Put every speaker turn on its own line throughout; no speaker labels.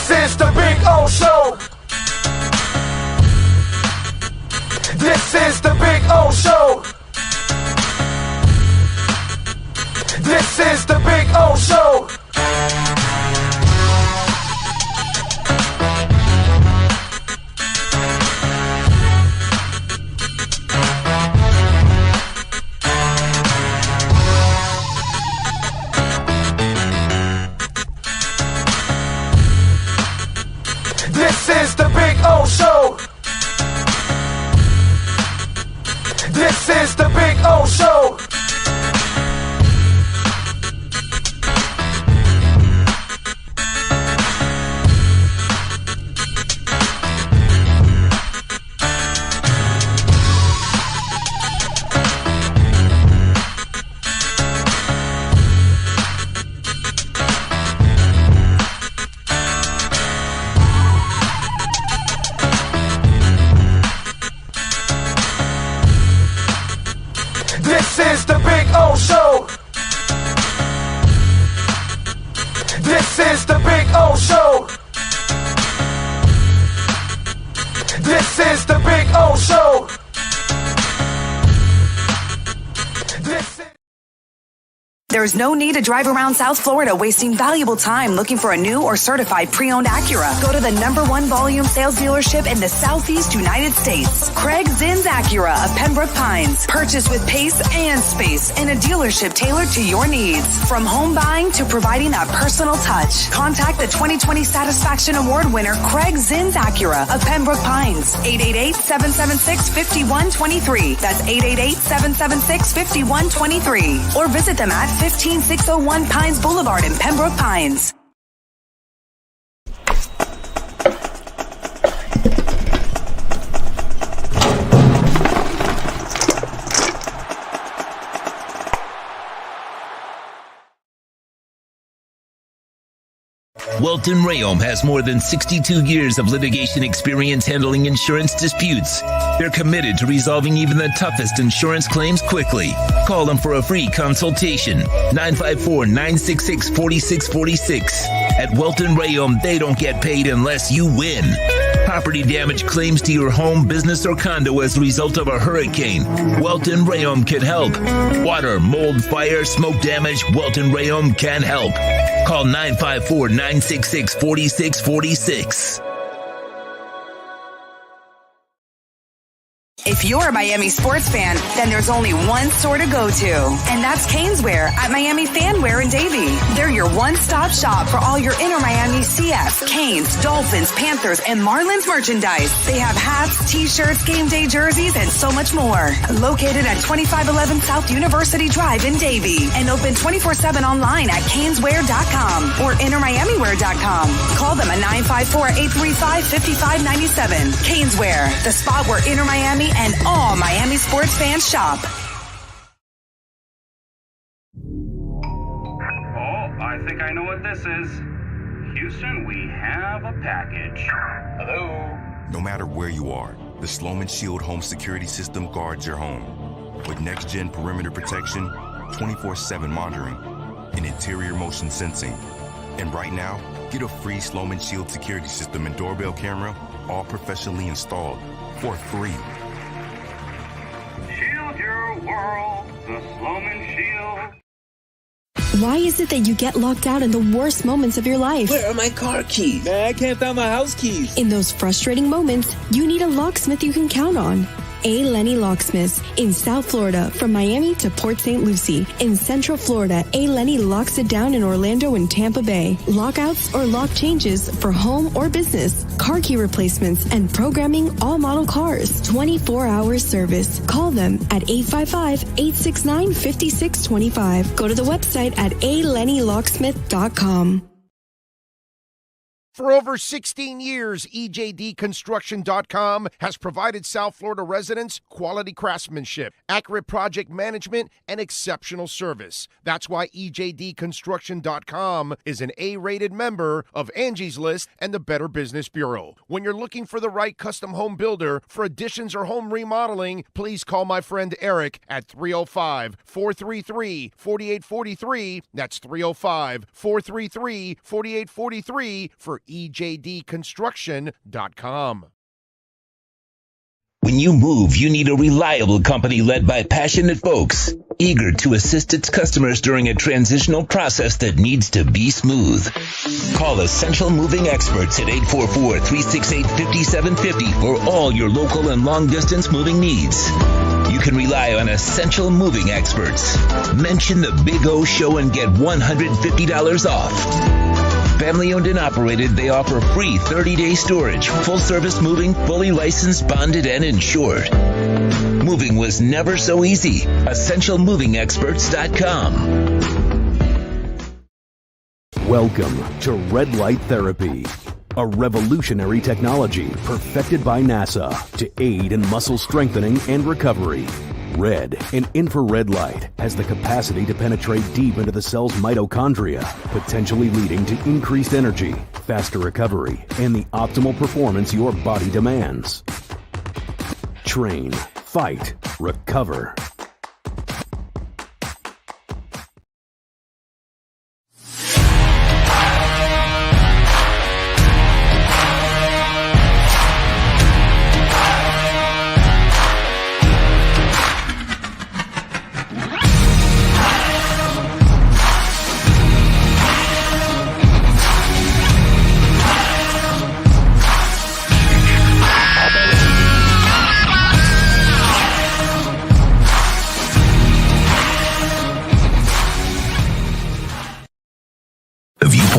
This is the Big O Show. This is the Big O Show. This is the Big O Show. This is the Big O Show. This is the Big O Show. This is the Big O Show. This is the Big O Show. This is the Big O Show. This is...
There's no need to drive around South Florida wasting valuable time looking for a new or certified pre-owned Acura. Go to the #1 volume sales dealership in the Southeast United States. Craig Zinn's Acura of Pembroke Pines. Purchase with pace and space in a dealership tailored to your needs. From home buying to providing that personal touch. Contact the 2020 Satisfaction Award winner Craig Zinn's Acura of Pembroke Pines. 888-776-5123. That's 888-776-5123. Or visit them at 15601 Pines Boulevard in Pembroke Pines.
Welton Rayom has more than 62 years of litigation experience handling insurance disputes. They're committed to resolving even the toughest insurance claims quickly. Call them for a free consultation. 954-966-4646. At Welton Rayom, they don't get paid unless you win. Property damage claims to your home, business, or condo as a result of a hurricane. Welton Rayom can help. Water, mold, fire, smoke damage, Welton Rayom can help. Call 954-966-4646.
If you're a Miami sports fan, then there's only one store to go to, and that's Caneswear at Miami Fanwear in Davie. They're your one-stop shop for all your inner Miami CF, Canes, Dolphins, Panthers, and Marlins merchandise. They have hats, t-shirts, game day jerseys, and so much more. Located at 2511 South University Drive in Davie, and open 24/7 online at caneswear.com or innermiamiwear.com. Call them at 954-835-5597. Caneswear, the spot where inner Miami and all Miami sports fans shop.
Oh, I think I know what this is. Houston, we have a package. Hello?
No matter where you are, the Sloman Shield home security system guards your home. With next-gen perimeter protection, 24/7 monitoring, and interior motion sensing. And right now, get a free Sloman Shield security system and doorbell camera, all professionally installed, for free.
Shield your world, the Sloman Shield.
Why is it that you get locked out in the worst moments of your life?
Where are my car keys? Man, I can't find my house keys.
In those frustrating moments, you need a locksmith you can count on. A. Lenny Locksmiths in South Florida, from Miami to Port St. Lucie. In Central Florida, A. Lenny locks it down in Orlando and Tampa Bay. Lockouts or lock changes for home or business, car key replacements, and programming all model cars. 24-hour service. Call them at 855-869-5625. Go to the website at alennylocksmith.com.
For over 16 years, EJDconstruction.com has provided South Florida residents quality craftsmanship, accurate project management, and exceptional service. That's why EJDconstruction.com is an A-rated member of Angie's List and the Better Business Bureau. When you're looking for the right custom home builder for additions or home remodeling, please call my friend Eric at 305-433-4843. That's 305-433-4843 for ejdconstruction.com.
When you move, you need a reliable company led by passionate folks, eager to assist its customers during a transitional process that needs to be smooth. Call Essential Moving Experts at 844-368-5750 for all your local and long-distance moving needs. You can rely on Essential Moving Experts. Mention the Big O Show and get $150 off. Family owned and operated, they offer free 30-day storage, full-service moving, fully licensed, bonded, and insured. Moving was never so easy. EssentialMovingExperts.com.
Welcome to Red Light Therapy, a revolutionary technology perfected by NASA to aid in muscle strengthening and recovery. Red and infrared light has the capacity to penetrate deep into the cell's mitochondria, potentially leading to increased energy, faster recovery, and the optimal performance your body demands. Train, fight, recover.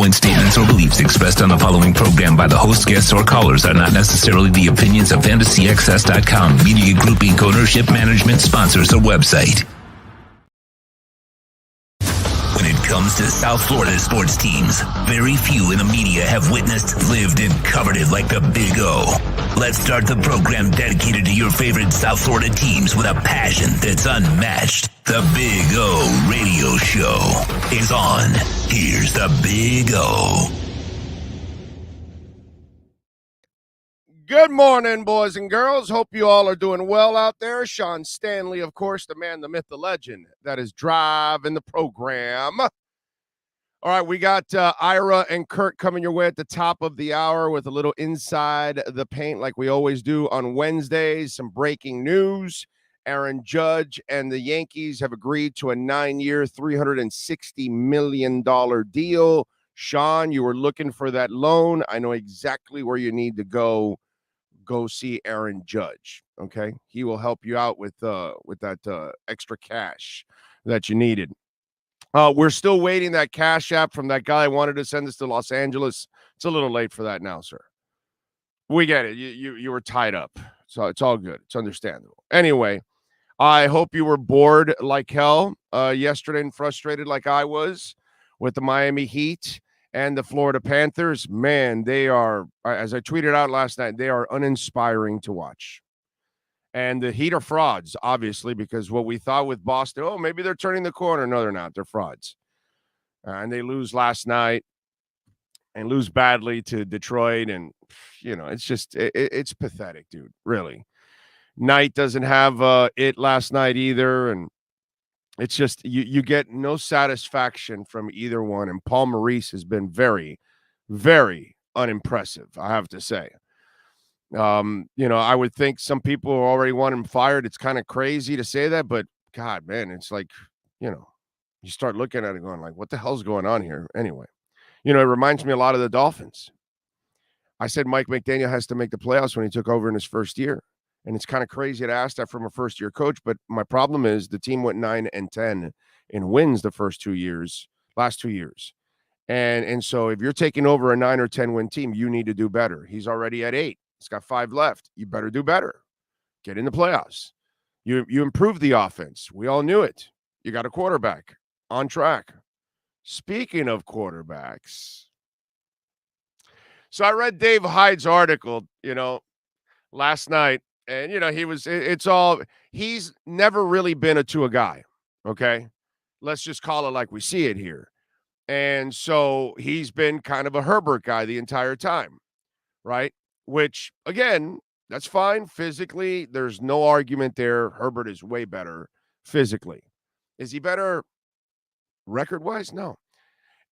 Statements or beliefs expressed on the following program by the host, guests, or callers are not necessarily the opinions of FantasyAccess.com, Media Group Inc., ownership, management, sponsors, or website. When it comes to South Florida sports teams, very few in the media have witnessed, lived, and covered it like the Big O. Let's start the program dedicated to your favorite South Florida teams with a passion that's unmatched. The Big O Radio Show is on. Here's the Big O.
Good morning, boys and girls. Hope you all are doing well out there. Sean Stanley, of course, the man, the myth, the legend that is driving the program. All right, we got Ira and Kurt coming your way at the top of the hour with a little inside the paint like we always do on Wednesdays. Some breaking news. Aaron Judge and the Yankees have agreed to a 9-year, $360 million deal. Sean, you were looking for that loan. I know exactly where you need to go. Go see Aaron Judge, okay? He will help you out with that extra cash that you needed. We're still waiting that Cash App from that guy who wanted to send us to Los Angeles. It's a little late for that now, sir. We get it. You were tied up, so it's all good. It's understandable. Anyway, I hope you were bored like hell yesterday and frustrated like I was with the Miami Heat and the Florida Panthers. Man, they are, as I tweeted out last night, they are uninspiring to watch. And the Heat are frauds, obviously, because what we thought with Boston, oh, maybe they're turning the corner. No, they're not. They're frauds. And they lose last night and lose badly to Detroit. And, you know, it's just, it's pathetic, dude, really. Knight doesn't have it last night either. And it's just, you get no satisfaction from either one. And Paul Maurice has been very, very unimpressive, I have to say. You know, I would think some people already want him fired. It's kind of crazy to say that, but God, man, it's like, you know, you start looking at it going like, what the hell's going on here? Anyway, you know, it reminds me a lot of the Dolphins. I said Mike McDaniel has to make the playoffs when he took over in his first year. And it's kind of crazy to ask that from a first-year coach, but my problem is the team went 9-10 in wins the last 2 years. And so if you're taking over a 9 or 10 win team, you need to do better. He's already at 8. He's got 5 left. You better do better. Get in the playoffs. You improve the offense. We all knew it. You got a quarterback on track. Speaking of quarterbacks, so I read Dave Hyde's article, you know, last night, and, you know, he's never really been a Tua guy, okay? Let's just call it like we see it here. And so he's been kind of a Herbert guy the entire time, right? Which, again, that's fine. Physically, there's no argument there. Herbert is way better physically. Is he better record-wise? No.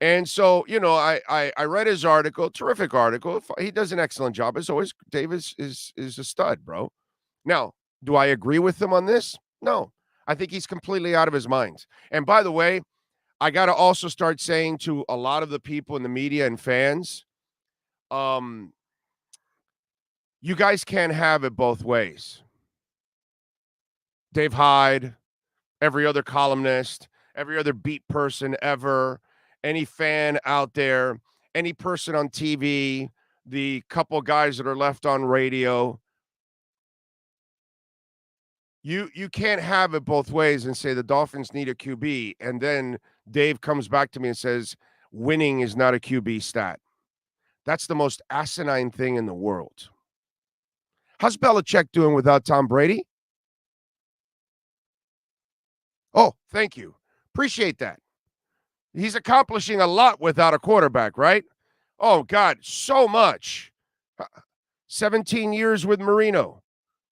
And so, I read his article, terrific article. He does an excellent job. As always, Dave is a stud, bro. Now, do I agree with him on this? No. I think he's completely out of his mind. And by the way, I got to also start saying to a lot of the people in the media and fans, you guys can't have it both ways. Dave Hyde, every other columnist, every other beat person ever, any fan out there, any person on TV, the couple guys that are left on radio. You can't have it both ways and say the Dolphins need a QB, and then Dave comes back to me and says winning is not a QB stat. That's the most asinine thing in the world. How's Belichick doing without Tom Brady? Oh, thank you. Appreciate that. He's accomplishing a lot without a quarterback, right? Oh, God, so much. 17 years with Marino.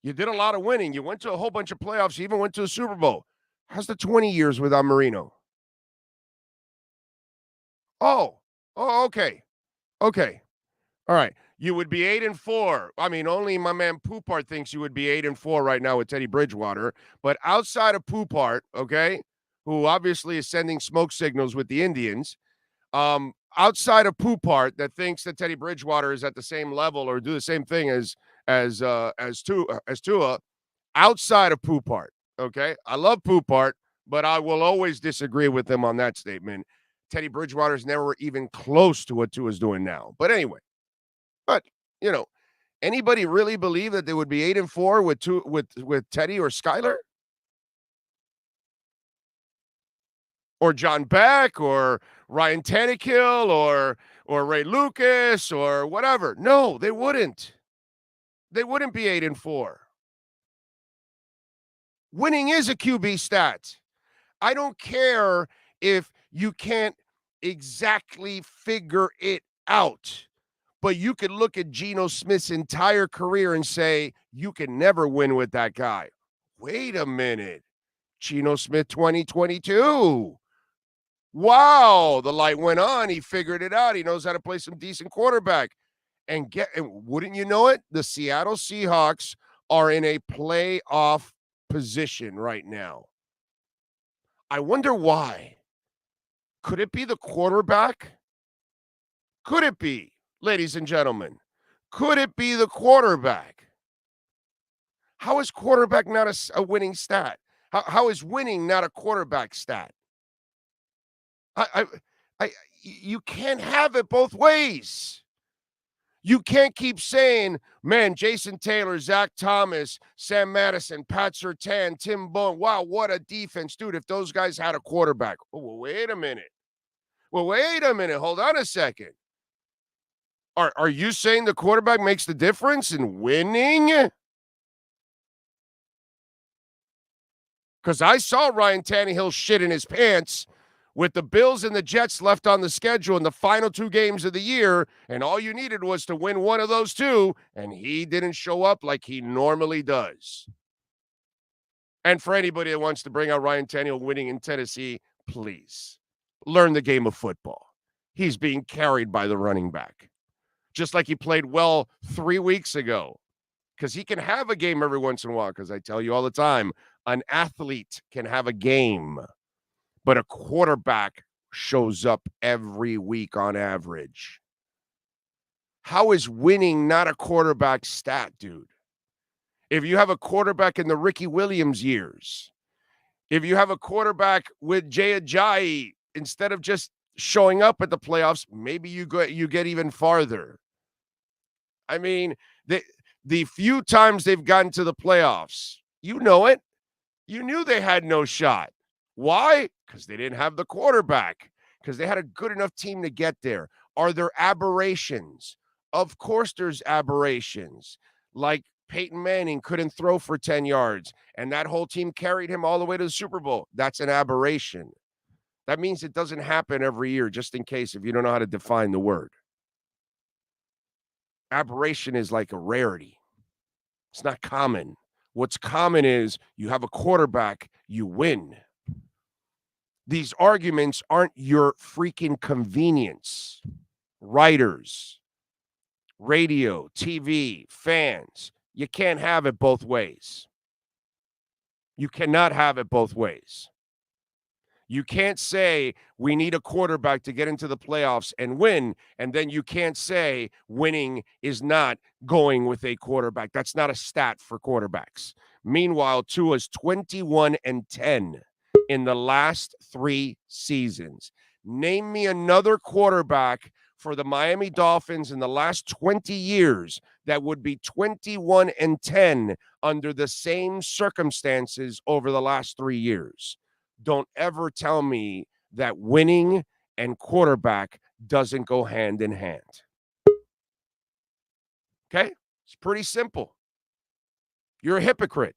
You did a lot of winning. You went to a whole bunch of playoffs. You even went to a Super Bowl. How's the 20 years without Marino? Oh, okay. Okay. All right. You would be 8-4. I mean, only my man Poupart thinks you would be 8-4 right now with Teddy Bridgewater. But outside of Poupart, okay, who obviously is sending smoke signals with the Indians, outside of Poupart that thinks that Teddy Bridgewater is at the same level or do the same thing as Tua, outside of Poupart, okay? I love Poupart, but I will always disagree with him on that statement. Teddy Bridgewater's never even close to what Tua's doing now. But anyway, anybody really believe that they would be 8-4 with Teddy or Skyler? Or John Beck or Ryan Tannehill or Ray Lucas or whatever. No, they wouldn't. They wouldn't be 8-4. Winning is a QB stat. I don't care if you can't exactly figure it out, but you could look at Geno Smith's entire career and say, you can never win with that guy. Wait a minute. Geno Smith 2022. Wow, the light went on. He figured it out. He knows how to play some decent quarterback. And wouldn't you know it? The Seattle Seahawks are in a playoff position right now. I wonder why. Could it be the quarterback? Could it be, ladies and gentlemen? Could it be the quarterback? How is quarterback not a winning stat? How is winning not a quarterback stat? You can't have it both ways. You can't keep saying, man, Jason Taylor, Zach Thomas, Sam Madison, Pat Surtain, Tim Boone. Wow, what a defense. Dude, if those guys had a quarterback. Oh, well, wait a minute. Hold on a second. Are you saying the quarterback makes the difference in winning? Because I saw Ryan Tannehill shit in his pants with the Bills and the Jets left on the schedule in the final 2 games of the year, and all you needed was to win one of those 2, and he didn't show up like he normally does. And for anybody that wants to bring out Ryan Tannehill winning in Tennessee, please learn the game of football. He's being carried by the running back, just like he played well 3 weeks ago, because he can have a game every once in a while, because I tell you all the time, an athlete can have a game. But a quarterback shows up every week on average. How is winning not a quarterback stat, dude? If you have a quarterback in the Ricky Williams years, if you have a quarterback with Jay Ajayi, instead of just showing up at the playoffs, maybe you get even farther. I mean, the few times they've gotten to the playoffs, you know it. You knew they had no shot. Why? Because they didn't have the quarterback, because they had a good enough team to get there. Are there aberrations? Of course there's aberrations. Like Peyton Manning couldn't throw for 10 yards, and that whole team carried him all the way to the Super Bowl. That's an aberration. That means it doesn't happen every year, just in case, if you don't know how to define the word. Aberration is like a rarity. It's not common. What's common is you have a quarterback, you win. These arguments aren't your freaking convenience. Writers, radio, TV, fans, you can't have it both ways. You cannot have it both ways. You can't say we need a quarterback to get into the playoffs and win, and then you can't say winning is not going with a quarterback. That's not a stat for quarterbacks. Meanwhile, Tua's 21-10 in the last 3 seasons. Name me another quarterback for the Miami Dolphins in the last 20 years that would be 21-10 under the same circumstances over the last 3 years. Don't ever tell me that winning and quarterback doesn't go hand in hand. Okay? It's pretty simple. You're a hypocrite.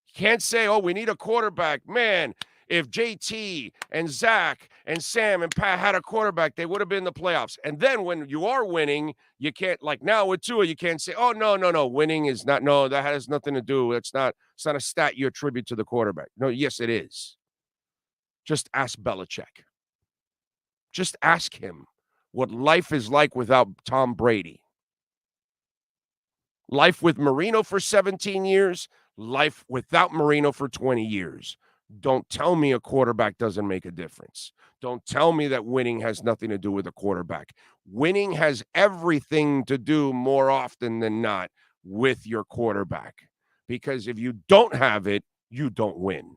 You can't say, oh, we need a quarterback. Man, if JT and Zach and Sam and Pat had a quarterback, they would have been in the playoffs. And then when you are winning, you can't, like now with Tua, you can't say, oh, no. Winning is not, no, that has nothing to do. It's not a stat you attribute to the quarterback. No, yes, it is. Just ask Belichick. Just ask him what life is like without Tom Brady. Life with Marino for 17 years, life without Marino for 20 years. Don't tell me a quarterback doesn't make a difference. Don't tell me that winning has nothing to do with a quarterback. Winning has everything to do more often than not with your quarterback. Because if you don't have it, you don't win.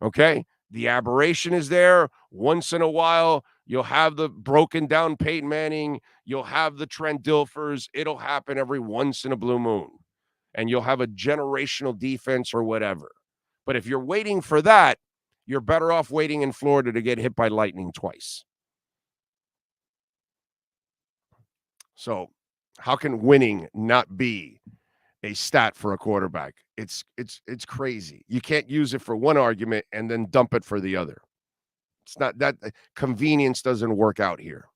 Okay? The aberration is there. Once in a while, you'll have the broken down Peyton Manning. You'll have the Trent Dilfers. It'll happen every once in a blue moon. And you'll have a generational defense or whatever. But if you're waiting for that, you're better off waiting in Florida to get hit by lightning twice. So how can winning not be a stat for a quarterback? It's crazy. You can't use it for one argument and then dump it for the other. It's not that convenience doesn't work out here.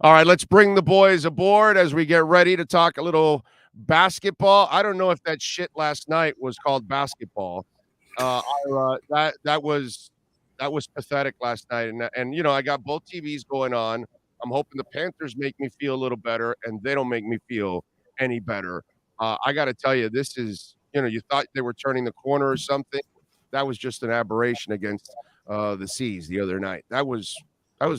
All right, let's bring the boys aboard as we get ready to talk a little basketball. I don't know if that shit last night was called basketball. That was pathetic last night, and you know I got both TVs going on. I'm hoping the Panthers make me feel a little better, and they don't make me feel any better. I got to tell you, this is, you know, you thought they were turning the corner or something. That was just an aberration against the Seas the other night. That was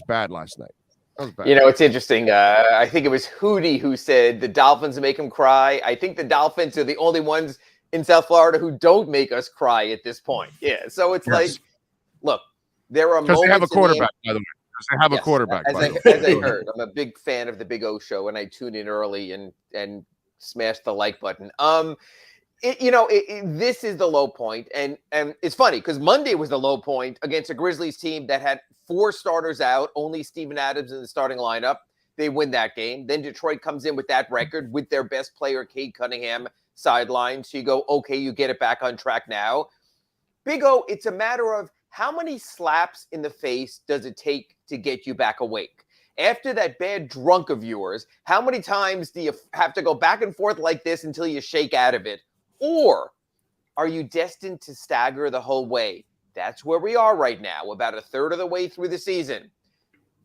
bad last night. That was bad.
You know, it's interesting. I think it was Hootie who said the Dolphins make him cry. I think the Dolphins are the only ones in South Florida who don't make us cry at this point. Yeah, so it's like, look, there are moments.
Because they have a quarterback, by the way. They have a quarterback.
As I heard, I'm a big fan of the Big O Show, and I tune in early and smash the like button. This is the low point, and it's funny because Monday was the low point against a Grizzlies team that had 4 starters out, only Steven Adams in the starting lineup. They win that game. Then Detroit comes in with that record with their best player, Cade Cunningham, sidelined. So you go, okay, you get it back on track now. Big O, it's a matter of how many slaps in the face does it take to get you back awake? After that bad drunk of yours, how many times do you have to go back and forth like this until you shake out of it? Or are you destined to stagger the whole way? That's where we are right now, about a third of the way through the season.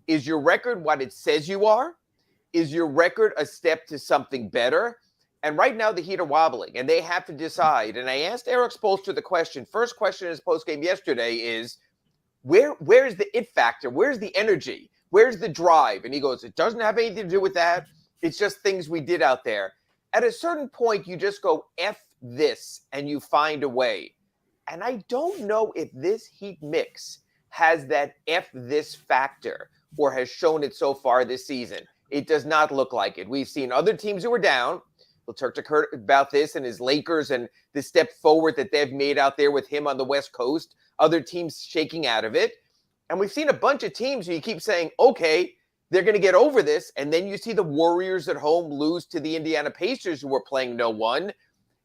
Is your record what it says you are? Is your record a step to something better? And right now, the Heat are wobbling, and they have to decide. And I asked Eric Spoelstra the question. First question in his postgame yesterday is, where's the it factor? Where's the energy? Where's the drive? And he goes, it doesn't have anything to do with that. It's just things we did out there. At a certain point, you just go, F this, and you find a way. And I don't know if this Heat mix has that F this factor or has shown it so far this season. It does not look like it. We've seen other teams who are down. We'll talk to Kurt about this and his Lakers and the step forward that they've made out there with him on the West Coast. Other teams shaking out of it. And we've seen a bunch of teams where you keep saying, okay, they're going to get over this. And then you see the Warriors at home lose to the Indiana Pacers who are playing no one.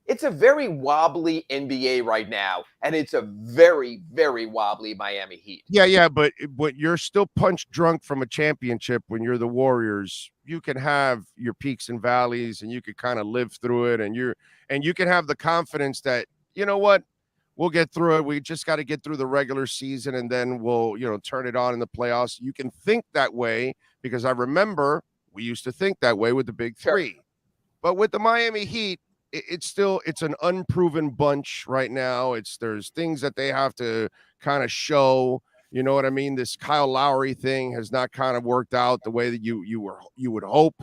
It's a very wobbly NBA right now. And it's a very, very wobbly Miami Heat.
Yeah, but you're still punch drunk from a championship when you're the Warriors. You can have your peaks and valleys and you can kind of live through it. And you can have the confidence that, you know what, we'll get through it. We just got to get through the regular season, and then we'll, turn it on in the playoffs. You can think that way because I remember we used to think that way with the big three. Sure. But with the Miami Heat, it's an unproven bunch right now. There's things that they have to kind of show. You know what I mean? This Kyle Lowry thing has not kind of worked out the way that you would hope,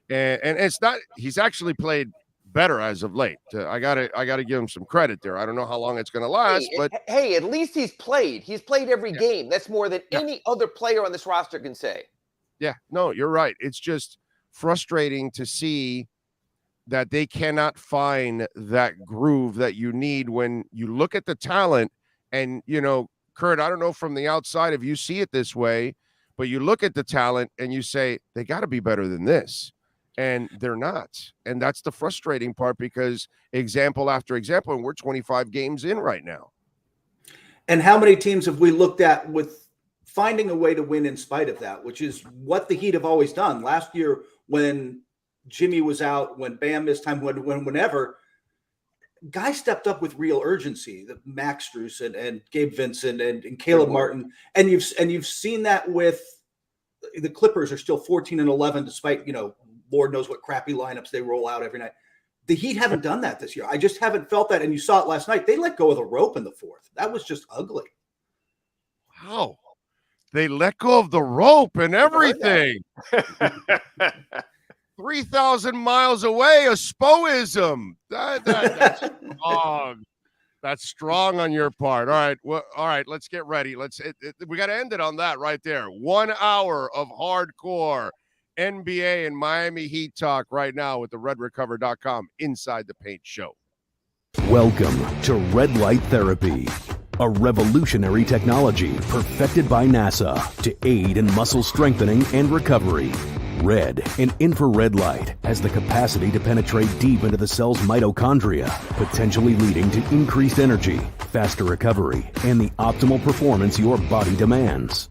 and it's not. He's actually played better as of late. I gotta give him some credit there. I don't know how long it's going to last, but
hey, at least he's played. He's played every game. That's more than any other player on this roster can say.
Yeah, no, you're right. It's just frustrating to see that they cannot find that groove that you need when you look at the talent and, Kurt, I don't know from the outside if you see it this way, but you look at the talent and you say, they got to be better than this. And they're not. And that's the frustrating part because example after example, and we're 25 games in right now.
And how many teams have we looked at with finding a way to win in spite of that, which is what the Heat have always done. Last year when Jimmy was out, when Bam missed time, whenever, guys stepped up with real urgency. Max Strus and Gabe Vincent and Caleb Martin, and you've seen that with the Clippers are still 14-11 despite Lord knows what crappy lineups they roll out every night. The Heat haven't done that this year. I just haven't felt that, and you saw it last night. They let go of the rope in the fourth. That was just ugly.
Wow, they let go of the rope and everything. 3,000 miles away, a spoism. That's strong. That's strong on your part. All right. Well, all right. Let's get ready. We got to end it on that right there. 1 hour of hardcore NBA and Miami Heat talk right now with the RedRecover.com Inside the Paint show.
Welcome to Red Light Therapy, a revolutionary technology perfected by NASA to aid in muscle strengthening and recovery. Red and infrared light has the capacity to penetrate deep into the cell's mitochondria, potentially leading to increased energy, faster recovery, and the optimal performance your body demands.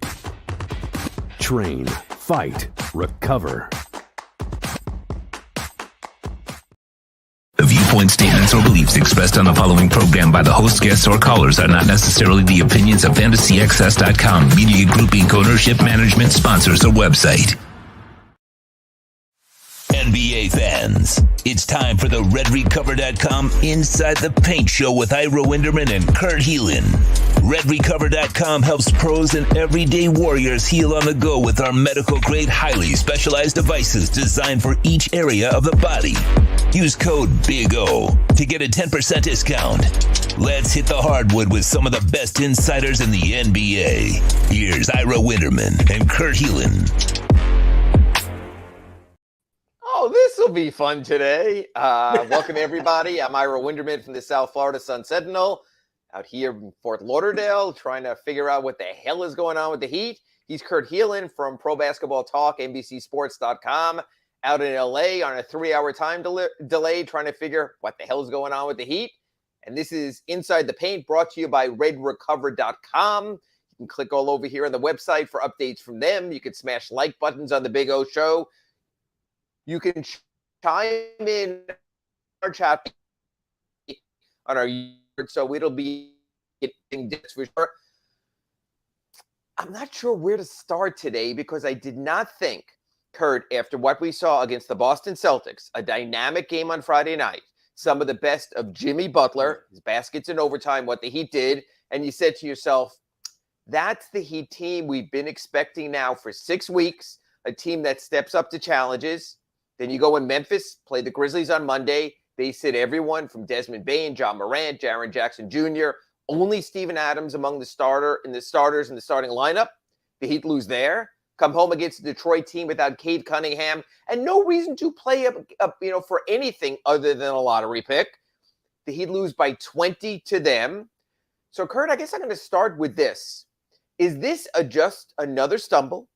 Train, fight, recover.
The viewpoint, statements, or beliefs expressed on the following program by the host, guests, or callers are not necessarily the opinions of FantasyAccess.com, Media Group Inc. ownership, management, sponsors, or website. NBA fans, it's time for the RedRecover.com Inside the Paint show with Ira Winderman and Kurt Heelan. RedRecover.com helps pros and everyday warriors heal on the go with our medical-grade, highly specialized devices designed for each area of the body. Use code BIG-O to get a 10% discount. Let's hit the hardwood with some of the best insiders in the NBA. Here's Ira Winderman and Kurt Heelan.
Oh, this will be fun today. Welcome, everybody. I'm Ira Winderman from the South Florida Sun Sentinel out here in Fort Lauderdale trying to figure out what the hell is going on with the Heat. He's Kurt Heelan from Pro Basketball Talk, NBCSports.com, out in L.A. on a 3-hour time delay trying to figure what the hell is going on with the Heat. And this is Inside the Paint brought to you by RedRecover.com. You can click all over here on the website for updates from them. You can smash like buttons on the Big O Show. You can chime in our chat on our YouTube, so it'll be getting this for sure. I'm not sure where to start today because I did not think, Kurt, after what we saw against the Boston Celtics, a dynamic game on Friday night, some of the best of Jimmy Butler, his baskets in overtime, what the Heat did, and you said to yourself, that's the Heat team we've been expecting now for 6 weeks, a team that steps up to challenges. Then you go in Memphis, play the Grizzlies on Monday. They sit everyone from Desmond Bane, John Morant, Jaren Jackson Jr., only Steven Adams among the starters in the starting lineup. The Heat lose there. Come home against a Detroit team without Cade Cunningham and no reason to play up for anything other than a lottery pick. The Heat lose by 20 to them. So, Kurt, I guess I'm going to start with this. Is this just another stumble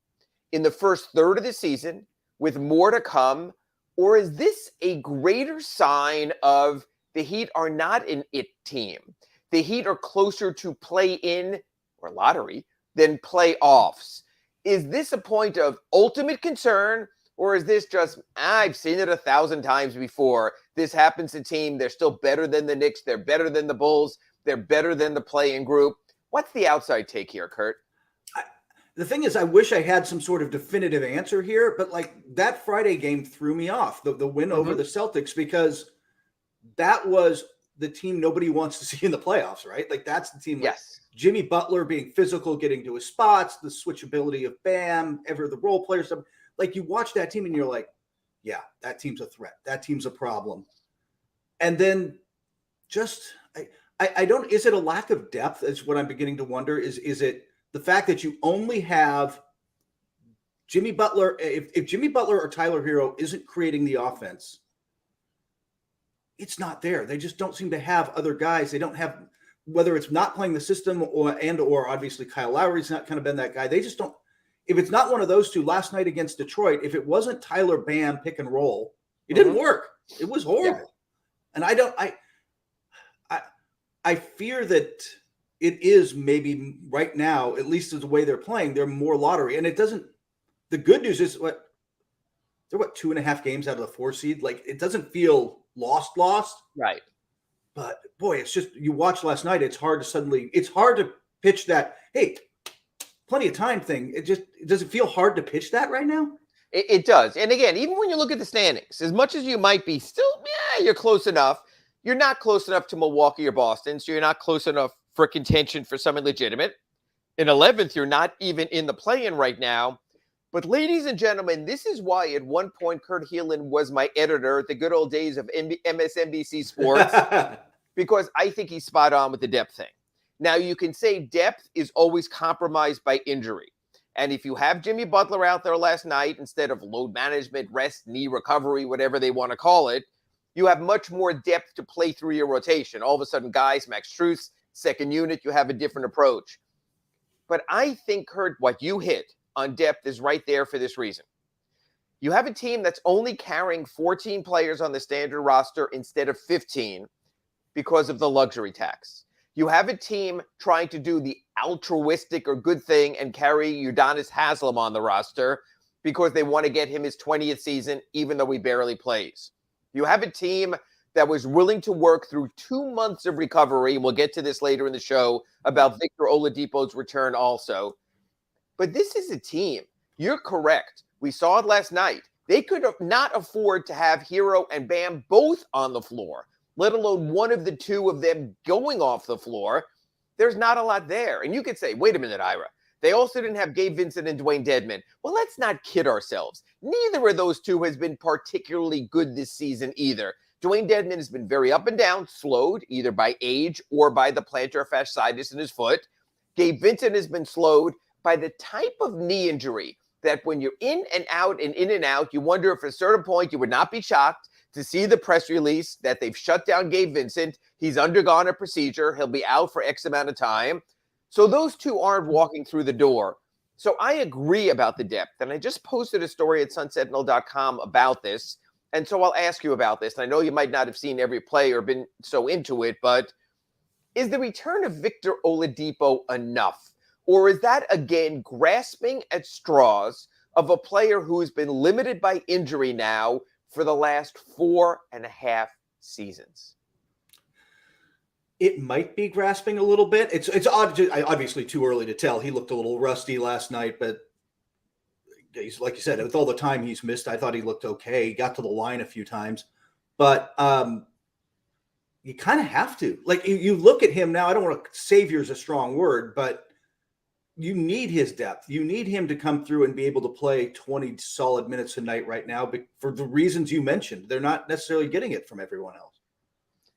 in the first third of the season with more to come, or is this a greater sign of the Heat are not an it team? The Heat are closer to play-in or lottery than playoffs. Is this a point of ultimate concern, or is this just, I've seen it 1,000 times before. This happens to team. They're still better than the Knicks. They're better than the Bulls. They're better than the play-in group. What's the outside take here, Kurt?
The thing is, I wish I had some sort of definitive answer here, but like that Friday game threw me off, the win over the Celtics, because that was the team nobody wants to see in the playoffs, right? Like that's the team.
Yes.
Like Jimmy Butler being physical, getting to his spots, the switchability of Bam, the role players. Like you watch that team and you're like, yeah, that team's a threat. That team's a problem. And then just, I don't, is it a lack of depth? Is what I'm beginning to wonder. Is it the fact that you only have Jimmy Butler? If Jimmy Butler or Tyler Hero isn't creating the offense, it's not there. They just don't seem to have other guys. They don't have, whether it's not playing the system or obviously Kyle Lowry's not kind of been that guy. They just don't. If it's not one of those two last night against Detroit, if it wasn't Tyler Bam pick and roll, it didn't work. It was horrible. Yeah. And I fear that it is maybe right now, at least as the way they're playing, they're more lottery. And it doesn't, the good news is they're 2.5 games out of the 4 seed. Like it doesn't feel lost.
Right.
But boy, it's just, you watch last night, it's hard to pitch that, hey, plenty of time thing. Does it feel hard to pitch that right now?
It does. And again, even when you look at the standings, as much as you might be still, you're close enough. You're not close enough to Milwaukee or Boston, so you're not close enough for contention for something legitimate. In 11th, you're not even in the play-in right now. But ladies and gentlemen, this is why at one point Kurt Heelan was my editor at the good old days of MSNBC Sports, because I think he's spot on with the depth thing. Now, you can say depth is always compromised by injury. And if you have Jimmy Butler out there last night, instead of load management, rest, knee recovery, whatever they want to call it, you have much more depth to play through your rotation. All of a sudden, guys, Max Strus, second unit, you have a different approach. But I think, Kurt, what you hit on depth is right there for this reason. You have a team that's only carrying 14 players on the standard roster instead of 15 because of the luxury tax. You have a team trying to do the altruistic or good thing and carry Udonis Haslem on the roster because they want to get him his 20th season, even though he barely plays. You have a team that was willing to work through 2 months of recovery, and we'll get to this later in the show about Victor Oladipo's return also. But this is a team, you're correct. We saw it last night. They could not afford to have Hero and Bam both on the floor, let alone one of the two of them going off the floor. There's not a lot there. And you could say, wait a minute, Ira. They also didn't have Gabe Vincent and Dwayne Dedmon. Well, let's not kid ourselves. Neither of those two has been particularly good this season either. Dwayne Dedmon has been very up and down, slowed either by age or by the plantar fasciitis in his foot. Gabe Vincent has been slowed by the type of knee injury that when you're in and out, you wonder if at a certain point you would not be shocked to see the press release that they've shut down Gabe Vincent. He's undergone a procedure. He'll be out for X amount of time. So those two aren't walking through the door. So I agree about the depth. And I just posted a story at sunsentinel.com about this. And so I'll ask you about this. And I know you might not have seen every play or been so into it, but is the return of Victor Oladipo enough? Or is that, again, grasping at straws of a player who has been limited by injury now for the last 4.5 seasons?
It might be grasping a little bit. It's obviously too early to tell. He looked a little rusty last night, but he's, like you said, with all the time he's missed, I thought he looked okay. He got to the line a few times, but you kind of have to. Like you look at him now. I don't want to savior is a strong word, but you need his depth. You need him to come through and be able to play 20 solid minutes a night right now. But for the reasons you mentioned, they're not necessarily getting it from everyone else.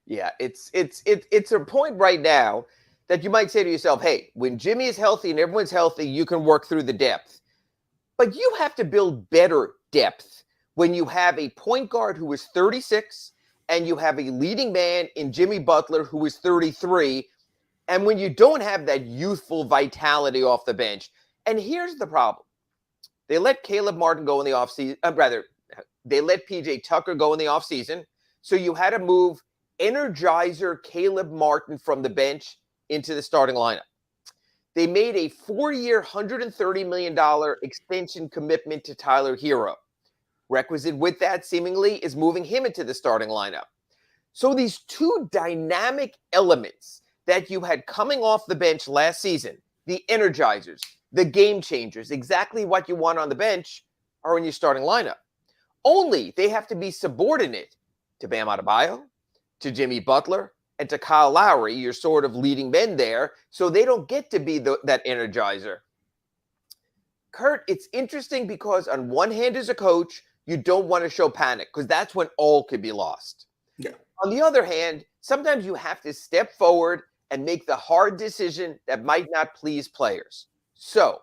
Yeah, it's a point right now that you might say to yourself, hey, when Jimmy is healthy and everyone's healthy, you can work through the depth. But you have to build better depth when you have a point guard who is 36 and you have a leading man in Jimmy Butler who is 33, and when you don't have that youthful vitality off the bench. And here's the problem. They let Caleb Martin go in the offseason. They let PJ Tucker go in the offseason. So you had to move Energizer Caleb Martin from the bench into the starting lineup. They made a 4-year, $130 million extension commitment to Tyler Hero. Requisite with that, seemingly, is moving him into the starting lineup. So these two dynamic elements that you had coming off the bench last season, the energizers, the game changers, exactly what you want on the bench are in your starting lineup. Only they have to be subordinate to Bam Adebayo, to Jimmy Butler, and to Kyle Lowry, your sort of leading men there, so they don't get to be that energizer. Kurt, it's interesting because on one hand, as a coach, you don't want to show panic because that's when all could be lost.
Yeah.
On the other hand, sometimes you have to step forward and make the hard decision that might not please players. So,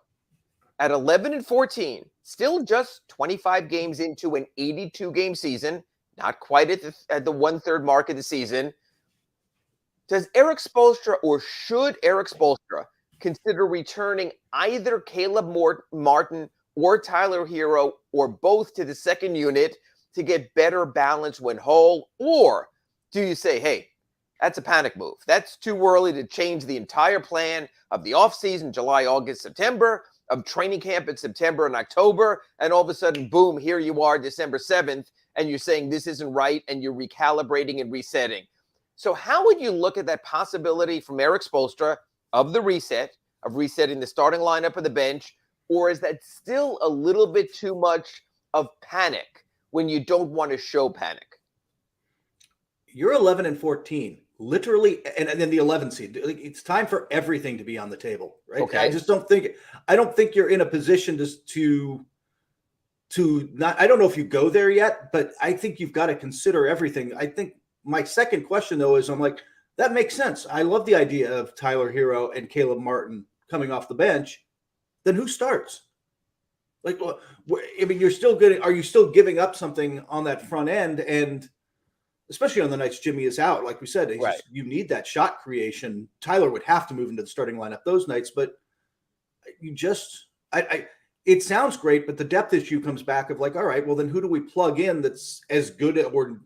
at 11-14, still just 25 games into an 82-game season, not quite at the one-third mark of the season, does Erik Spoelstra, or should Erik Spoelstra, consider returning either Caleb Martin or Tyler Hero or both to the second unit to get better balance when whole? Or do you say, hey, that's a panic move. That's too early to change the entire plan of the offseason, July, August, September, of training camp in September and October, and all of a sudden, boom, here you are, December 7th, and you're saying this isn't right, and you're recalibrating and resetting. So how would you look at that possibility from Erik Spoelstra of the reset, of resetting the starting lineup of the bench, or is that still a little bit too much of panic when you don't want to show panic?
You're 11-14, literally, and then the 11 seed. It's time for everything to be on the table, right?
Okay.
I don't think you're in a position to not. I don't know if you go there yet, but I think you've got to consider everything. I think my second question though is, I'm like, that makes sense. I love the idea of Tyler Hero and Caleb Martin coming off the bench. Then who starts? Like, I mean, are you still giving up something on that front end? And especially on the nights Jimmy is out, like we said,
right.
You need that shot creation. Tyler would have to move into the starting lineup those nights, but it sounds great, but the depth issue comes back of like, all right, well then who do we plug in that's as good at, or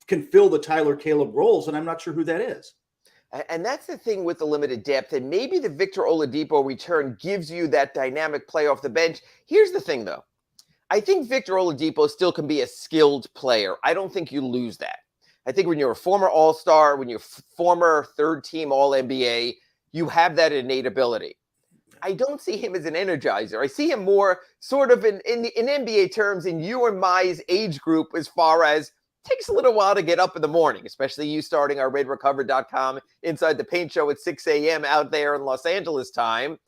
can fill the Tyler Caleb roles? And I'm not sure who that is.
And that's the thing with the limited depth, and maybe the Victor Oladipo return gives you that dynamic play off the bench. Here's the thing, though. I think Victor Oladipo still can be a skilled player. I don't think you lose that. I think when you're a former All-Star, when you're former third-team All-NBA, you have that innate ability. I don't see him as an energizer. I see him more sort of in NBA terms in you and my age group, as far as takes a little while to get up in the morning, especially you starting our RedRecover.com Inside the Paint show at 6 a.m. out there in Los Angeles time.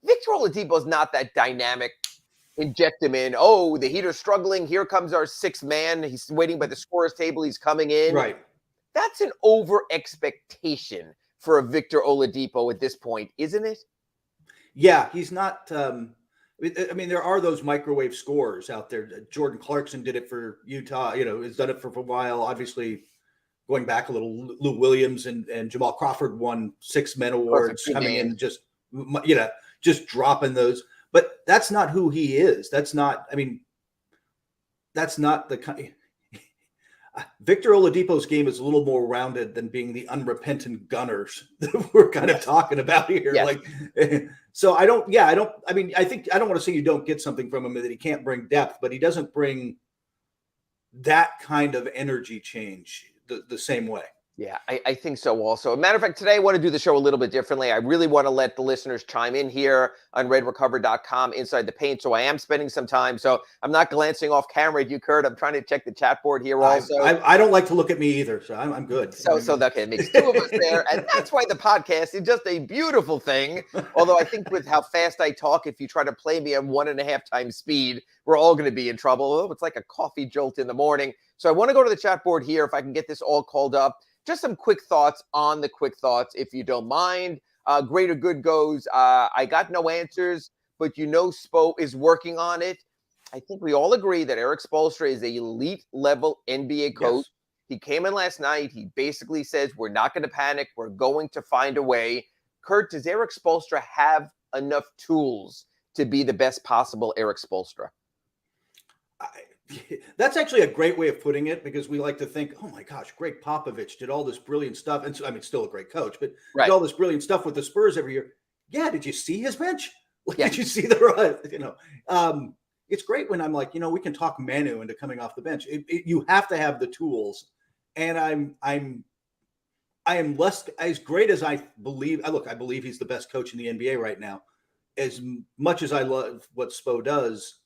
Victor Oladipo is not that dynamic. Inject him in. Oh, the Heat are struggling. Here comes our sixth man. He's waiting by the scorer's table. He's coming in.
Right.
That's an over expectation for a Victor Oladipo at this point, isn't it?
Yeah, he's not. I mean, there are those microwave scorers out there. Jordan Clarkson did it for Utah. Has done it for a while. Obviously, going back a little, Lou Williams and Jamal Crawford won 6 men awards, coming in just dropping those. But that's not who he is. That's not. I mean, that's not the kind. Victor Oladipo's game is a little more rounded than being the unrepentant gunners that we're kind of talking about here.
Yes.
So I don't want to say you don't get something from him, that he can't bring depth, but he doesn't bring that kind of energy change the same way.
Yeah, I think so also. As a matter of fact, today I want to do the show a little bit differently. I really want to let the listeners chime in here on RedRecover.com Inside the Paint. So I am spending some time. So I'm not glancing off camera at you, Kurt. I'm trying to check the chat board here also.
I don't like to look at me either, so I'm good.
So okay, it makes 2 of us there. And that's why the podcast is just a beautiful thing. Although I think with how fast I talk, if you try to play me at 1.5 times speed, we're all going to be in trouble. Oh, it's like a coffee jolt in the morning. So I want to go to the chat board here if I can get this all called up. Just some quick thoughts on the quick thoughts, if you don't mind. Greater Good goes, I got no answers, but Spo is working on it. I think we all agree that Erik Spoelstra is an elite-level NBA coach. Yes. He came in last night. He basically says, we're not going to panic. We're going to find a way. Kurt, does Erik Spoelstra have enough tools to be the best possible Erik Spoelstra?
That's actually a great way of putting it, because we like to think, oh my gosh, Greg Popovich did all this brilliant stuff. And so, I mean, still a great coach, but did all this brilliant stuff with the Spurs every year. Yeah. Did you see his bench? Did you see it's great when I'm like, we can talk Manu into coming off the bench. You have to have the tools. And I am less as great as I believe. I believe he's the best coach in the NBA right now. As much as I love what Spo does,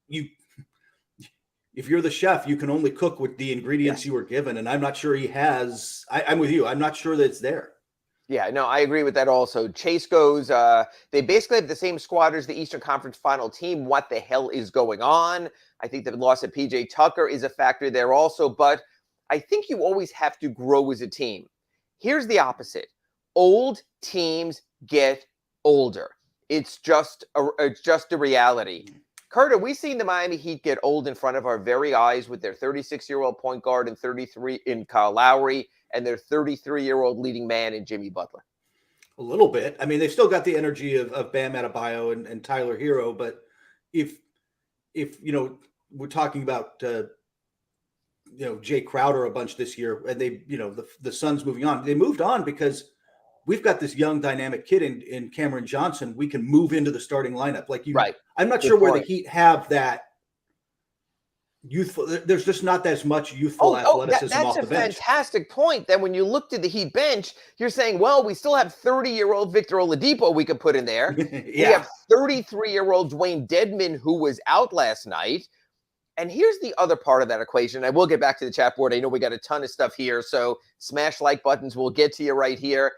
if you're the chef, you can only cook with the ingredients you were given. And I'm not sure he has. I'm with you. I'm not sure that it's there.
Yeah, no, I agree with that also. Chase goes, they basically have the same squad as the Eastern Conference final team. What the hell is going on? I think the loss of PJ Tucker is a factor there also, but I think you always have to grow as a team. Here's the opposite. Old teams get older. It's just a reality. Kurt, have we seen the Miami Heat get old in front of our very eyes with their 36-year-old point guard and 33 in Kyle Lowry and their 33-year-old leading man in Jimmy Butler?
A little bit. I mean, they've still got the energy of Bam Adebayo and Tyler Hero, but if we're talking about Jay Crowder a bunch this year, and they the Suns moving on, they moved on because we've got this young dynamic kid in Cameron Johnson. We can move into the starting lineup. Right. I'm not sure where the Heat have that youthful. There's just not as much youthful athleticism off the bench.
That's a fantastic point. Then when you looked at the Heat bench, you're saying, well, we still have 30-year-old Victor Oladipo we could put in there. We have 33-year-old Dwayne Dedmon who was out last night. And here's the other part of that equation. I will get back to the chat board. I know we got a ton of stuff here, so smash like buttons. We'll get to you right here.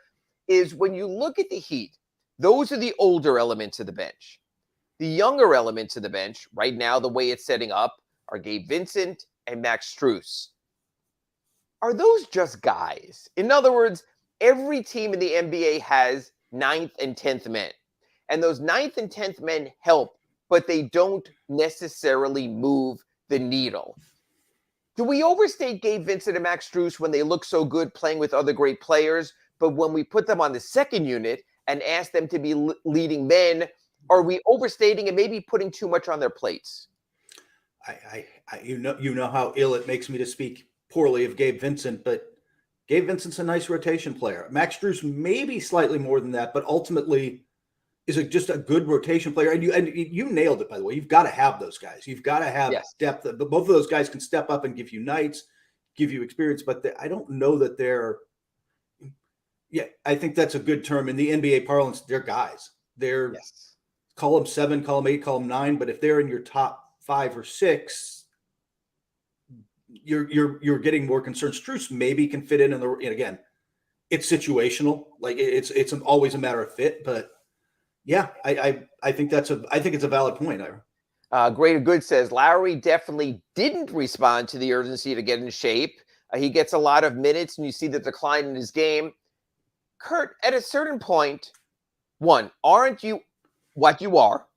Is when you look at the Heat, those are the older elements of the bench. The younger elements of the bench, right now, the way it's setting up, are Gabe Vincent and Max Strus. Are those just guys? In other words, every team in the NBA has 9th and 10th men. And those 9th and 10th men help, but they don't necessarily move the needle. Do we overstate Gabe Vincent and Max Strus when they look so good playing with other great players, but when we put them on the second unit and ask them to be leading men, are we overstating and maybe putting too much on their plates?
You know how ill it makes me to speak poorly of Gabe Vincent, but Gabe Vincent's a nice rotation player. Max Strus maybe slightly more than that, but ultimately is just a good rotation player. And you nailed it, by the way. You've got to have those guys. You've got to have depth. But both of those guys can step up and give you nights, give you experience. But I don't know that they're. Yeah, I think that's a good term in the NBA parlance. They're guys. They're call them 7, call them 8, call them 9. But if they're in your top 5 or 6, you're getting more concerned. Strus maybe can fit in the. And again, it's situational. Like it's always a matter of fit, but. Yeah, I think it's a valid point, Ira.
Greater Good says Lowry definitely didn't respond to the urgency to get in shape. He gets a lot of minutes, and you see the decline in his game. Kurt, at a certain point, 1, aren't you what you are?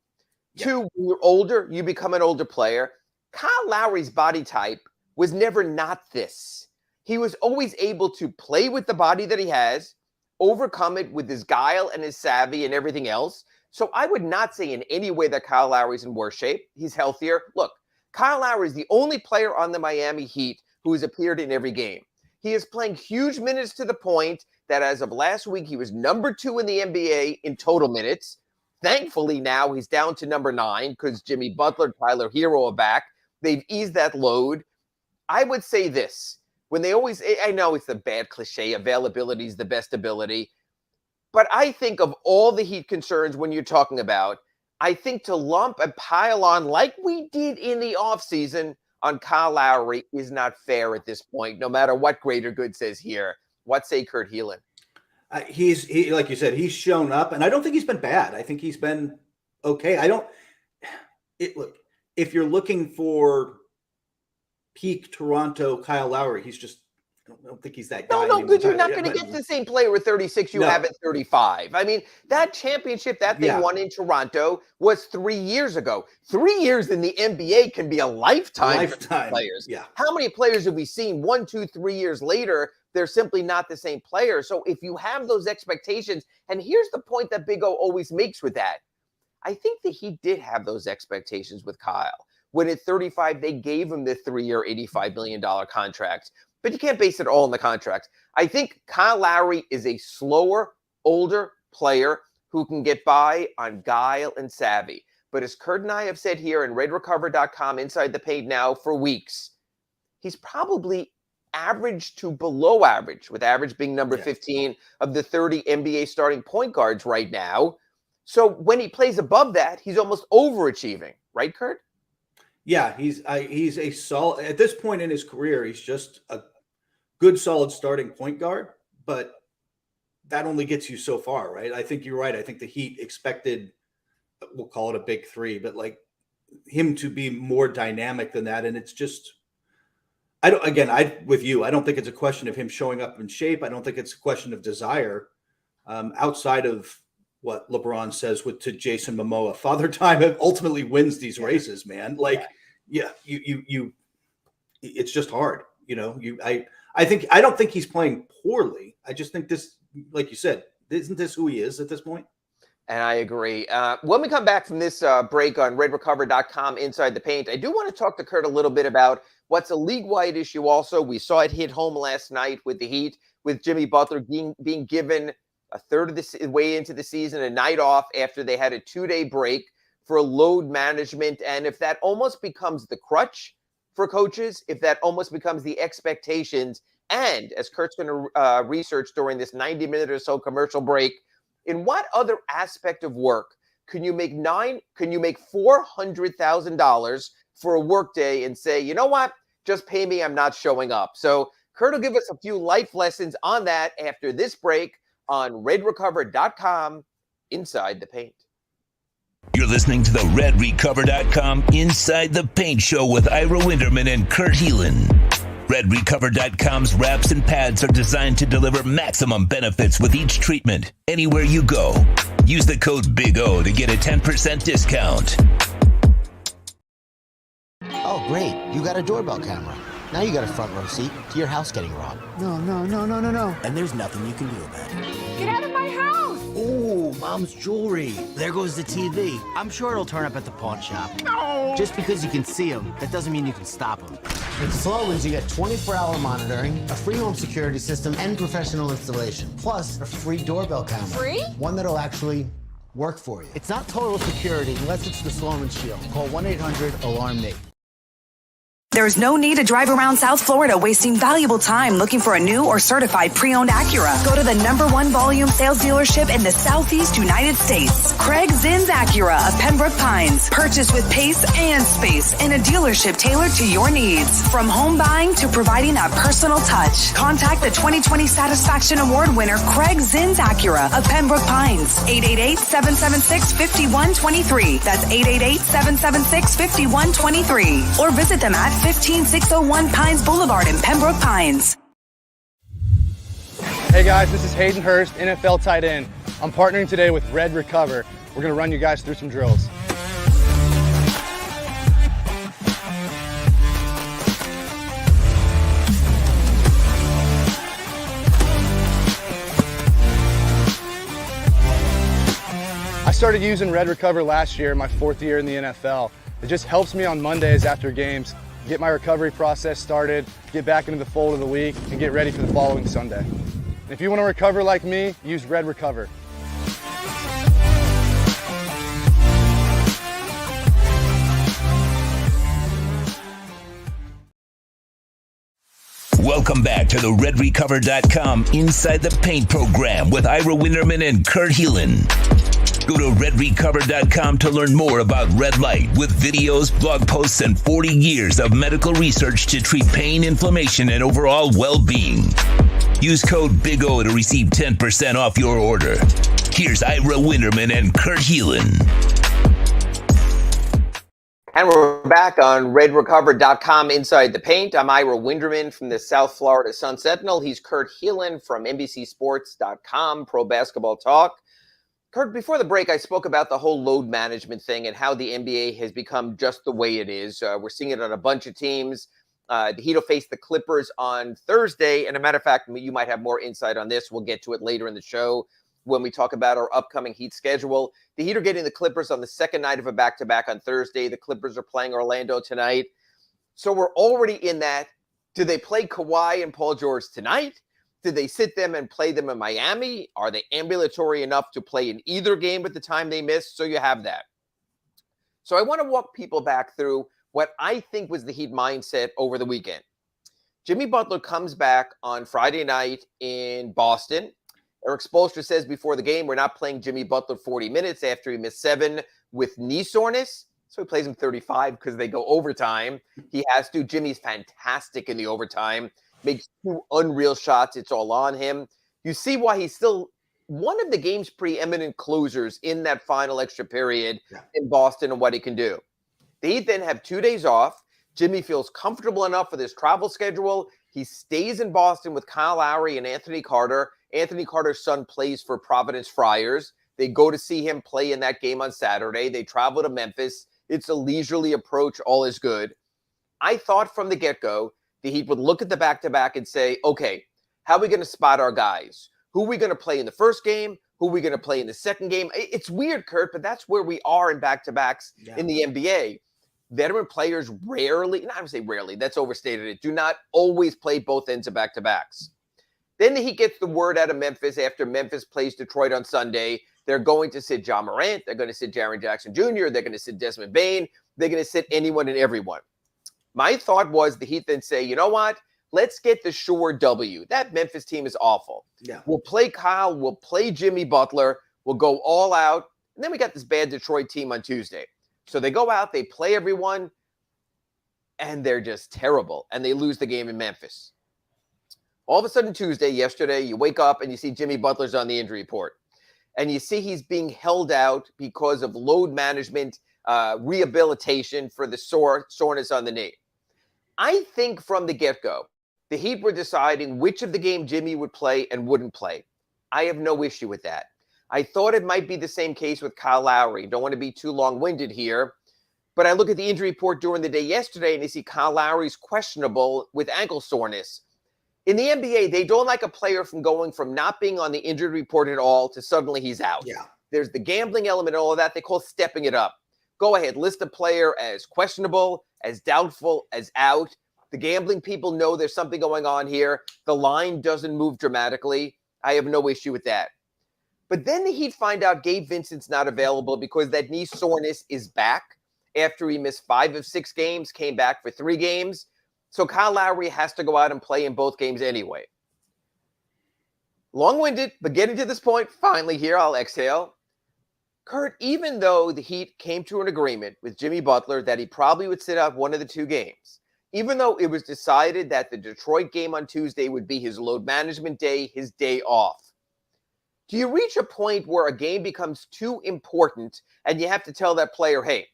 2, when you're older, you become an older player. Kyle Lowry's body type was never not this. He was always able to play with the body that he has, overcome it with his guile and his savvy and everything else. So I would not say in any way that Kyle Lowry's in worse shape. He's healthier. Look, Kyle Lowry is the only player on the Miami Heat who has appeared in every game. He is playing huge minutes to the point that as of last week, he was number 2 in the NBA in total minutes. Thankfully, now he's down to number 9 because Jimmy Butler, Tyler Hero are back. They've eased that load. I would say this. When they always, I know it's the bad cliche, availability is the best ability. But I think of all the Heat concerns when you're talking about, I think to lump and pile on like we did in the offseason on Kyle Lowry is not fair at this point, no matter what Greater Good says here. What say Kurt Heelan?
He's like you said, he's shown up, and I don't think he's been bad. I think he's been okay. Look, if you're looking for peak Toronto Kyle Lowry, he's just I don't think he's that guy.
No, because you're not going to get the same player at 36 you have at 35. I mean, that championship that they won in Toronto was 3 years ago. 3 years in the NBA can be a lifetime for players.
Yeah.
How many players have we seen 1, 2, 3 years later? They're simply not the same player. So if you have those expectations, and here's the point that Big O always makes with that. I think that he did have those expectations with Kyle. When at 35, they gave him the 3-year, $85 million contract. But you can't base it all on the contract. I think Kyle Lowry is a slower, older player who can get by on guile and savvy. But as Kurt and I have said here in RedRecover.com, Inside the Paint now for weeks, he's probably average to below average, with average being number 15 of the 30 NBA starting point guards right now. So when he plays above that, he's almost overachieving, right, Kurt?
Yeah, he's a solid, at this point in his career, he's just a good, solid starting point guard, but that only gets you so far, right? I think you're right. I think the Heat expected, we'll call it a big three, but like him to be more dynamic than that. And it's just, with you, I don't think it's a question of him showing up in shape. I don't think it's a question of desire, outside of what LeBron says to Jason Momoa, Father Time ultimately wins these races, man. Like, you it's just hard. I don't think he's playing poorly. I just think this, like you said, isn't this who he is at this point?
And I agree. When we come back from this break on redrecover.com Inside the Paint, I do want to talk to Kurt a little bit about what's a league-wide issue also. We saw it hit home last night with the Heat, with Jimmy Butler being given a third of the way into the season, a night off after they had a 2-day break for load management. And if that almost becomes the crutch for coaches, if that almost becomes the expectations, and as Kurt's going to research during this 90-minute or so commercial break, in what other aspect of work can you make $400,000 for a workday and say, you know what, just pay me, I'm not showing up? So Kurt will give us a few life lessons on that after this break on redrecover.com Inside the Paint.
You're listening to the redrecover.com Inside the Paint show with Ira Winderman and Kurt Heelan. RedRecover.com's wraps and pads are designed to deliver maximum benefits with each treatment, anywhere you go. Use the code Big O to get a 10% discount.
Oh, great. You got a doorbell camera. Now you got a front row seat to your house getting robbed. No. And there's nothing you can do about it.
Get out of my house!
Oh, Mom's jewelry. There goes the TV. I'm sure it'll turn up at the pawn shop.
No!
Just because you can see them, that doesn't mean you can stop them. With Slogans, you get 24-hour monitoring, a free home security system, and professional installation. Plus, a free doorbell camera.
Free?
One that'll actually work for you. It's not total security unless it's the Sloman Shield. Call 1-800-ALARM-ME.
There's no need to drive around South Florida wasting valuable time looking for a new or certified pre-owned Acura. Go to the #1 volume sales dealership in the Southeast United States. Craig Zinn's Acura of Pembroke Pines. Purchase with pace and space in a dealership tailored to your needs. From home buying to providing that personal touch. Contact the 2020 Satisfaction Award winner Craig Zinn's Acura of Pembroke Pines. 888-776-5123. That's 888-776-5123. Or visit them at 15601 Pines Boulevard in Pembroke Pines.
Hey guys, this is Hayden Hurst, NFL tight end. I'm partnering today with Red Recover. We're going to run you guys through some drills. I started using Red Recover last year, my 4th year in the NFL. It just helps me on Mondays after games get my recovery process started, get back into the fold of the week, and get ready for the following Sunday. And if you want to recover like me, use Red Recover.
Welcome back to the redrecover.com Inside the Paint program with Ira Winderman and Kurt Heelan. Go to redrecover.com to learn more about red light with videos, blog posts, and 40 years of medical research to treat pain, inflammation, and overall well-being. Use code Big O to receive 10% off your order. Here's Ira Winderman and Kurt Heelan.
And we're back on redrecover.com Inside the Paint. I'm Ira Winderman from the South Florida Sun Sentinel. He's Kurt Heelan from NBCSports.com, Pro Basketball Talk. Kurt, before the break, I spoke about the whole load management thing and how the NBA has become just the way it is. We're seeing it on a bunch of teams. The Heat will face the Clippers on Thursday. And a matter of fact, you might have more insight on this. We'll get to it later in the show when we talk about our upcoming Heat schedule. The Heat are getting the Clippers on the second night of a back-to-back on Thursday. The Clippers are playing Orlando tonight. So we're already in that. Do they play Kawhi and Paul George tonight? Did they sit them and play them in Miami? Are they ambulatory enough to play in either game at the time they missed? So you have that. So I want to walk people back through what I think was the Heat mindset over the weekend. Jimmy Butler comes back on Friday night in Boston. Eric Spoelstra says before the game, we're not playing Jimmy Butler 40 minutes after he missed 7 with knee soreness. So he plays him 35 because they go overtime. He has to. Jimmy's fantastic in the overtime. Makes 2 unreal shots. It's all on him. You see why he's still one of the game's preeminent closers in that final extra period in Boston and what he can do. They then have 2 days off. Jimmy feels comfortable enough with his travel schedule. He stays in Boston with Kyle Lowry and Anthony Carter. Anthony Carter's son plays for Providence Friars. They go to see him play in that game on Saturday. They travel to Memphis. It's a leisurely approach. All is good. I thought from the get-go that he would look at the back-to-back and say, okay, how are we going to spot our guys? Who are we going to play in the first game? Who are we going to play in the second game? It's weird, Kurt, but that's where we are in back-to-backs in the NBA. Veteran players rarely, not to say rarely, that's overstated it, do not always play both ends of back-to-backs. Then he gets the word out of Memphis after Memphis plays Detroit on Sunday. They're going to sit John Morant. They're going to sit Jaren Jackson Jr. They're going to sit Desmond Bane. They're going to sit anyone and everyone. My thought was the Heat then say, you know what? Let's get the sure W. That Memphis team is awful.
Yeah.
We'll play Kyle. We'll play Jimmy Butler. We'll go all out. And then we got this bad Detroit team on Tuesday. So they go out, they play everyone, and they're just terrible. And they lose the game in Memphis. All of a sudden Tuesday, yesterday, you wake up and you see Jimmy Butler's on the injury report. And you see he's being held out because of load management, rehabilitation for the soreness on the knee. I think from the get-go, the Heat were deciding which of the game Jimmy would play and wouldn't play. I have no issue with that. I thought it might be the same case with Kyle Lowry. Don't want to be too long-winded here. But I look at the injury report during the day yesterday and I see Kyle Lowry's questionable with ankle soreness. In the NBA, they don't like a player from going from not being on the injured report at all to suddenly he's out.
Yeah.
There's the gambling element and all of that. They call stepping it up. Go ahead, list a player as questionable, as doubtful, as out. The gambling people know there's something going on here. The line doesn't move dramatically. I have no issue with that. But then the Heat find out Gabe Vincent's not available because that knee soreness is back after he missed 5 of 6 games, came back for 3 games. So Kyle Lowry has to go out and play in both games anyway. Long-winded, but getting to this point, finally here, I'll exhale. Kurt, even though the Heat came to an agreement with Jimmy Butler that he probably would sit out one of the 2 games, even though it was decided that the Detroit game on Tuesday would be his load management day, his day off, do you reach a point where a game becomes too important and you have to tell that player, hey,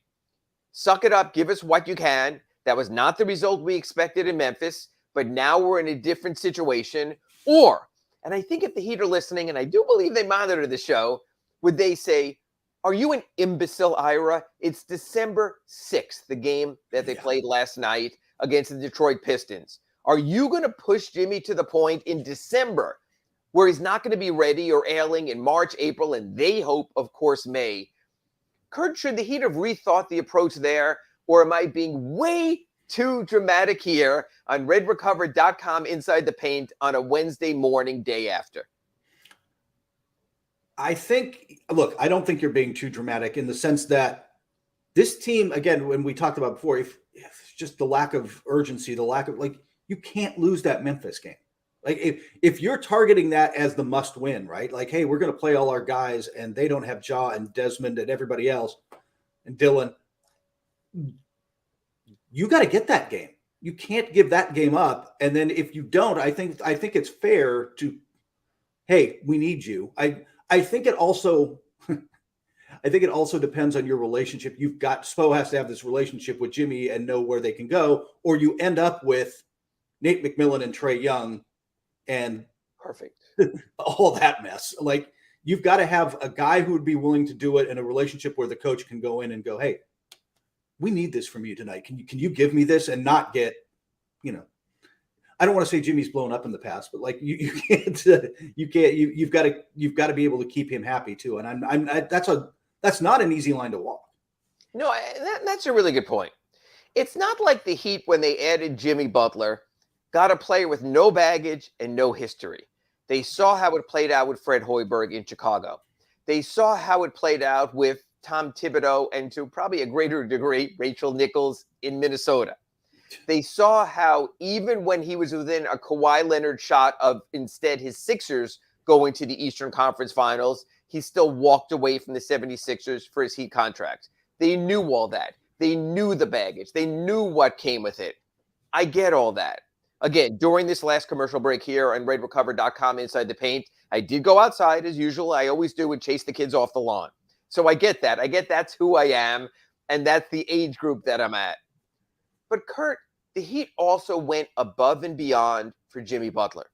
suck it up, give us what you can. That was not the result we expected in Memphis, but now we're in a different situation. Or, and I think if the Heat are listening, and I do believe they monitor the show, would they say, are you an imbecile, Ira? It's December 6th, the game that they played last night against the Detroit Pistons. Are you going to push Jimmy to the point in December where he's not going to be ready or ailing in March, April, and they hope, of course, May? Kurt, should the Heat have rethought the approach there, or am I being way too dramatic here on redrecover.com Inside the Paint on a Wednesday morning, day after?
I think, look, I don't think you're being too dramatic in the sense that this team, again, when we talked about before, if just the lack of urgency, the lack of, like, you can't lose that Memphis game. Like, if you're targeting that as the must win, right? Like, hey, we're going to play all our guys and they don't have Ja and Desmond and everybody else and Dylan, you got to get that game. You can't give that game up. And then if you don't, I think it's fair to, hey, we need you. I think it also depends on your relationship. You've got, Spo has to have this relationship with Jimmy and know where they can go, or you end up with Nate McMillan and Trae Young and
perfect
all that mess. Like, you've got to have a guy who would be willing to do it in a relationship where the coach can go in and go, hey, we need this from you tonight. Can you give me this and not get, I don't want to say Jimmy's blown up in the past, but like you've got to be able to keep him happy too. And that's not an easy line to walk.
No, that's a really good point. It's not like the Heat, when they added Jimmy Butler, got a player with no baggage and no history. They saw how it played out with Fred Hoiberg in Chicago. They saw how it played out with Tom Thibodeau and, to probably a greater degree, Rachel Nichols in Minnesota. They saw how even when he was within a Kawhi Leonard shot of instead his Sixers going to the Eastern Conference Finals, he still walked away from the 76ers for his Heat contract. They knew all that. They knew the baggage. They knew what came with it. I get all that. Again, during this last commercial break here on RedRecover.com Inside the Paint, I did go outside as usual. I always do and chase the kids off the lawn. So I get that. I get that's who I am, and that's the age group that I'm at. But Kurt, the Heat also went above and beyond for Jimmy Butler.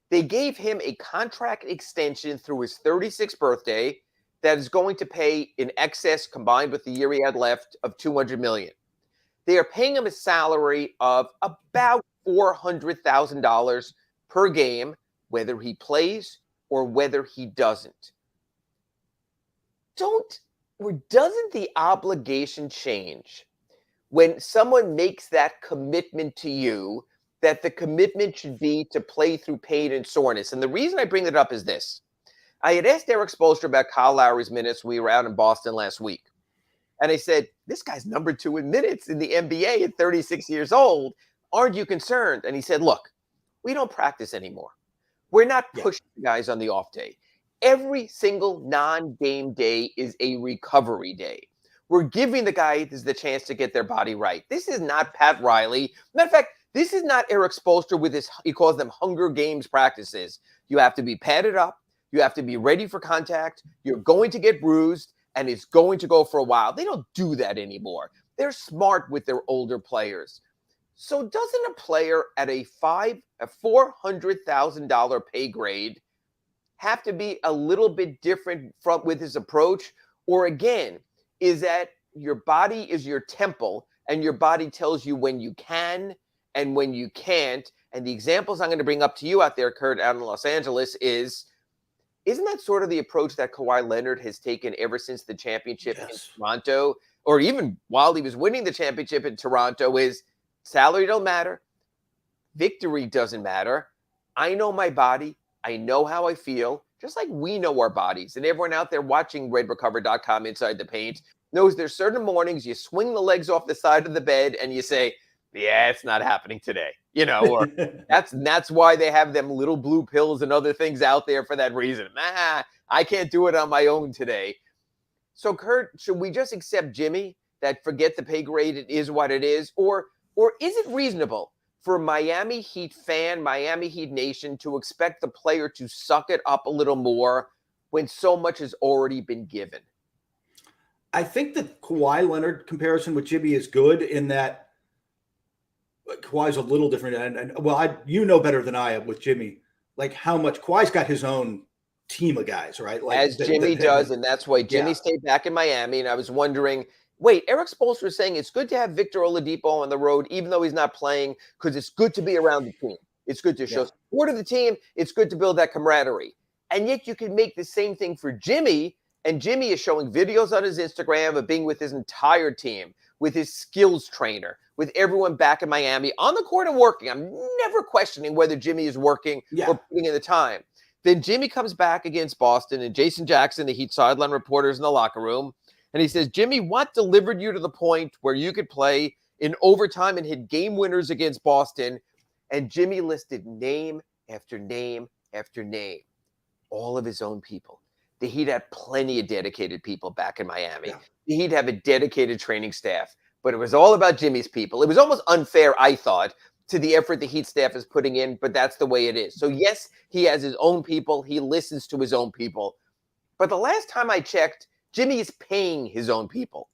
They gave him a contract extension through his 36th birthday that is going to pay in excess, combined with the year he had left, of $200 million. They are paying him a salary of about $400,000 per game, whether he plays or whether he doesn't. Doesn't the obligation change when someone makes that commitment to you, that the commitment should be to play through pain and soreness? And the reason I bring it up is this. I had asked Eric Spoelstra about Kyle Lowry's minutes. We were out in Boston last week. And I said, this guy's number 2 in minutes in the NBA at 36 years old. Aren't you concerned? And he said, look, we don't practice anymore. We're not pushing guys on the off day. Every single non-game day is a recovery day. We're giving the guys the chance to get their body right. This is not Pat Riley. Matter of fact, this is not Eric Spoelstra with his, he calls them Hunger Games practices. You have to be padded up. You have to be ready for contact. You're going to get bruised, and it's going to go for a while. They don't do that anymore. They're smart with their older players. So doesn't a player at a $400,000 pay grade have to be a little bit different with his approach? Or again, is that your body is your temple and your body tells you when you can and when you can't? And the examples I'm going to bring up to you out there, Kurt, out in Los Angeles isn't that sort of the approach that Kawhi Leonard has taken ever since the championship in Toronto, or even while he was winning the championship in Toronto, is salary don't matter. Victory doesn't matter. I know my body. I know how I feel, just like we know our bodies. And everyone out there watching RedRecover.com Inside the Paint knows there's certain mornings you swing the legs off the side of the bed and you say, yeah, it's not happening today. You know, or that's why they have them little blue pills and other things out there for that reason. I can't do it on my own today. So, Kurt, should we just accept Jimmy, that forget the pay grade, it is what it is? Or is it reasonable for Miami Heat fan, Miami Heat Nation to expect the player to suck it up a little more when so much has already been given?
I think the Kawhi Leonard comparison with Jimmy is good in that Kawhi's a little different. And you know better than I am with Jimmy, like how much Kawhi's got his own team of guys, right? Like
as Jimmy does. And that's why Jimmy stayed back in Miami. And I was wondering, wait, Eric Spoelstra was saying it's good to have Victor Oladipo on the road, even though he's not playing, because it's good to be around the team. It's good to show support of the team. It's good to build that camaraderie. And yet you can make the same thing for Jimmy. And Jimmy is showing videos on his Instagram of being with his entire team, with his skills trainer, with everyone back in Miami on the court and working. I'm never questioning whether Jimmy is working or putting in the time. Then Jimmy comes back against Boston, and Jason Jackson, the Heat sideline reporters in the locker room, and he says, Jimmy, what delivered you to the point where you could play in overtime and hit game winners against Boston? And Jimmy listed name after name after name, all of his own people. The Heat had plenty of dedicated people back in Miami. The Heat have a dedicated training staff, but it was all about Jimmy's people. It was almost unfair, I thought, to the effort the Heat staff is putting in, but that's the way it is. So yes, he has his own people. He listens to his own people. But the last time I checked, Jimmy is paying his own people.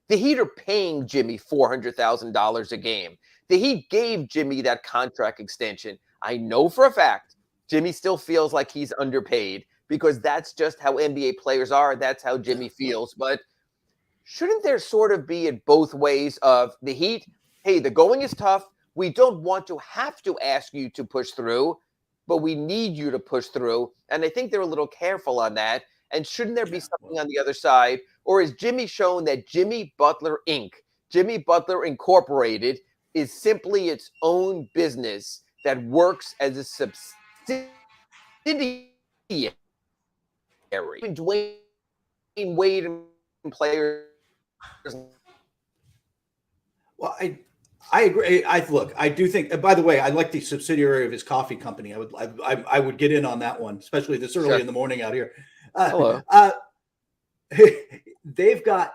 The Heat are paying Jimmy $400,000 a game. The Heat gave Jimmy that contract extension. I know for a fact Jimmy still feels like he's underpaid because that's just how NBA players are. That's how Jimmy feels. But shouldn't there sort of be it both ways of the Heat, hey, the going is tough. We don't want to have to ask you to push through, but we need you to push through. And I think they're a little careful on that. And shouldn't there be something on the other side? Or is Jimmy shown that Jimmy Butler Inc., Jimmy Butler Incorporated, is simply its own business that works as a subsidiary? Dwayne Wade and players.
Well, I agree. I do think. By the way, I like the subsidiary of his coffee company. I would get in on that one, especially this early in the morning out here.
Hello.
They've got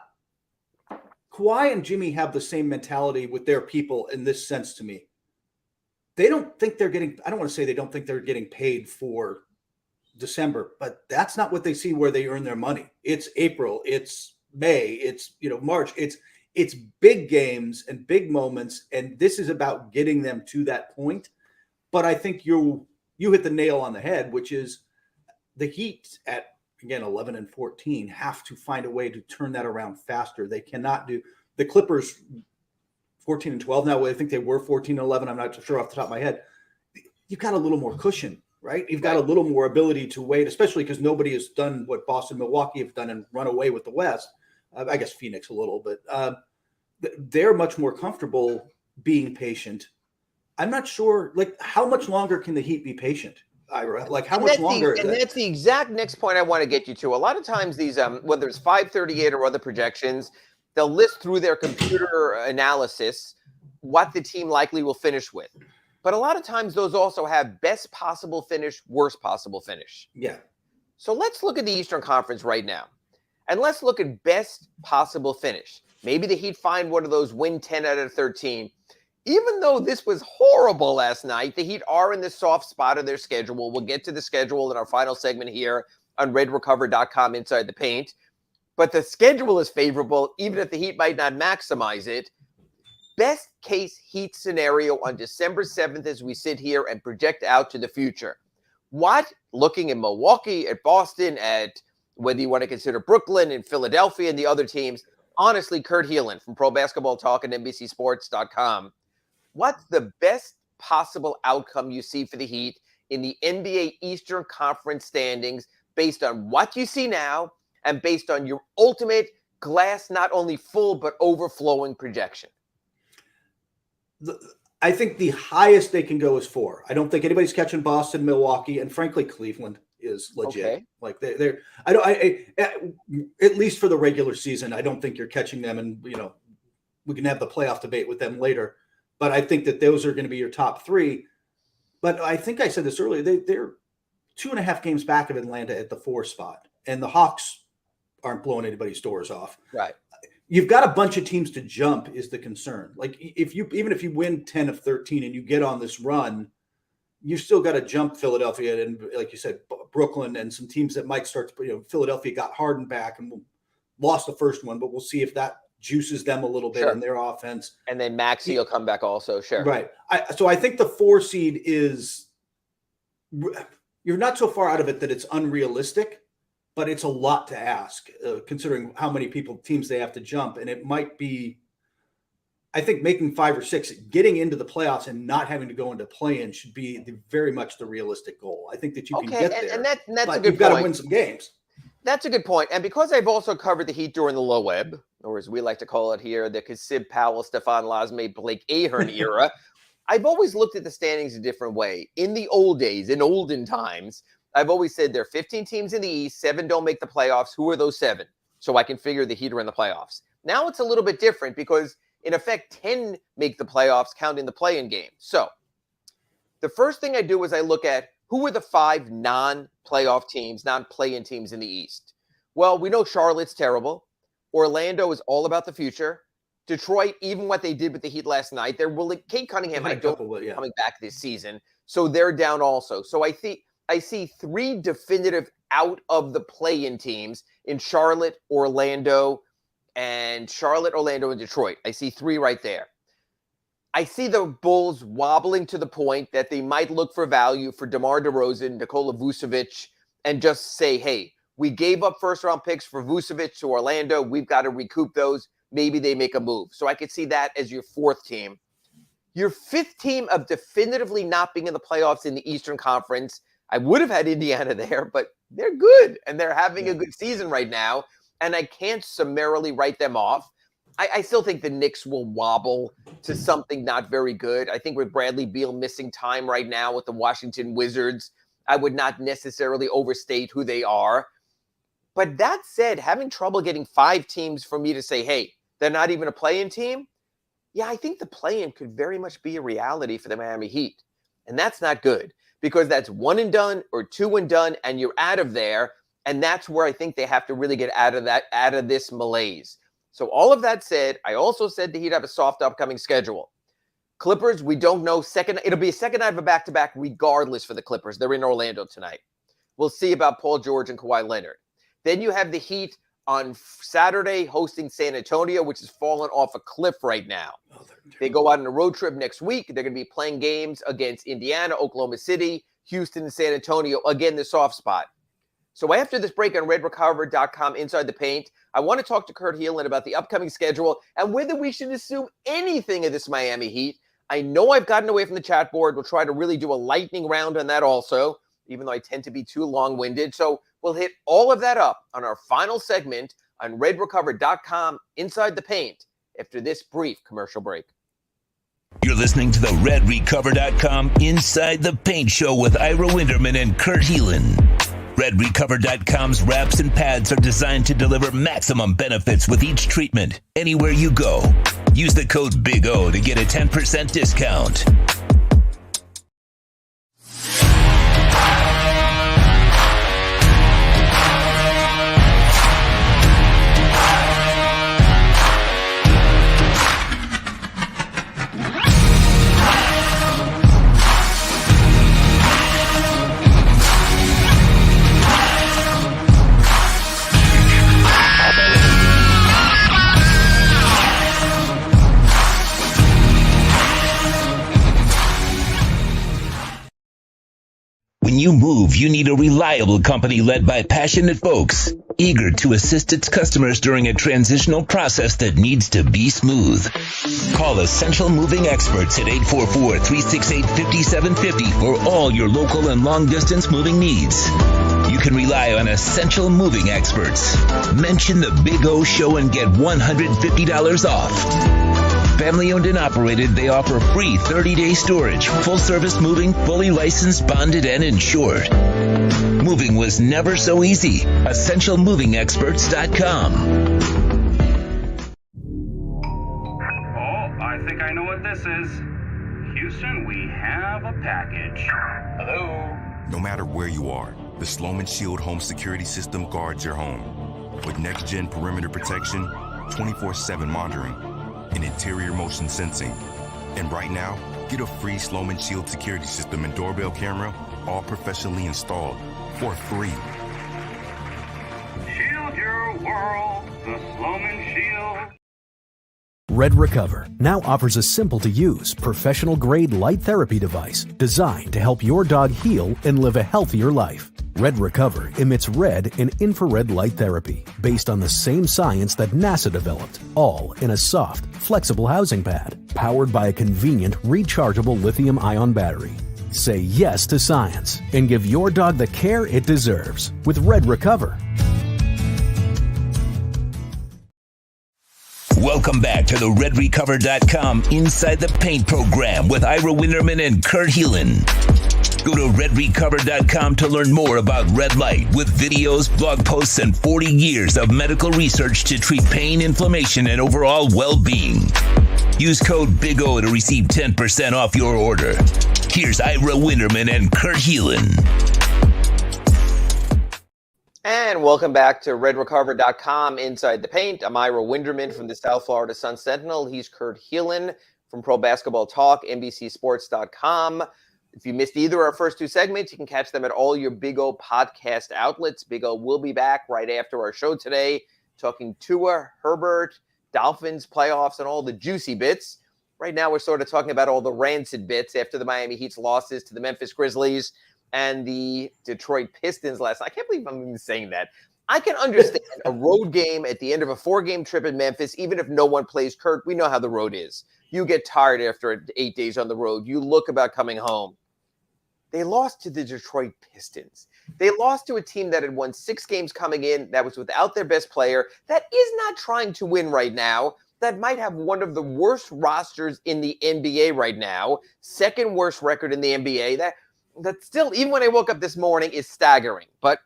Kawhi and Jimmy have the same mentality with their people in this sense to me. They don't think they're getting. I don't want to say they don't think they're getting paid for December, but that's not what they see where they earn their money. It's April. It's May. It's March. It's big games and big moments, and this is about getting them to that point. But I think you hit the nail on the head, which is the Heat at, again, 11-14 have to find a way to turn that around faster. They cannot do the Clippers 14-12. Now, I think they were 14-11. I'm not sure off the top of my head. You've got a little more cushion, right? You've got a little more ability to wait, especially because nobody has done what Boston, Milwaukee have done and run away with the West. I guess Phoenix a little, but they're much more comfortable being patient. I'm not sure, how much longer can the Heat be patient, Ira? How much longer?
That's the exact next point I want to get you to. A lot of times these, whether it's 538 or other projections, they'll list through their computer analysis what the team likely will finish with. But a lot of times those also have best possible finish, worst possible finish.
Yeah.
So let's look at the Eastern Conference right now. And let's look at best possible finish. Maybe the Heat find one of those win 10 out of 13. Even though this was horrible last night, the Heat are in the soft spot of their schedule. We'll get to the schedule in our final segment here on redrecover.com Inside the Paint. But the schedule is favorable, even if the Heat might not maximize it. Best case Heat scenario on December 7th as we sit here and project out to the future. Looking at Milwaukee, at Boston, at whether you want to consider Brooklyn and Philadelphia and the other teams, honestly, Kurt Heelan from Pro Basketball Talk and NBCSports.com. What's the best possible outcome you see for the Heat in the NBA Eastern Conference standings based on what you see now and based on your ultimate glass not only full but overflowing projection?
I think the highest they can go is 4. I don't think anybody's catching Boston, Milwaukee, and frankly, Cleveland is legit.
Okay.
At least for the regular season, I don't think you're catching them, and we can have the playoff debate with them later. But I think that those are going to be your top 3. But I think I said this earlier, they're 2.5 games back of Atlanta at the 4 spot, and the Hawks aren't blowing anybody's doors off.
Right.
You've got a bunch of teams to jump is the concern. Even if you win 10 of 13 and you get on this run, you still got to jump Philadelphia and, like you said, Brooklyn and some teams that might start to, Philadelphia got Harden back and lost the first one, but we'll see if that juices them a little bit in their offense.
And then Maxey will come back also. Sure.
Right. So I think the 4 seed is, you're not so far out of it that it's unrealistic, but it's a lot to ask considering how many teams they have to jump. And it might be, I think making 5 or 6, getting into the playoffs and not having to go into play-in should be very much the realistic goal. I think that you can get there.
And that's a good point.
You've got to win some games.
That's a good point. And because I've also covered the Heat during the low web, or as we like to call it here, the Kasib Powell, Stephon Lasme, Blake Ahern era, I've always looked at the standings a different way. In the old days, in olden times, I've always said there are 15 teams in the East, 7 don't make the playoffs. Who are those 7? So I can figure the Heat are in the playoffs. Now it's a little bit different because, in effect, 10 make the playoffs, counting the play-in game. So the first thing I do is I look at who are the 5 non-playoff teams, non-play-in teams in the East. Well, we know Charlotte's terrible. Orlando is all about the future. Detroit, even what they did with the Heat last night, they're willing. Kate Cunningham, I don't think coming back this season, so they're down also. So I see 3 definitive out of the play-in teams in Charlotte, Orlando, and Detroit. I see 3 right there. I see the Bulls wobbling to the point that they might look for value for DeMar DeRozan, Nikola Vucevic, and just say, hey, we gave up first-round picks for Vucevic to Orlando. We've got to recoup those. Maybe they make a move. So I could see that as your 4th team. Your 5th team of definitively not being in the playoffs in the Eastern Conference, I would have had Indiana there, but they're good, and they're having a good season right now, and I can't summarily write them off. I still think the Knicks will wobble to something not very good. I think with Bradley Beal missing time right now with the Washington Wizards, I would not necessarily overstate who they are. But that said, having trouble getting 5 teams for me to say, hey, they're not even a play-in team, yeah, I think the play-in could very much be a reality for the Miami Heat. And that's not good because that's one and done or two and done and you're out of there. And that's where I think they have to really get out of this malaise. So all of that said, I also said the Heat have a soft upcoming schedule. Clippers, we don't know. It'll be a second night of a back-to-back regardless for the Clippers. They're in Orlando tonight. We'll see about Paul George and Kawhi Leonard. Then you have the Heat on Saturday hosting San Antonio, which has fallen off a cliff right now. They go out on a road trip next week. They're going to be playing games against Indiana, Oklahoma City, Houston, and San Antonio. Again, the soft spot. So after this break on redrecover.com Inside the Paint, I want to talk to Kurt Heelan about the upcoming schedule and whether we should assume anything of this Miami Heat. I know I've gotten away from the chat board. We'll try to really do a lightning round on that also, even though I tend to be too long-winded. So we'll hit all of that up on our final segment on redrecover.com Inside the Paint after this brief commercial break.
You're listening to the redrecover.com Inside the Paint show with Ira Winderman and Kurt Heelan. RedRecover.com's wraps and pads are designed to deliver maximum benefits with each treatment, anywhere you go. Use the code Big O to get a 10% discount. When you move, you need a reliable company led by passionate folks, eager to assist its customers during a transitional process that needs to be smooth. Call Essential Moving Experts at 844-368-5750 for all your local and long-distance moving needs. You can rely on Essential Moving Experts. Mention the Big O Show and get $150 off. Family owned and operated, they offer free 30-day storage, full-service moving, fully licensed, bonded, and insured. Moving was never so easy. EssentialMovingExperts.com.
Oh, I think I know what this is. Houston, we have a package. Hello?
No matter where you are, the Sloman Shield home security system guards your home. With next-gen perimeter protection, 24/7 monitoring, and interior motion sensing. And right now, get a free Sloman Shield security system and doorbell camera, all professionally installed, for free.
Shield your world, the Sloman Shield.
Red Recover now offers a simple-to-use, professional-grade light therapy device designed to help your dog heal and live a healthier life. Red Recover emits red and infrared light therapy based on the same science that NASA developed, all in a soft, flexible housing pad powered by a convenient, rechargeable lithium-ion battery. Say yes to science and give your dog the care it deserves with Red Recover.
Welcome back to the redrecover.com Inside the Paint program with Ira Winderman and Kurt Heelan. Go to redrecover.com to learn more about red light with videos, blog posts, and 40 years of medical research to treat pain, inflammation, and overall well-being. Use code Big O to receive 10% off your order. Here's Ira Winderman and Kurt Heelan.
And welcome back to redrecover.com Inside the Paint. I'm Ira Winderman from the South Florida Sun Sentinel. He's Kurt Heelan from Pro Basketball Talk, NBCSports.com. If you missed either of our first two segments, you can catch them at all your Big O podcast outlets. Big O will be back right after our show today, talking Tua, Herbert, Dolphins, playoffs, and all the juicy bits. Right now, we're sort of talking about all the rancid bits after the Miami Heat's losses to the Memphis Grizzlies and the Detroit Pistons last night. I can't believe I'm even saying that. I can understand a road game at the end of a 4-game trip in Memphis, even if no one plays. Kurt, we know how the road is. You get tired after 8 days on the road. You look about coming home. They lost to the Detroit Pistons. They lost to a team that had won 6 games coming in, that was without their best player, that is not trying to win right now, that might have one of the worst rosters in the NBA right now, second worst record in the NBA. That still, even when I woke up this morning, is staggering. But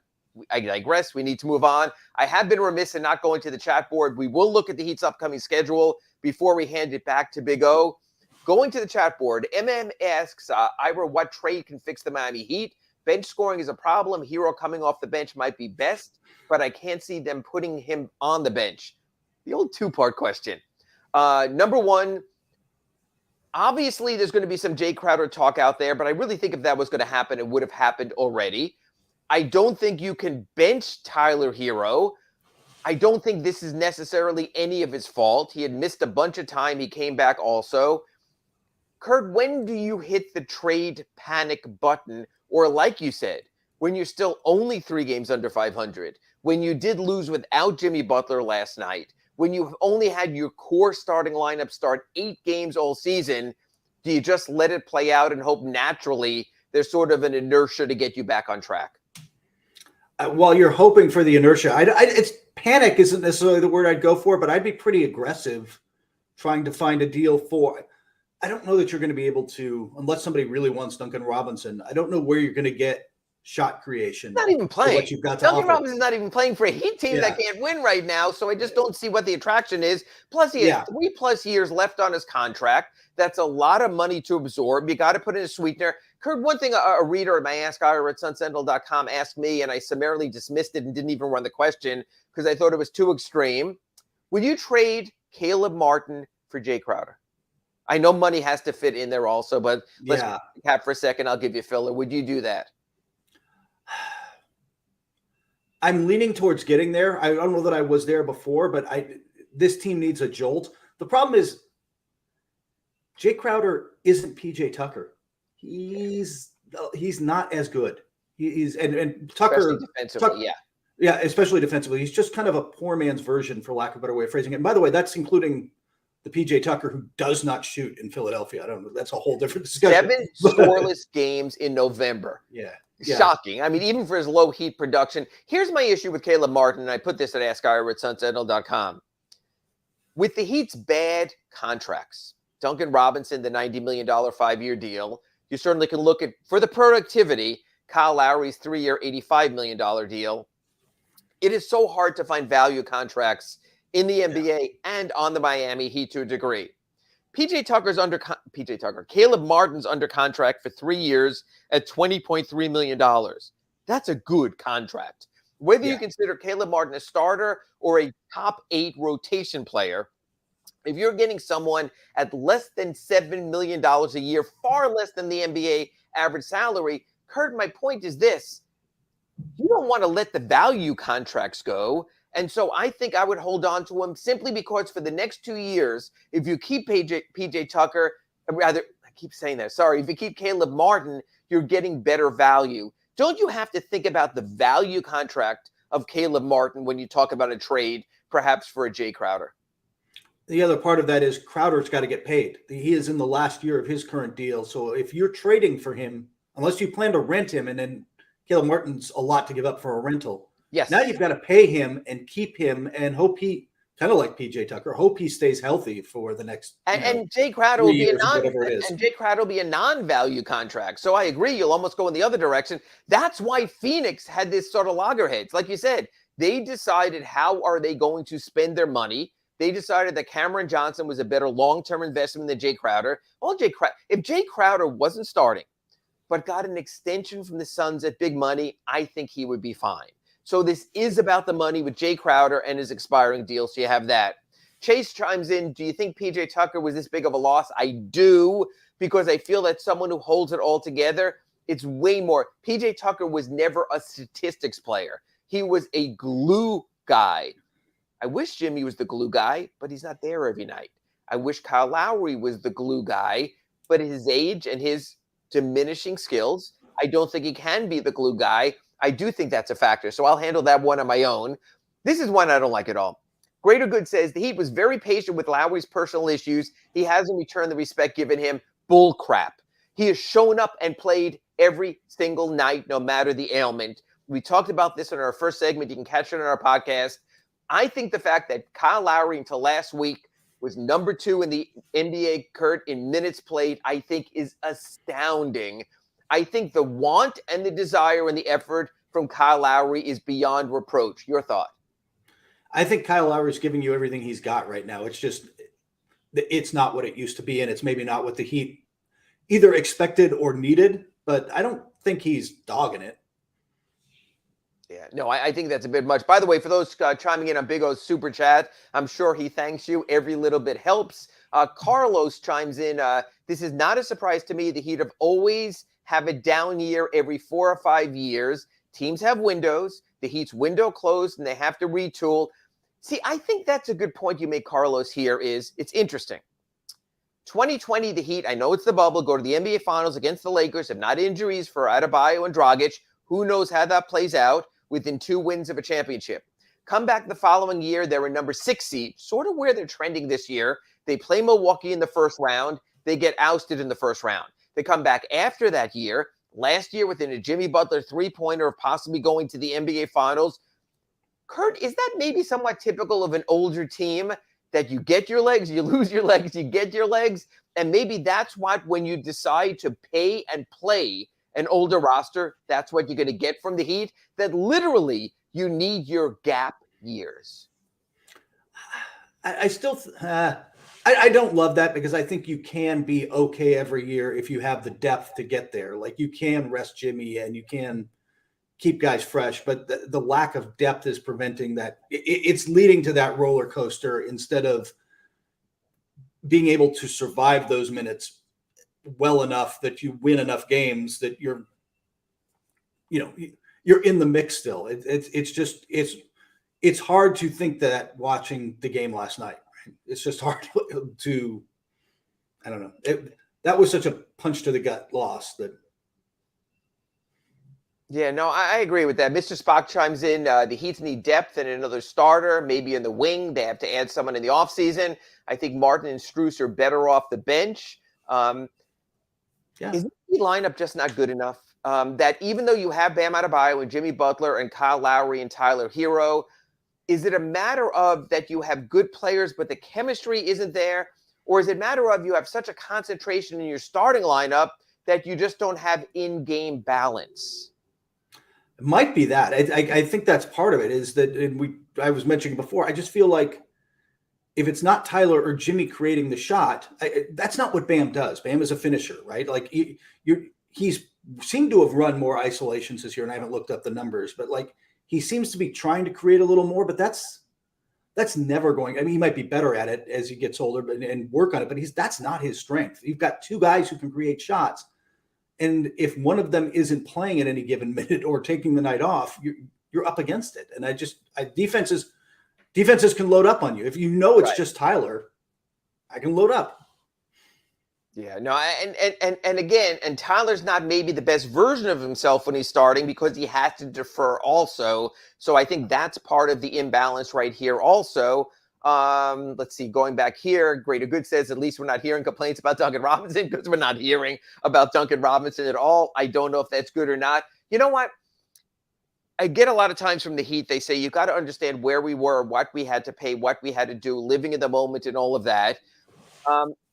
I digress. We need to move on. I have been remiss in not going to the chat board. We will look at the Heat's upcoming schedule. before we hand it back to Big O. Going to the chat board, MM asks, Ira, what trade can fix the Miami Heat? Bench scoring is a problem. Hero coming off the bench might be best, but I can't see them putting him on the bench. The old two-part question. Number one, obviously there's going to be some Jay Crowder talk out there, but I really think if that was going to happen, it would have happened already. I don't think you can bench Tyler Hero. I don't think this is necessarily any of his fault. He had missed a bunch of time. He came back also. Kurt, when do you hit the trade panic button? Or like you said, when you're still only 3 games under 500, when you did lose without Jimmy Butler last night, when you've only had your core starting lineup start 8 games all season, do you just let it play out and hope naturally there's sort of an inertia to get you back on track?
While you're hoping for the inertia, it's panic isn't necessarily the word I'd go for, but I'd be pretty aggressive trying to find a deal for. I don't know that you're going to be able to, unless somebody really wants Duncan Robinson. I don't know where you're going to get shot creation.
Not even playing.
What you've got to
Duncan
offer.
Robinson's not even playing for a Heat team that can't win right now, so I just don't see what the attraction is. Plus, he has 3+ years left on his contract. That's a lot of money to absorb. You got to put in a sweetener. Kurt, one thing a reader at my AskIra@SunSentinel.com asked me, and I summarily dismissed it and didn't even run the question because I thought it was too extreme. Would you trade Caleb Martin for Jay Crowder? I know money has to fit in there also, but let's cap for a second. I'll give you a filler. Would you do that?
I'm leaning towards getting there. I don't know that I was there before, but this team needs a jolt. The problem is Jay Crowder isn't PJ Tucker. He's not as good. He's and Tucker
especially defensively,
yeah, especially defensively. He's just kind of a poor man's version, for lack of a better way of phrasing it. And by the way, that's including the PJ Tucker who does not shoot in Philadelphia. I don't know. That's a whole different discussion.
7 scoreless games in November.
Yeah.
Shocking. I mean, even for his low Heat production. Here's my issue with Caleb Martin, and I put this at AskIra@SunSentinel.com. With the Heat's bad contracts, Duncan Robinson, the $90 million 5-year deal, you certainly can look at, for the productivity, Kyle Lowry's 3-year, $85 million deal. It is so hard to find value contracts in the NBA and on the Miami Heat to a degree. Caleb Martin's under contract for 3 years at $20.3 million. That's a good contract. Whether you consider Caleb Martin a starter or a top 8 rotation player, if you're getting someone at less than $7 million a year, far less than the NBA average salary, Kurt, my point is this. You don't want to let the value contracts go. And so I think I would hold on to him simply because for the next 2 years, if you keep PJ Tucker, rather, I keep saying that, sorry, if you keep Caleb Martin, you're getting better value. Don't you have to think about the value contract of Caleb Martin when you talk about a trade, perhaps for a Jay Crowder?
The other part of that is Crowder's got to get paid. He is in the last year of his current deal. So if you're trading for him, unless you plan to rent him, and then Caleb Martin's a lot to give up for a rental.
Yes.
Now you've got to pay him and keep him and hope he, kind of like PJ Tucker, hope he stays healthy for the next
and Jay Crowder will be a non-value contract. So I agree, you'll almost go in the other direction. That's why Phoenix had this sort of loggerheads. Like you said, they decided how are they going to spend their money. They decided that Cameron Johnson was a better long-term investment than Jay Crowder. If Jay Crowder wasn't starting, but got an extension from the Suns at big money, I think he would be fine. So this is about the money with Jay Crowder and his expiring deal. So you have that. Chase chimes in. Do you think PJ Tucker was this big of a loss? I do, because I feel that someone who holds it all together, it's way more. PJ Tucker was never a statistics player. He was a glue guy. I wish Jimmy was the glue guy, but he's not there every night. I wish Kyle Lowry was the glue guy, but his age and his diminishing skills, I don't think he can be the glue guy. I do think that's a factor, so I'll handle that one on my own. This is one I don't like at all. Greater Good says the Heat was very patient with Lowry's personal issues. He hasn't returned the respect given him. Bull crap. He has shown up and played every single night, no matter the ailment. We talked about this in our first segment. You can catch it on our podcast. I think the fact that Kyle Lowry until last week was number 2 in the NBA, Kurt, in minutes played, I think is astounding. I think the want and the desire and the effort from Kyle Lowry is beyond reproach. Your thought?
I think Kyle Lowry is giving you everything he's got right now. It's just it's not what it used to be, and it's maybe not what the Heat either expected or needed, but I don't think he's dogging it.
Yeah, no, I think that's a bit much. By the way, for those chiming in on Big O's super chat, I'm sure he thanks you. Every little bit helps. Carlos chimes in. This is not a surprise to me. The Heat have always have a down year every 4 or 5 years. Teams have windows. The Heat's window closed, and they have to retool. See, I think that's a good point you make, Carlos, here is it's interesting. 2020, the Heat, I know it's the bubble, go to the NBA Finals against the Lakers, if not injuries for Adebayo and Dragic. Who knows how that plays out within 2 wins of a championship. Come back the following year, they're in number 6 seed, sort of where they're trending this year. They play Milwaukee in the first round. They get ousted in the first round. They come back after that year, last year within a Jimmy Butler three-pointer of possibly going to the NBA Finals. Kurt, is that maybe somewhat typical of an older team that you get your legs, you lose your legs, you get your legs? And maybe that's what, when you decide to pay and play an older roster, that's what you're going to get from the Heat, that literally you need your gap years.
I still I don't love that, because I think you can be okay every year if you have the depth to get there. Like, you can rest Jimmy and you can keep guys fresh, but the lack of depth is preventing that. It's leading to that roller coaster instead of being able to survive those minutes well enough that you win enough games that you're in the mix still. It's hard to think that watching the game last night. Right? It's just hard to, I don't know. That was such a punch to the gut loss that.
Yeah, no, I agree with that. Mr. Spock chimes in. The Heat need depth and another starter, maybe in the wing. They have to add someone in the offseason. I think Martin and Strus are better off the bench. Is the lineup just not good enough? That even though you have Bam Adebayo and Jimmy Butler and Kyle Lowry and Tyler Hero, is it a matter of that you have good players but the chemistry isn't there? Or is it a matter of you have such a concentration in your starting lineup that you just don't have in-game balance?
It might be that. I think that's part of it, is that, and I was mentioning before, I just feel like if it's not Tyler or Jimmy creating the shot, that's not what Bam does. Bam is a finisher, right? Like, he's seemed to have run more isolations this year, and I haven't looked up the numbers, but like, he seems to be trying to create a little more, but that's never going. I mean, he might be better at it as he gets older and work on it, but that's not his strength. You've got 2 guys who can create shots, and if one of them isn't playing at any given minute or taking the night off, you're up against it. And defenses can load up on you. If you know it's just Tyler, I can load up.
Yeah, no, and again, and Tyler's not maybe the best version of himself when he's starting because he has to defer also. So I think that's part of the imbalance right here also. Let's see, going back here, Greater Good says, at least we're not hearing complaints about Duncan Robinson, because we're not hearing about Duncan Robinson at all. I don't know if that's good or not. You know what? I get a lot of times from the Heat, they say, you've got to understand where we were, what we had to pay, what we had to do, living in the moment and all of that.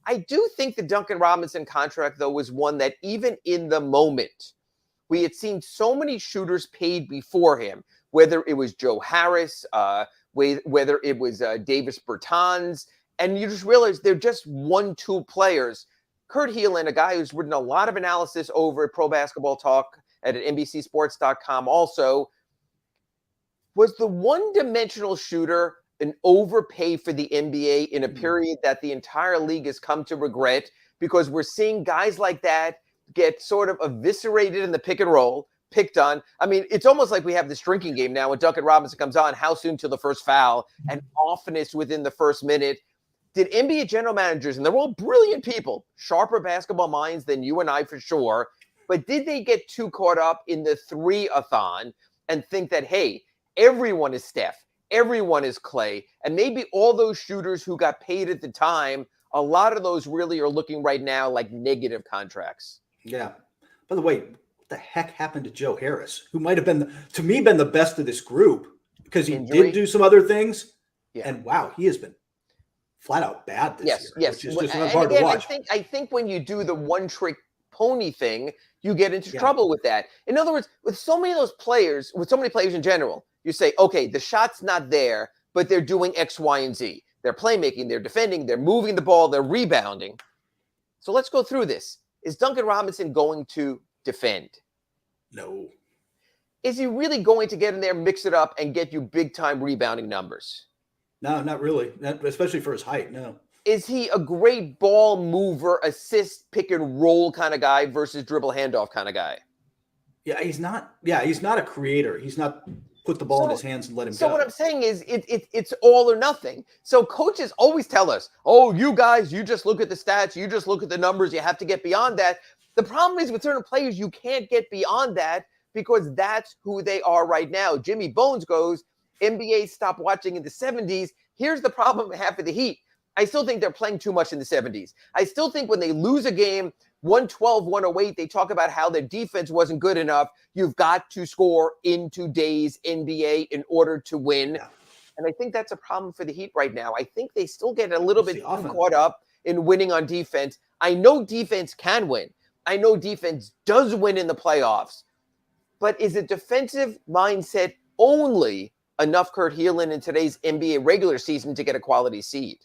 I do think the Duncan Robinson contract, though, was one that even in the moment, we had seen so many shooters paid before him, whether it was Joe Harris, whether it was Davis Bertans, and you just realize they're just 1-2 players. Kurt Heelan, a guy who's written a lot of analysis over at Pro Basketball Talk at NBCSports.com also, was the one-dimensional shooter an overpay for the NBA in a period that the entire league has come to regret, because we're seeing guys like that get sort of eviscerated in the pick and roll, picked on. I mean, it's almost like we have this drinking game now when Duncan Robinson comes on, how soon till the first foul, and oftenest within the first minute. Did NBA general managers, and they're all brilliant people, sharper basketball minds than you and I for sure, but did they get too caught up in the 3-a-thon and think that, hey, everyone is Steph, everyone is Clay, and maybe all those shooters who got paid at the time, a lot of those really are looking right now like negative contracts.
Yeah. By the way, what the heck happened to Joe Harris, who might have been, to me, been the best of this group, because he did do some other things. Yeah. And wow, he has been flat out bad this year.
Yes.
Which is just hard to watch.
I think when you do the one-trick pony thing, you get into trouble with that. In other words, with so many of those players, with so many players in general, you say, okay, the shot's not there, but they're doing X, Y, and Z. They're playmaking, they're defending, they're moving the ball, they're rebounding. So let's go through this. Is Duncan Robinson going to defend?
No.
Is he really going to get in there, mix it up, and get you big-time rebounding numbers?
No, not really. Not, especially for his height, no.
Is he a great ball mover, assist, pick and roll kind of guy versus dribble handoff kind of guy?
Yeah, he's not. Yeah, he's not a creator. He's not put the ball in his hands and let him go.
So what I'm saying is it's all or nothing. So coaches always tell us, oh, you guys, you just look at the stats, you just look at the numbers, you have to get beyond that. The problem is with certain players, you can't get beyond that because that's who they are right now. Jimmy Bones goes, NBA stopped watching in the 70s. Here's the problem I have for the Heat. I still think they're playing too much in the 70s. I still think when they lose a game, 112, 108, they talk about how their defense wasn't good enough. You've got to score in today's NBA in order to win. Yeah. And I think that's a problem for the Heat right now. I think they still get a little bit caught up in winning on defense. I know defense can win. I know defense does win in the playoffs. But is a defensive mindset only enough, Kurt Helin, in today's NBA regular season to get a quality seed?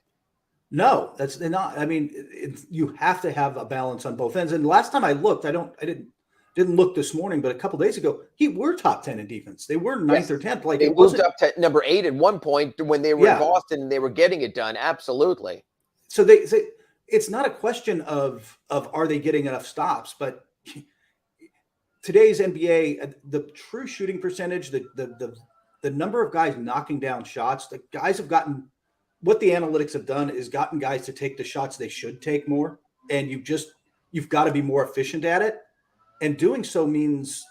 No, that's not. I mean, you have to have a balance on both ends. And last time I looked, I didn't look this morning, but a couple days ago, were top 10 in defense. They were 9th or 10th. Like
they moved up to number 8 at one point when they were in Boston and they were getting it done. Absolutely.
So it's not a question of are they getting enough stops, but today's NBA, the true shooting percentage, the number of guys knocking down shots, the guys have gotten. What the analytics have done is gotten guys to take the shots they should take more. And you've got to be more efficient at it. And doing so means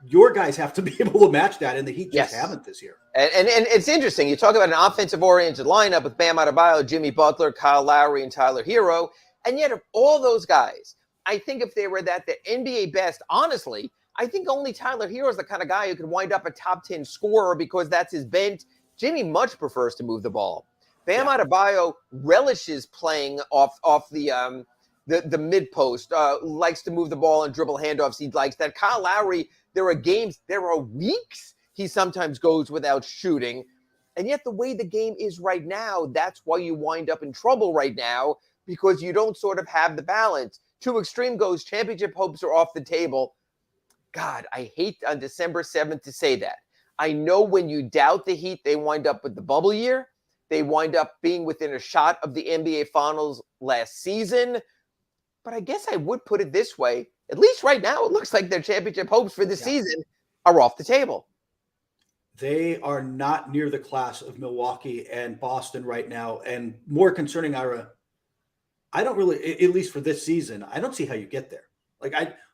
your guys have to be able to match that. And the Heat just haven't this year.
And it's interesting. You talk about an offensive oriented lineup with Bam Adebayo, Jimmy Butler, Kyle Lowry, and Tyler Hero. And yet of all those guys, I think if they were the NBA best, honestly, I think only Tyler Hero is the kind of guy who could wind up a top 10 scorer because that's his bent. Jimmy much prefers to move the ball. Bam Adebayo relishes playing off the mid post, likes to move the ball and dribble handoffs. He likes that. Kyle Lowry, there are weeks he sometimes goes without shooting. And yet the way the game is right now, that's why you wind up in trouble right now because you don't sort of have the balance. Too extreme goes, championship hopes are off the table. God, I hate on December 7th to say that. I know when you doubt the Heat, they wind up with the bubble year. They wind up being within a shot of the NBA Finals last season. But I guess I would put it this way. At least right now, it looks like their championship hopes for the season are off the table.
They are not near the class of Milwaukee and Boston right now. And more concerning, Ira, I don't really, at least for this season, I don't see how you get there.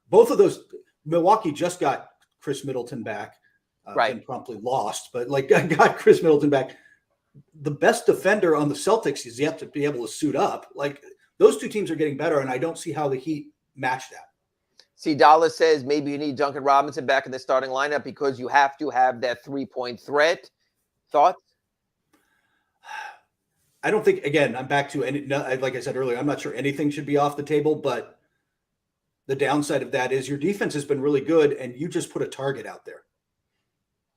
Both of those, Milwaukee just got Chris Middleton back. And promptly lost, but got Chris Middleton back. The best defender on the Celtics is yet to be able to suit up. Those two teams are getting better, and I don't see how the Heat match that.
See, Dallas says maybe you need Duncan Robinson back in the starting lineup because you have to have that three-point threat. Thoughts?
I don't think, again, I'm back to, like I said earlier, I'm not sure anything should be off the table, but the downside of that is your defense has been really good, and you just put a target out there.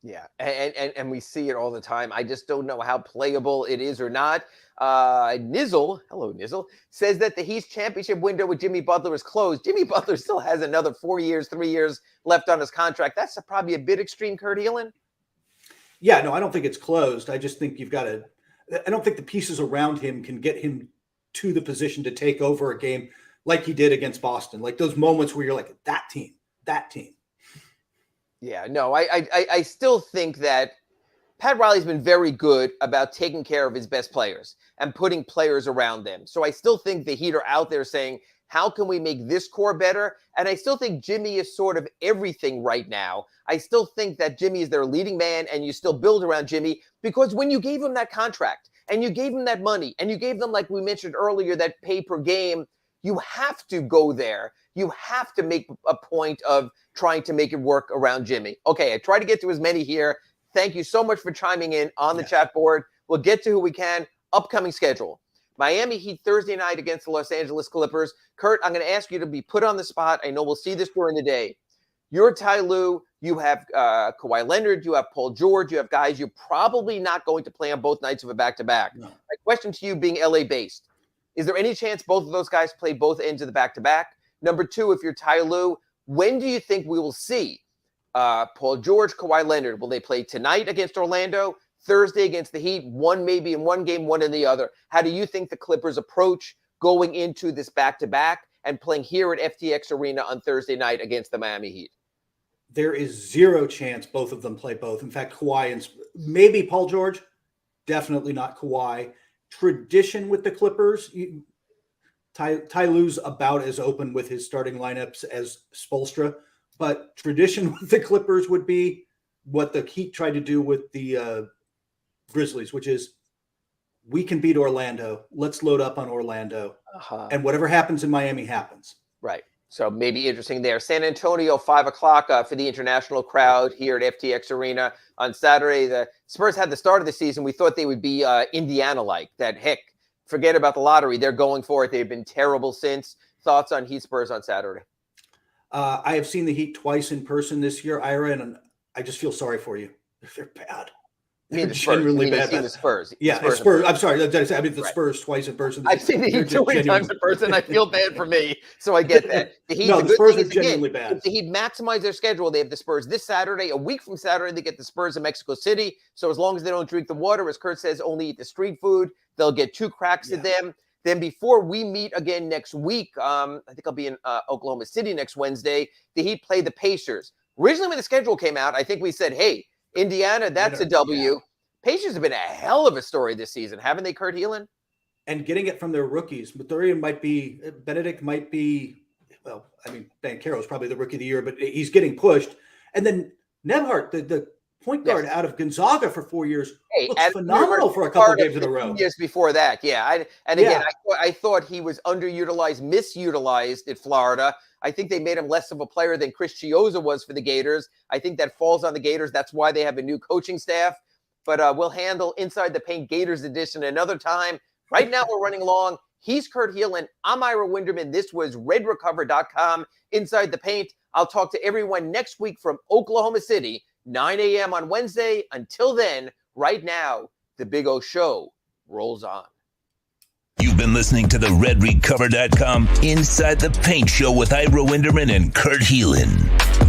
Yeah, and we see it all the time. I just don't know how playable it is or not. Nizzle, hello Nizzle, says that the Heat's championship window with Jimmy Butler is closed. Jimmy Butler still has another 3 years left on his contract. That's probably a bit extreme, Kurt Helin.
Yeah, no, I don't think it's closed. I just think I don't think the pieces around him can get him to the position to take over a game like he did against Boston. Like those moments where you're like, that team.
Yeah, no, I still think that Pat Riley's been very good about taking care of his best players and putting players around them. So I still think the Heat are out there saying, how can we make this core better? And I still think Jimmy is sort of everything right now. I still think that Jimmy is their leading man and you still build around Jimmy because when you gave him that contract and you gave him that money and you gave them, like we mentioned earlier, that pay per game, you have to go there. You have to make a point of trying to make it work around Jimmy. Okay, I try to get to as many here. Thank you so much for chiming in on the chat board. We'll get to who we can. Upcoming schedule. Miami Heat Thursday night against the Los Angeles Clippers. Kurt, I'm going to ask you to be put on the spot. I know we'll see this during the day. You're Ty Lue. You have Kawhi Leonard. You have Paul George. You have guys you're probably not going to play on both nights of a back-to-back. No. My question to you, being LA-based, is there any chance both of those guys play both ends of the back-to-back? Number two, if you're Ty Lue, when do you think we will see Paul George, Kawhi Leonard? Will they play tonight against Orlando, Thursday against the Heat, one maybe in one game, one in the other? How do you think the Clippers approach going into this back-to-back and playing here at FTX Arena on Thursday night against the Miami Heat?
There is zero chance both of them play both. In fact, Kawhi and maybe Paul George, definitely not Kawhi. Tradition with the Clippers, Ty Lue's about as open with his starting lineups as Spoelstra, but tradition with the Clippers would be what the Heat tried to do with the Grizzlies, which is we can beat Orlando. Let's load up on Orlando. And whatever happens in Miami happens.
Right. So maybe interesting there. San Antonio, 5 o'clock for the international crowd here at FTX Arena on Saturday. The Spurs had the start of the season. We thought they would be Indiana-like, that heck, forget about the lottery. They're going for it. They've been terrible since. Thoughts on Heat Spurs on Saturday?
I have seen the Heat twice in person this year, Ira, and I just feel sorry for you. They're bad.
They're genuinely bad. The Spurs.
Yeah,
the
Spurs. I'm sorry. I mean, the Spurs twice in person.
I've seen the Heat 2 times in person. I feel bad for me, so I get that. The Heat,
the Spurs are genuinely bad.
If the Heat maximize their schedule, they have the Spurs this Saturday. A week from Saturday, they get the Spurs in Mexico City. So as long as they don't drink the water, as Kurt says, only eat the street food, they'll get 2 cracks at them. Then before we meet again next week, I think I'll be in Oklahoma City next Wednesday, the Heat play the Pacers. Originally when the schedule came out, I think we said, hey, Indiana, that's a W. Yeah. Pacers have been a hell of a story this season, haven't they, Kurt Helin?
And getting it from their rookies. Benedict might be, well, I mean, Banchero is probably the rookie of the year, but he's getting pushed. And then Nebhart, the point guard out of Gonzaga for 4 years, looks phenomenal for a couple of games in a row.
Years before that, I thought he was underutilized, misutilized at Florida. I think they made him less of a player than Chris Chiozza was for the Gators. I think that falls on the Gators. That's why they have a new coaching staff. But we'll handle Inside the Paint Gators edition another time. Right now, we're running long. He's Kurt Helin. I'm Ira Winderman. This was RedRecover.com, Inside the Paint. I'll talk to everyone next week from Oklahoma City, 9 a.m. on Wednesday. Until then, right now, the Big O Show rolls on.
You've been listening to the RedRecover.com Inside the Paint Show with Ira Winderman and Kurt Helin.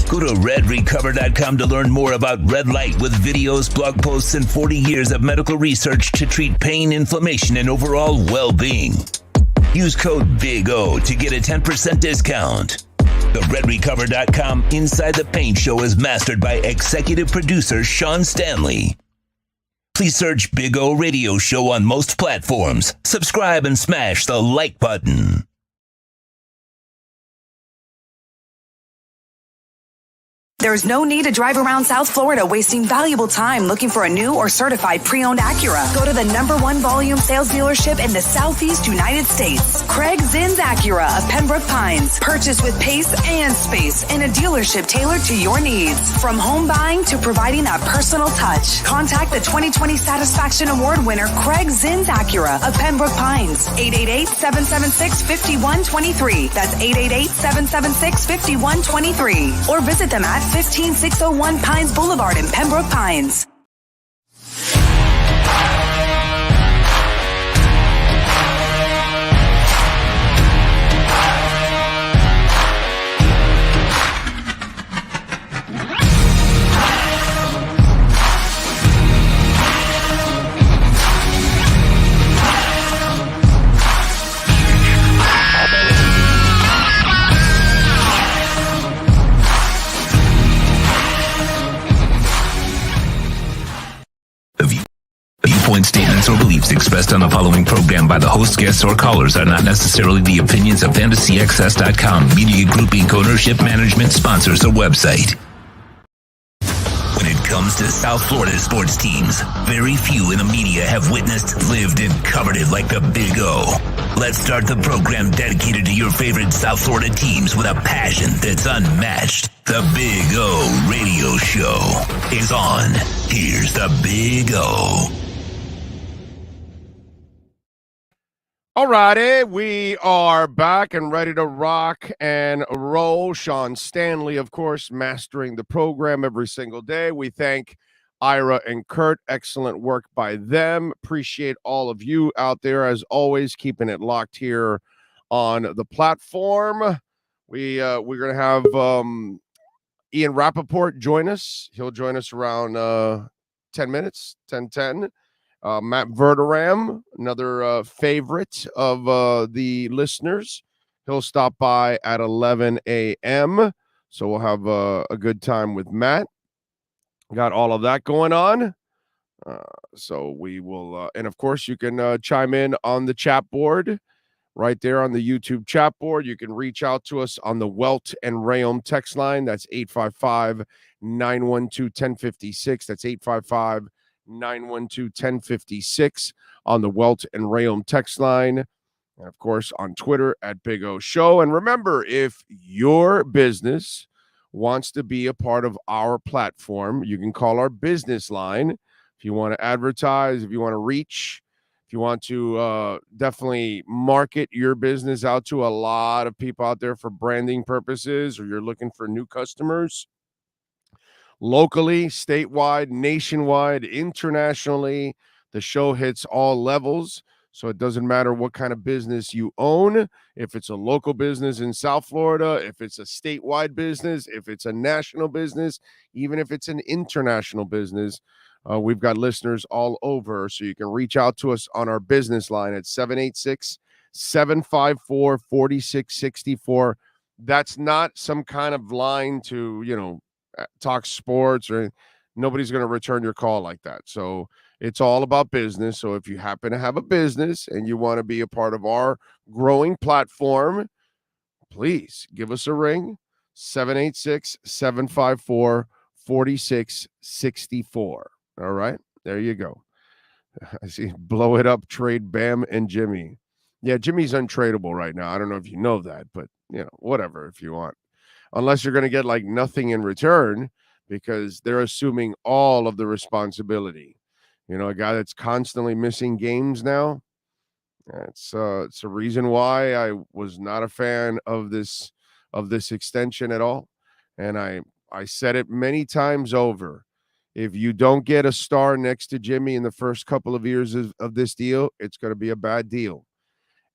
Go to RedRecover.com to learn more about red light with videos, blog posts, and 40 years of medical research to treat pain, inflammation, and overall well-being. Use code BIG-O to get a 10% discount. The RedRecover.com Inside the Paint Show is mastered by executive producer Sean Stanley. Please search Big O Radio Show on most platforms. Subscribe and smash the like button.
There's no need to drive around South Florida wasting valuable time looking for a new or certified pre-owned Acura. Go to the #1 volume sales dealership in the Southeast United States. Craig Zinn's Acura of Pembroke Pines. Purchase with pace and space in a dealership tailored to your needs. From home buying to providing that personal touch. Contact the 2020 Satisfaction Award winner Craig Zinn's Acura of Pembroke Pines. 888-776-5123. That's 888-776-5123. Or visit them at 15601 Pines Boulevard in Pembroke Pines.
Statements or beliefs expressed on the following program by the host, guests, or callers are not necessarily the opinions of FantasyAccess.com, Media Group Inc., ownership, management, sponsors, or website. When it comes to South Florida sports teams, very few in the media have witnessed, lived, and covered it like the Big O. Let's start the program dedicated to your favorite South Florida teams with a passion that's unmatched. The Big O Radio Show is on. Here's the Big O.
All righty, we are back and ready to rock and roll. Sean Stanley, of course, mastering the program every single day. We thank Ira and Kurt. Excellent work by them. Appreciate all of you out there, as always, keeping it locked here on the platform. We're going to have Ian Rappaport join us. He'll join us around 10 minutes, 10:10. Matt Verderam, another favorite of the listeners. He'll stop by at 11 a.m. So we'll have a good time with Matt. Got all of that going on. So we will, and of course, you can chime in on the chat board right there on the YouTube chat board. You can reach out to us on the Welt and Rayom text line. That's 855-912-1056. That's 855-912-1056 on the Welt and Rayom text line. And of course, on Twitter at Big O Show. And remember, if your business wants to be a part of our platform, you can call our business line. If you want to advertise, if you want to reach, if you want to definitely market your business out to a lot of people out there for branding purposes, or you're looking for new customers, locally, statewide, nationwide, internationally, the show hits all levels. So it doesn't matter what kind of business you own, if it's a local business in South Florida, if it's a statewide business, if it's a national business, even if it's an international business. We've got listeners all over, so you can reach out to us on our business line at 786-754-4664. That's not some kind of line to, talk sports, or nobody's going to return your call like that. So it's all about business. So if you happen to have a business and you want to be a part of our growing platform, please give us a ring, 786-754-4664. All right, there you go. I see. Blow it up, trade Bam and Jimmy. Yeah, Jimmy's untradeable right now. I don't know if you know that, but, whatever if you want. Unless you're going to get like nothing in return, because they're assuming all of the responsibility. A guy that's constantly missing games now. It's a reason why I was not a fan of this extension at all. And I said it many times over. If you don't get a star next to Jimmy in the first couple of years of this deal, it's going to be a bad deal.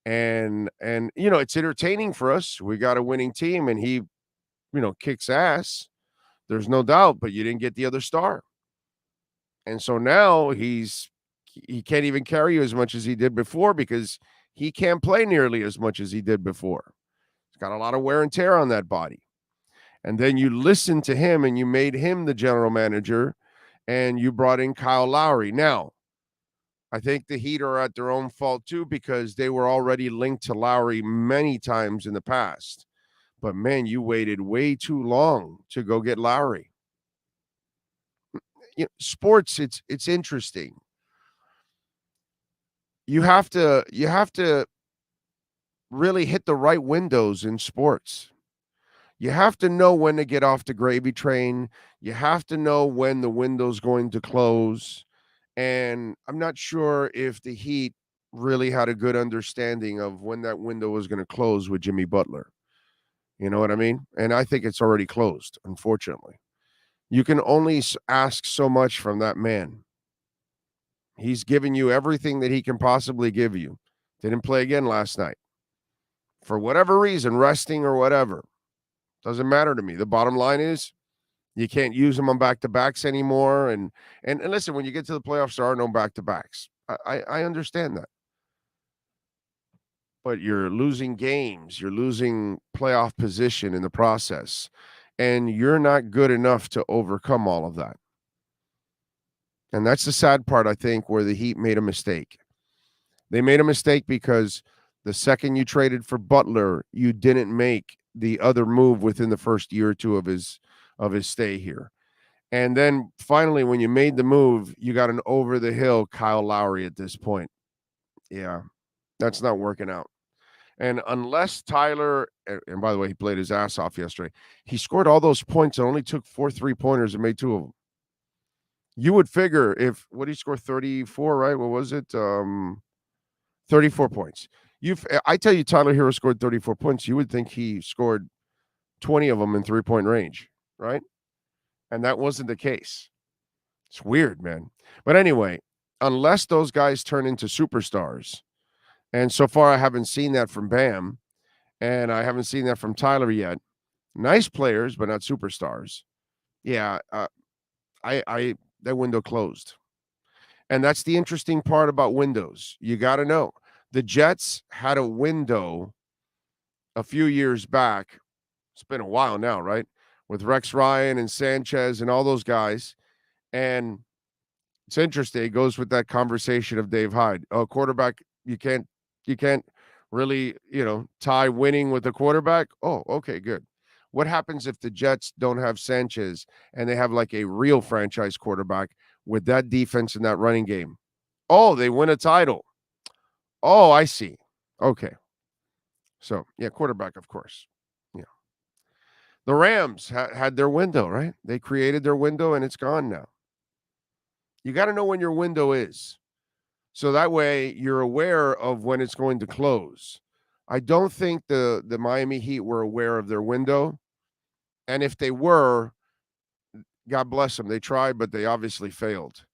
And it's entertaining for us. We got a winning team, and he, kicks ass. There's no doubt, but you didn't get the other star. And so now he can't even carry you as much as he did before, because he can't play nearly as much as he did before. He's got a lot of wear and tear on that body. And then you listened to him and you made him the general manager, and you brought in Kyle Lowry. Now, I think the Heat are at their own fault too, because they were already linked to Lowry many times in the past. But man, you waited way too long to go get Lowry. Sports, it's interesting. You have to really hit the right windows in sports. You have to know when to get off the gravy train. You have to know when the window's going to close. And I'm not sure if the Heat really had a good understanding of when that window was going to close with Jimmy Butler. You know what I mean? And I think it's already closed, unfortunately. You can only ask so much from that man. He's given you everything that he can possibly give you. Didn't play again last night. For whatever reason, resting or whatever. Doesn't matter to me. The bottom line is you can't use them on back-to-backs anymore. And listen, when you get to the playoffs, there are no back-to-backs. I understand that. But you're losing games. You're losing playoff position in the process. And you're not good enough to overcome all of that. And that's the sad part, I think, where the Heat made a mistake. They made a mistake because the second you traded for Butler, you didn't make the other move within the first year or two of his stay here. And then finally, when you made the move, you got an over-the-hill Kyle Lowry at this point. Yeah, that's not working out. And unless Tyler, and by the way, he played his ass off yesterday, he scored all those points and only took 4 3-pointers and made 2 of them. You would figure what did he score? 34, right? What was it? 34 points. I tell you, Tyler Hero scored 34 points. You would think he scored 20 of them in 3-point range, right? And that wasn't the case. It's weird, man. But anyway, unless those guys turn into superstars, and so far I haven't seen that from Bam, and I haven't seen that from Tyler yet. Nice players, but not superstars. Yeah, that window closed. And that's the interesting part about windows. You got to know. The Jets had a window a few years back. It's been a while now, right? With Rex Ryan and Sanchez and all those guys. And it's interesting. It goes with that conversation of Dave Hyde. Oh, quarterback, you can't really, tie winning with a quarterback. Oh, okay, good. What happens if the Jets don't have Sanchez and they have like a real franchise quarterback with that defense and that running game? Oh, they win a title. Oh, I see. Okay. So, yeah, quarterback, of course. Yeah. The Rams had their window, right? They created their window and it's gone now. You got to know when your window is. So that way you're aware of when it's going to close. I don't think the Miami Heat were aware of their window. And if they were, God bless them. They tried, but they obviously failed.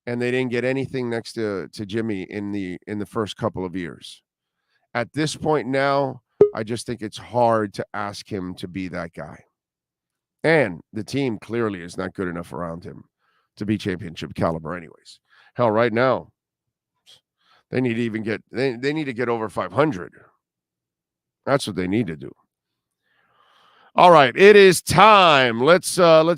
And they didn't get anything next to Jimmy in the first couple of years. At this point now, I just think it's hard to ask him to be that guy. And the team clearly is not good enough around him to be championship caliber anyways. Hell, right now, they need to even get they need to get over 500. That's what they need to do. All right, it is time. Let's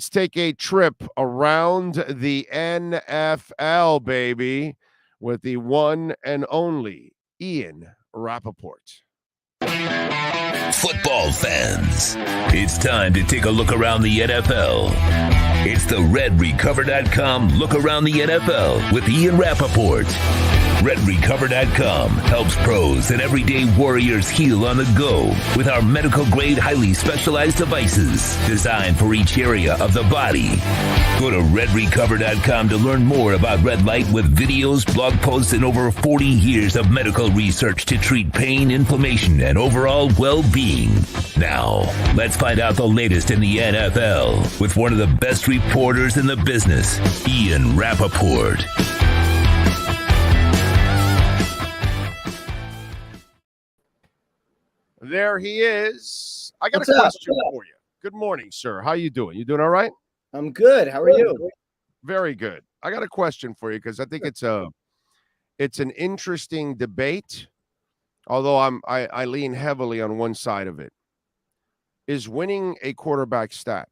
take a trip around the NFL, baby, with the one and only Ian Rappaport.
Football fans, it's time to take a look around the NFL. It's the RedRecover.com Look Around the NFL with Ian Rappaport. RedRecover.com helps pros and everyday warriors heal on the go with our medical-grade, highly specialized devices designed for each area of the body. Go to RedRecover.com to learn more about red light with videos, blog posts, and over 40 years of medical research to treat pain, inflammation, and overall well-being. Now, let's find out the latest in the NFL with one of the best reporters in the business, Ian Rappaport.
There he is. I got a question for you. Good morning, sir. How you doing? You doing all right?
I'm good. How are you?
Very good. I got a question for you because I think it's an interesting debate. Although I lean heavily on one side of it. Is winning a quarterback stat?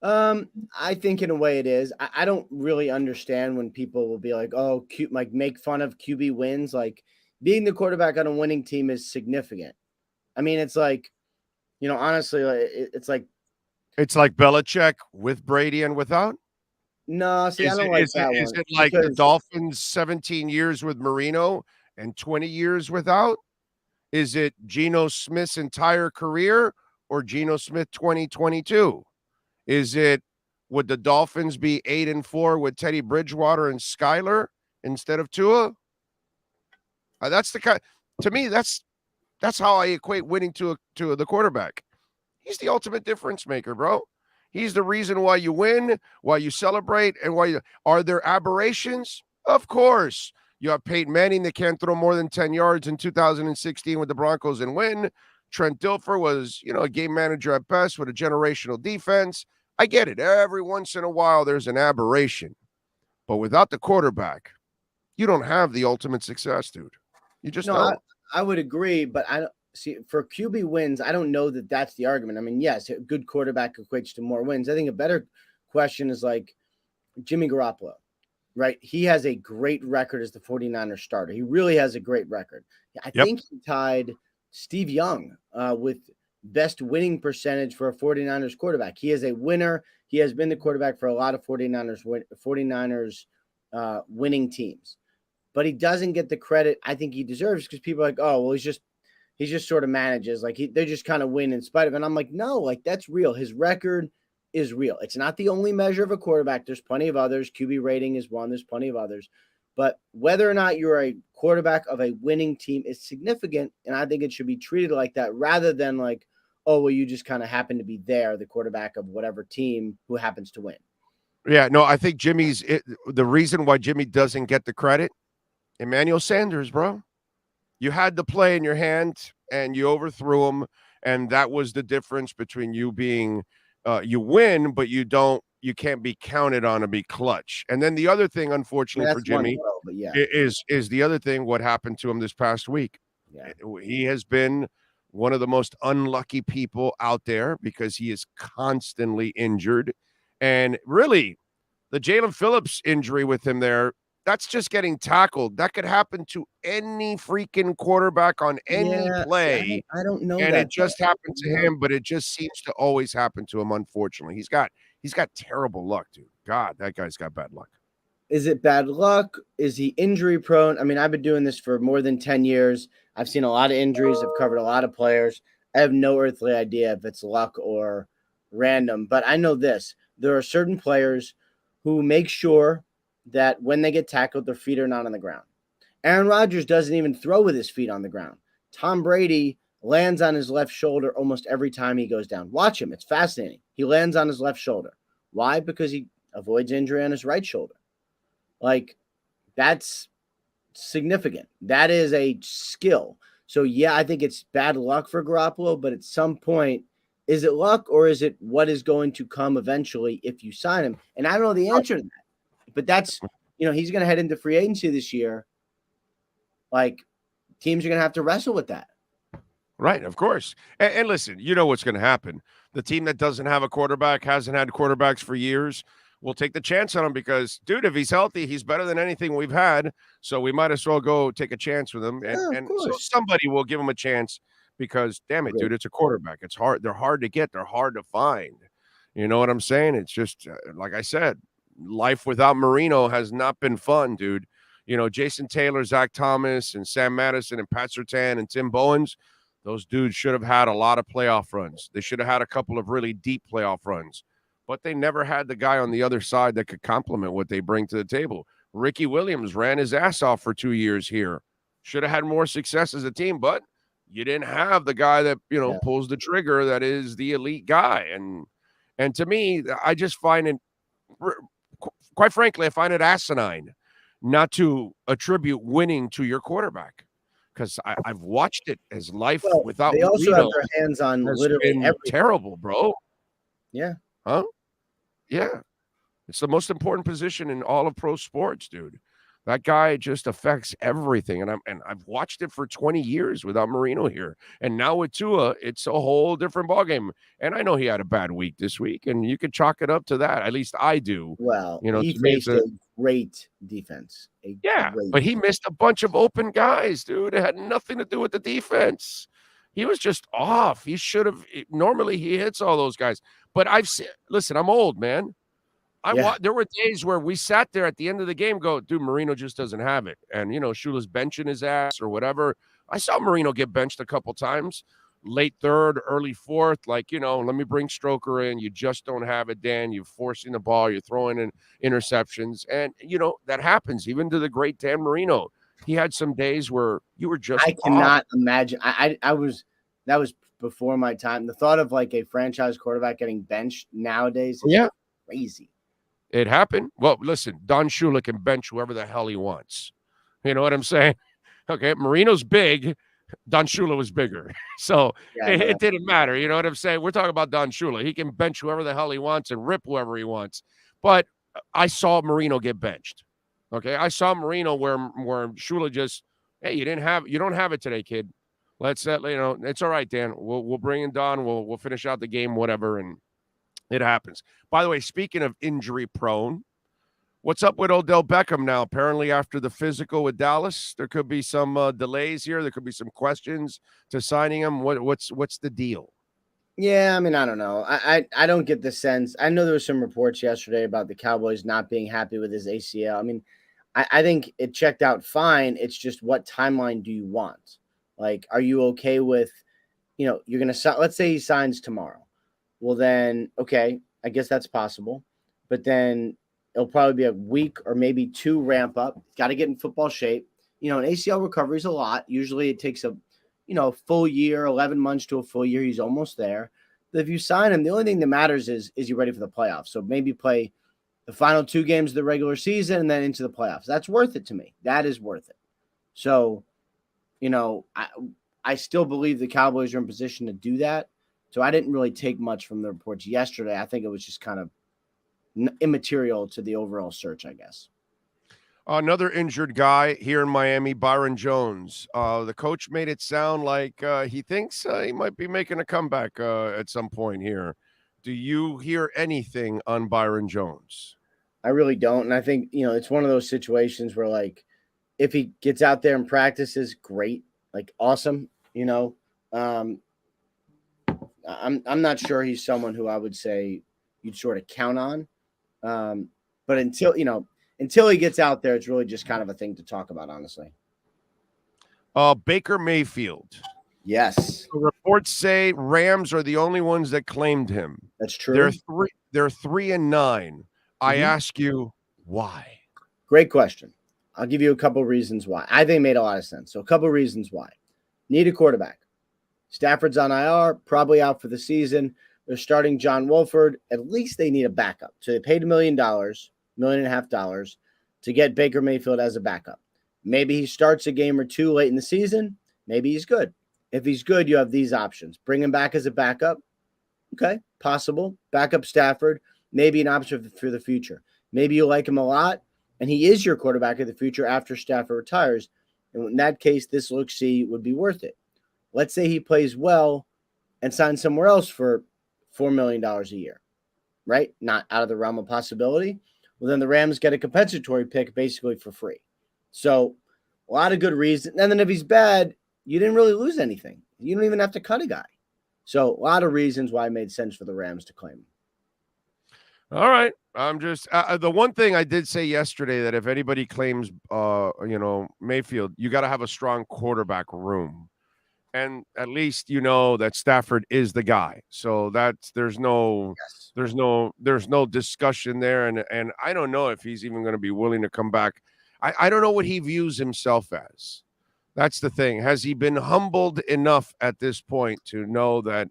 I think in a way it is. I don't really understand when people will be like, "Oh, cute," like make fun of QB wins. Like being the quarterback on a winning team is significant. I mean, it's like, honestly, it's like
Belichick with Brady and without.
No, see, I don't like that one.
Is it like the Dolphins 17 years with Marino and 20 years without? Is it Geno Smith's entire career or Geno Smith 2022? Is it, would the Dolphins be 8-4 with Teddy Bridgewater and Skyler instead of Tua? That's the kind. To me, that's how I equate winning to the quarterback. He's the ultimate difference maker, bro. He's the reason why you win, why you celebrate, and why you are there aberrations? Of course. You have Peyton Manning that can't throw more than 10 yards in 2016 with the Broncos and win. Trent Dilfer was, a game manager at best with a generational defense. I get it. Every once in a while, there's an aberration. But without the quarterback, you don't have the ultimate success, dude. You just don't.
I would agree, but I don't see for QB wins. I don't know that that's the argument. I mean, yes, a good quarterback equates to more wins. I think a better question is like Jimmy Garoppolo, right? He has a great record as the 49ers starter. He really has a great record. I think he tied Steve Young with best winning percentage for a 49ers quarterback. He is a winner. He has been the quarterback for a lot of 49ers winning teams. But he doesn't get the credit I think he deserves because people are like, oh, well, he just sort of manages. Like they just kind of win in spite of it. And I'm like, no, like that's real. His record is real. It's not the only measure of a quarterback. There's plenty of others. QB rating is one. There's plenty of others. But whether or not you're a quarterback of a winning team is significant, and I think it should be treated like that rather than like, oh, well, you just kind of happen to be there, the quarterback of whatever team who happens to win.
Yeah, no, I think the reason why Jimmy doesn't get the credit, Emmanuel Sanders, bro. You had the play in your hand and you overthrew him, and that was the difference between you being you win, but you can't be counted on to be clutch. And then the other thing, unfortunately for Jimmy,
but yeah,
is the other thing what happened to him this past week.
Yeah.
He has been one of the most unlucky people out there because he is constantly injured. And really, the Jalen Phillips injury with him there, that's just getting tackled. That could happen to any freaking quarterback on any play.
I don't know.
And
that
it just
though.
happened to him, but it just seems to always happen to him, unfortunately. He's got terrible luck, dude. God, that guy's got bad luck.
Is it bad luck? Is he injury prone? I mean, I've been doing this for more than 10 years. I've seen a lot of injuries. I've covered a lot of players. I have no earthly idea if it's luck or random, but I know this. There are certain players who make sure that when they get tackled, their feet are not on the ground. Aaron Rodgers doesn't even throw with his feet on the ground. Tom Brady lands on his left shoulder almost every time he goes down. Watch him. It's fascinating. He lands on his left shoulder. Why? Because he avoids injury on his right shoulder. Like, that's significant. That is a skill. So, yeah, I think it's bad luck for Garoppolo, but at some point, is it luck or is it what is going to come eventually if you sign him? And I don't know the answer to that. But that's, he's going to head into free agency this year. Like, teams are going to have to wrestle with that.
Right, of course. And listen, you know what's going to happen. The team that doesn't have a quarterback, hasn't had quarterbacks for years, will take the chance on him because, dude, if he's healthy, he's better than anything we've had. So we might as well go take a chance with him. And so somebody will give him a chance because, damn it, dude, it's a quarterback. It's hard. They're hard to get. They're hard to find. You know what I'm saying? It's just, like I said, life without Marino has not been fun, dude. Jason Taylor, Zach Thomas, and Sam Madison, and Pat Surtain, and Tim Bowens, those dudes should have had a lot of playoff runs. They should have had a couple of really deep playoff runs. But they never had the guy on the other side that could complement what they bring to the table. Ricky Williams ran his ass off for 2 years here. Should have had more success as a team, but you didn't have the guy that, pulls the trigger that is the elite guy. And to me, I just find it, quite frankly, I find it asinine not to attribute winning to your quarterback. Because I've watched it as life without
they also
Marino
have their hands on literally
everything. Terrible, bro.
Yeah.
Huh? Yeah. It's the most important position in all of pro sports, dude. That guy just affects everything. And I've watched it for 20 years without Marino here. And now with Tua, it's a whole different ballgame. And I know he had a bad week this week, and you could chalk it up to that. At least I do.
Well, he faced a great defense.
But he missed a bunch of open guys, dude. It had nothing to do with the defense. He was just off. He should have. Normally, he hits all those guys. But listen, I'm old, man. There were days where we sat there at the end of the game, dude, Marino just doesn't have it. And, Shula's benching his ass or whatever. I saw Marino get benched a couple times, late third, early fourth. Like, let me bring Stroker in. You just don't have it, Dan. You're forcing the ball. You're throwing in interceptions. And, that happens even to the great Dan Marino. He had some days where you were just
I cannot imagine. That was before my time. The thought of like a franchise quarterback getting benched nowadays is crazy.
It happened. Well, listen, Don Shula can bench whoever the hell he wants. You know what I'm saying? Okay, Marino's big. Don Shula was bigger. So it didn't matter. You know what I'm saying? We're talking about Don Shula. He can bench whoever the hell he wants and rip whoever he wants. But I saw Marino get benched. Okay, I saw Marino where Shula just, hey, you don't have it today, kid. Let's it's all right, Dan. We'll bring in Don. We'll finish out the game, whatever, and it happens. By the way, speaking of injury prone, what's up with Odell Beckham now? Apparently, after the physical with Dallas, there could be some delays here. There could be some questions to signing him. What's the deal?
Yeah, I mean, I don't know. I don't get the sense. I know there were some reports yesterday about the Cowboys not being happy with his ACL. I mean, I think it checked out fine. It's just what timeline do you want? Like, are you okay with, you're going to let's say he signs tomorrow. Well, then, okay, I guess that's possible. But then, It'll probably be a week or maybe 2 ramp up. Got to get in football shape. An ACL recovery is a lot. Usually it takes a full year, 11 months to a full year. He's almost there. But if you sign him, the only thing that matters is he ready for the playoffs? So maybe play the final 2 games of the regular season and then into the playoffs. That's worth it to me. That is worth it. So, I still believe the Cowboys are in position to do that. So I didn't really take much from the reports yesterday. I think it was just kind of immaterial to the overall search, I guess.
Another injured guy here in Miami, Byron Jones. The coach made it sound like he thinks he might be making a comeback at some point here. Do you hear anything on Byron Jones?
I really don't. And I think, it's one of those situations where, like, if he gets out there and practices, great, like, awesome. I'm not sure he's someone who I would say you'd sort of count on. But until he gets out there, it's really just kind of a thing to talk about, honestly.
Baker Mayfield.
Yes.
The reports say Rams are the only ones that claimed him.
That's true.
They're 3-9. I ask you, why?
Great question. I'll give you a couple reasons why. I think it made a lot of sense. So a couple reasons why. Need a quarterback. Stafford's on IR, probably out for the season. They're starting John Wolford. At least they need a backup. So they paid $1 million, $1.5 million to get Baker Mayfield as a backup. Maybe he starts a game or 2 late in the season. Maybe he's good. If he's good, you have these options. Bring him back as a backup. Okay, possible. Backup Stafford, maybe an option for the future. Maybe you like him a lot, and he is your quarterback of the future after Stafford retires. And in that case, this look-see would be worth it. Let's say he plays well and signs somewhere else for $4 million a year, right? Not out of the realm of possibility. Well, then the Rams get a compensatory pick basically for free. So a lot of good reasons. And then if he's bad, you didn't really lose anything. You don't even have to cut a guy. So a lot of reasons why it made sense for the Rams to claim him.
All right. I'm just the one thing I did say yesterday that if anybody claims, Mayfield, you got to have a strong quarterback room. And at least that Stafford is the guy. So there's no discussion there. And I don't know if he's even going to be willing to come back. I don't know what he views himself as. That's the thing. Has he been humbled enough at this point to know that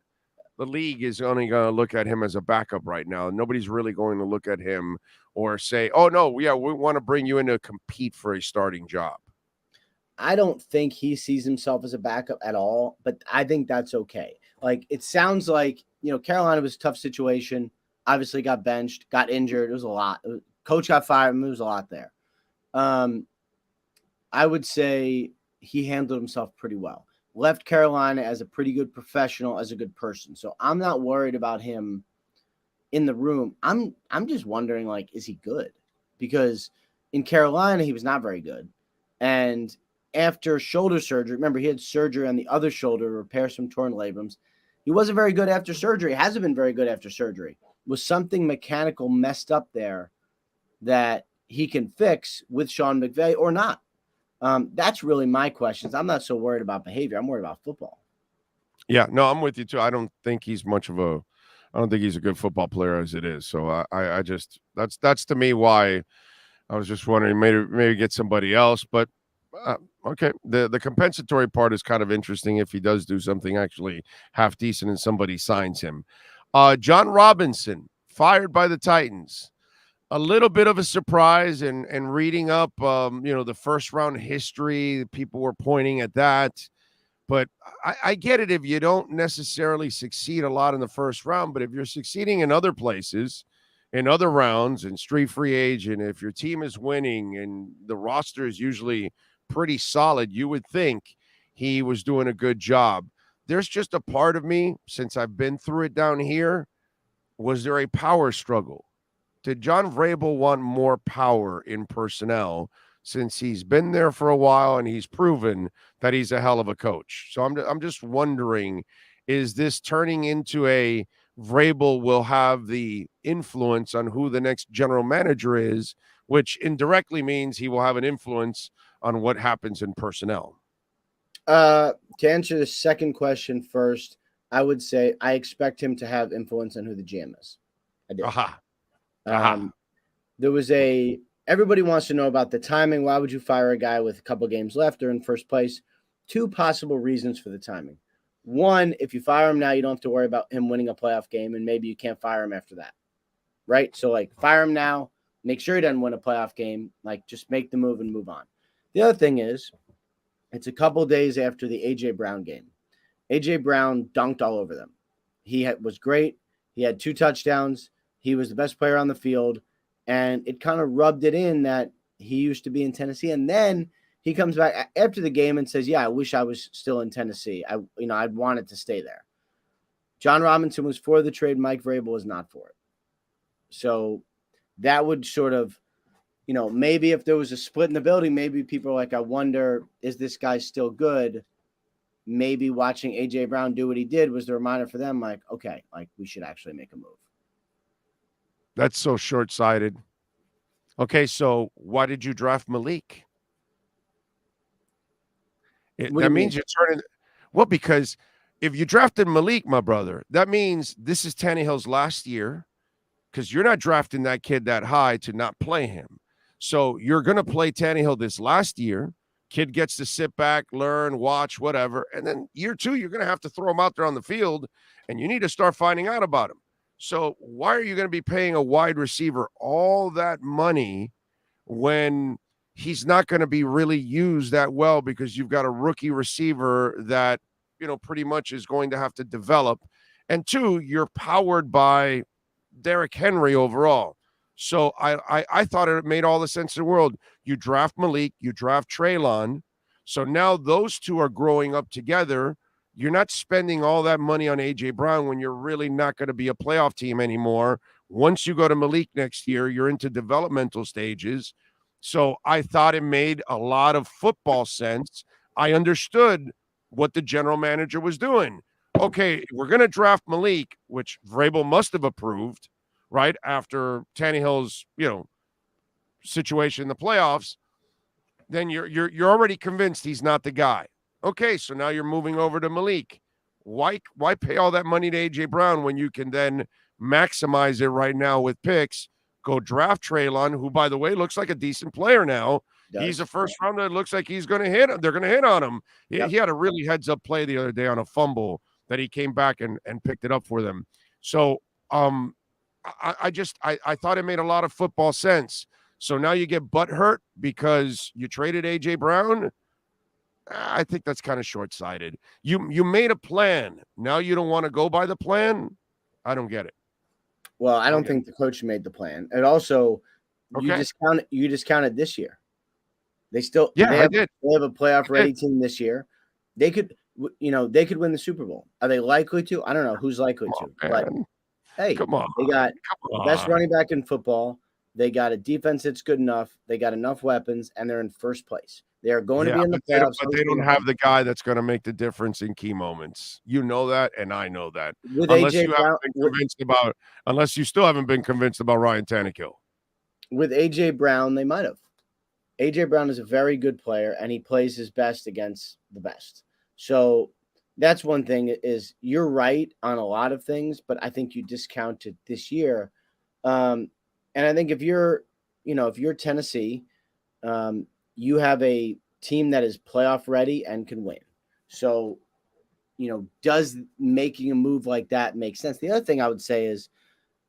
the league is only going to look at him as a backup right now? Nobody's really going to look at him or say, oh, no, yeah, we want to bring you in to compete for a starting job.
I don't think he sees himself as a backup at all, but I think that's okay. Like, it sounds like, Carolina was a tough situation, obviously got benched, got injured. It was a lot. Coach got fired. It was a lot there. I would say he handled himself pretty well. Left Carolina as a pretty good professional, as a good person. So I'm not worried about him in the room. I'm just wondering, like, is he good? Because in Carolina, he was not very good. And after shoulder surgery, remember, he had surgery on the other shoulder to repair some torn labrums. He wasn't very good after surgery. Hasn't been very good after surgery. Was something mechanical messed up there that he can fix with Sean McVay or not? That's really my questions. I'm not so worried about behavior. I'm worried about football.
Yeah, no, I'm with you too. I don't think he's a good football player as it is. So I just, that's to me why I was just wondering maybe get somebody else, but okay. The compensatory part is kind of interesting if he does do something actually half decent and somebody signs him. John Robinson fired by the Titans. A little bit of a surprise, and reading up, the first round history, people were pointing at that. But I get it if you don't necessarily succeed a lot in the first round, but if you're succeeding in other places, in other rounds, and street free agent, if your team is winning and the roster is usually pretty solid, you would think he was doing a good job. There's just a part of me, since I've been through it down here, was there a power struggle? Did John Vrabel want more power in personnel since he's been there for a while and he's proven that he's a hell of a coach? So I'm just wondering, is this turning into a Vrabel will have the influence on who the next general manager is, which indirectly means he will have an influence on what happens in personnel?
To answer the second question first, I would say I expect him to have influence on who the GM is. I do. everybody wants to know about the timing. Why would you fire a guy with a couple games left or in first place? 2 possible reasons for the timing. One, if you fire him now, you don't have to worry about him winning a playoff game, and maybe you can't fire him after that, right? So, like, fire him now, make sure he doesn't win a playoff game, like, just make the move and move on. The other thing is, it's a couple days after the A.J. Brown game. A.J. Brown dunked all over them. He was great. He had 2 touchdowns. He was the best player on the field, and it kind of rubbed it in that he used to be in Tennessee, and then he comes back after the game and says, yeah, I wish I was still in Tennessee. I'd wanted to stay there. John Robinson was for the trade. Mike Vrabel was not for it. So that would sort of, maybe if there was a split in the building, maybe people are like, I wonder, is this guy still good? Maybe watching A.J. Brown do what he did was the reminder for them, like, okay, like we should actually make a move.
That's so short-sighted. Okay, so why did you draft Malik? That means you're turning – well, because if you drafted Malik, my brother, that means this is Tannehill's last year because you're not drafting that kid that high to not play him. So you're going to play Tannehill this last year. Kid gets to sit back, learn, watch, whatever. And then year 2, you're going to have to throw him out there on the field, and you need to start finding out about him. So why are you going to be paying a wide receiver all that money when – he's not going to be really used that well because you've got a rookie receiver that, pretty much is going to have to develop. And 2, you're powered by Derrick Henry overall. So I thought it made all the sense in the world. You draft Malik, you draft Treylon. So now those 2 are growing up together. You're not spending all that money on A.J. Brown when you're really not going to be a playoff team anymore. Once you go to Malik next year, you're into developmental stages. So I thought it made a lot of football sense. I understood what the general manager was doing. Okay, we're going to draft Malik, which Vrabel must have approved, right, after Tannehill's, situation in the playoffs. Then you're already convinced he's not the guy. Okay, so now you're moving over to Malik. Why pay all that money to A.J. Brown when you can then maximize it right now with picks? Go draft Treylon, who, by the way, looks like a decent player now. He's a first rounder. It looks like he's going to hit. They're going to hit on him. He had a really heads-up play the other day on a fumble that he came back and picked it up for them. So I thought it made a lot of football sense. So now you get butthurt because you traded A.J. Brown. I think that's kind of short-sighted. You made a plan. Now you don't want to go by the plan? I don't get it.
Well, I don't think the coach made the plan. And also, you discounted this year. They still they have a playoff ready team this year. They could win the Super Bowl. Are they likely to? I don't know who's likely to. But hey,
come on.
They got the best running back in football. They got a defense that's good enough. They got enough weapons, and they're in first place. They are going to be in the playoffs.
But they don't have the guy that's going to make the difference in key moments. You know that, and I know that. Unless you still haven't been convinced about Ryan Tannehill.
With A.J. Brown, they might have. A.J. Brown is a very good player, and he plays his best against the best. So that's one thing is you're right on a lot of things, but I think you discounted this year. And I think if you're Tennessee, you have a team that is playoff ready and can win. So, does making a move like that make sense? The other thing I would say is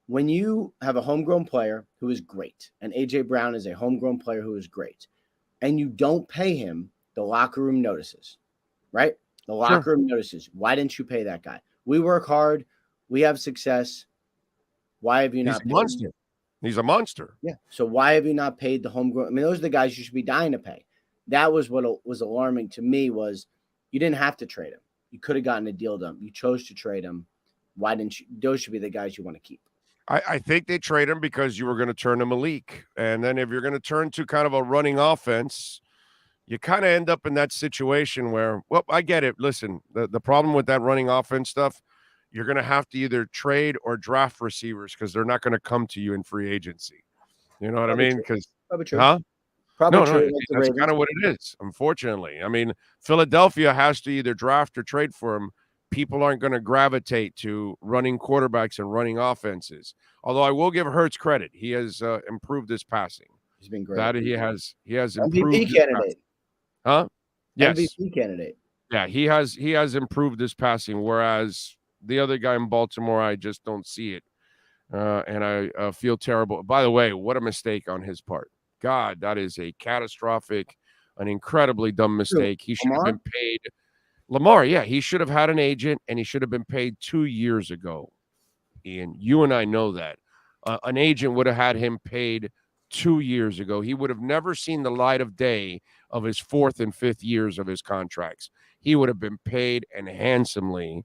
when you have a homegrown player who is great, and A.J. Brown is a homegrown player who is great, and you don't pay him, the locker room notices, right? The locker room notices. Why didn't you pay that guy? We work hard. We have success. Why have you not paid him?
He's a monster.
Yeah. So why have you not paid the homegrown? I mean, those are the guys you should be dying to pay. That was what was alarming to me was you didn't have to trade him. You could have gotten a deal done. You chose to trade him. Why didn't you? Those should be the guys you want to keep.
I think they trade him because you were going to turn to Malik. And then if you're going to turn to kind of a running offense, you kind of end up in that situation where, well, I get it. Listen, the problem with that running offense stuff, you're going to have to either trade or draft receivers because they're not going to come to you in free agency. You know what I mean? Because
probably true.
Huh?
Probably
no,
true.
that's kind of what it is, unfortunately. I mean, Philadelphia has to either draft or trade for him. people aren't going to gravitate to running quarterbacks and running offenses. Although I will give Hurts credit. He has improved his passing.
He's been great.
That he has improved.
MVP candidate.
Huh? Yes.
MVP candidate.
Yeah, he has improved his passing, whereas the other guy in Baltimore, I just don't see it. And I feel terrible. By the way, what a mistake on his part. God, that is a catastrophic, an incredibly dumb mistake. He should have been paid. Lamar, yeah, he should have had an agent, and he should have been paid 2 years ago. Ian, you and I know that. An agent would have had him paid 2 years ago. He would have never seen the light of day of his 4th and 5th years of his contracts. He would have been paid and handsomely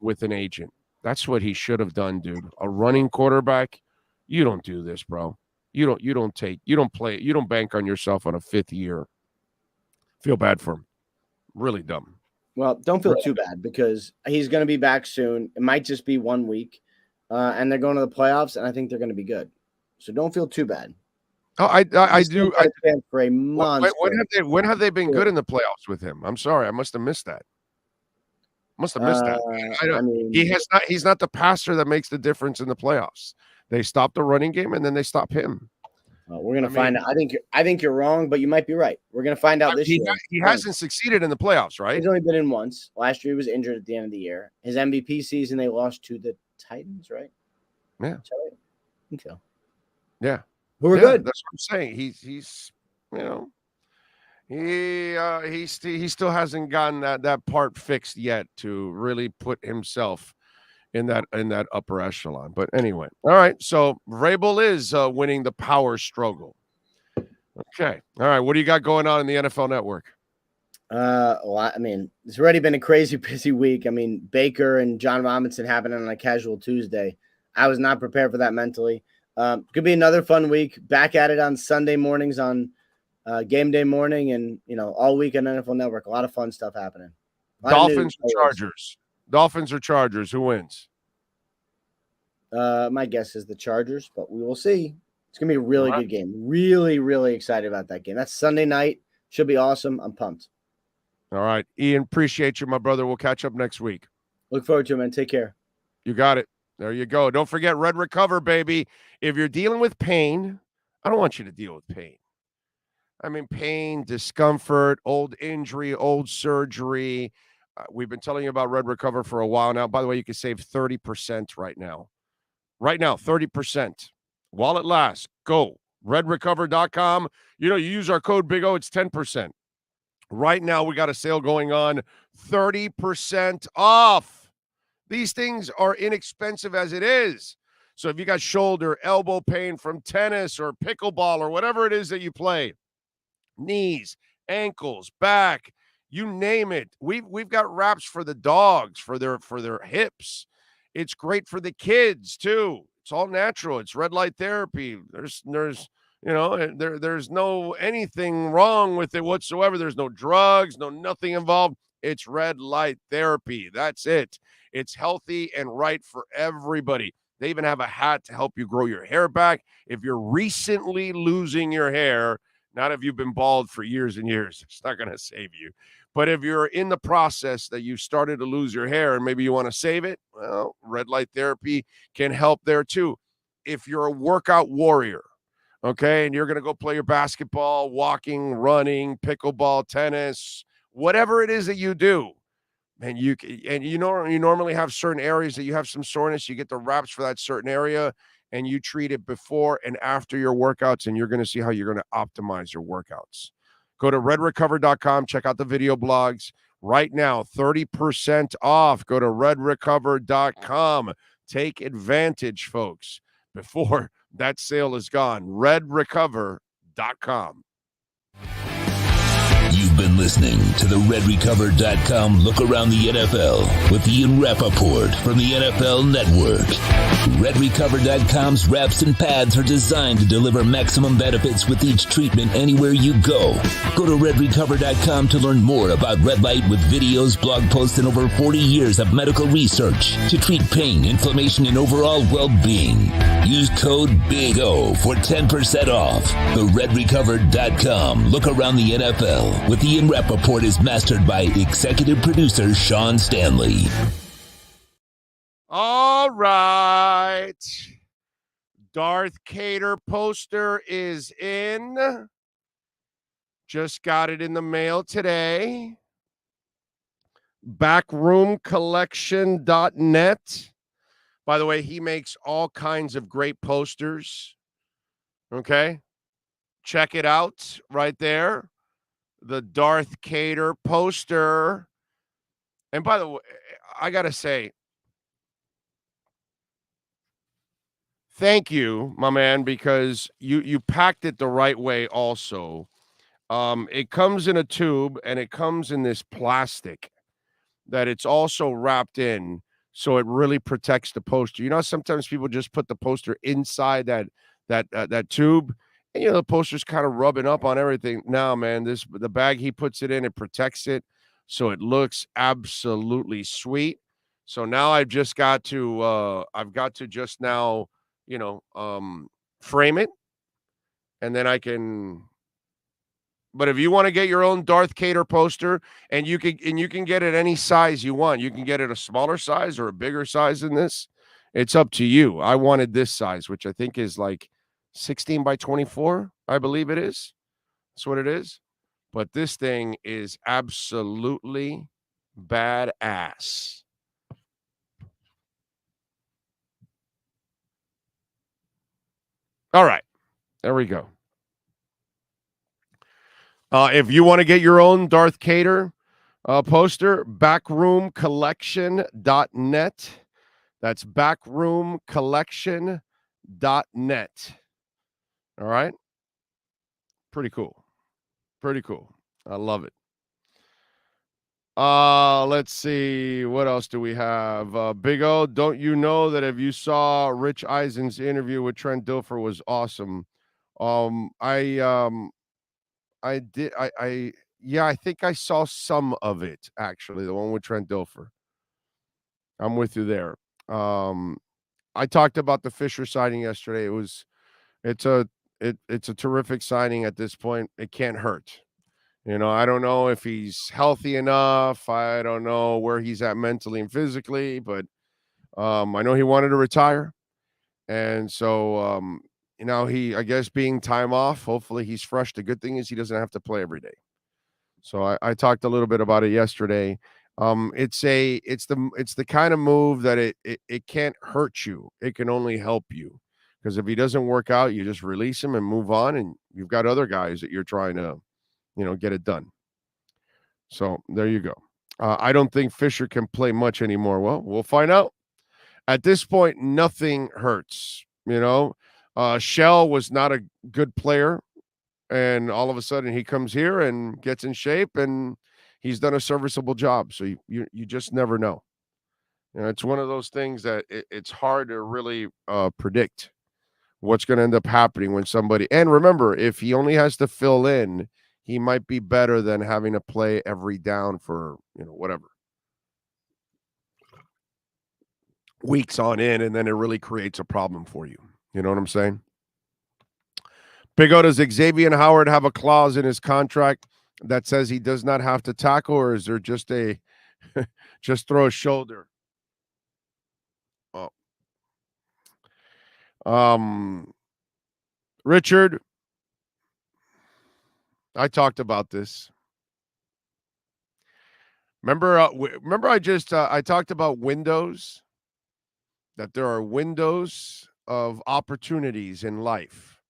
with an agent. That's what he should have done, dude. A running quarterback, you don't do this, bro. You don't bank on yourself on a 5th year. Feel bad for him. Really dumb.
Well, don't feel too bad because he's going to be back soon. It might just be 1 week, and they're going to the playoffs, and I think they're going to be good. So don't feel too bad.
Oh, I do.
For a monster.
When have they been good in the playoffs with him? I'm sorry, I must have missed that. He's not the passer that makes the difference in the playoffs. They stop the running game and then they stop him.
We're going to find out. I think you're wrong, but you might be right. We're going to find out this year.
He hasn't succeeded in the playoffs, right?
He's only been in once. Last year he was injured at the end of the year. His MVP season, they lost to the Titans, right?
Yeah.
I think so.
Yeah.
Who are good.
That's what I'm saying. He's he still hasn't gotten that part fixed yet to really put himself in that upper echelon. But anyway, all right. So Vrabel is winning the power struggle. Okay. All right. What do you got going on in the NFL Network?
A lot. I mean, it's already been a crazy busy week. I mean, Baker and John Robinson happening on a casual Tuesday. I was not prepared for that mentally. Could be another fun week. Back at it on Sunday mornings on game day morning, and all week on NFL Network. A lot of fun stuff happening.
Dolphins or Chargers? Dolphins or Chargers? Who wins?
My guess is the Chargers, but we will see. It's gonna be a really good game. Really, really excited about that game. That's Sunday night. Should be awesome. I'm pumped.
All right, Ian. Appreciate you, my brother. We'll catch up next week.
Look forward to it, man. Take care.
You got it. There you go. Don't forget Red Recover, baby. If you're dealing with pain, I don't want you to deal with pain. I mean, pain, discomfort, old injury, old surgery. We've been telling you about Red Recover for a while now. By the way, you can save 30% right now. Right now, 30%. While it lasts, go. RedRecover.com. You use our code Big O, it's 10%. Right now, we got a sale going on, 30% off. These things are inexpensive as it is. So if you got shoulder, elbow pain from tennis or pickleball or whatever it is that you play, knees, ankles, back, you name it. We've got wraps for the dogs, for their hips. It's great for the kids too. It's all natural. It's red light therapy. There's no anything wrong with it whatsoever. There's no drugs, nothing involved. It's red light therapy. That's it. It's healthy and right for everybody. They even have a hat to help you grow your hair back. If you're recently losing your hair, not if you've been bald for years and years, it's not going to save you. But if you're in the process that you started to lose your hair and maybe you want to save it, well, red light therapy can help there too. If you're a workout warrior, okay, and you're going to go play your basketball, walking, running, pickleball, tennis, whatever it is that you do, and you normally have certain areas that you have some soreness, you get the wraps for that certain area, and you treat it before and after your workouts, and you're going to see how you're going to optimize your workouts. Go to redrecover.com, check out the video blogs. Right now, 30% off. Go to redrecover.com. Take advantage, folks, before that sale is gone. redrecover.com.
You've been listening to the RedRecover.com look around the NFL with Ian Rappaport from the NFL Network. RedRecover.com's wraps and pads are designed to deliver maximum benefits with each treatment anywhere you go. Go to RedRecover.com to learn more about red light with videos, blog posts, and over 40 years of medical research to treat pain, inflammation, and overall well-being. Use code Big O for 10% off. The RedRecover.com look around the NFL with The In Rep Report is mastered by executive producer Sean Stanley.
All right. Darth Cater poster is in. Just got it in the mail today. Backroomcollection.net. By the way, he makes all kinds of great posters. Okay? Check it out right there. The Darth Cater poster. And by the way, I got to say, thank you, my man, because you packed it the right way also. It comes in a tube, and it comes in this plastic that it's also wrapped in, so it really protects the poster. You know, sometimes people just put the poster inside that tube, and the poster's kind of rubbing up on everything. No, man, the bag he puts it in, it protects it, so it looks absolutely sweet. So now I've got to just now, frame it, and then I can. But if you want to get your own Darth Cater poster, and you can get it any size you want. You can get it a smaller size or a bigger size than this. It's up to you. I wanted this size, which I think is like 16 by 24, I believe it is. That's what it is. But this thing is absolutely badass. All right. There we go. If you want to get your own Darth Cater poster, backroomcollection.net. That's backroomcollection.net. All right? Pretty cool. Pretty cool. I love it. Let's see. What else do we have? Big O, don't you know that if you saw Rich Eisen's interview with Trent Dilfer was awesome? I did. Yeah, I think I saw some of it, actually, the one with Trent Dilfer. I'm with you there. I talked about the Fisher signing yesterday. It's a terrific signing at this point. It can't hurt. I don't know if he's healthy enough. I don't know where he's at mentally and physically, but I know he wanted to retire. And so I guess being time off, hopefully he's fresh. The good thing is he doesn't have to play every day. So I talked a little bit about it yesterday. It's the kind of move that it can't hurt you. It can only help you, because if he doesn't work out, you just release him and move on, and you've got other guys that you're trying to, get it done. So there you go. I don't think Fisher can play much anymore. Well, we'll find out. At this point, nothing hurts. Shell was not a good player, and all of a sudden he comes here and gets in shape, and he's done a serviceable job. So you just never know. It's one of those things that it's hard to really predict what's going to end up happening when somebody. And remember, if he only has to fill in, he might be better than having to play every down for whatever weeks on in, and then it really creates a problem for you. You know what I'm saying? Big O, does Xavier Howard have a clause in his contract that says he does not have to tackle, or is there just just throw a shoulder? Richard, I talked about this. Remember I talked about windows, that there are windows of opportunities in life,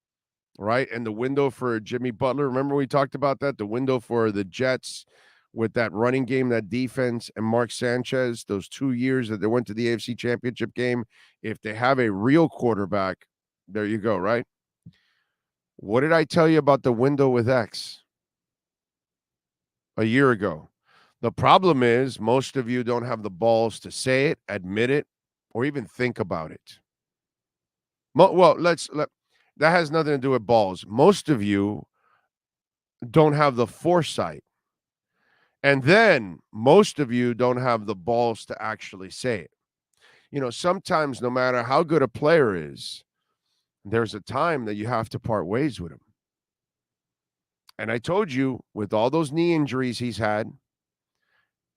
right? And the window for Jimmy Butler, remember we talked about that? The window for the Jets with that running game, that defense, and Mark Sanchez, those 2 years that they went to the AFC Championship game. If they have a real quarterback, there you go, right? What did I tell you about the window with X a year ago? The problem is most of you don't have the balls to say it, admit it, or even think about it. That has nothing to do with balls. Most of you don't have the foresight. And then most of you don't have the balls to actually say it. Sometimes no matter how good a player is, there's a time that you have to part ways with him. And I told you, with all those knee injuries he's had,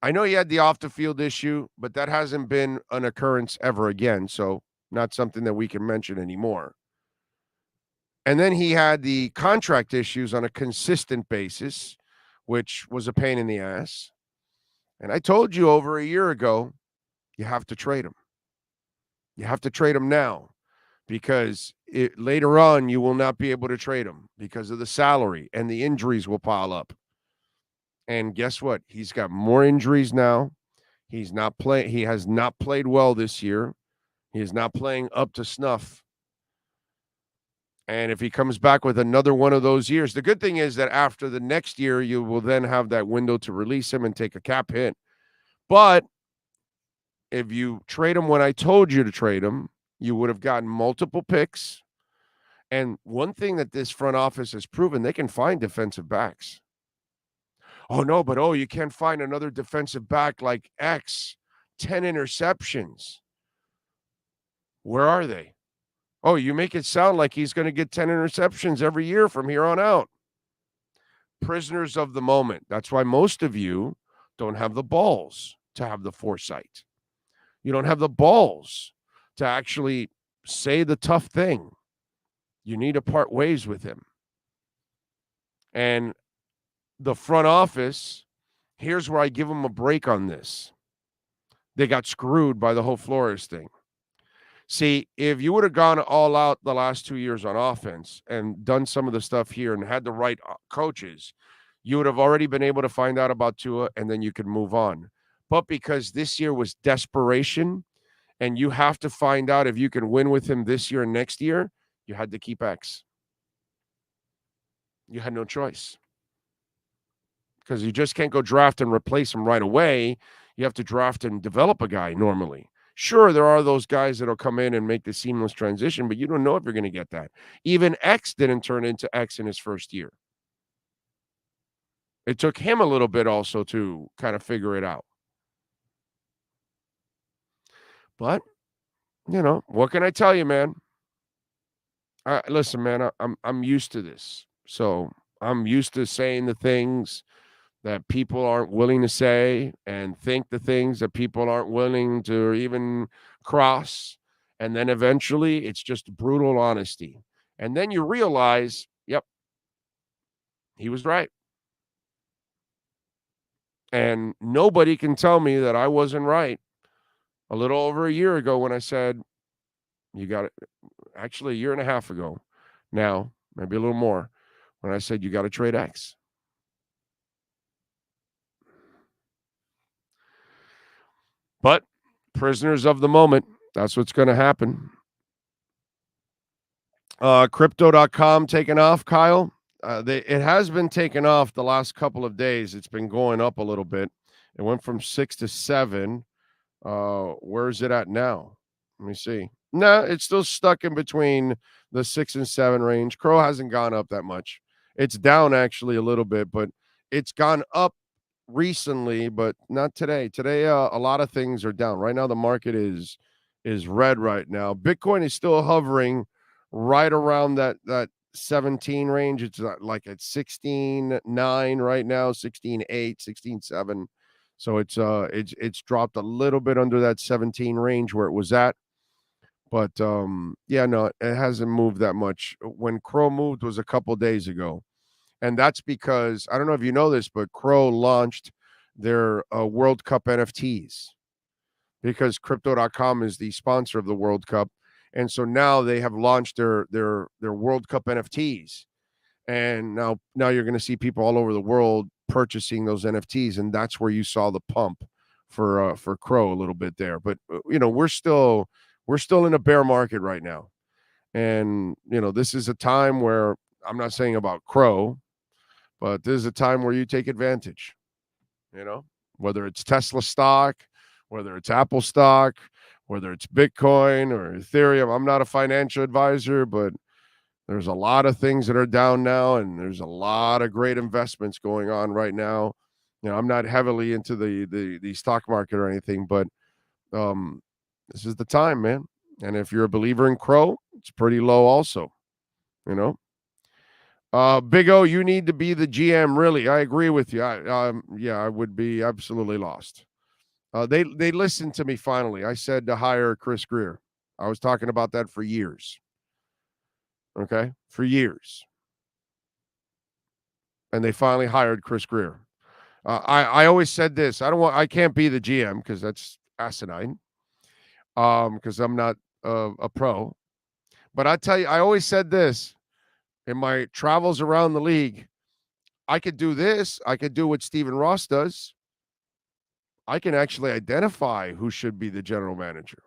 I know he had the off the field issue, but that hasn't been an occurrence ever again. So not something that we can mention anymore. And then he had the contract issues on a consistent basis, which was a pain in the ass. And I told you over a year ago, you have to trade him. You have to trade him now because later on you will not be able to trade him because of the salary and the injuries will pile up. And guess what? He's got more injuries now. He has not played well this year. He is not playing up to snuff. And if he comes back with another one of those years, the good thing is that after the next year, you will then have that window to release him and take a cap hit. But if you trade him when I told you to trade him, you would have gotten multiple picks. And one thing that this front office has proven, they can find defensive backs. Oh, no, but you can't find another defensive back like X. 10 interceptions. Where are they? Oh, you make it sound like he's going to get 10 interceptions every year from here on out. Prisoners of the moment. That's why most of you don't have the balls to have the foresight. You don't have the balls to actually say the tough thing. You need to part ways with him. And the front office, here's where I give them a break on this. They got screwed by the whole Flores thing. See, if you would have gone all out the last 2 years on offense and done some of the stuff here and had the right coaches, you would have already been able to find out about Tua and then you could move on. But because this year was desperation and you have to find out if you can win with him this year and next year, you had to keep X. You had no choice. Because you just can't go draft and replace him right away. You have to draft and develop a guy normally. Sure, there are those guys that will come in and make the seamless transition, but you don't know if you're going to get that. Even X didn't turn into X in his first year. It took him a little bit also to kind of figure it out. But, what can I tell you, man? Listen, man, I'm used to this. So I'm used to saying the things that people aren't willing to say and think the things that people aren't willing to even cross. And then eventually it's just brutal honesty. And then you realize, yep, he was right. And nobody can tell me that I wasn't right. A little over a year ago when I said, you got it. Actually, a year and a half ago now, maybe a little more, when I said, you got to trade X. But prisoners of the moment, that's what's going to happen. Crypto.com taken off, Kyle. It has been taken off the last couple of days. It's been going up a little bit. It went from 6 to 7. Where is it at now? Let me see. No, it's still stuck in between the 6 and 7 range. Crow hasn't gone up that much. It's down actually a little bit, but it's gone up recently, but not today. Today, a lot of things are down. Right now, the market is red right now. Bitcoin is still hovering right around that 17 range. It's like at 16.9 right now, 16.8, 16.7. So it's dropped a little bit under that 17 range where it was at. But yeah, no, it hasn't moved that much. When Crow moved was a couple days ago. And that's because, I don't know if you know this, but Crow launched their World Cup NFTs because Crypto.com is the sponsor of the World Cup. And so now they have launched their World Cup NFTs. And now you're going to see people all over the world purchasing those NFTs. And that's where you saw the pump for Crow a little bit there. But, we're still in a bear market right now. And, this is a time where, I'm not saying about Crow, but this is a time where you take advantage, whether it's Tesla stock, whether it's Apple stock, whether it's Bitcoin or Ethereum. I'm not a financial advisor, but there's a lot of things that are down now, and there's a lot of great investments going on right now. I'm not heavily into the stock market or anything, but this is the time, man. And if you're a believer in Crow, it's pretty low also, Big O, you need to be the GM. Really, I agree with you. I would be absolutely lost. They listened to me finally. I said to hire Chris Greer. I was talking about that for years. Okay, for years, and they finally hired Chris Greer. I always said this. I can't be the GM because that's asinine. Because I'm not a pro. But I tell you, I always said this in my travels around the league. I could do this. I could do what Stephen Ross does. I can actually identify who should be the general manager.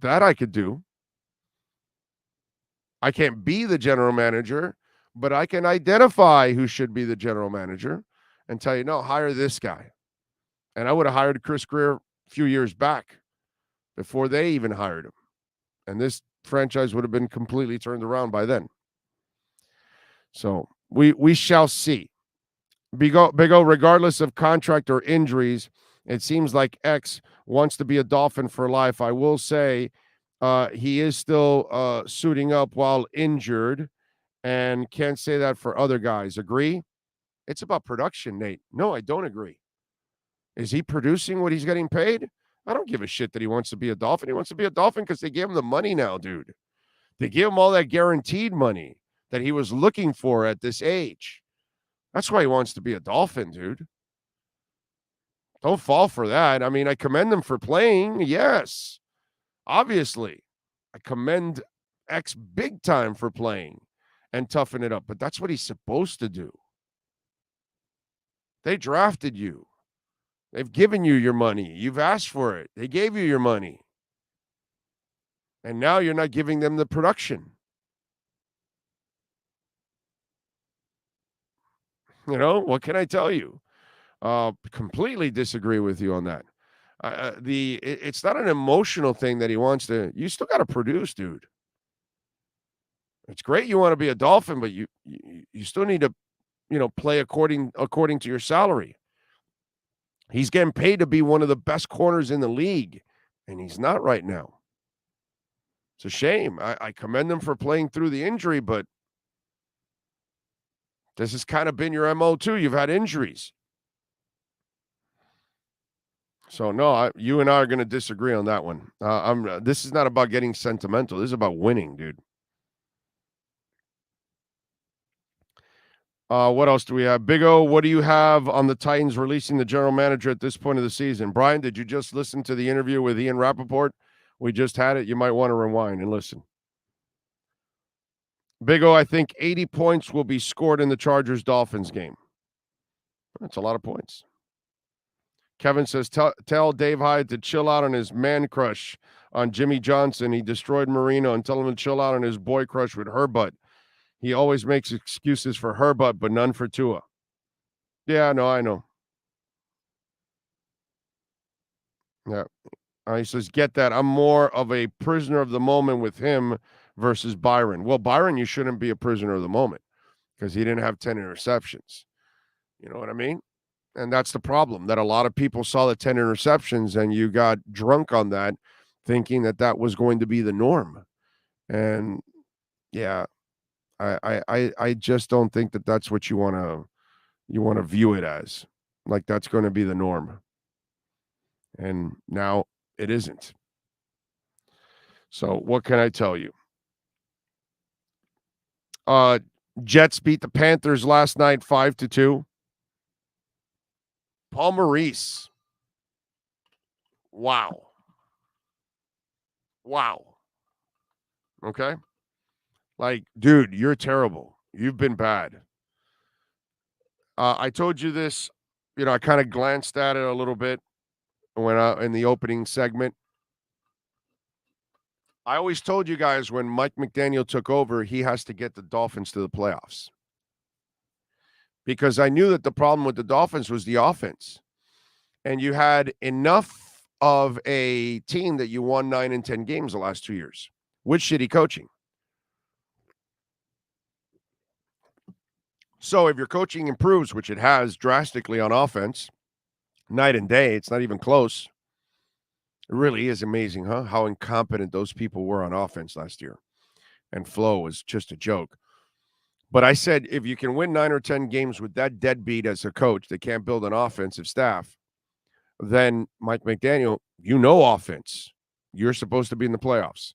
That I could do. I can't be the general manager, but I can identify who should be the general manager and tell you, no, hire this guy. And I would have hired Chris Greer a few years back before they even hired him. And this franchise would have been completely turned around by then. So we shall see. Big O, regardless of contract or injuries, it seems like X wants to be a Dolphin for life. I will say he is still suiting up while injured, and can't say that for other guys. Agree? It's about production, Nate. No, I don't agree. Is he producing what he's getting paid? I don't give a shit that he wants to be a Dolphin. He wants to be a Dolphin because they gave him the money now, dude. They gave him all that guaranteed money that he was looking for at this age. That's why he wants to be a Dolphin, dude. Don't fall for that. I mean, I commend him for playing. Yes, obviously. I commend X big time for playing and toughen it up. But that's what he's supposed to do. They drafted you. They've given you your money. You've asked for it. They gave you your money. And now you're not giving them the production. You know, what can I tell you? Completely disagree with you on that. It's not an emotional thing that he wants to. You still got to produce, dude. It's great you want to be a Dolphin, but you still need to, play according to your salary. He's getting paid to be one of the best corners in the league, and he's not right now. It's a shame. I commend him for playing through the injury, but this has kind of been your MO too. You've had injuries. So, no, you and I are going to disagree on that one. This is not about getting sentimental. This is about winning, dude. What else do we have? Big O, what do you have on the Titans releasing the general manager at this point of the season? Brian, did you just listen to the interview with Ian Rappaport? We just had it. You might want to rewind and listen. Big O, I think 80 points will be scored in the Chargers-Dolphins game. That's a lot of points. Kevin says, tell Dave Hyde to chill out on his man crush on Jimmy Johnson. He destroyed Marino, and tell him to chill out on his boy crush with Herbutt. He always makes excuses for Herbutt, but none for Tua. Yeah, no, I know. Yeah. He says, get that. I'm more of a prisoner of the moment with him versus Byron. Well, Byron, you shouldn't be a prisoner of the moment because he didn't have 10 interceptions. You know what I mean? And that's the problem, that a lot of people saw the 10 interceptions and you got drunk on that, thinking that that was going to be the norm. And, yeah, I just don't think that that's what you want to view it as. Like that's going to be the norm. And now it isn't. So what can I tell you? Jets beat the Panthers last night 5-2. Paul Maurice. Wow. Okay. Like, dude, you're terrible. You've been bad. I told you this, I kind of glanced at it a little bit when in the opening segment. I always told you guys when Mike McDaniel took over, he has to get the Dolphins to the playoffs. Because I knew that the problem with the Dolphins was the offense. And you had enough of a team that you won 9 and 10 games the last 2 years with shitty coaching. So if your coaching improves, which it has drastically on offense, night and day, it's not even close. It really is amazing, huh? How incompetent those people were on offense last year. And Flo was just a joke. But I said, if you can win 9 or 10 games with that deadbeat as a coach that can't build an offensive staff, then Mike McDaniel, offense. You're supposed to be in the playoffs.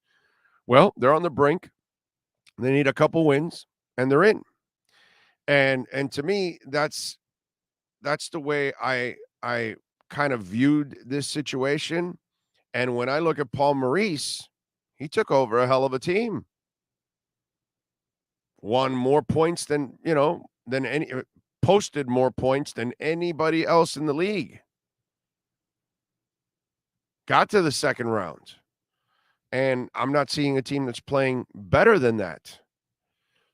Well, they're on the brink. They need a couple wins, and they're in. And to me, that's the way I kind of viewed this situation. And when I look at Paul Maurice, he took over a hell of a team. Won more points than posted more points than anybody else in the league. Got to the second round. And I'm not seeing a team that's playing better than that.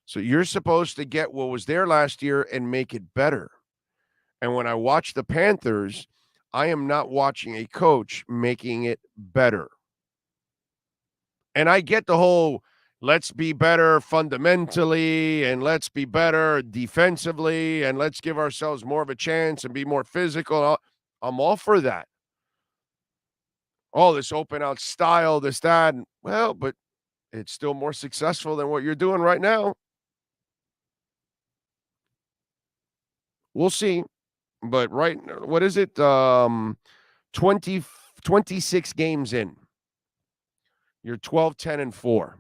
So you're supposed to get what was there last year and make it better. And when I watch the Panthers, I am not watching a coach making it better. And I get the whole let's be better fundamentally and let's be better defensively and let's give ourselves more of a chance and be more physical. I'm all for that. Oh, this open out style, this, that. Well, but it's still more successful than what you're doing right now. We'll see. But what is it? 26 games in. You're 12-10-4.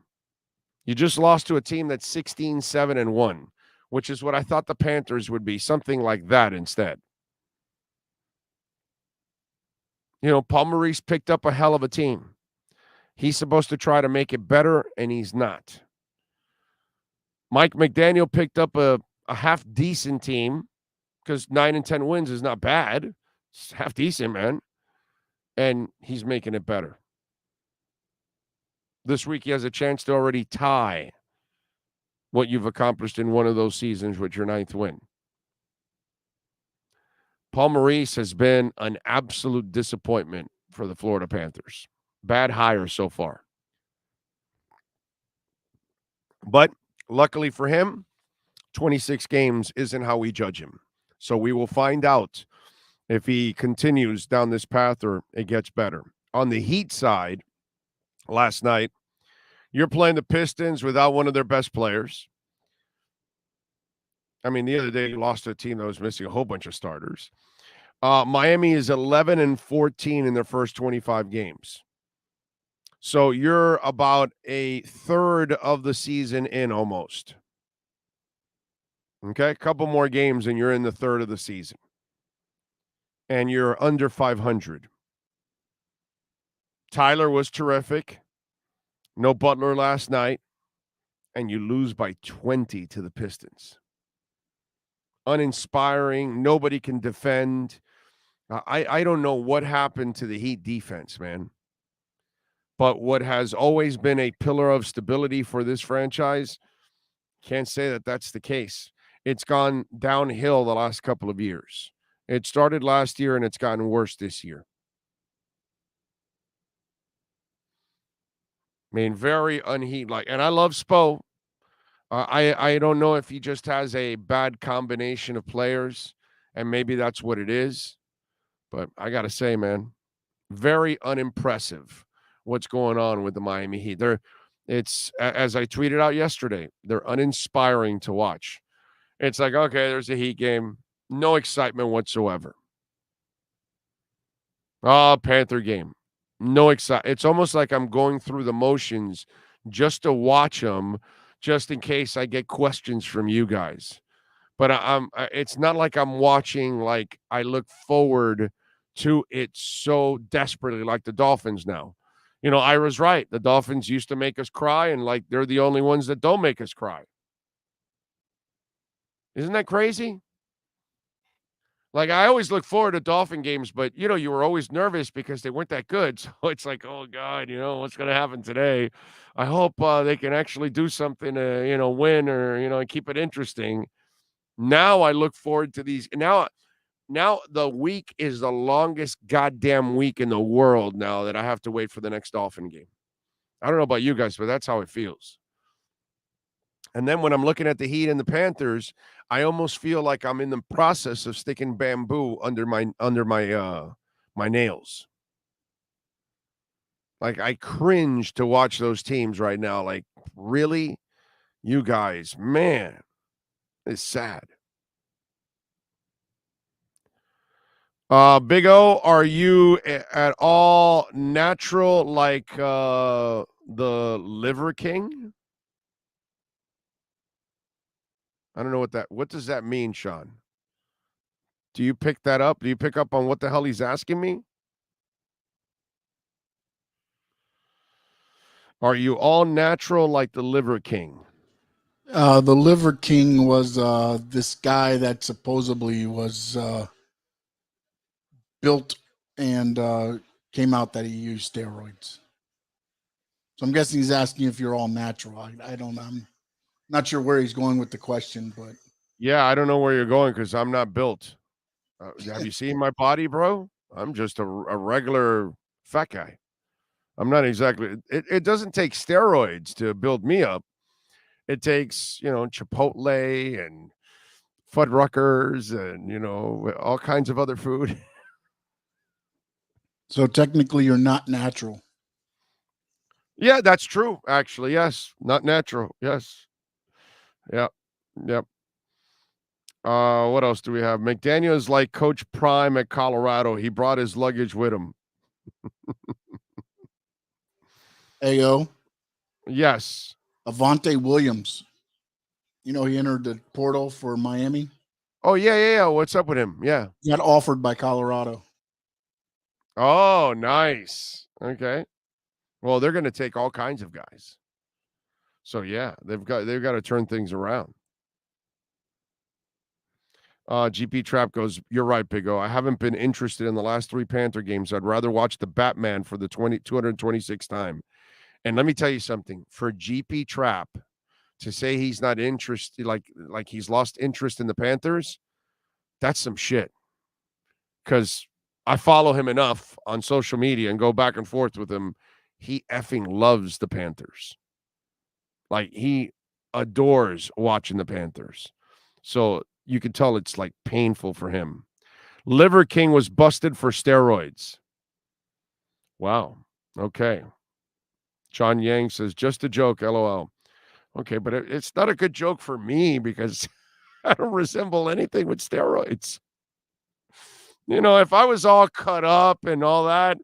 You just lost to a team that's 16-7-1, which is what I thought the Panthers would be, something like that instead. Paul Maurice picked up a hell of a team. He's supposed to try to make it better, and he's not. Mike McDaniel picked up a half-decent team because 9 and 10 wins is not bad. It's half-decent, man. And he's making it better. This week he has a chance to already tie what you've accomplished in one of those seasons with your 9th win. Paul Maurice has been an absolute disappointment for the Florida Panthers. Bad hire so far. But luckily for him, 26 games isn't how we judge him. So we will find out if he continues down this path or it gets better. On the Heat side, last night, you're playing the Pistons without one of their best players. I mean, the other day you lost to a team that was missing a whole bunch of starters. Miami is 11-14 in their first 25 games. So you're about a third of the season in almost. Okay, a couple more games and you're in the third of the season. And you're under 500. Tyler was terrific. No Butler last night. And you lose by 20 to the Pistons. Uninspiring. Nobody can defend. I don't know what happened to the Heat defense, man. But what has always been a pillar of stability for this franchise, can't say that that's the case. It's gone downhill the last couple of years. It started last year and it's gotten worse this year. I mean, very unheat-like. And I love Spo. I don't know if he just has a bad combination of players, and maybe that's what it is. But I got to say, man, very unimpressive what's going on with the Miami Heat. It's, as I tweeted out yesterday, they're uninspiring to watch. It's like, okay, there's a Heat game. No excitement whatsoever. Panther game. No excitement. It's almost like I'm going through the motions just to watch them, just in case I get questions from you guys. But it's not like I'm watching like I look forward to it so desperately like the Dolphins now. Ira's right. The Dolphins used to make us cry, and like they're the only ones that don't make us cry. Isn't that crazy? Like, I always look forward to Dolphin games, but, you were always nervous because they weren't that good. So it's like, oh, God, what's going to happen today? I hope they can actually do something to, win or, keep it interesting. Now I look forward to these. Now the week is the longest goddamn week in the world now that I have to wait for the next Dolphin game. I don't know about you guys, but that's how it feels. And then when I'm looking at the Heat and the Panthers, I almost feel like I'm in the process of sticking bamboo under my nails. Like, I cringe to watch those teams right now. Like, really? You guys, man. It's sad. Big O, are you at all natural like the Liver King? I don't know what does that mean, Sean? Do you pick that up? Do you pick up on what the hell he's asking me? Are you all natural like the Liver King?
The Liver King was this guy that supposedly was built and came out that he used steroids. So I'm guessing he's asking if you're all natural. I don't know. I'm not sure where he's going with the question, but
yeah, I don't know where you're going because I'm not built. Have you seen my body, bro? I'm just a regular fat guy. I'm not exactly. It doesn't take steroids to build me up. It takes, Chipotle and Fuddruckers and, all kinds of other food.
So technically you're not natural.
Yeah, that's true. Actually, yes. Not natural. Yes. Yep. Yep. What else do we have? McDaniel is like Coach Prime at Colorado. He brought his luggage with him.
AO.
Yes.
Avante Williams. He entered the portal for Miami.
Oh, yeah. What's up with him? Yeah.
He got offered by Colorado.
Oh, nice. Okay. Well, they're going to take all kinds of guys. So yeah, they've got to turn things around. GP Trap goes, you're right, Big O. I haven't been interested in the last 3 Panther games. I'd rather watch the Batman for the 226th time. And let me tell you something. For GP Trap to say he's not interested, like he's lost interest in the Panthers, that's some shit. Because I follow him enough on social media and go back and forth with him. He effing loves the Panthers. Like, he adores watching the Panthers. So you can tell it's like painful for him. Liver King was busted for steroids. Wow. Okay. John Yang says, just a joke, LOL. Okay, but it's not a good joke for me because I don't resemble anything with steroids. If I was all cut up and all that,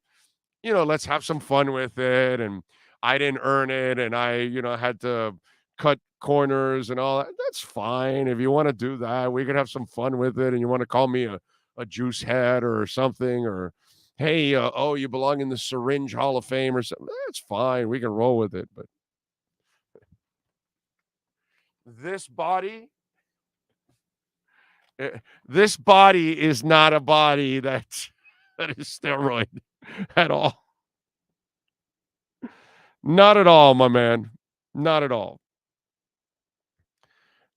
let's have some fun with it. And I didn't earn it. And I, had to cut corners and all that. That's fine. If you want to do that, we could have some fun with it. And you want to call me a juice head or something, or, hey, you belong in the Syringe Hall of Fame or something. That's fine. We can roll with it. But this body is not a body that is steroid at all. Not at all, my man. Not at all.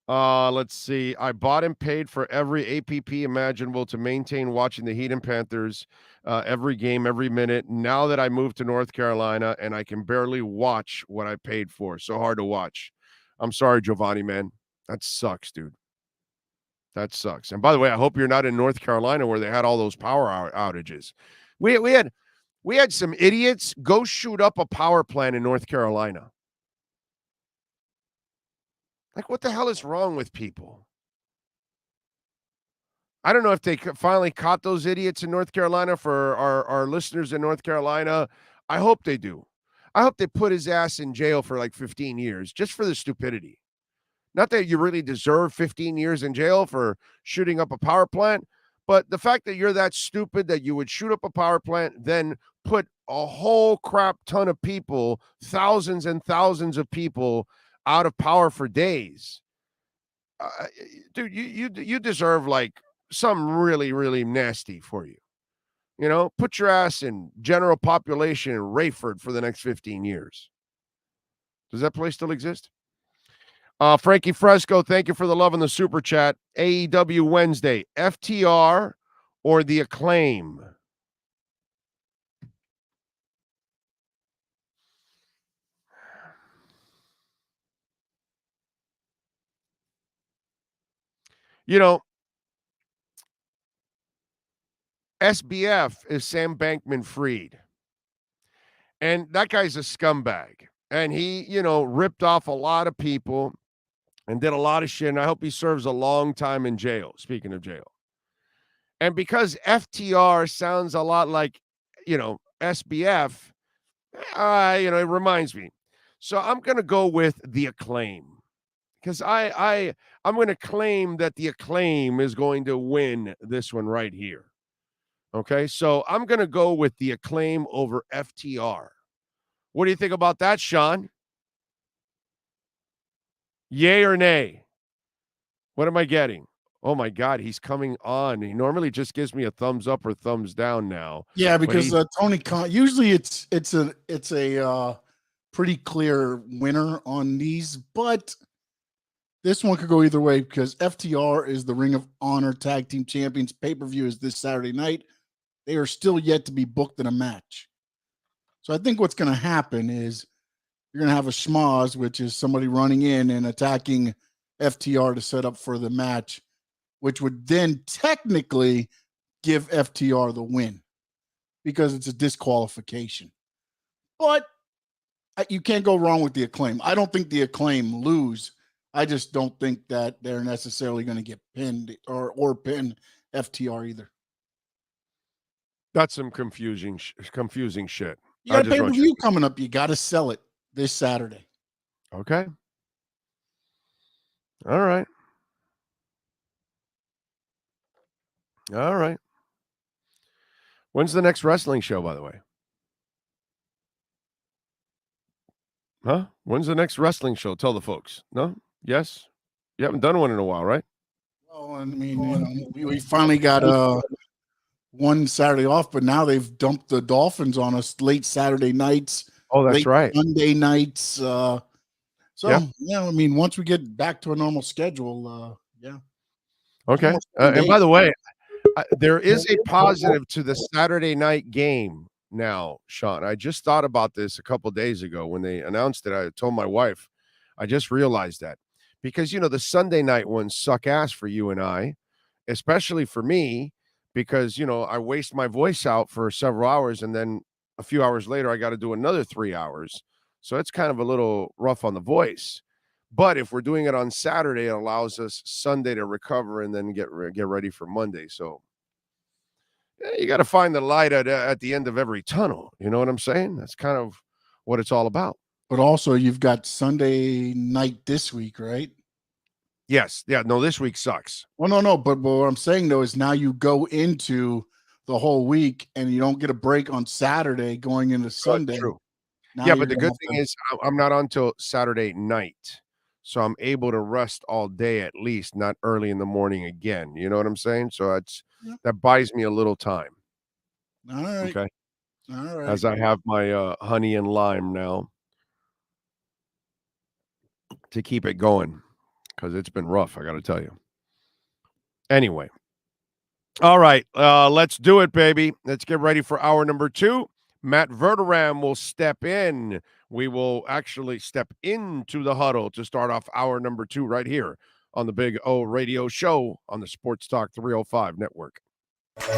Let's see. I bought and paid for every APP imaginable to maintain watching the Heat and Panthers every game, every minute. Now that I moved to North Carolina and I can barely watch what I paid for. So hard to watch. I'm sorry, Giovanni, man. That sucks, dude. That sucks. And by the way, I hope you're not in North Carolina where they had all those power outages. We had some idiots go shoot up a power plant in North Carolina. Like, what the hell is wrong with people? I don't know if they finally caught those idiots in North Carolina. For our listeners in North Carolina, I hope they do. I hope they put his ass in jail for like 15 years just for the stupidity. Not that you really deserve 15 years in jail for shooting up a power plant, but the fact that you're that stupid that you would shoot up a power plant, then put a whole crap ton of people, thousands and thousands of people out of power for days. Dude, you deserve like something really, really nasty for you. Put your ass in general population in Rayford for the next 15 years. Does that place still exist? Frankie Fresco, thank you for the love in the super chat. AEW Wednesday, FTR or the Acclaim? SBF is Sam Bankman-Fried. And that guy's a scumbag. And he, ripped off a lot of people. and did a lot of shit, and I hope he serves a long time in jail, speaking of jail. And because FTR sounds a lot like, SBF, it reminds me. So I'm going to go with the Acclaim, because I'm going to claim that the Acclaim is going to win this one right here. Okay, so I'm going to go with the Acclaim over FTR. What do you think about that, Sean? Yay or nay? What am I getting? Oh my God, he's coming on. He normally just gives me a thumbs up or thumbs down now.
Yeah, because Tony Khan, usually it's a pretty clear winner on these, but this one could go either way because FTR is the Ring of Honor Tag Team Champions. Pay-per-view is this Saturday night. They are still yet to be booked in a match. So I think what's going to happen is you're going to have a schmoz, which is somebody running in and attacking FTR to set up for the match, which would then technically give FTR the win because it's a disqualification. But you can't go wrong with the Acclaim. I don't think the Acclaim lose. I just don't think that they're necessarily going to get pinned or pin FTR either.
That's some confusing shit.
You got a pay-per-view coming up. You got to sell it this Saturday.
Okay. All right. All right. When's the next wrestling show, by the way? Huh? When's the next wrestling show? Tell the folks. No? Yes? You haven't done one in a while, right?
Well, I mean, we finally got one Saturday off, but now they've dumped the Dolphins on us late Saturday nights.
Oh, that's right.
Sunday nights. I mean, once we get back to a normal schedule, yeah.
Okay. And by the way, there is a positive to the Saturday night game now, Sean. I just thought about this a couple of days ago when they announced it. I told my wife, I just realized that because, the Sunday night ones suck ass for you and I, especially for me, because, I waste my voice out for several hours and then a few hours later, I got to do another 3 hours. So it's kind of a little rough on the voice. But if we're doing it on Saturday, it allows us Sunday to recover and then get ready for Monday. So you got to find the light at the end of every tunnel. You know what I'm saying? That's kind of what it's all about.
But also, you've got Sunday night this week, right?
Yes. Yeah. No, this week sucks.
Well, no. But what I'm saying, though, is now you go into the whole week and you don't get a break on Saturday going into Sunday.
True. Yeah, but the good thing is I'm not on till Saturday night. So I'm able to rest all day at least, not early in the morning again. You know what I'm saying? So that buys me a little time.
All right.
Okay.
All right.
As I have my honey and lime now to keep it going because it's been rough, I got to tell you. Anyway. All right. Let's do it, baby. Let's get ready for hour number 2. Matt Verderam will step in. We will actually step into the huddle to start off hour number 2 right here on the Big O Radio Show on the Sports Talk 305 Network.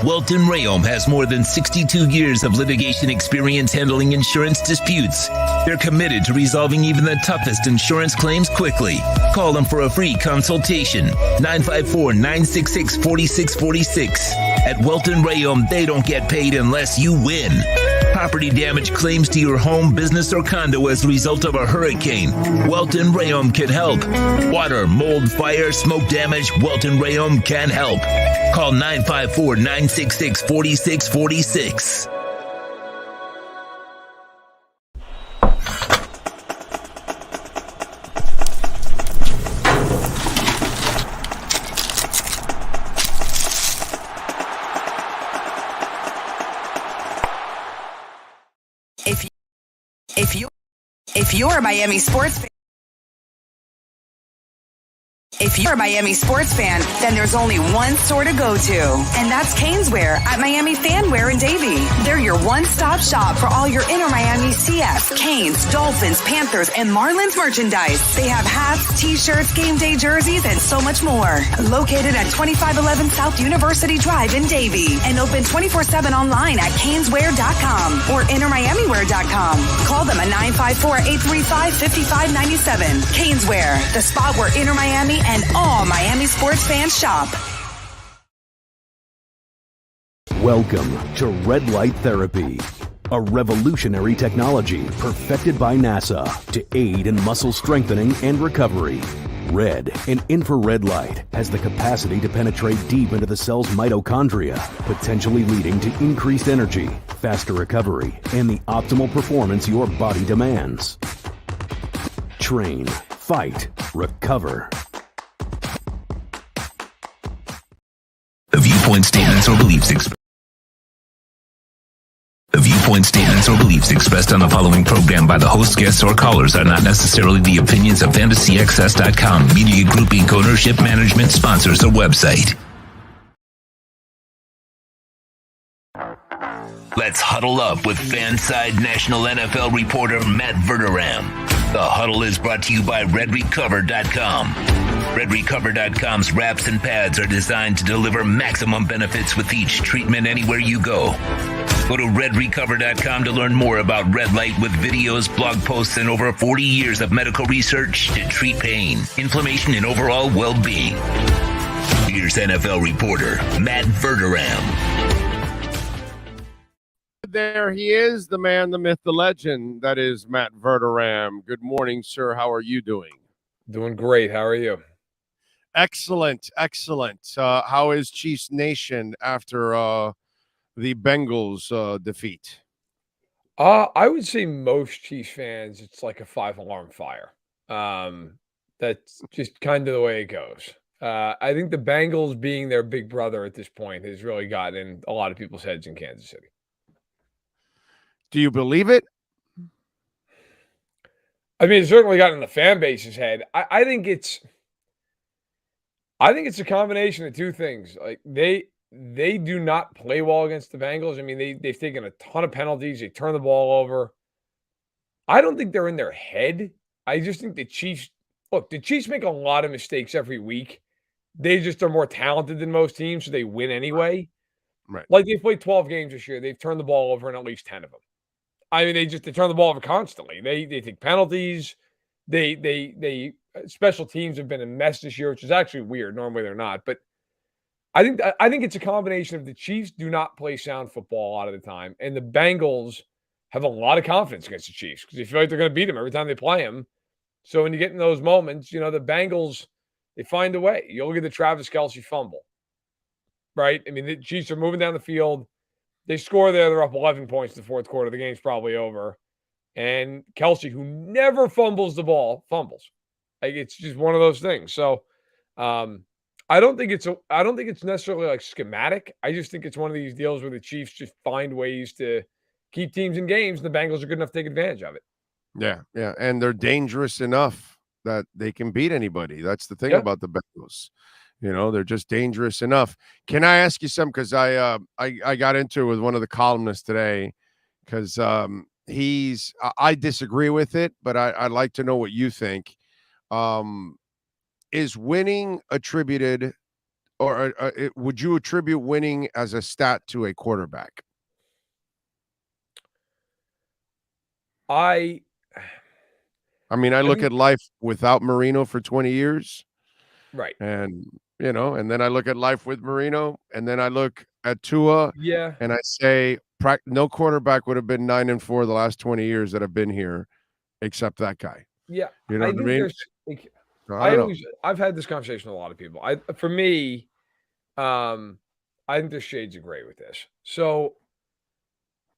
Welton Rayom has more than 62 years of litigation experience handling insurance disputes. They're committed to resolving even the toughest insurance claims quickly. Call them for a free consultation. 954-966-4646. At Welton Rayom, they don't get paid unless you win. Property damage claims to your home, business, or condo as a result of a hurricane. Welton Rayom can help. Water, mold, fire, smoke damage, Welton Rayom can help. Call 954-966-4646.
If you're a Miami sports fan, If you're a Miami sports fan, then there's only one store to go to, and that's Caneswear at Miami Fanwear in Davie. They're your one-stop shop for all your inner Miami CFs, Canes, Dolphins, Panthers, and Marlins merchandise. They have hats, t-shirts, game day jerseys, and so much more. Located at 2511 South University Drive in Davie, and open 24/7 online at caneswear.com or innermiamiwear.com. Call them at 954-835-5597. Caneswear, the spot where inner Miami and all Miami sports fans shop.
Welcome to Red Light Therapy, a revolutionary technology perfected by NASA to aid in muscle strengthening and recovery. Red and infrared light has the capacity to penetrate deep into the cell's mitochondria, potentially leading to increased energy, faster recovery, and the optimal performance your body demands. Train, fight, recover.
The viewpoint statements or beliefs expressed on the following program by the host, guests, or callers are not necessarily the opinions of FantasyXS.com, Media Group Inc., ownership, management, sponsors, or website. Let's huddle up with Fanside National NFL reporter Matt Verderam. The Huddle is brought to you by RedRecover.com. RedRecover.com's wraps and pads are designed to deliver maximum benefits with each treatment anywhere you go. Go to RedRecover.com to learn more about red light with videos, blog posts, and over 40 years of medical research to treat pain, inflammation, and overall well-being. Here's NFL reporter Matt Verderam.
There he is, the man, the myth, the legend. That is Matt Verderam. Good morning, sir. How are you doing?
Doing great. How are you?
Excellent, excellent. How is Chiefs Nation after the Bengals defeat?
I would say most Chiefs fans, it's like a 5-alarm fire. That's just kind of the way it goes. I think the Bengals being their big brother at this point has really gotten in a lot of people's heads in Kansas City.
Do you believe it?
I mean, it certainly got in the fan base's head. I think it's a combination of two things. Like they do not play well against the Bengals. I mean, they've taken a ton of penalties. They turn the ball over. I don't think they're in their head. I just think the Chiefs make a lot of mistakes every week. They just are more talented than most teams, so they win anyway.
Right.
Like they've played 12 games this year. They've turned the ball over in at least 10 of them. I mean, they turn the ball over constantly. They take penalties. They special teams have been a mess this year, which is actually weird. Normally they're not, but I think it's a combination of the Chiefs do not play sound football a lot of the time, and the Bengals have a lot of confidence against the Chiefs because they feel like they're going to beat them every time they play them. So when you get in those moments, the Bengals, they find a way. You look at the Travis Kelce fumble, right? I mean, the Chiefs are moving down the field. They score there. They're up 11 points in the fourth quarter. The game's probably over. And Kelce, who never fumbles the ball, fumbles. Like it's just one of those things. So I don't think it's necessarily like schematic. I just think it's one of these deals where the Chiefs just find ways to keep teams in games, and the Bengals are good enough to take advantage of it.
Yeah. And they're dangerous enough that they can beat anybody. That's the thing about the Bengals. They're just dangerous enough. Can I ask you something? Because I got into it with one of the columnists today because I disagree with it, but I'd like to know what you think. Is winning attributed, or would you attribute winning as a stat to a quarterback? I look at life without Marino for 20 years.
Right.
And and then I look at life with Marino, and then I look at Tua, and I say no quarterback would have been 9-4 the last 20 years that I've been here, except that guy.
Yeah,
you know what I mean?
I've had this conversation with a lot of people. I think there's shades of gray with this. So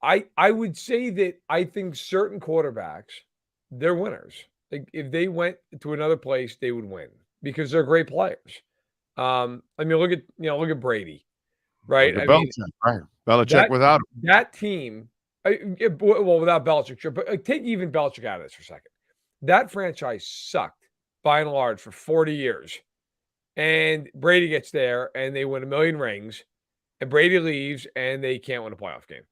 I would say that I think certain quarterbacks, they're winners. Like if they went to another place, they would win because they're great players. Look at Brady, right?
Belichick without him.
That team, without Belichick, sure, but take even Belichick out of this for a second. That franchise sucked by and large for 40 years and Brady gets there and they win 1,000,000 rings, and Brady leaves and they can't win a playoff game.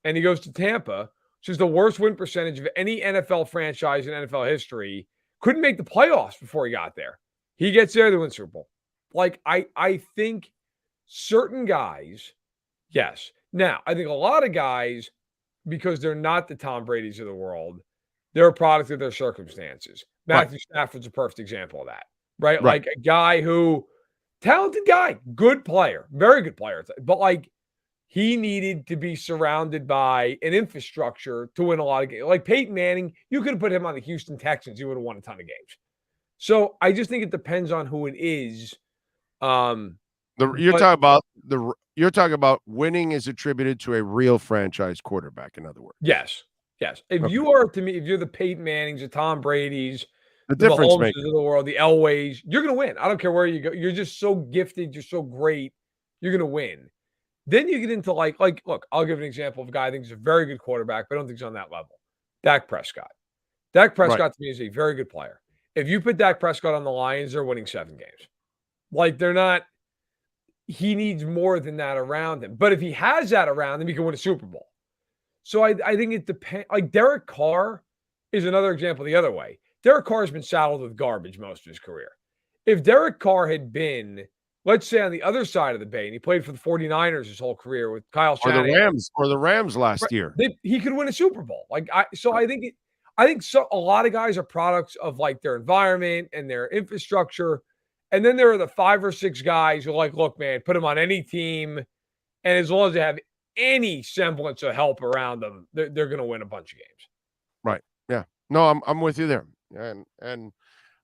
And he goes to Tampa, which is the worst win percentage of any NFL franchise in NFL history, couldn't make the playoffs before he got there. He gets there, they win Super Bowl. Like, I think certain guys, yes. Now, I think a lot of guys, because they're not the Tom Brady's of the world, they're a product of their circumstances. Matthew Stafford's a perfect example of that, right? Like a guy who, talented guy, good player, very good player, but like he needed to be surrounded by an infrastructure to win a lot of games. Like Peyton Manning, you could have put him on the Houston Texans, he would have won a ton of games. So I just think it depends on who it is.
You're talking about winning is attributed to a real franchise quarterback, in other words.
Yes. If you are, to me, if you're the Peyton Mannings, the Tom Brady's,
the
Mahomes
difference
of the world, the Elways, you're going to win. I don't care where you go. You're just so gifted. You're so great. You're going to win. Then you get into like, look, I'll give an example of a guy I think is a very good quarterback, but I don't think he's on that level. Dak Prescott. Dak Prescott to me is a very good player. If you put Dak Prescott on the Lions, they're winning 7 games. Like they're not. He needs more than that around him. But if he has that around him, he can win a Super Bowl. So I think it depends. Like Derek Carr is another example the other way. Derek Carr has been saddled with garbage most of his career. If Derek Carr had been, let's say, on the other side of the bay, and he played for the 49ers his whole career with Kyle Shanahan.
Or the Rams last year.
He could win a Super Bowl. I think a lot of guys are products of like their environment and their infrastructure. And then there are the 5 or 6 guys who are like, look, man, put them on any team. And as long as they have any semblance of help around them, they're going to win a bunch of games.
Right. Yeah. No, I'm with you there. And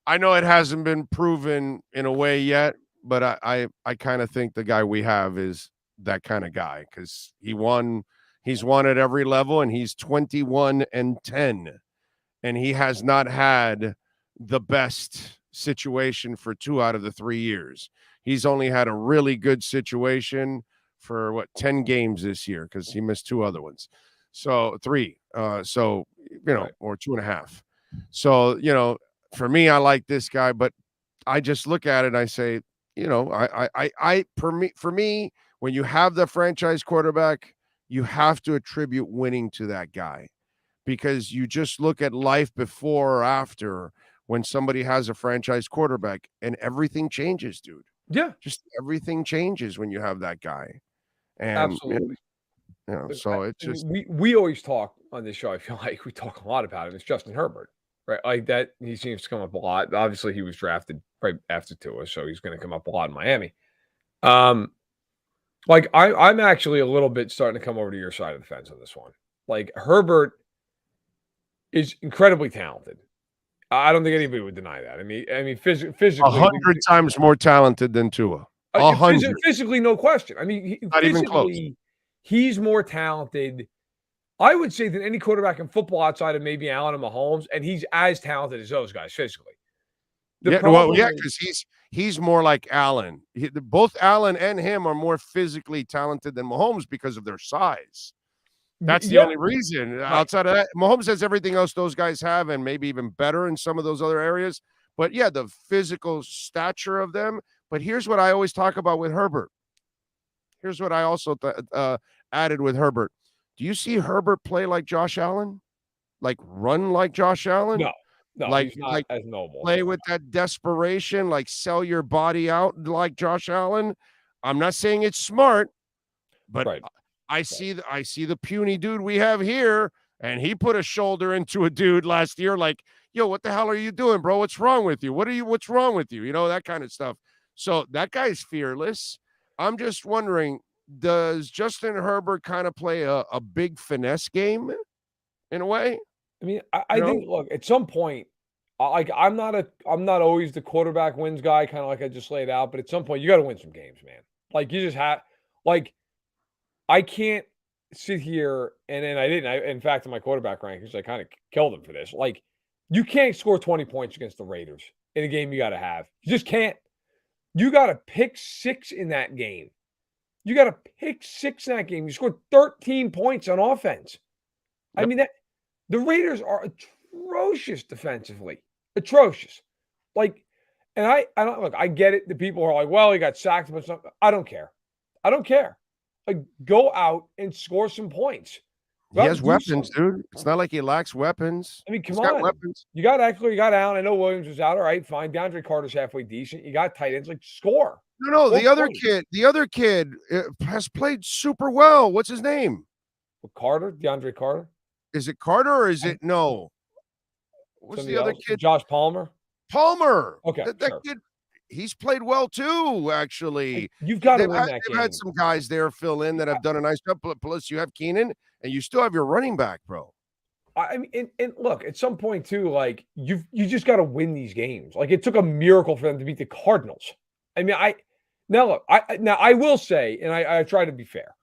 I know it hasn't been proven in a way yet, but I kind of think the guy we have is that kind of guy because he's won at every level and he's 21-10 and he has not had the best situation for 2 out of the 3 years. He's only had a really good situation for 10 games this year because he missed 2 other ones. So 3. Or 2.5. So, for me, I like this guy, but I just look at it and I say, for me, when you have the franchise quarterback, you have to attribute winning to that guy because you just look at life before or after when somebody has a franchise quarterback and everything changes, dude.
Yeah.
Just everything changes when you have that guy. And
absolutely.
So it's just
we always talk on this show. I feel like we talk a lot about it. It's Justin Herbert, right? Like that. He seems to come up a lot. Obviously, he was drafted right after Tua, so he's going to come up a lot in Miami. Like I'm actually a little bit starting to come over to your side of the fence on this one. Like Herbert is incredibly talented. I don't think anybody would deny that. I mean, physically,
100 times more talented than Tua. 100.
Physically, no question. I mean,
not even close.
He's more talented, I would say, than any quarterback in football outside of maybe Allen and Mahomes, and he's as talented as those guys physically.
Because he's more like Allen. Both Allen and him are more physically talented than Mahomes because of their size. That's the only reason. Right. Outside of that, Mahomes has everything else those guys have, and maybe even better in some of those other areas. But yeah, the physical stature of them. But here's what I always talk about with Herbert. Here's what I also added with Herbert. Do you see Herbert play like Josh Allen? Like run like Josh Allen?
No,
like,
he's not
like
as noble.
Play with that desperation, like sell your body out like Josh Allen. I'm not saying it's smart, but I see the puny dude we have here, and he put a shoulder into a dude last year. Like, yo, what the hell are you doing, bro? What's wrong with you? What's wrong with you? That kind of stuff. So that guy's fearless. I'm just wondering, does Justin Herbert kind of play a big finesse game in a way?
I mean, I think, look, at some point, like I'm not always the quarterback wins guy, kind of like I just laid out, but at some point you got to win some games, man. Like you just have, like, I can't sit here and then I didn't. In fact, in my quarterback rankings, I kind of killed him for this. Like, you can't score 20 points against the Raiders in a game you got to have. You just can't. You got to pick 6 in that game. You scored 13 points on offense. Yep. I mean, the Raiders are atrocious defensively. Atrocious. Like, And I don't look, I get it. The people are like, well, he got sacked, but something. I don't care. I don't care. Like, go out and score some points.
He has weapons, dude. It's not like he lacks weapons.
I mean, come
He's got
on.
weapons.
You got Eckler, you got Allen. I know Williams was out. All right, fine. DeAndre Carter's halfway decent. You got tight ends. Like, score.
No, the other kid has played super well. What's his name?
Carter, DeAndre Carter.
Is it Carter or is it no? What's the other kid?
Josh Palmer.
Palmer.
Okay,
that kid. He's played well too. Actually,
you've got to win that game.
They've had some guys there fill in that have done a nice job. Plus, you have Keenan, and you still have your running back, bro.
I mean, and look, at some point too, like you just got to win these games. Like, it took a miracle for them to beat the Cardinals. I mean, I will say, and I try to be fair.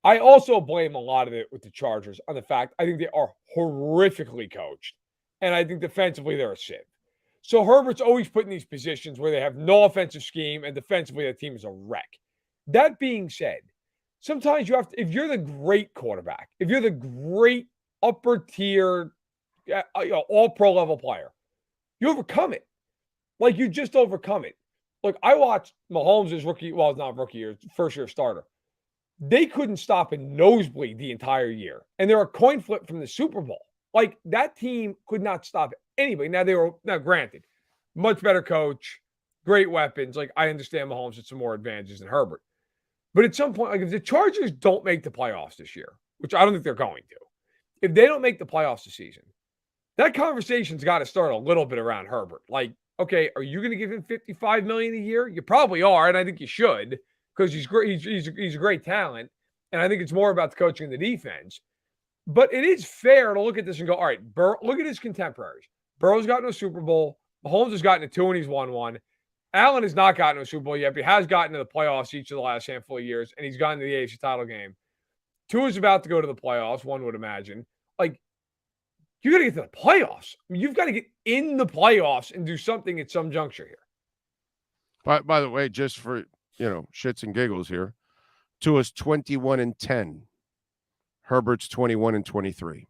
I also blame a lot of it with the Chargers on the fact I think they are horrifically coached, and I think defensively they're a sieve. So Herbert's always put in these positions where they have no offensive scheme, and defensively the team is a wreck. That being said, sometimes you have to, if you're the great quarterback, if you're the great upper tier, all pro level player, you overcome it. Like, you just overcome it. Look, I watched Mahomes' rookie, well, it's not rookie year, first year starter. They couldn't stop a nosebleed the entire year. And they're a coin flip from the Super Bowl. Like, that team could not stop anybody. Now, granted, much better coach, great weapons. Like, I understand Mahomes had some more advantages than Herbert. But at some point, like, if the Chargers don't make the playoffs this year, which I don't think they're going to, if they don't make the playoffs this season, that conversation's got to start a little bit around Herbert. Like, okay, are you going to give him $55 million a year? You probably are, and I think you should, because he's great. He's a great talent, and I think it's more about the coaching and the defense. But it is fair to look at this and go, all right, look at his contemporaries. Burrow's gotten a Super Bowl. Mahomes has gotten a 2 and he's won one. Allen has not gotten a Super Bowl yet, but he has gotten to the playoffs each of the last handful of years, and he's gotten to the AFC title game. Tua is about to go to the playoffs, one would imagine. Like, you got to get to the playoffs. I mean, you've got to get in the playoffs and do something at some juncture here.
By the way, just for, shits and giggles here, Tua's 21-10. Herbert's 21-23.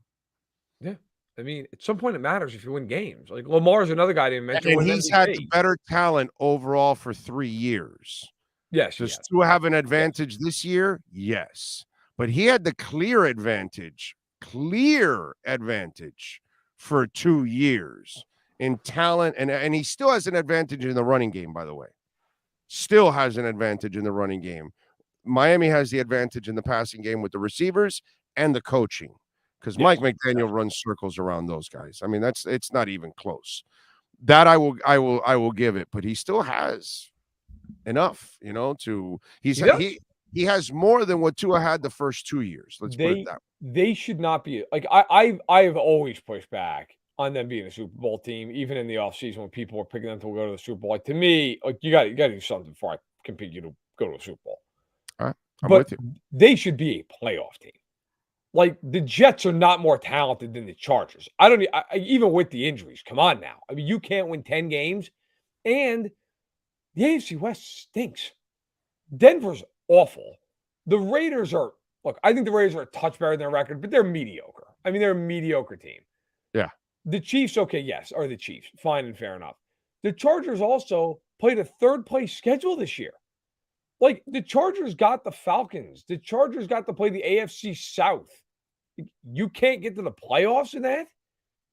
Yeah. I mean, at some point it matters if you win games. Like, Lamar's another guy I didn't mention.
And he's had the better talent overall for 3 years.
Yes.
Does Tua have an advantage this year? Yes. But he had the clear advantage for 2 years in talent. And he still has an advantage in the running game, by the way. Still has an advantage in the running game. Miami has the advantage in the passing game with the receivers and the coaching, because Mike McDaniel runs circles around those guys. I mean, it's not even close. That I will give it, but he still has enough, he has more than what Tua had the first 2 years. Let's put it that way.
They should not be like I have always pushed back on them being a Super Bowl team, even in the offseason when people were picking them to go to the Super Bowl. Like, to me, like, you got to do something before I compete you to go to a Super Bowl.
All right, I'm with you.
They should be a playoff team. Like, the Jets are not more talented than the Chargers. Even with the injuries. Come on now. I mean, you can't win 10 games, and the AFC West stinks. Denver's awful. The Raiders are. Look, I think the Raiders are a touch better than their record, but they're mediocre. I mean, they're a mediocre team.
Yeah.
The Chiefs, okay, yes, are the Chiefs. Fine and fair enough. The Chargers also played a third-place schedule this year. Like, the Chargers got the Falcons. The Chargers got to play the AFC South. You can't get to the playoffs in that?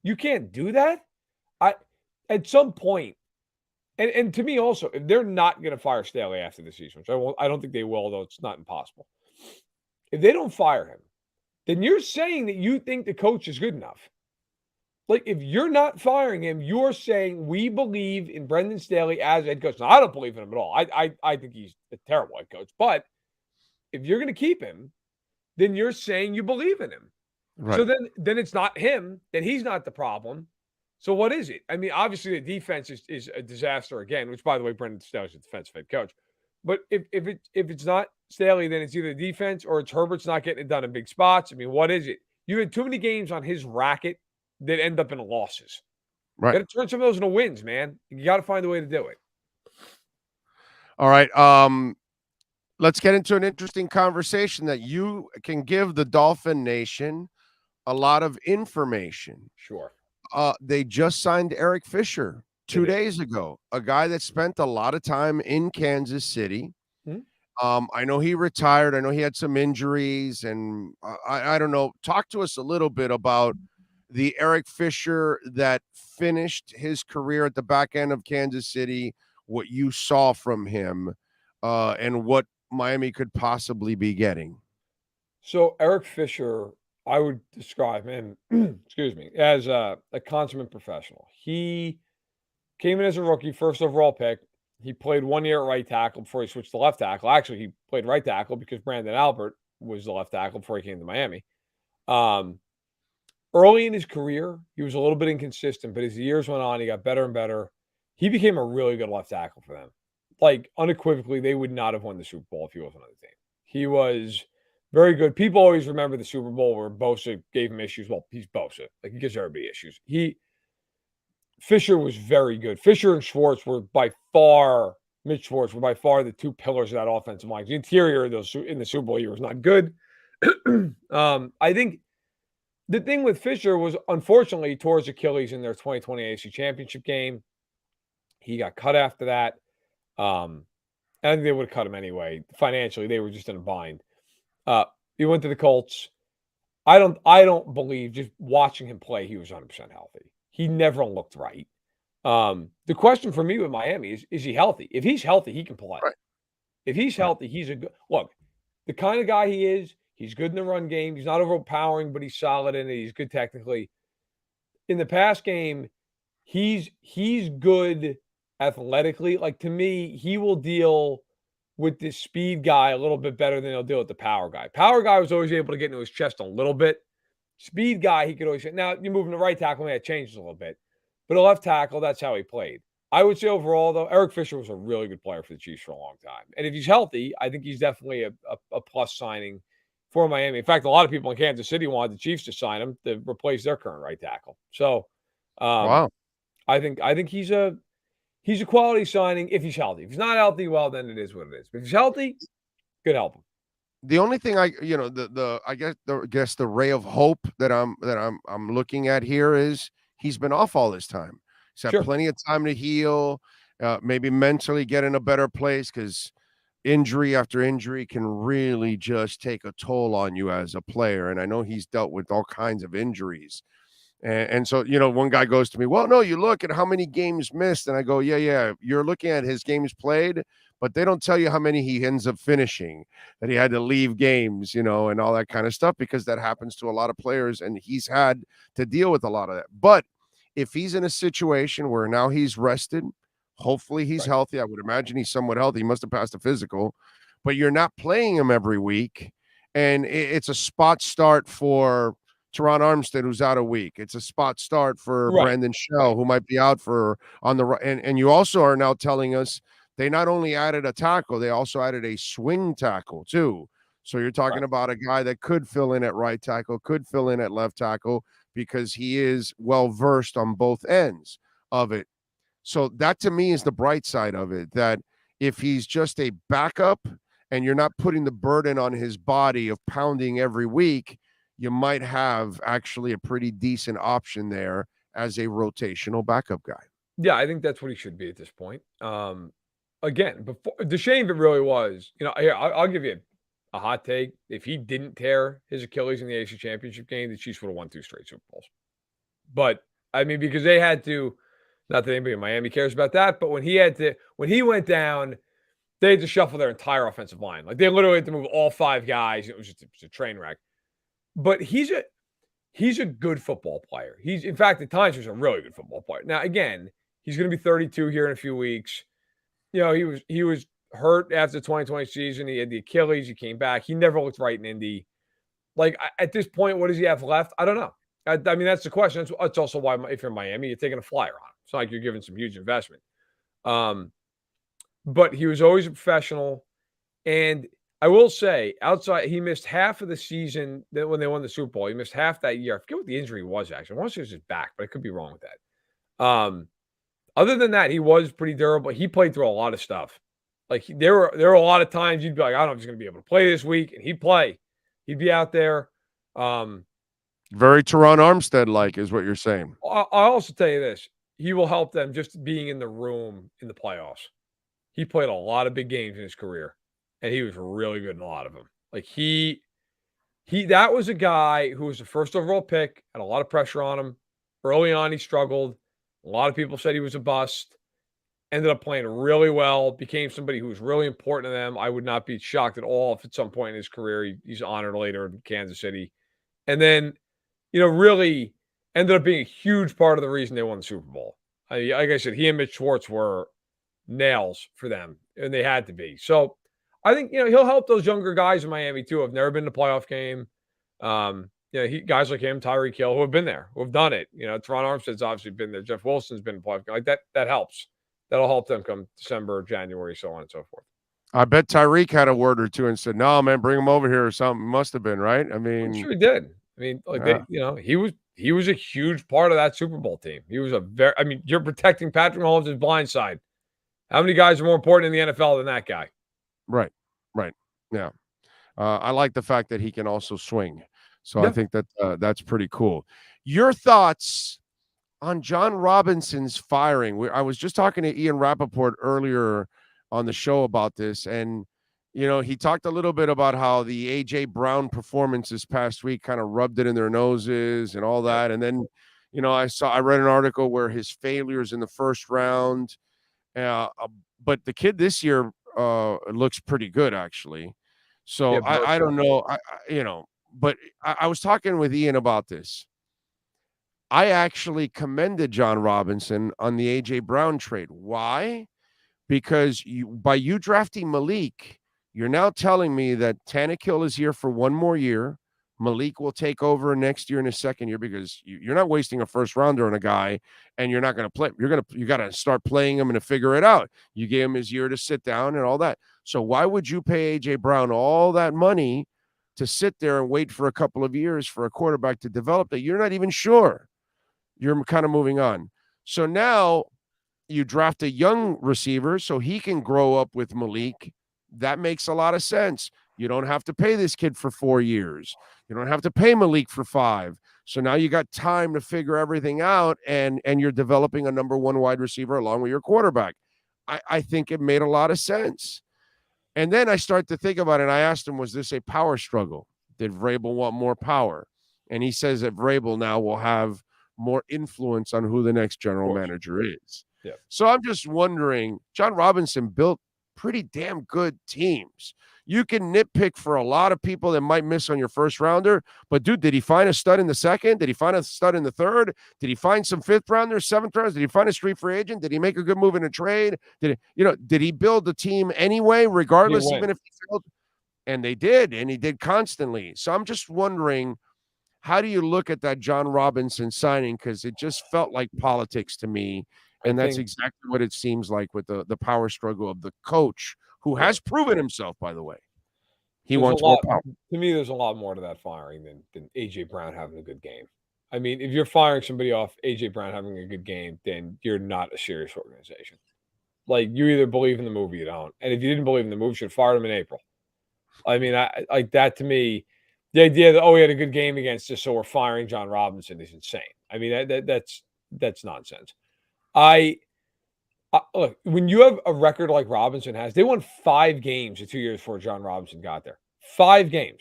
You can't do that? At some point, and to me also, if they're not going to fire Staley after the season, which I don't think they will, though it's not impossible. If they don't fire him, then you're saying that you think the coach is good enough. Like, if you're not firing him, you're saying we believe in Brendan Staley as head coach. Now, I don't believe in him at all. I think he's a terrible head coach. But if you're going to keep him, then you're saying you believe in him. Right. So then it's not him. Then he's not the problem. So what is it? I mean, obviously the defense is a disaster again, which, by the way, Brendan Staley's a defensive head coach. But if it's not Staley, then it's either defense or it's Herbert's not getting it done in big spots. I mean, what is it? You had too many games on his racket that end up in losses.
Right.
You got to turn some of those into wins, man. You got to find a way to do it.
All right. Let's get into an interesting conversation that you can give the Dolphin Nation a lot of information.
Sure.
They just signed Eric Fisher 2 days ago, a guy that spent a lot of time in Kansas City. I know he retired. I know he had some injuries, and I don't know. Talk to us a little bit about the Eric Fisher that finished his career at the back end of Kansas City, what you saw from him, and what Miami could possibly be getting.
So Eric Fisher, I would describe him, excuse me, as a consummate professional. He came in as a rookie, first overall pick. He played 1 year at right tackle before he switched to left tackle. Actually, he played right tackle because Brandon Albert was the left tackle before he came to Miami. Early in his career, he was a little bit inconsistent, but as the years went on, he got better and better. He became a really good left tackle for them. Like, unequivocally, they would not have won the Super Bowl if he wasn't on the team. He was very good. People always remember the Super Bowl where Bosa gave him issues. Well, he's Bosa. Like, he gives everybody issues. Fisher was very good. Fisher and Schwartz were by far, Mitch Schwartz were by far the two pillars of that offensive line. The interior of those in the Super Bowl year was not good. I think the thing with Fisher was, unfortunately, he tore his Achilles in their 2020 AFC Championship game. He got cut after that. I think they would have cut him anyway. Financially, they were just in a bind. He went to the Colts. I don't believe, just watching him play, he was 100% healthy. He never looked right. The question for me with Miami is he healthy? If he's healthy, he can play.
Right.
If he's healthy, he's a good look. The kind of guy he is, he's good in the run game. He's not overpowering, but he's solid in it. He's good technically. In the pass game, he's good athletically. Like, to me, he will deal with this speed guy a little bit better than he'll deal with the power guy. Power guy was always able to get into his chest a little bit. Speed guy, he could always – now, you move him to right tackle, that changes a little bit. But a left tackle, that's how he played. I would say overall, though, Eric Fisher was a really good player for the Chiefs for a long time. And if he's healthy, I think he's definitely a plus signing for Miami. In fact, a lot of people in Kansas City wanted the Chiefs to sign him to replace their current right tackle. So,
wow.
I think he's a quality signing if he's healthy. If he's not healthy, well, then it is what it is. But if he's healthy, good help him.
The only thing I guess the ray of hope that I'm looking at here is he's been off all this time. He's had plenty of time to heal, maybe mentally get in a better place, because injury after injury can really just take a toll on you as a player. And I know he's dealt with all kinds of injuries. And so, one guy goes to me, well, no, you look at how many games missed. And I go, yeah, you're looking at his games played, but they don't tell you how many he ends up finishing, that he had to leave games, and all that kind of stuff, because that happens to a lot of players, and he's had to deal with a lot of that. But if he's in a situation where now he's rested, hopefully he's healthy. I would imagine he's somewhat healthy. He must have passed a physical, but you're not playing him every week. And it's a spot start for Teron Armstead, who's out a week. It's a spot start for Brandon Shell, who might be out on the right. And you also are now telling us they not only added a tackle, they also added a swing tackle too. So you're talking about a guy that could fill in at right tackle, could fill in at left tackle, because he is well versed on both ends of it. So that, to me, is the bright side of it, that if he's just a backup and you're not putting the burden on his body of pounding every week, you might have actually a pretty decent option there as a rotational backup guy.
Yeah, I think that's what he should be at this point. Again, before the shame of it really was, here, I'll give you a hot take. If he didn't tear his Achilles in the AFC Championship game, the Chiefs would have won 2 straight Super Bowls. But, I mean, because they had to, not that anybody in Miami cares about that, but when he went down, they had to shuffle their entire offensive line. Like, they literally had to move all 5 guys. It was just a train wreck. But he's a good football player. In fact, at times, he's a really good football player. Now, again, he's going to be 32 here in a few weeks. He was hurt after the 2020 season. He had the Achilles. He came back. He never looked right in Indy. Like, at this point, what does he have left? I don't know. I mean, that's the question. That's also why, if you're in Miami, you're taking a flyer on him. It's not like you're giving some huge investment. But he was always a professional. And I will say, outside, he missed half of the season when they won the Super Bowl. He missed half that year. I forget what the injury was, actually. I want to say it was his back, but I could be wrong with that. Other than that, he was pretty durable. He played through a lot of stuff. Like, there were a lot of times you'd be like, I don't know if he's going to be able to play this week, and he'd play. He'd be out there.
Very Teron Armstead-like is what you're saying.
I'll also tell you this. he will help them just being in the room in the playoffs. He played a lot of big games in his career, and he was really good in a lot of them. Like that was a guy who was the first overall pick, had a lot of pressure on him. Early on, he struggled. A lot of people said he was a bust. Ended up playing really well, became somebody who was really important to them. I would not be shocked at all if at some point in his career he's honored later in Kansas City. And then, really ended up being a huge part of the reason they won the Super Bowl. Like I said, he and Mitch Schwartz were nails for them, and they had to be. So I think, he'll help those younger guys in Miami too, who have never been to a playoff game. Guys like him, Tyreek Hill, who have been there, who have done it. Teron Armstead's obviously been there. Jeff Wilson's been in a playoff game. Like that helps. That'll help them come December, January, so on and so forth.
I bet Tyreek had a word or two and said, "No, man, bring him over here," or something. Must have been, right? I mean,
I'm sure he did. I mean, he was a huge part of that Super Bowl team. He was you're protecting Patrick Mahomes' blind side. How many guys are more important in the NFL than that guy?
Right. Yeah. I like the fact that he can also swing. So I think that that's pretty cool. Your thoughts on John Robinson's firing? I was just talking to Ian Rappaport earlier on the show about this, and he talked a little bit about how the A.J. Brown performance this past week kind of rubbed it in their noses and all that. And then, I read an article where his failures in the first round, but the kid this year looks pretty good, actually. So I don't know, but I was talking with Ian about this. I actually commended John Robinson on the A.J. Brown trade. Why? Because by you drafting Malik, you're now telling me that Tannehill is here for one more year. Malik will take over next year in his second year, because you're not wasting a first rounder on a guy and you're not going to play. You got to start playing him and to figure it out. You gave him his year to sit down and all that. So why would you pay A.J. Brown all that money to sit there and wait for a couple of years for a quarterback to develop that you're not even sure? You're kind of moving on. So now you draft a young receiver so he can grow up with Malik. That makes a lot of sense. You don't have to pay this kid for 4 years. You don't have to pay Malik for 5. So now you got time to figure everything out, and you're developing a number one wide receiver along with your quarterback. I think it made a lot of sense. And then I start to think about it, and I asked him, was this a power struggle? Did Vrabel want more power? And he says that Vrabel now will have more influence on who the next general manager is.
Yeah.
So I'm just wondering, John Robinson built pretty damn good teams. You can nitpick for a lot of people that might miss on your first rounder, but dude, did he find a stud in the second? Did he find a stud in the third? Did he find some fifth rounders, seventh rounders? Did he find a street free agent? Did he make a good move in a trade? Did he build the team anyway, regardless, even if he failed? And they did, and he did constantly. So I'm just wondering, how do you look at that John Robinson signing? Because it just felt like politics to me. And that's exactly what it seems like with the power struggle of the coach, who has proven himself, by the way. He wants more power.
To me, there's a lot more to that firing than A.J. Brown having a good game. I mean, if you're firing somebody off A.J. Brown having a good game, then you're not a serious organization. Like, you either believe in the move or you don't. And if you didn't believe in the move, you should have fired him in April. I mean, I like that. To me, the idea that, he had a good game against us, so we're firing John Robinson, is insane. I mean, that's nonsense. Look, when you have a record like Robinson has, they won 5 games in 2 years before John Robinson got there. 5 games.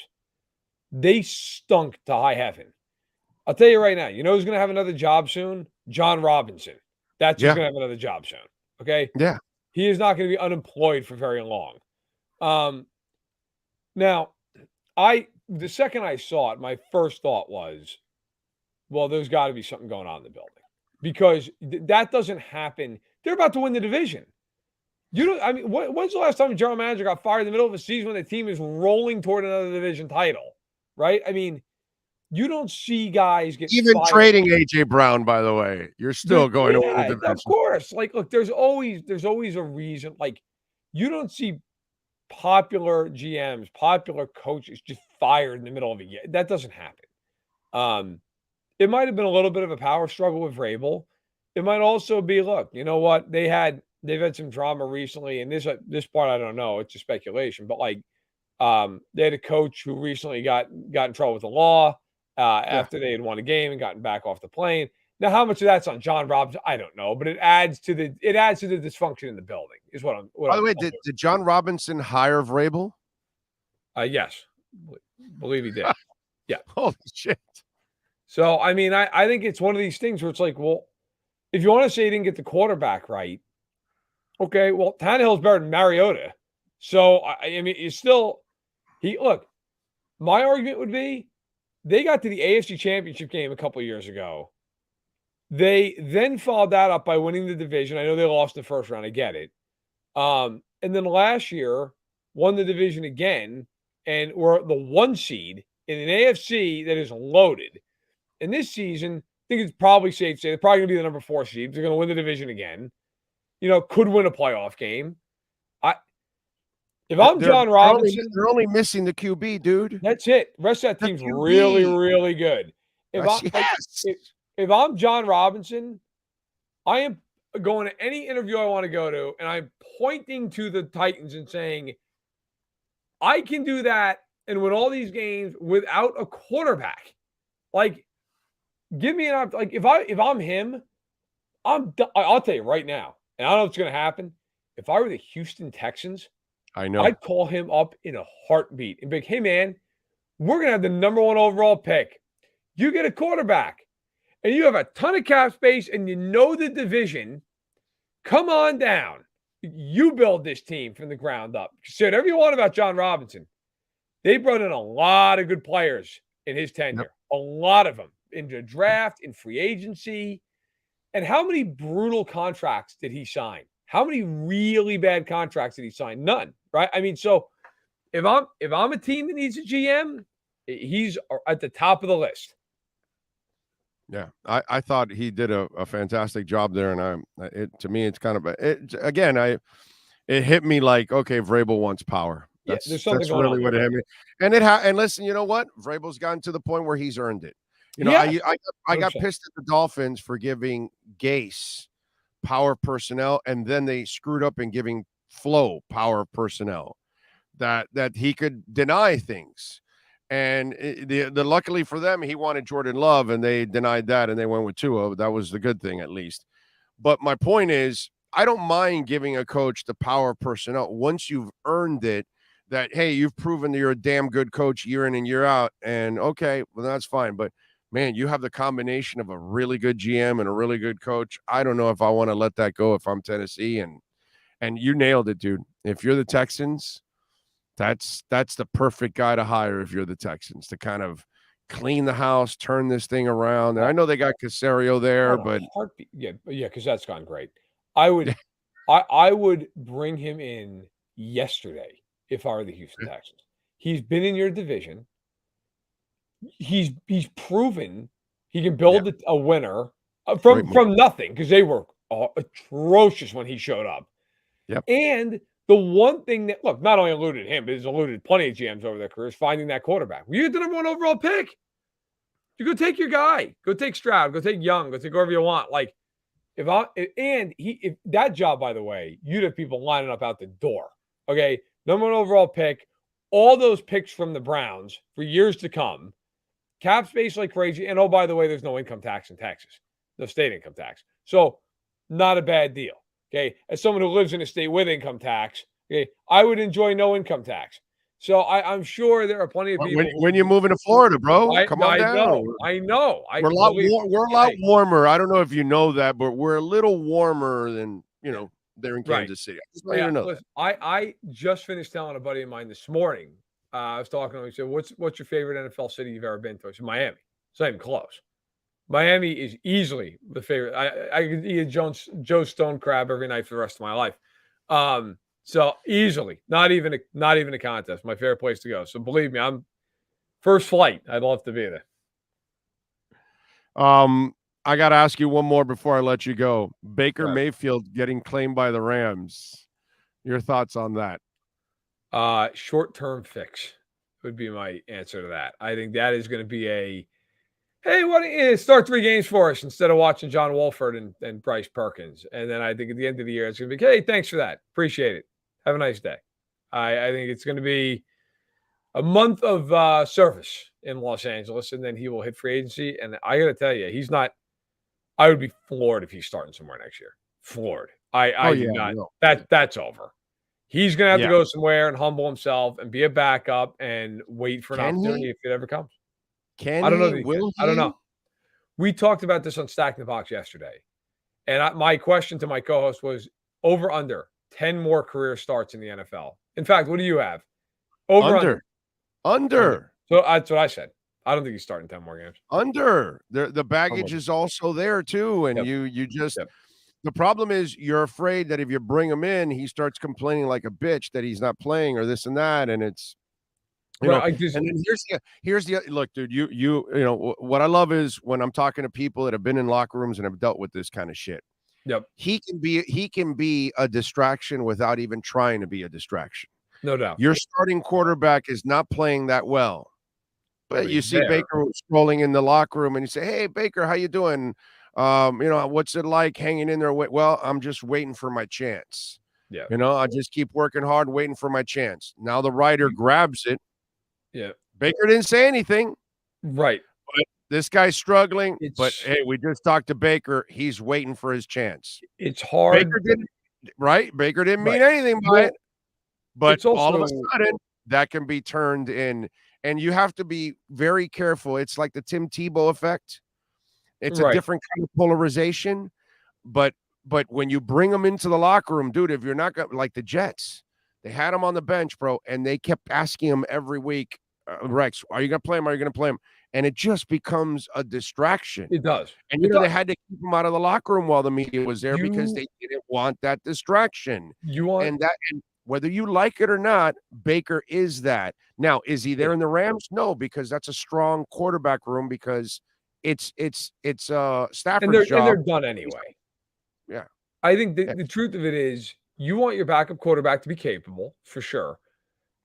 They stunk to high heaven. I'll tell you right now, you know who's going to have another job soon? John Robinson. That's who's going to have another job soon. Okay?
Yeah.
He is not going to be unemployed for very long. Now, the second I saw it, my first thought was, well, there's got to be something going on in the building, because that doesn't happen. They're about to win the division. When's the last time a general manager got fired in the middle of a season when the team is rolling toward another division title? Right? I mean, you don't see guys get
even
fired.
Trading A.J. Brown, by the way. You're still going to win the division.
Of course. Like, look, there's always a reason. Like, you don't see popular GMs, popular coaches just fired in the middle of a year. That doesn't happen. It might have been a little bit of a power struggle with Vrabel. It might also be, look, you know what? They've had some drama recently, and this part I don't know. It's a speculation, but like, they had a coach who recently got in trouble with the law after they had won a game and gotten back off the plane. Now, how much of that's on John Robinson, I don't know, but it adds to the dysfunction in the building. Is what I'm.
By the way, did John Robinson hire Vrabel?
Yes, believe he did. Yeah.
Holy shit.
So I mean, I think it's one of these things where it's like, well, if you want to say he didn't get the quarterback right, okay, well, Tannehill's better than Mariota. So I mean, it's still look. My argument would be they got to the AFC Championship game a couple of years ago. They then followed that up by winning the division. I know they lost in the first round. I get it. And then last year won the division again and were the 1 seed in an AFC that is loaded. And this season, I think it's probably safe to say they're probably going to be the number 4 seed. They're going to win the division again. Could win a playoff game. If I'm John Robinson,
they're only missing the QB, dude.
That's it. The rest of that team's really, really good. If I'm John Robinson, I am going to any interview I want to go to, and I'm pointing to the Titans and saying, I can do that and win all these games without a quarterback. Like, give me an option. Like, if I'm him, I'll tell you right now, and I don't know what's going to happen. If I were the Houston Texans,
I know
I'd call him up in a heartbeat and be like, hey, man, we're going to have the number 1 overall pick. You get a quarterback, and you have a ton of cap space, and you know the division. Come on down. You build this team from the ground up. Say whatever you want about John Robinson. They brought in a lot of good players in his tenure. A lot of them in the draft, in free agency. And how many brutal contracts did he sign? How many really bad contracts did he sign? None, right? I mean, so if I'm a team that needs a GM, he's at the top of the list.
Yeah, I thought he did a fantastic job there, and to me it's kind of it hit me like, okay, Vrabel wants power.
There's something going
really
on
what it hit me. And listen, you know what? Vrabel's gotten to the point where he's earned it. I got pissed at the Dolphins for giving Gase power personnel, and then they screwed up in giving Flo power personnel that he could deny things. And the luckily for them, he wanted Jordan Love, and they denied that, and they went with Tua. That was the good thing, at least. But my point is, I don't mind giving a coach the power personnel once you've earned it. That, hey, you've proven that you're a damn good coach year in and year out, and okay, well, that's fine. But man, you have the combination of a really good GM and a really good coach. I don't know if I want to let that go if I'm Tennessee. And you nailed it, dude. If you're the Texans, that's the perfect guy to hire if you're the Texans, to kind of clean the house, turn this thing around. And I know they got Caserio there, but
because that's gone great. I would bring him in yesterday if I were the Houston Texans. He's been in your division. He's proven he can build a winner from nothing, because they were atrocious when he showed up.
Yep.
And the one thing that, look, not only eluded him, but has eluded plenty of GMs over their careers, finding that quarterback. You get the number 1 overall pick. You go take your guy. Go take Stroud. Go take Young. Go take whoever you want. Like, if that job, by the way, you'd have people lining up out the door. Okay, number 1 overall pick. All those picks from the Browns for years to come. Cap space like crazy. And, oh, by the way, there's no income tax in Texas. No state income tax. So, not a bad deal. Okay, as someone who lives in a state with income tax, okay, I would enjoy no incme tax. So I'm sure there are plenty of people.
When you're moving to Florida, bro, come on down.
I know.
We're a lot warmer. I don't know if you know that, but we're a little warmer than there in Kansas City.
Listen, I just finished telling a buddy of mine this morning. I was talking to him. He said, "What's your favorite NFL city you've ever been to?" I said, "Miami." It's not even close. Miami is easily the favorite. I could eat a Joe Stone crab every night for the rest of my life. So easily, not even a contest. My favorite place to go. So believe me, I'm first flight. I'd love to be there.
I got to ask you one more before I let you go. Baker Mayfield getting claimed by the Rams. Your thoughts on that?
Short-term fix would be my answer to that. I think that is going to be hey, why don't you start 3 games for us instead of watching John Wolford and Bryce Perkins? And then I think at the end of the year, it's going to be, hey, thanks for that. Appreciate it. Have a nice day. I think it's going to be a month of service in Los Angeles, and then he will hit free agency. And I got to tell you, he's not I would be floored if he's starting somewhere next year. Floored. I do not.
No.
That's over. He's going to have to
Yeah.
go somewhere and humble himself and be a backup and wait for an
Can
opportunity
he?
if it ever comes.
Can
I don't know
he?
that
Will
I don't
he?
know. We talked about this on Stack the Box yesterday. And my question to my co-host was over under 10 more career starts in the NFL. In fact, what do you have? Over
Under.
So that's what I said. I don't think he's starting 10 more games.
Under. The baggage is also there too. And you just the problem is you're afraid that if you bring him in, he starts complaining like a bitch that he's not playing or this and that. And it's you know, and then here's the look, dude. You know what I love is when I'm talking to people that have been in locker rooms and have dealt with this kind of shit.
Yep.
He can be a distraction without even trying to be a distraction.
No doubt.
Your starting quarterback is not playing that well. But you see Baker scrolling in the locker room and you say, "Hey Baker, how you doing? What's it like hanging in there? Well, I'm just waiting for my chance.
Yeah.
I just keep working hard, waiting for my chance." Now the writer grabs it.
Yeah.
Baker didn't say anything.
Right.
But this guy's struggling. But hey, we just talked to Baker. He's waiting for his chance.
It's hard.
Baker didn't mean anything by it. But
also,
all of a sudden, that can be turned in. And you have to be very careful. It's like the Tim Tebow effect. It's a different kind of polarization. But when you bring them into the locker room, dude, if you're not going like the Jets, they had him on the bench, bro, and they kept asking him every week, Rex, are you going to play him? Are you going to play him? And it just becomes a distraction.
It does.
And they had to keep him out of the locker room while the media was there because they didn't want that distraction. And whether you like it or not, Baker is that. Now, is he there in the Rams? No, because that's a strong quarterback room because it's Stafford's job.
And they're done anyway.
Yeah.
I think the truth of it is you want your backup quarterback to be capable, for sure.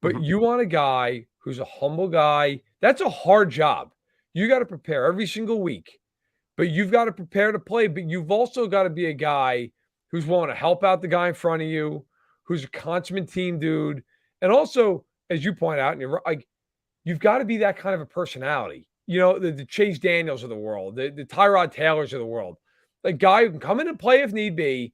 But you want a guy who's a humble guy. That's a hard job. You got to prepare every single week. But you've got to prepare to play. But you've also got to be a guy who's willing to help out the guy in front of you, who's a consummate team dude. And also, as you point out, and you're like, you've got to be that kind of a personality. The Chase Daniels of the world, the Tyrod Taylors of the world. A guy who can come in and play if need be,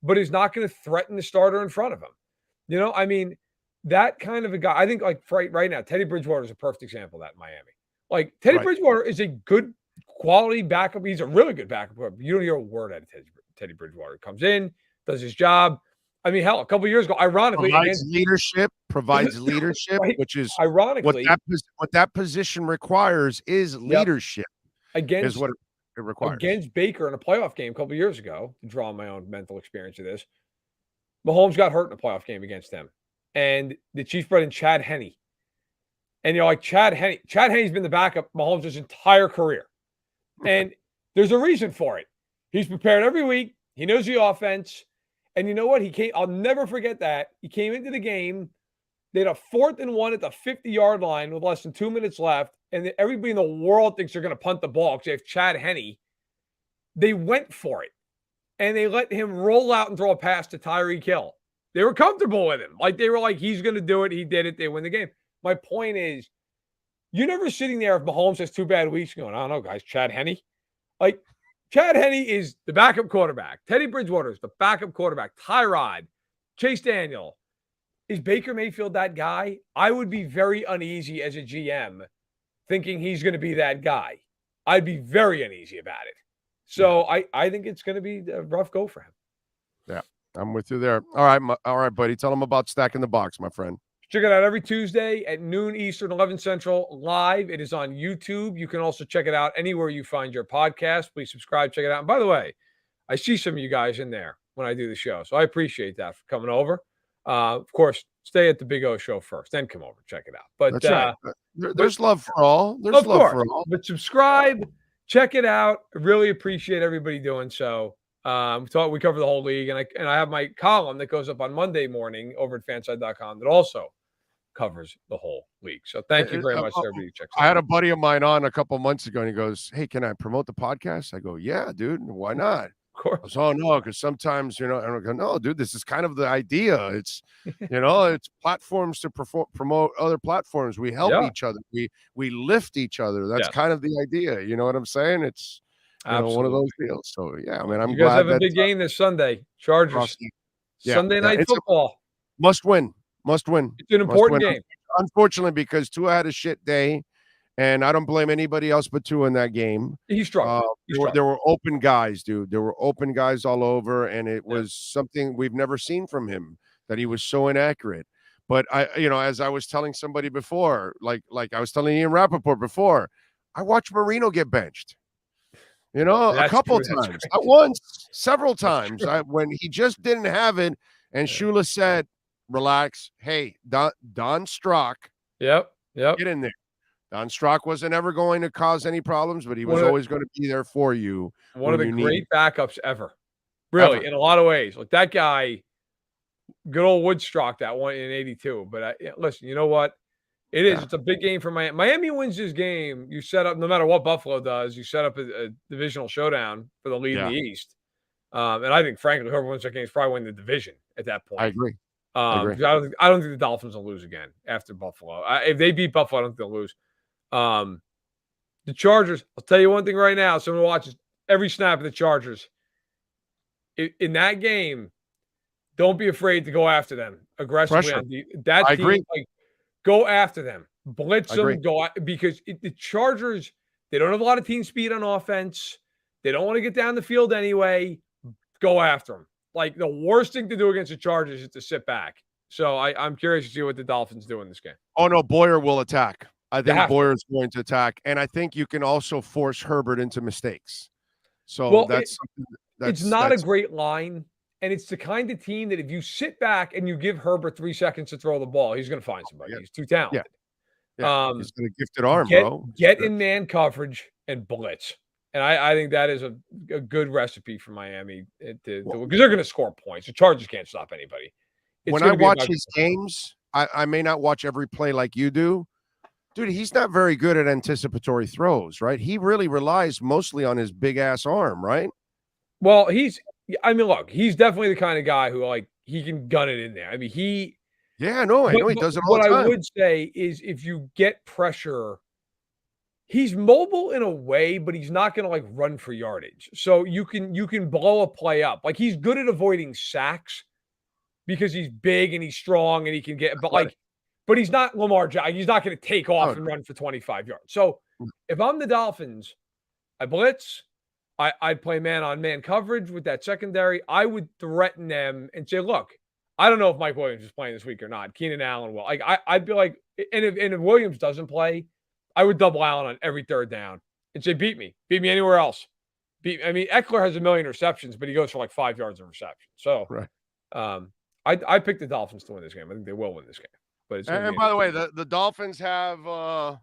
but is not going to threaten the starter in front of him. That kind of a guy. I think like right now, Teddy Bridgewater is a perfect example of that in Miami. Like Teddy Bridgewater is a good quality backup. He's a really good backup. You don't hear a word out of Teddy Bridgewater. He comes in, does his job. I mean, hell, a couple of years ago, ironically,
provides leadership, which is
ironically
what that position requires is leadership.
Is
what it requires.
Against Baker in a playoff game a couple of years ago, to draw on my own mental experience of this, Mahomes got hurt in a playoff game against them, and the Chiefs brought in Chad Henne. And you're like, Chad Henne's been the backup Mahomes' his entire career, and there's a reason for it. He's prepared every week. He knows the offense. And you know what? I'll never forget that. He came into the game. They had a 4th and 1 at the 50-yard line with less than 2 minutes left. And everybody in the world thinks they're going to punt the ball because they have Chad Henne. They went for it. And they let him roll out and throw a pass to Tyreek Hill. They were comfortable with him. Like, they were like, he's going to do it. He did it. They win the game. My point is, you're never sitting there if Mahomes has 2 bad weeks going, I don't know, guys, Chad Henne. Like, Chad Henne is the backup quarterback. Teddy Bridgewater is the backup quarterback. Tyrod, Chase Daniel. Is Baker Mayfield that guy? I would be very uneasy as a GM thinking he's going to be that guy. I'd be very uneasy about it. So I think it's going to be a rough go for him.
Yeah, I'm with you there. All right, buddy. Tell them about Stacking the Box, my friend.
Check it out every Tuesday at noon Eastern, 11 Central, live. It is on YouTube. You can also check it out anywhere you find your podcast. Please subscribe, check it out. And by the way, I see some of you guys in there when I do the show, so I appreciate that for coming over. Of course, stay at the Big O show first, then come over, check it out. But
that's right. There's love for all. There's love for all.
But subscribe, check it out. I really appreciate everybody doing so. We cover the whole league, and I have my column that goes up on Monday morning over at fanside.com that also covers the whole league. So thank you very much to everybody who checks
I had a buddy of mine on a couple months ago, and he goes, "Hey, can I promote the podcast?" I go, "Yeah, dude. Why not?"
Of course.
I was, "Oh no," because sometimes and I go, "No, dude, this is kind of the idea. It's it's platforms to promote other platforms. We help each other. We lift each other. That's kind of the idea. You know what I'm saying? It's one of
Absolutely.
those deals. So yeah, I mean, I'm
You guys
glad
have a
that
big game this Sunday. Chargers. Sunday night
it's
football.
must win. It's an
important game.
Unfortunately, because Tua had a shit day, and I don't blame anybody else but Tua in that game.
He struggled.
There were open guys, dude. There were open guys all over, and it was something we've never seen from him, that he was so inaccurate. But as I was telling somebody before, like I was telling Ian Rappaport before, I watched Marino get benched. A couple times, not once, several times. When he just didn't have it, and Shula said, "Relax, hey, Don Strock,
yep,
get in there." Don Strock wasn't ever going to cause any problems, but he was always going to be there for you.
One of the great backups ever, really, in a lot of ways. Like that guy, good old Woodstock, that one in '82. But listen, you know what? It is. It's a big game for Miami. Miami wins this game. You set up, no matter what Buffalo does, you set up a divisional showdown for the lead in the East. And I think, frankly, whoever wins that game is probably winning the division at that point.
I agree.
I don't think the Dolphins will lose again after Buffalo. If they beat Buffalo, I don't think they'll lose. The Chargers, I'll tell you one thing right now. Someone watches every snap of the Chargers. In that game, don't be afraid to go after them aggressively. I agree. Go after them. Blitz them. Because the Chargers, they don't have a lot of team speed on offense. They don't want to get down the field anyway. Go after them. Like, the worst thing to do against the Chargers is to sit back. So I'm curious to see what the Dolphins do in this game.
Oh, no, Boyer will attack. I think Boyer's going to attack. And I think you can also force Herbert into mistakes. So
it's not a great line. And it's the kind of team that if you sit back and you give Herbert 3 seconds to throw the ball, he's going to find somebody. He's too talented.
Yeah. He's got a gifted arm,
bro. Get in man coverage and blitz. And I think that is a good recipe for Miami because they're going to score points. The Chargers can't stop anybody.
When I watch his games, I may not watch every play like you do. Dude, he's not very good at anticipatory throws, right? He really relies mostly on his big-ass arm, right?
Well, look, he's definitely the kind of guy who, he can gun it in there. I mean,
I know he does it all the time.
What I would say is if you get pressure, he's mobile in a way, but he's not going to, run for yardage. So you can blow a play up. Like, he's good at avoiding sacks because he's big and he's strong and he can get – but he's not Lamar Jackson. He's not going to take off and run for 25 yards. So if I'm the Dolphins, I blitz – I'd play man-on-man coverage with that secondary. I would threaten them and say, look, I don't know if Mike Williams is playing this week or not. Keenan Allen will. I'd be like, and if Williams doesn't play, I would double Allen on every third down and say, beat me anywhere else. Eckler has 1 million receptions, but he goes for 5 yards of reception. So I picked the Dolphins to win this game. I think they will win this game. But
and by the way, the Dolphins have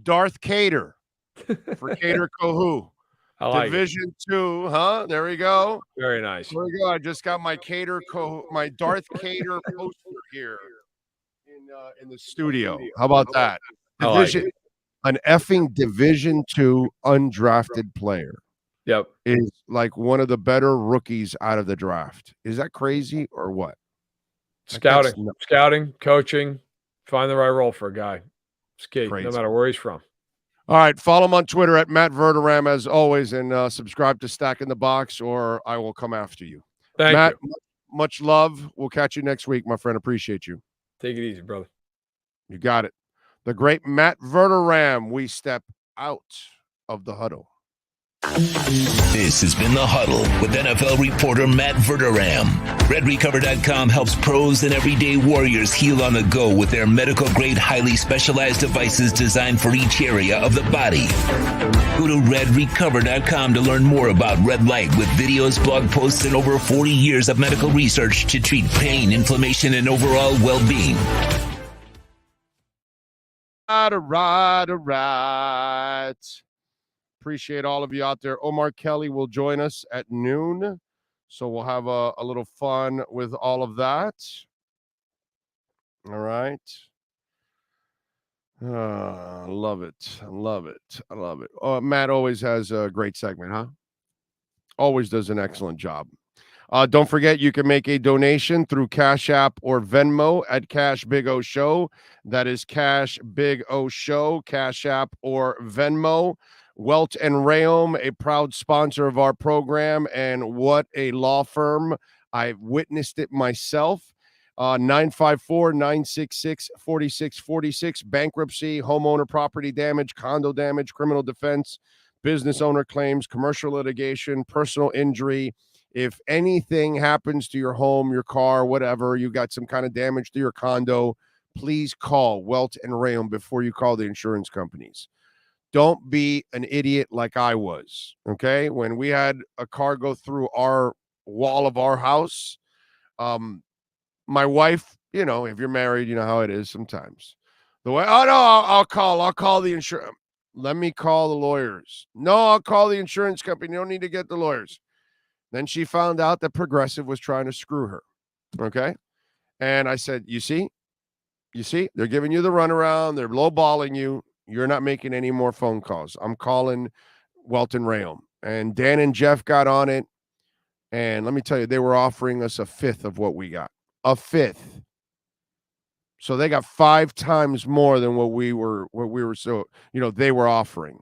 Darth Cater. For Cater Kohu. Division 2, huh? There we go.
Very nice.
There we go. I just got my my Darth Cater poster here in the studio. How about that? Division, an effing Division 2 undrafted player.
Yep.
Is one of the better rookies out of the draft. Is that crazy or what?
Scouting, coaching, find the right role for a guy. It's key, no matter where he's from.
All right, follow him on Twitter at Matt Verderam as always, and subscribe to Stack in the Box, or I will come after you.
Matt,
much love. We'll catch you next week, my friend. Appreciate you.
Take it easy, brother.
You got it. The great Matt Verderam. We step out of the huddle.
This has been The Huddle with NFL reporter Matt Verderam. RedRecover.com helps pros and everyday warriors heal on the go with their medical-grade, highly specialized devices designed for each area of the body. Go to RedRecover.com to learn more about red light with videos, blog posts, and over 40 years of medical research to treat pain, inflammation, and overall well-being.
All right. Appreciate all of you out there. Omar Kelly will join us at noon. So we'll have a little fun with all of that. All right. I love it. Oh, Matt always has a great segment, huh? Always does an excellent job. Don't forget, you can make a donation through Cash App or Venmo at Cash Big O Show. That is Cash Big O Show, Cash App or Venmo. Welt and Rayom, a proud sponsor of our program, and what a law firm. I witnessed it myself. 954-966-4646. Bankruptcy, homeowner property damage, condo damage, criminal defense, business owner claims, commercial litigation, personal injury. If anything happens to your home, your car, whatever, you got some kind of damage to your condo, please call Welt and Rayom before you call the insurance companies. Don't be an idiot like I was, okay? When we had a car go through our wall of our house, my wife, you know, if you're married, you know how it is sometimes. The way, oh, no, I'll call the insurance. Let me call the lawyers. No, I'll call the insurance company. You don't need to get the lawyers. Then she found out that Progressive was trying to screw her, okay? And I said, you see, they're giving you the runaround. They're lowballing you. You're not making any more phone calls. I'm calling Welt and Rayom. And Dan and Jeff got on it. And let me tell you, they were offering us a fifth of what we got. A fifth. So they got 5 times more than what we were so, you know, they were offering.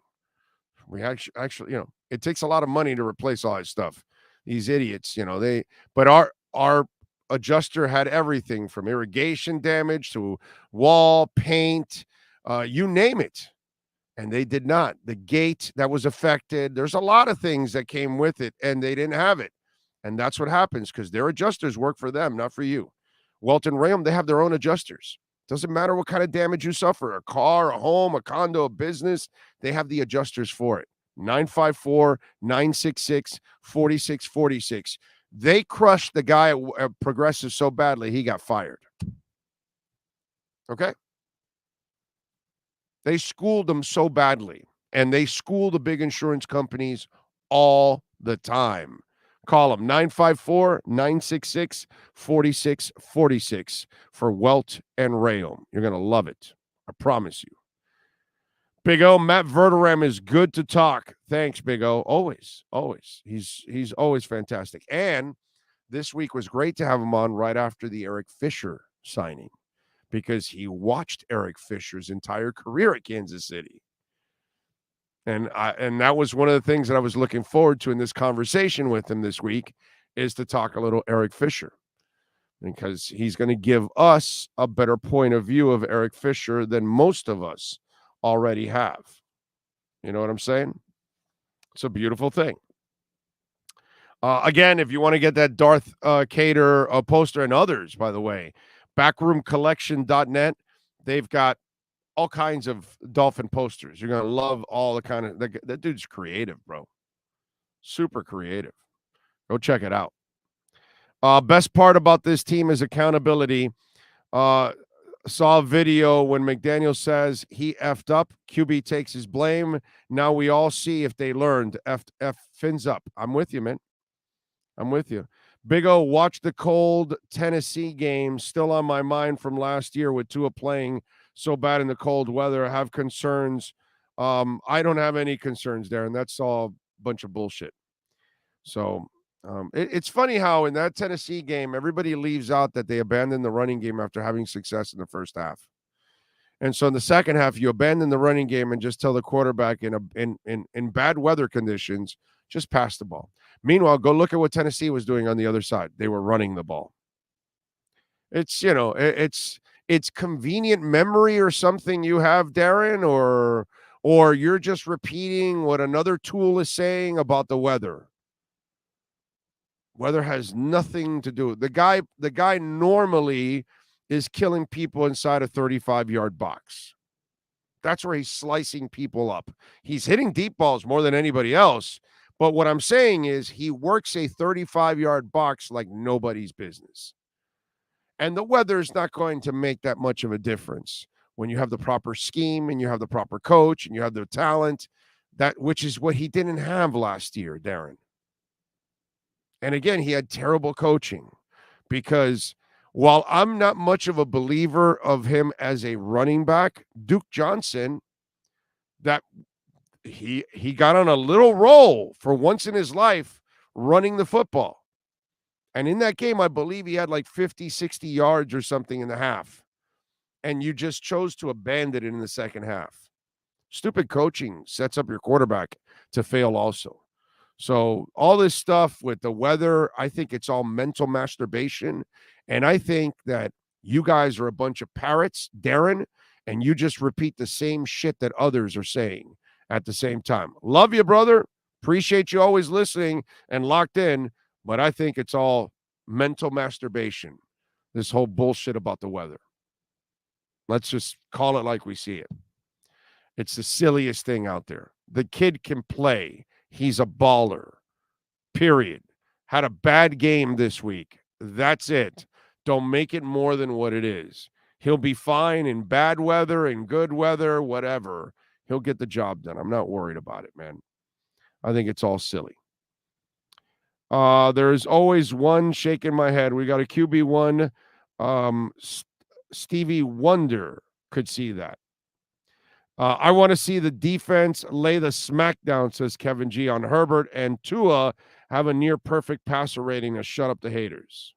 We actually, you know, it takes a lot of money to replace all that stuff. These idiots, you know, but our adjuster had everything from irrigation damage to wall, paint, you name it. And they did not. The gate that was affected, there's a lot of things that came with it, and they didn't have it. And that's what happens because their adjusters work for them, not for you. Welt and Rayom, they have their own adjusters. Doesn't matter what kind of damage you suffer, a car, a home, a condo, a business, they have the adjusters for it. 954-966-4646. They crushed the guy at Progressive so badly, he got fired. Okay? They schooled them so badly, and they school the big insurance companies all the time. Call them 954-966-4646 for Welt and Rayom. You're going to love it. I promise you. Big O, Matt Verderame is good to talk. Thanks, Big O. Always. He's always fantastic. And this week was great to have him on right after the Eric Fisher signing because he watched Eric Fisher's entire career at Kansas City. And that was one of the things that I was looking forward to in this conversation with him this week is to talk a little Eric Fisher because he's going to give us a better point of view of Eric Fisher than most of us already have. You know what I'm saying? It's a beautiful thing. Again, if you want to get that Darth Cater poster and others, by the way, backroomcollection.net, they've got all kinds of Dolphin posters. You're going to love all the kind of, that dude's creative, bro. Super creative. Go check it out. Best part about this team is accountability. Saw a video when McDaniel says he effed up. QB takes his blame. Now we all see if they learned. F fins up. I'm with you, man. I'm with you. Big O, watch the cold Tennessee game. Still on my mind from last year with Tua playing so bad in the cold weather. I have concerns. I don't have any concerns, Darren. That's all a bunch of bullshit. So it's funny how in that Tennessee game, everybody leaves out that they abandoned the running game after having success in the first half. And so in the second half, you abandon the running game and just tell the quarterback in bad weather conditions, just pass the ball. Meanwhile, go look at what Tennessee was doing on the other side. They were running the ball. It's, you know, it's convenient memory or something you have, Darren, or you're just repeating what another tool is saying about the weather. Weather has nothing to do. The guy normally is killing people inside a 35-yard box. That's where he's slicing people up. He's hitting deep balls more than anybody else. But what I'm saying is he works a 35-yard box like nobody's business. And the weather is not going to make that much of a difference when you have the proper scheme and you have the proper coach and you have the talent, which is what he didn't have last year, Darren. And again, he had terrible coaching because while I'm not much of a believer of him as a running back, Duke Johnson, that he got on a little roll for once in his life running the football. And in that game, I believe he had like 50, 60 yards or something in the half. And you just chose to abandon it in the second half. Stupid coaching sets up your quarterback to fail also. So all this stuff with the weather, I think it's all mental masturbation. And I think that you guys are a bunch of parrots, Darren, and you just repeat the same shit that others are saying at the same time. Love you, brother. Appreciate you always listening and locked in, but I think it's all mental masturbation, this whole bullshit about the weather. Let's just call it like we see it. It's the silliest thing out there. The kid can play. He's a baller, period. Had a bad game this week. That's it. Don't make it more than what it is. He'll be fine in bad weather, in good weather, whatever. He'll get the job done. I'm not worried about it, man. I think it's all silly. There's always one shaking my head. We got a QB1. Stevie Wonder could see that. I want to see the defense lay the smackdown, says Kevin G, on Herbert and Tua have a near perfect passer rating to shut up the haters.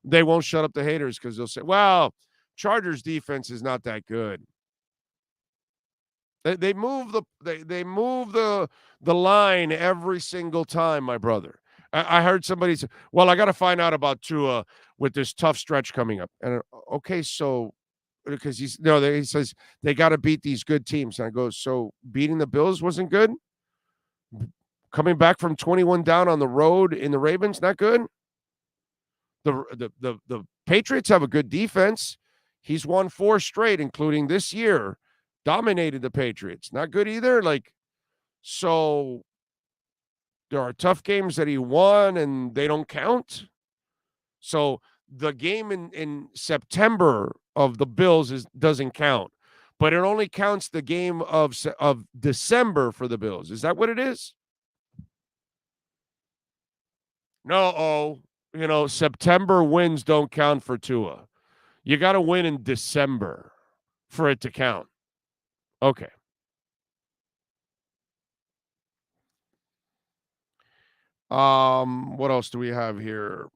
They won't shut up the haters because they'll say, well, Chargers defense is not that good. They move the line every single time, my brother. I heard somebody say, well, I got to find out about Tua with this tough stretch coming up. And okay, so because he says they got to beat these good teams. And I go, so beating the Bills wasn't good? Coming back from 21 down on the road in the Ravens, not good? The Patriots have a good defense. He's won 4 straight, including this year. Dominated the Patriots. Not good either. So there are tough games that he won and they don't count. So the game in September of the Bills doesn't count, but it only counts the game of December for the Bills. Is that what it is? No, September wins don't count for Tua. You got to win in December for it to count. Okay. What else do we have here?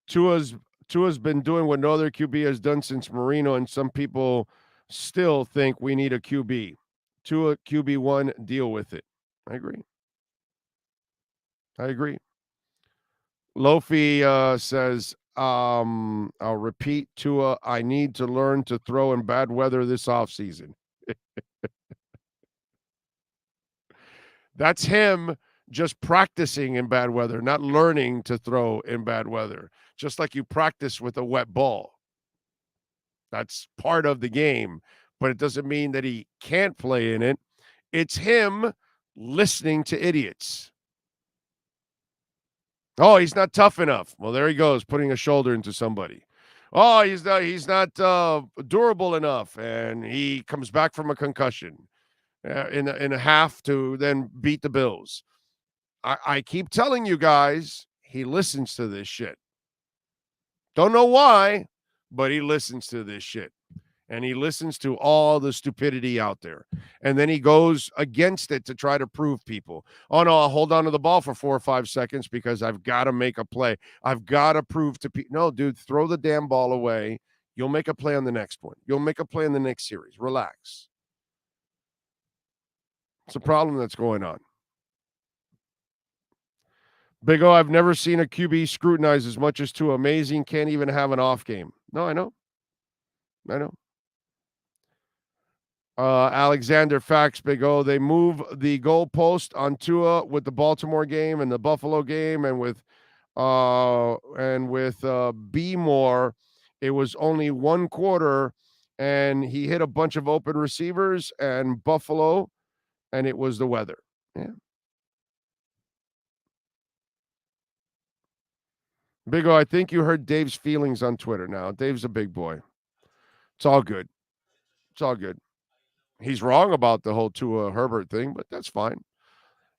Tua's been doing what no other QB has done since Marino, and some people still think we need a QB. Tua QB1, deal with it. I agree. Lofi says, I'll repeat, Tua, I need to learn to throw in bad weather this offseason. That's him just practicing in bad weather, not learning to throw in bad weather. Just like you practice with a wet ball. That's part of the game, but it doesn't mean that he can't play in it. It's him listening to idiots. Oh, he's not tough enough. Well, there he goes, putting a shoulder into somebody. Oh, he's not durable enough, and he comes back from a concussion in a half to then beat the Bills. I keep telling you guys, he listens to this shit. Don't know why, but he listens to this shit. And he listens to all the stupidity out there. And then he goes against it to try to prove people. Oh, no, I'll hold on to the ball for 4 or 5 seconds because I've got to make a play. I've got to prove to people. No, dude, throw the damn ball away. You'll make a play on the next one. You'll make a play in the next series. Relax. It's a problem that's going on. Big O, I've never seen a QB scrutinized as much as Tua. Amazing. Can't even have an off game. No, I know. Alexander Fax, Big O. They move the goalpost on Tua with the Baltimore game and the Buffalo game, and with B Moore, it was only one quarter, and he hit a bunch of open receivers and Buffalo, and it was the weather. Yeah. Big O, I think you heard Dave's feelings on Twitter now. Dave's a big boy. It's all good. He's wrong about the whole Tua Herbert thing, but that's fine.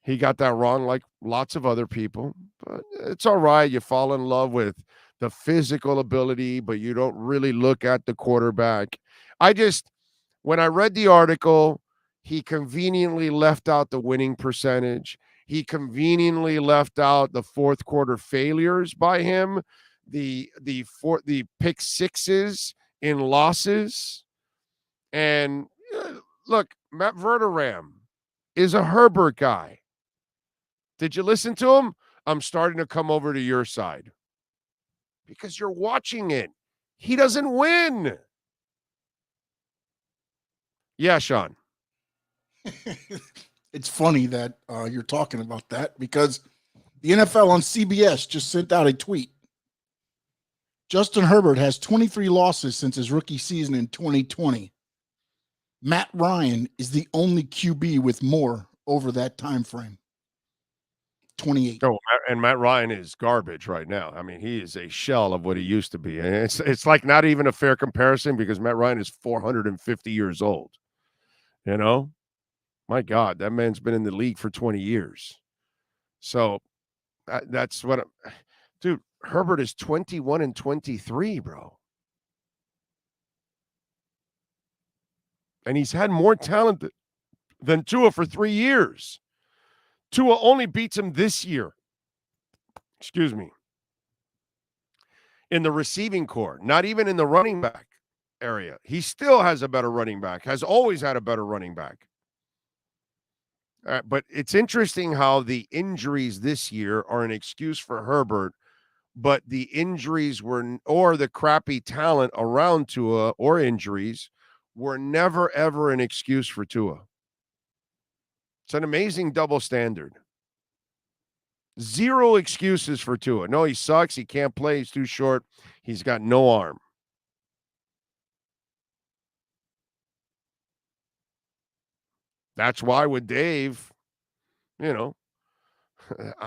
He got that wrong like lots of other people, but it's all right. You fall in love with the physical ability, but you don't really look at the quarterback. When I read the article, he conveniently left out the winning percentage. He conveniently left out the fourth quarter failures by him, the pick sixes in losses. And Look, Matt Verderame is a Herbert guy. Did you listen to him? I'm starting to come over to your side because you're watching it. He doesn't win. Yeah, Sean.
It's funny that you're talking about that because the NFL on CBS just sent out a tweet. Justin Herbert has 23 losses since his rookie season in 2020. Matt Ryan is the only QB with more over that time frame. 28.
Oh, and Matt Ryan is garbage right now. I mean, he is a shell of what he used to be. And it's like not even a fair comparison because Matt Ryan is 450 years old. You know? My God, that man's been in the league for 20 years. So that's what dude, Herbert is 21-23, bro. And he's had more talent than Tua for 3 years. Tua only beats him this year. Excuse me. In the receiving core, not even in the running back area. He still has a better running back, has always had a better running back. But it's interesting how the injuries this year are an excuse for Herbert, but the injuries or the crappy talent around Tua or injuries were never, ever an excuse for Tua. It's an amazing double standard. Zero excuses for Tua. No, he sucks. He can't play. He's too short. He's got no arm. That's why with Dave, you know,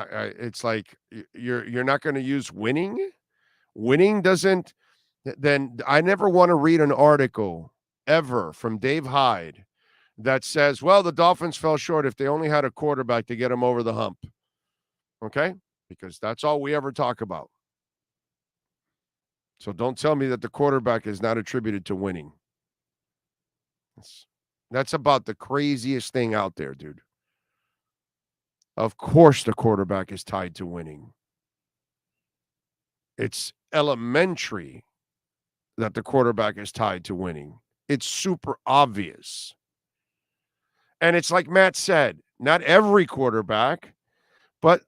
it's like you're not going to use winning. Winning doesn't. Then I never want to read an article ever from Dave Hyde that says, well, the Dolphins fell short if they only had a quarterback to get them over the hump. Okay? Because that's all we ever talk about. So don't tell me that the quarterback is not attributed to winning. That's about the craziest thing out there, dude. Of course the quarterback is tied to winning. It's elementary that the quarterback is tied to winning. It's super obvious. And it's like Matt said, not every quarterback, but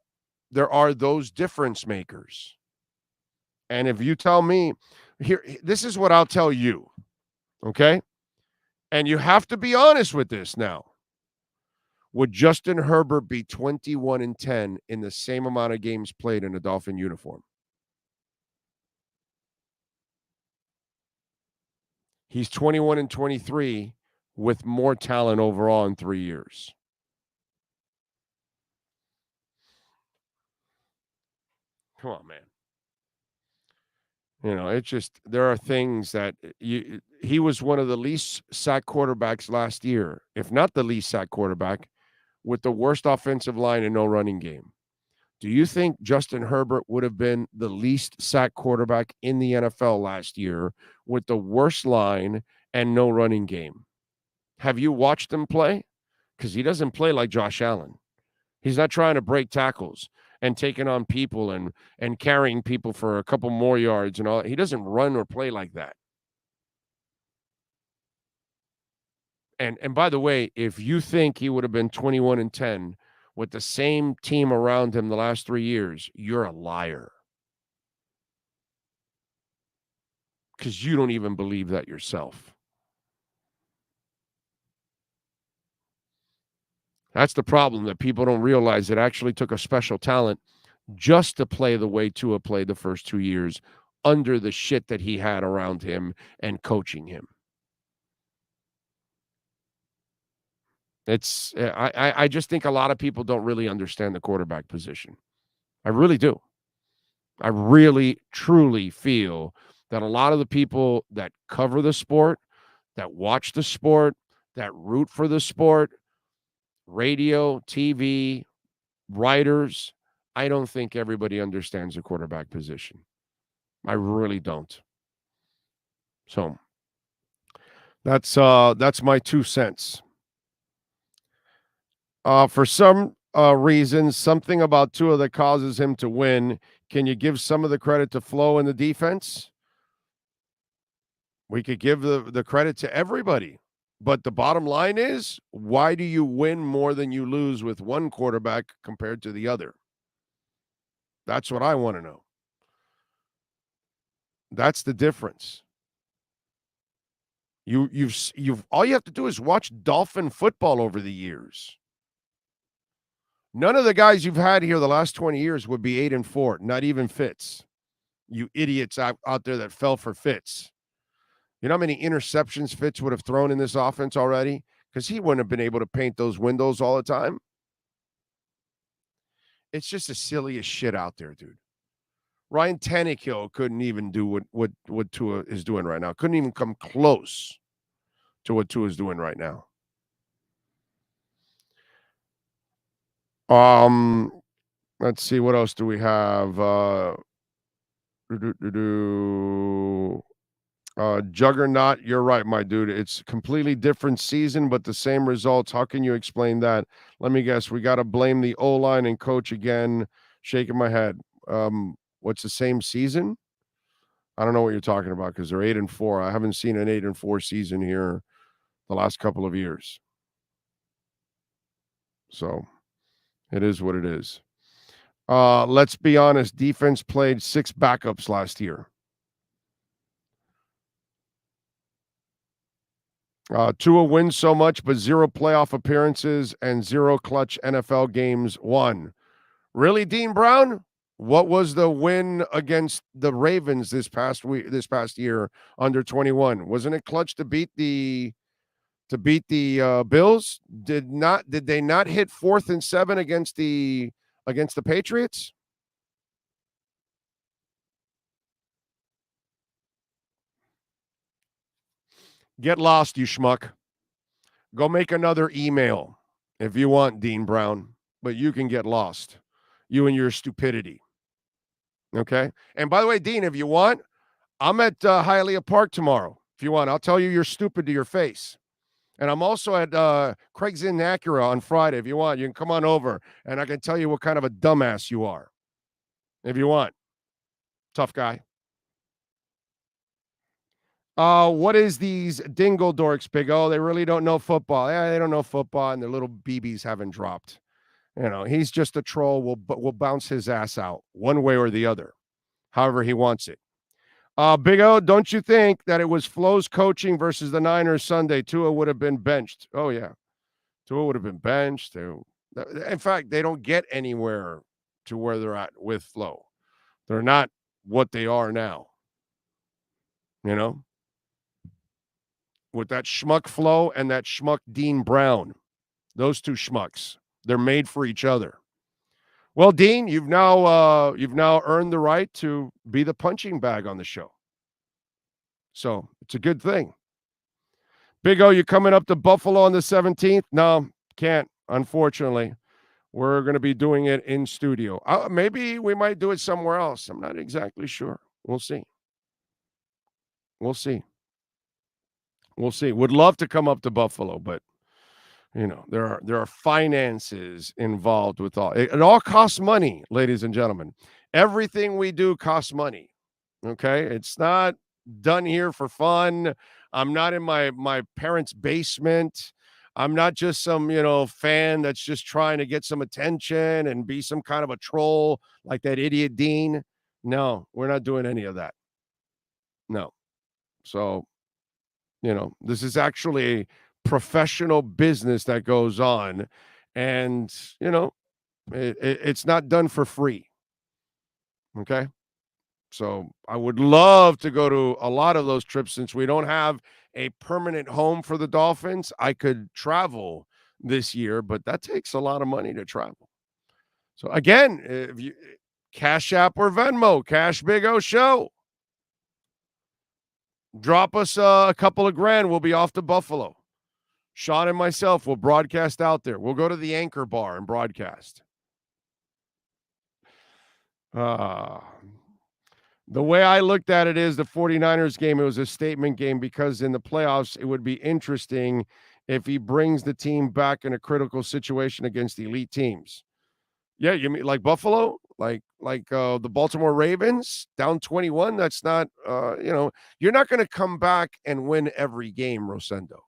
there are those difference makers. And if you tell me, here, this is what I'll tell you, okay? And you have to be honest with this now. Would Justin Herbert be 21-10 in the same amount of games played in a Dolphin uniform? He's 21-23 with more talent overall in 3 years. Come on, man. You know, it's just, there are things that he was one of the least sacked quarterbacks last year, if not the least sacked quarterback, with the worst offensive line and no running game. Do you think Justin Herbert would have been the least sacked quarterback in the NFL last year with the worst line and no running game? Have you watched him play? Because he doesn't play like Josh Allen. He's not trying to break tackles and taking on people and carrying people for a couple more yards and all. He doesn't run or play like that. And by the way, if you think he would have been 21-10 with the same team around him the last 3 years, you're a liar. Because you don't even believe that yourself. That's the problem, that people don't realize it actually took a special talent just to play the way Tua played the first 2 years under the shit that he had around him and coaching him. I just think a lot of people don't really understand the quarterback position. I really do. I really, truly feel that a lot of the people that cover the sport, that watch the sport, that root for the sport, radio, TV, writers, I don't think everybody understands the quarterback position. I really don't. So that's my 2 cents. For some reason, something about Tua that causes him to win. Can you give some of the credit to Flo and the defense? We could give the credit to everybody. But the bottom line is, why do you win more than you lose with one quarterback compared to the other? That's what I want to know. That's the difference. You've all you have to do is watch Dolphin football over the years. None of the guys you've had here the last 20 years would be 8-4, not even Fitz. You idiots out there that fell for Fitz. You know how many interceptions Fitz would have thrown in this offense already? Because he wouldn't have been able to paint those windows all the time. It's just the silliest shit out there, dude. Ryan Tannehill couldn't even do what Tua is doing right now. Couldn't even come close to what Tua is doing right now. Let's see, what else do we have? Juggernaut, you're right, my dude. It's a completely different season, but the same results. How can you explain that? Let me guess. We got to blame the O-line and coach again. Shaking my head. What's the same season? I don't know what you're talking about because they're 8-4. I haven't seen an 8-4 season here the last couple of years. So it is what it is. Let's be honest. Defense played 6 backups last year. Tua wins so much, but 0 playoff appearances and 0 clutch NFL games won. Really, Dean Brown? What was the win against the Ravens this past year under 21? Wasn't it clutch to beat the Bills? Did they not hit 4th and 7 against the Patriots? Get lost, you schmuck. Go make another email if you want, Dean Brown, but you can get lost. You and your stupidity. Okay? And by the way, Dean, if you want, I'm at Hialeah Park tomorrow. If you want, I'll tell you you're stupid to your face. And I'm also at Craig's Inn Acura on Friday. If you want, you can come on over, and I can tell you what kind of a dumbass you are. If you want. Tough guy. What is these dingle dorks, Big O? They really don't know football. Yeah, they don't know football, and their little BBs haven't dropped. You know, he's just a troll. We'll bounce his ass out one way or the other, however he wants it. Big O, don't you think that it was Flo's coaching versus the Niners Sunday? Tua would have been benched. Oh, yeah. Tua would have been benched. In fact, they don't get anywhere to where they're at with Flo. They're not what they are now. You know? With that schmuck Flo and that schmuck Dean Brown. Those two schmucks. They're made for each other. Well, Dean, you've now earned the right to be the punching bag on the show. So it's a good thing. Big O, you coming up to Buffalo on the 17th? No, can't, unfortunately. We're going to be doing it in studio. Maybe we might do it somewhere else. I'm not exactly sure. We'll see. We'll see. Would love to come up to Buffalo, but you know, there are finances involved with all. It all costs money, ladies and gentlemen. Everything we do costs money. Okay? It's not done here for fun. I'm not in my parents' basement. I'm not just some, fan that's just trying to get some attention and be some kind of a troll like that idiot Dean. No, we're not doing any of that. No. So, this is actually a professional business that goes on, and it's not done for free. Okay, so I would love to go to a lot of those trips. Since we don't have a permanent home for the Dolphins, I could travel this year, but that takes a lot of money to travel. So again, if you Cash App or Venmo, Cash Big O Show, drop us a couple of grand. We'll be off to Buffalo. Sean and myself will broadcast out there. We'll go to the Anchor Bar and broadcast. The way I looked at it is the 49ers game, it was a statement game because in the playoffs, it would be interesting if he brings the team back in a critical situation against elite teams. Yeah, you mean like Buffalo? Like the Baltimore Ravens down 21? That's not, you're not going to come back and win every game, Rosendo.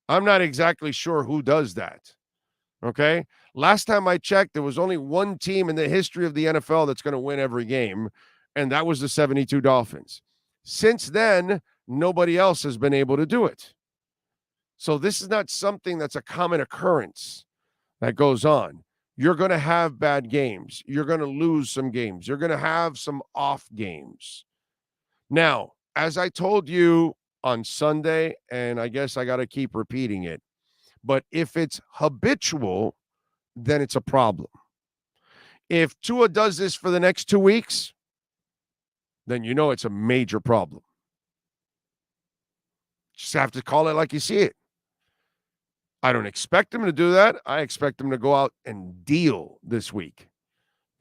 I'm not exactly sure who does that. Okay. Last time I checked, there was only one team in the history of the NFL that's going to win every game, and that was the 72 Dolphins. Since then, nobody else has been able to do it. So this is not something that's a common occurrence that goes on. You're going to have bad games. You're going to lose some games. You're going to have some off games. Now, as I told you on Sunday, and I guess I got to keep repeating it, but if it's habitual, then it's a problem. If Tua does this for the next 2 weeks, then you know it's a major problem. Just have to call it like you see it. I don't expect him to do that. I expect him to go out and deal this week.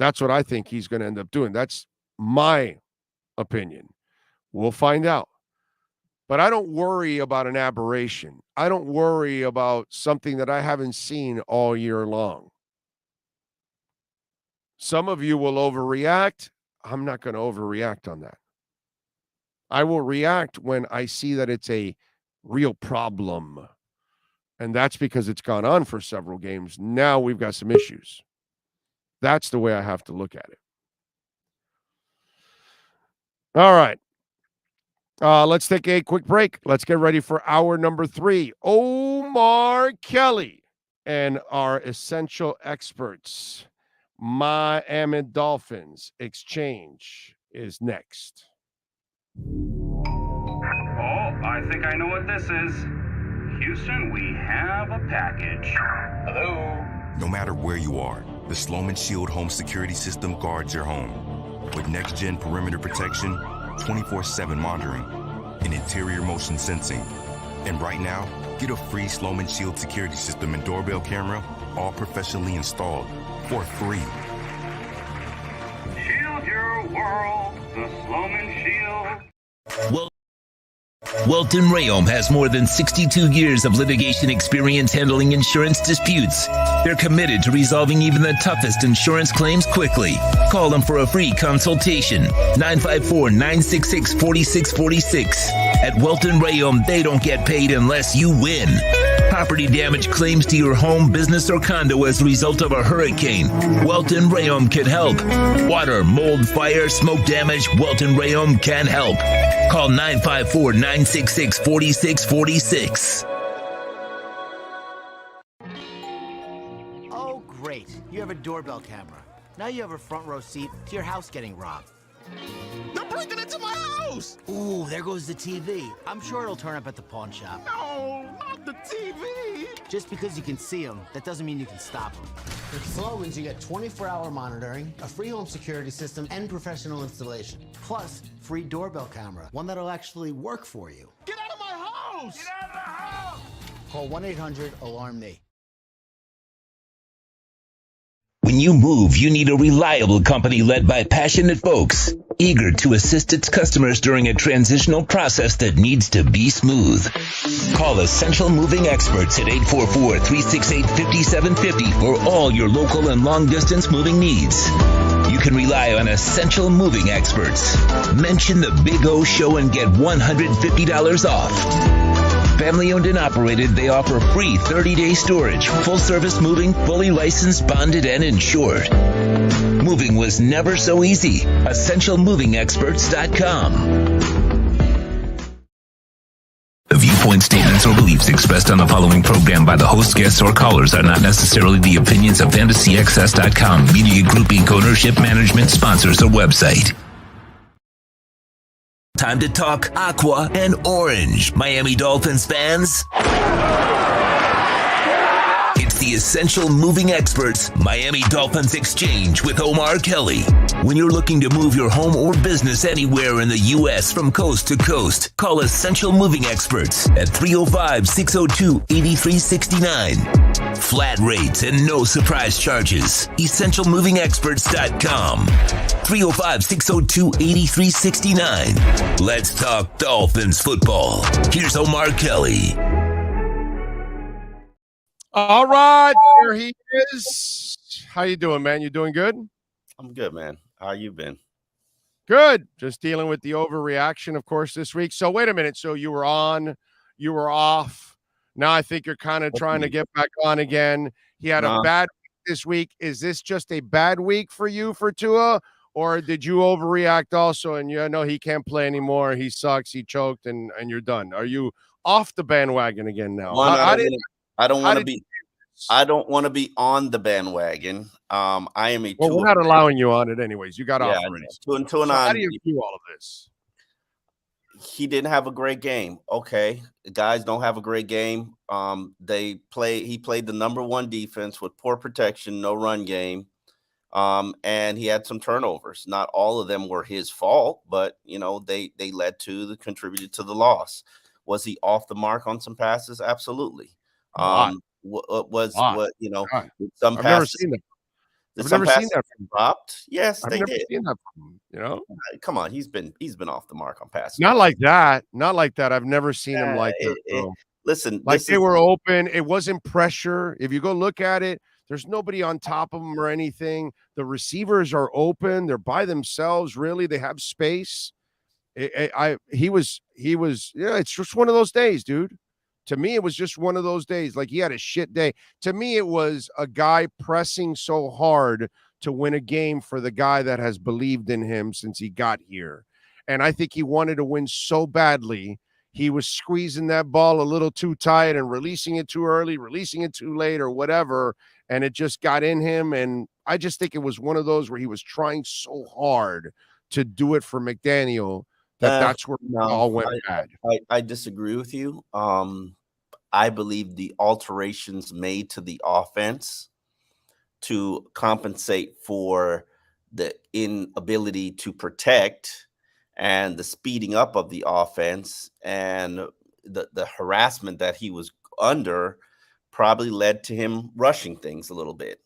That's what I think he's going to end up doing. That's my opinion. We'll find out. But I don't worry about an aberration. I don't worry about something that I haven't seen all year long. Some of you will overreact. I'm not going to overreact on that. I will react when I see that it's a real problem. And that's because it's gone on for several games. Now we've got some issues. That's the way I have to look at it. All right. Let's take a quick break. Let's get ready for hour number 3. Omar Kelly and our essential experts, Miami Dolphins Exchange, is next.
Oh, I think I know what this is. Houston, we have a package. Hello?
No matter where you are, the Sloman Shield home security system guards your home. With next-gen perimeter protection, 24/7 monitoring, and interior motion sensing. And right now, get a free Sloman Shield security system and doorbell camera, all professionally installed, for free.
Shield your world, the Sloman Shield.
Welton Rayom has more than 62 years of litigation experience handling insurance disputes. They're committed to resolving even the toughest insurance claims quickly. Call them for a free consultation. 954-966-4646. At Welton Rayom, they don't get paid unless you win. Property damage claims to your home, business, or condo as a result of a hurricane. Welton Rayom can help. Water, mold, fire, smoke damage, Welton Rayom can help. Call 954-966-4646.
Oh, great. You have a doorbell camera. Now you have a front row seat to your house getting robbed.
They're breaking into my house!
Ooh, there goes the TV. I'm sure it'll turn up at the pawn shop.
No, not the TV!
Just because you can see them, that doesn't mean you can stop them. With Slowens, you get 24-hour monitoring, a free home security system, and professional installation. Plus, free doorbell camera, one that'll actually work for you.
Get out of my house! Get out of the house!
Call 1-800-ALARM-ME.
When you move, you need a reliable company led by passionate folks, eager to assist its customers during a transitional process that needs to be smooth. Call Essential Moving Experts at 844-368-5750 for all your local and long-distance moving needs. You can rely on Essential Moving Experts. Mention the Big O Show and get $150 off. Family owned and operated, they offer free 30-day storage, full-service moving, fully licensed, bonded, and insured. Moving was never so easy. EssentialMovingExperts.com. The viewpoint, statements, or beliefs expressed on the following program by the host, guests, or callers are not necessarily the opinions of FantasyXS.com, Media Group Inc., ownership, management, sponsors, or website. Time to talk aqua and orange, Miami Dolphins fans. It's the Essential Moving Experts Miami Dolphins Exchange with Omar Kelly. When you're looking to move your home or business anywhere in the U.S. from coast to coast, call Essential Moving Experts at 305-602-8369. Flat rates and no surprise charges. EssentialMovingExperts.com. 305-602-8369. Let's talk Dolphins football. Here's Omar Kelly.
All right, there he is. How you doing, man? You doing good?
I'm good, man. How you been?
Good. Just dealing with the overreaction, of course, this week. So wait a minute. So you were on, you were off. Now I think you're kind of trying to get back on again. He had a bad week this week. Is this just a bad week for you for Tua? Or did you overreact also and you know he can't play anymore? He sucks. He choked and you're done. Are you off the bandwagon again now?
I don't want to be. I don't want to be on the bandwagon. I am a.
Well, we're not allowing you on it anyways. You got off already.
So
how do you view all of this?
He didn't have a great game. Okay, the guys don't have a great game. He played the number one defense with poor protection, no run game. And he had some turnovers. Not all of them were his fault, but they contributed to the loss. Was he off the mark on some passes? Absolutely. Some
I've
passes
never seen that from
dropped. Yes,
I've
they
never
did.
seen that from him,
Come on, he's been off the mark on passes.
Not like that. Not like that. I've never seen him like that.
Listen,
like they were open. It wasn't pressure. If you go look at it, there's nobody on top of them or anything. The receivers are open. They're by themselves. Really, they have space. He was. Yeah, it's just one of those days, dude. To me, it was just one of those days. Like he had a shit day. To me, it was a guy pressing so hard to win a game for the guy that has believed in him since he got here. And I think he wanted to win so badly. He was squeezing that ball a little too tight and releasing it too early, releasing it too late or whatever. And it just got in him. And I just think it was one of those where he was trying so hard to do it for McDaniel that's where it all went bad.
I disagree with you. I believe the alterations made to the offense to compensate for the inability to protect and the speeding up of the offense and the harassment that he was under probably led to him rushing things a little bit,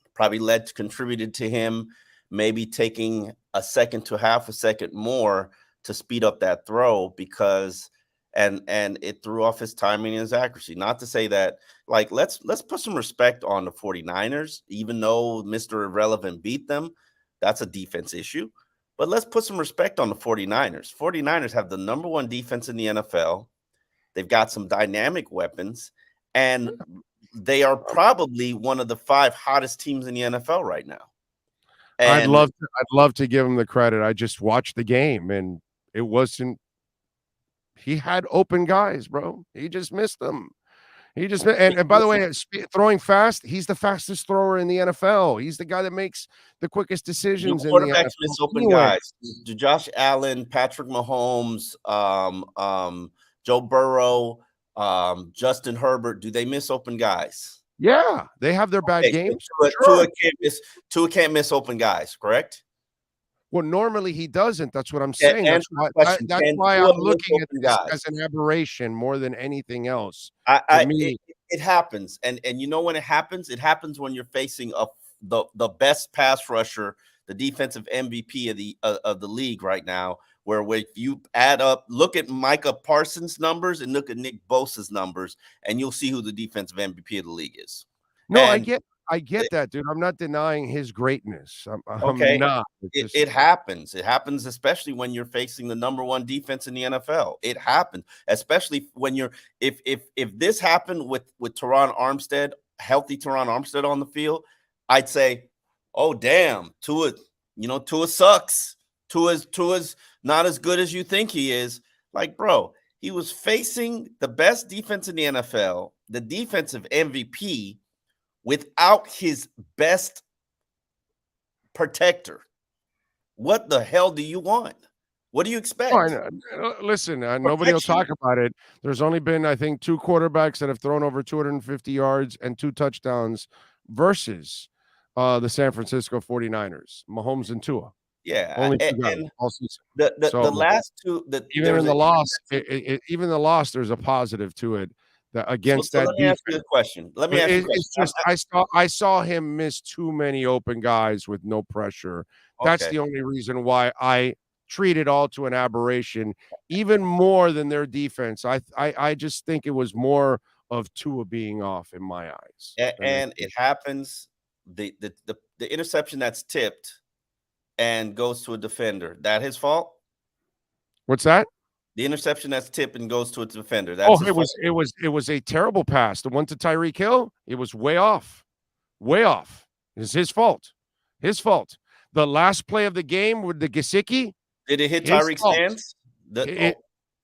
contributed to him maybe taking a second to half a second more to speed up that throw because and it threw off his timing and his accuracy. Not to say that, like, let's put some respect on the 49ers, even though Mr. Irrelevant beat them. That's a defense issue. But let's put some respect on the 49ers. 49ers have the number one defense in the NFL. They've got some dynamic weapons, and they are probably one of the 5 hottest teams in the NFL right now.
And I'd love to give him the credit. I just watched the game, and it wasn't. He had open guys, bro. He just missed them. And by the way, throwing fast, he's the fastest thrower in the NFL. He's the guy that makes the quickest decisions.
Quarterbacks miss open guys. Josh Allen, Patrick Mahomes, Joe Burrow, Justin Herbert. Do they miss open guys?
Yeah, they have their bad games.
Tua can't miss open guys, correct?
Well, normally he doesn't. That's what I'm saying. That's why I'm looking at this as an aberration more than anything else.
It happens, and you know when it happens? It happens when you're facing the best pass rusher, the defensive MVP of the league right now. Where if you add up, look at Micah Parsons' numbers and look at Nick Bosa's numbers, and you'll see who the defensive MVP of the league is.
No, I get that, dude. I'm not denying his greatness. I'm not.
It happens. It happens, especially when you're facing the number one defense in the NFL. It happens, especially when you're if this happened with Teron Armstead, healthy Teron Armstead on the field, I'd say, oh damn, Tua sucks. Tua's not as good as you think he is. Like, bro, he was facing the best defense in the NFL, the defensive MVP, without his best protector. What the hell do you want? What do you expect?
Listen, nobody will talk about it. There's only been, I think, 2 quarterbacks that have thrown over 250 yards and 2 touchdowns versus the San Francisco 49ers, Mahomes and Tua.
Yeah,
only 2 guys all season.
The last 2,
even in the loss, even the loss, there's a positive to it. Against that
let me ask you a question.
I saw him miss too many open guys with no pressure. That's the only reason why I treat it all to an aberration, even more than their defense. I just think it was more of Tua being off in my eyes.
And it happens. The interception that's tipped and goes to a defender. That his fault?
What's that?
The interception that's tipped and goes to a defender. That's
it was a terrible pass. The one to Tyreek Hill, it was way off. Way off. It's his fault. His fault. The last play of the game with the Gesicki.
Did it hit Tyreek's hands?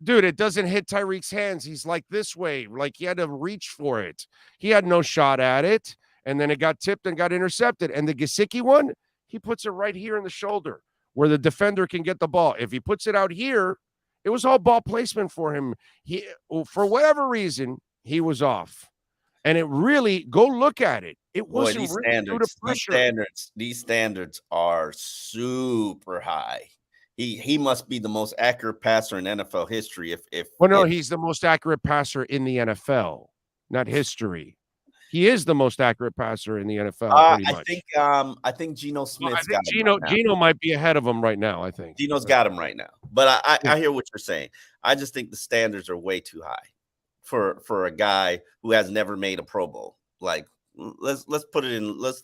Dude, it doesn't hit Tyreek's hands. He's like this way. Like he had to reach for it. He had no shot at it. And then it got tipped and got intercepted. And the Gesicki one, he puts it right here in the shoulder where the defender can get the ball. If he puts it out here, it was all ball placement for him. He, for whatever reason, he was off. And it really, go look at it. It wasn't really due to pressure.
These standards are super high. He must be the most accurate passer in NFL history.
He's the most accurate passer in the NFL, not history. He is the most accurate passer in the NFL.
I think Geno Smith's got him.
Geno might be ahead of him right now. I think
Geno's got him right now. But I hear what you're saying. I just think the standards are way too high for a guy who has never made a Pro Bowl. Like let's put it in. Let's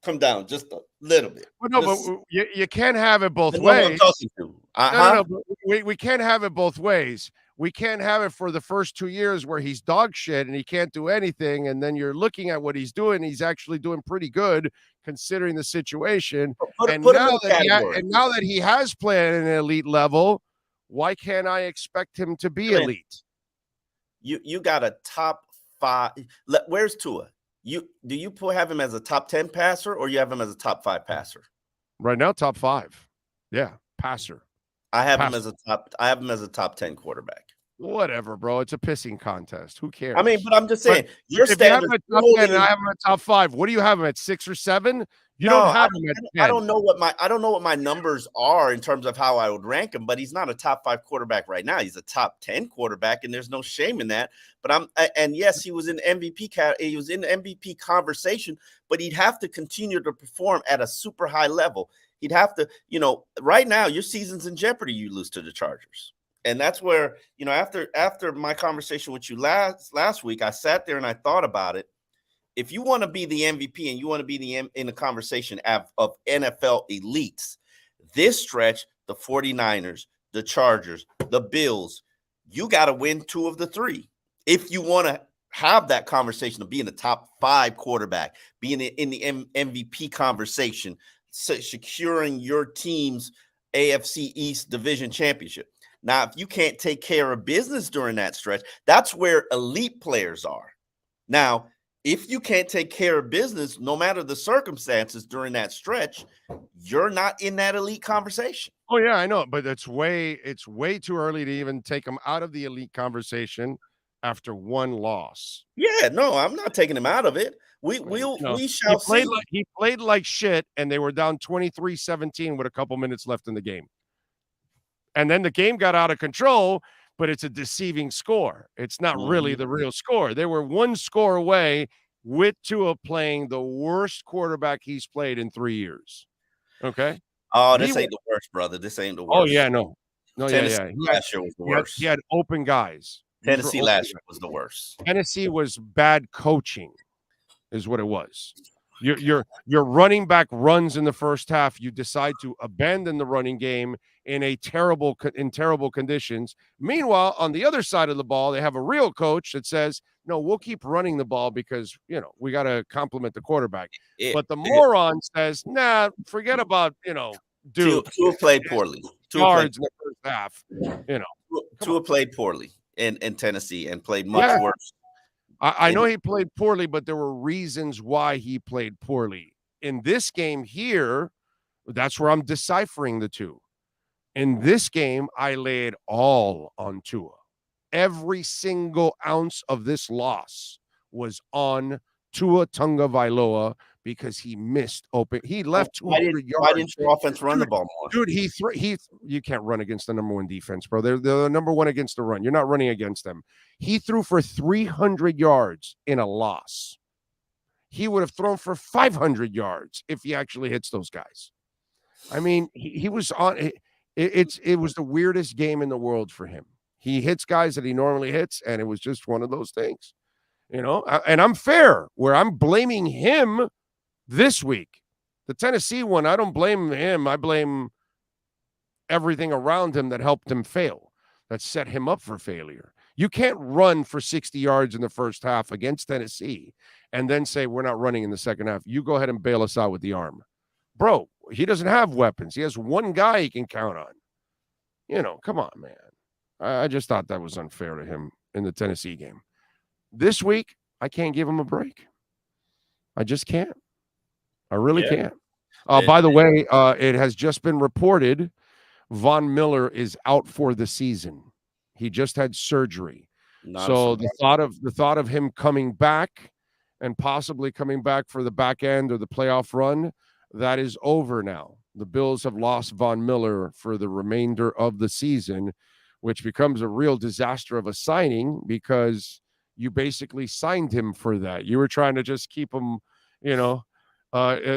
come down just a little bit.
But you can't have it both ways. No, we can't have it both ways. We can't have it for the first 2 years where he's dog shit and he can't do anything. And then you're looking at what he's doing. He's actually doing pretty good considering the situation. And now that he has played at an elite level, why can't I expect him to be elite?
You got a top 5. Where's Tua? Do you have him as a top 10 passer or you have him as a top 5 passer?
Right now, top 5. Yeah, passer.
I have him as a top 10 quarterback.
Whatever, bro. It's a pissing contest. Who cares?
I mean, but I'm just saying,
your standard. If you have him at top 10 and I have him at top 5, what do you have him at, 6 or 7? You don't have him at 10.
I don't know what my numbers are in terms of how I would rank him, but he's not a top 5 quarterback right now. He's a top 10 quarterback, and there's no shame in that. But yes, he was in MVP. He was in the MVP conversation, but he'd have to continue to perform at a super high level. He'd have to, right now your season's in jeopardy. You lose to the Chargers. And that's where, after my conversation with you last week, I sat there and I thought about it. If you want to be the MVP and you want to be in the conversation of NFL elites, this stretch, the 49ers, the Chargers, the Bills, you got to win 2 of the 3. If you want to have that conversation of being the top 5 quarterback, being in the MVP conversation, securing your team's AFC East division championship. Now, if you can't take care of business during that stretch, that's where elite players are. Now, if you can't take care of business, no matter the circumstances during that stretch, you're not in that elite conversation.
Oh, yeah, I know. But it's way too early to even take him out of the elite conversation after one loss.
Yeah, no, I'm not taking him out of it. We shall see.
He played like shit, and they were down 23-17 with a couple minutes left in the game. And then the game got out of control, but it's a deceiving score. It's not really the real score. They were 1 score away with Tua playing the worst quarterback he's played in 3 years. Okay?
Oh, this ain't the worst, brother. This ain't the worst.
Oh, yeah, no.
Tennessee last year was the worst.
He had open guys.
Tennessee last year was the worst.
Tennessee was bad coaching is what it was. Your running back runs in the first half. You decide to abandon the running game in terrible conditions. Meanwhile, on the other side of the ball, they have a real coach that says, no, we'll keep running the ball because, we got to compliment the quarterback. But the moron says, nah, forget about, dude.
Tua played poorly.
Yards in the first half,
Tua played poorly in Tennessee and played much worse.
I know he played poorly, but there were reasons why he played poorly. In this game here, that's where I'm deciphering the two. In this game, I laid all on Tua. Every single ounce of this loss was on Tua Tagovailoa because he missed open. He left 200 yards.
Why didn't your offense run the ball more?
Dude, you can't run against the number 1 defense, bro. They're the number 1 against the run. You're not running against them. He threw for 300 yards in a loss. He would have thrown for 500 yards if he actually hits those guys. I mean, he was on. It was the weirdest game in the world for him. He hits guys that he normally hits, and it was just one of those things, And I'm fair where I'm blaming him this week. The Tennessee one, I don't blame him. I blame everything around him that helped him fail, that set him up for failure. You can't run for 60 yards in the first half against Tennessee and then say we're not running in the second half. You go ahead and bail us out with the arm. Bro, he doesn't have weapons. He has one guy he can count on. You know, come on, man. I just thought that was unfair to him in the Tennessee game. This week, I can't give him a break. I just can't. I really can't. By the way, it has just been reported Von Miller is out for the season. He just had surgery. So the thought of him coming back and possibly coming back for the back end or the playoff run, that is over now. The Bills have lost Von Miller for the remainder of the season, which becomes a real disaster of a signing because you basically signed him for that. You were trying to just keep him,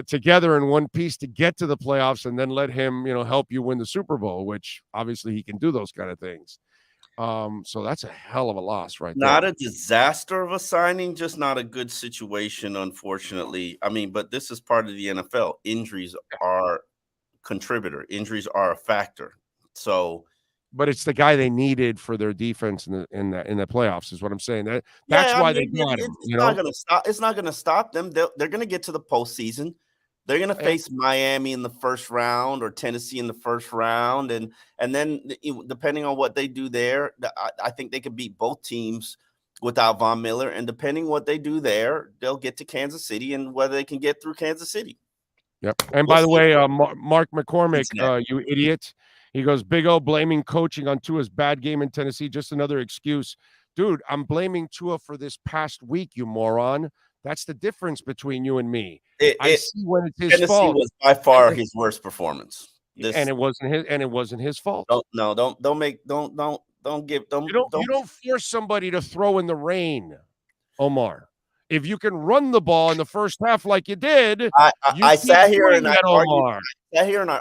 together in one piece to get to the playoffs and then let him, help you win the Super Bowl, which obviously he can do those kind of things. So that's a hell of a loss right there.
Not a disaster of a signing, just not a good situation, unfortunately. I mean, but this is part of the NFL. Injuries are a contributor. Injuries are a factor. So,
but it's the guy they needed for their defense in the playoffs, is what I'm saying. That's why they got him.
It's not going to stop them. They're going to get to the postseason. They're going to face Miami in the first round or Tennessee in the first round. And then depending on what they do there, I think they could beat both teams without Von Miller. And depending what they do there, they'll get to Kansas City and whether they can get through Kansas City.
Yep. And by the way, Mark McCormick, you idiot. He goes, Big O blaming coaching on Tua's bad game in Tennessee. Just another excuse. Dude, I'm blaming Tua for this past week, you moron. That's the difference between you and me. I see when it's his
Tennessee
fault.
was by far his worst performance.
And it wasn't his fault.
You
don't force somebody to throw in the rain, Omar. If you can run the ball in the first half like you did,
I sat here and I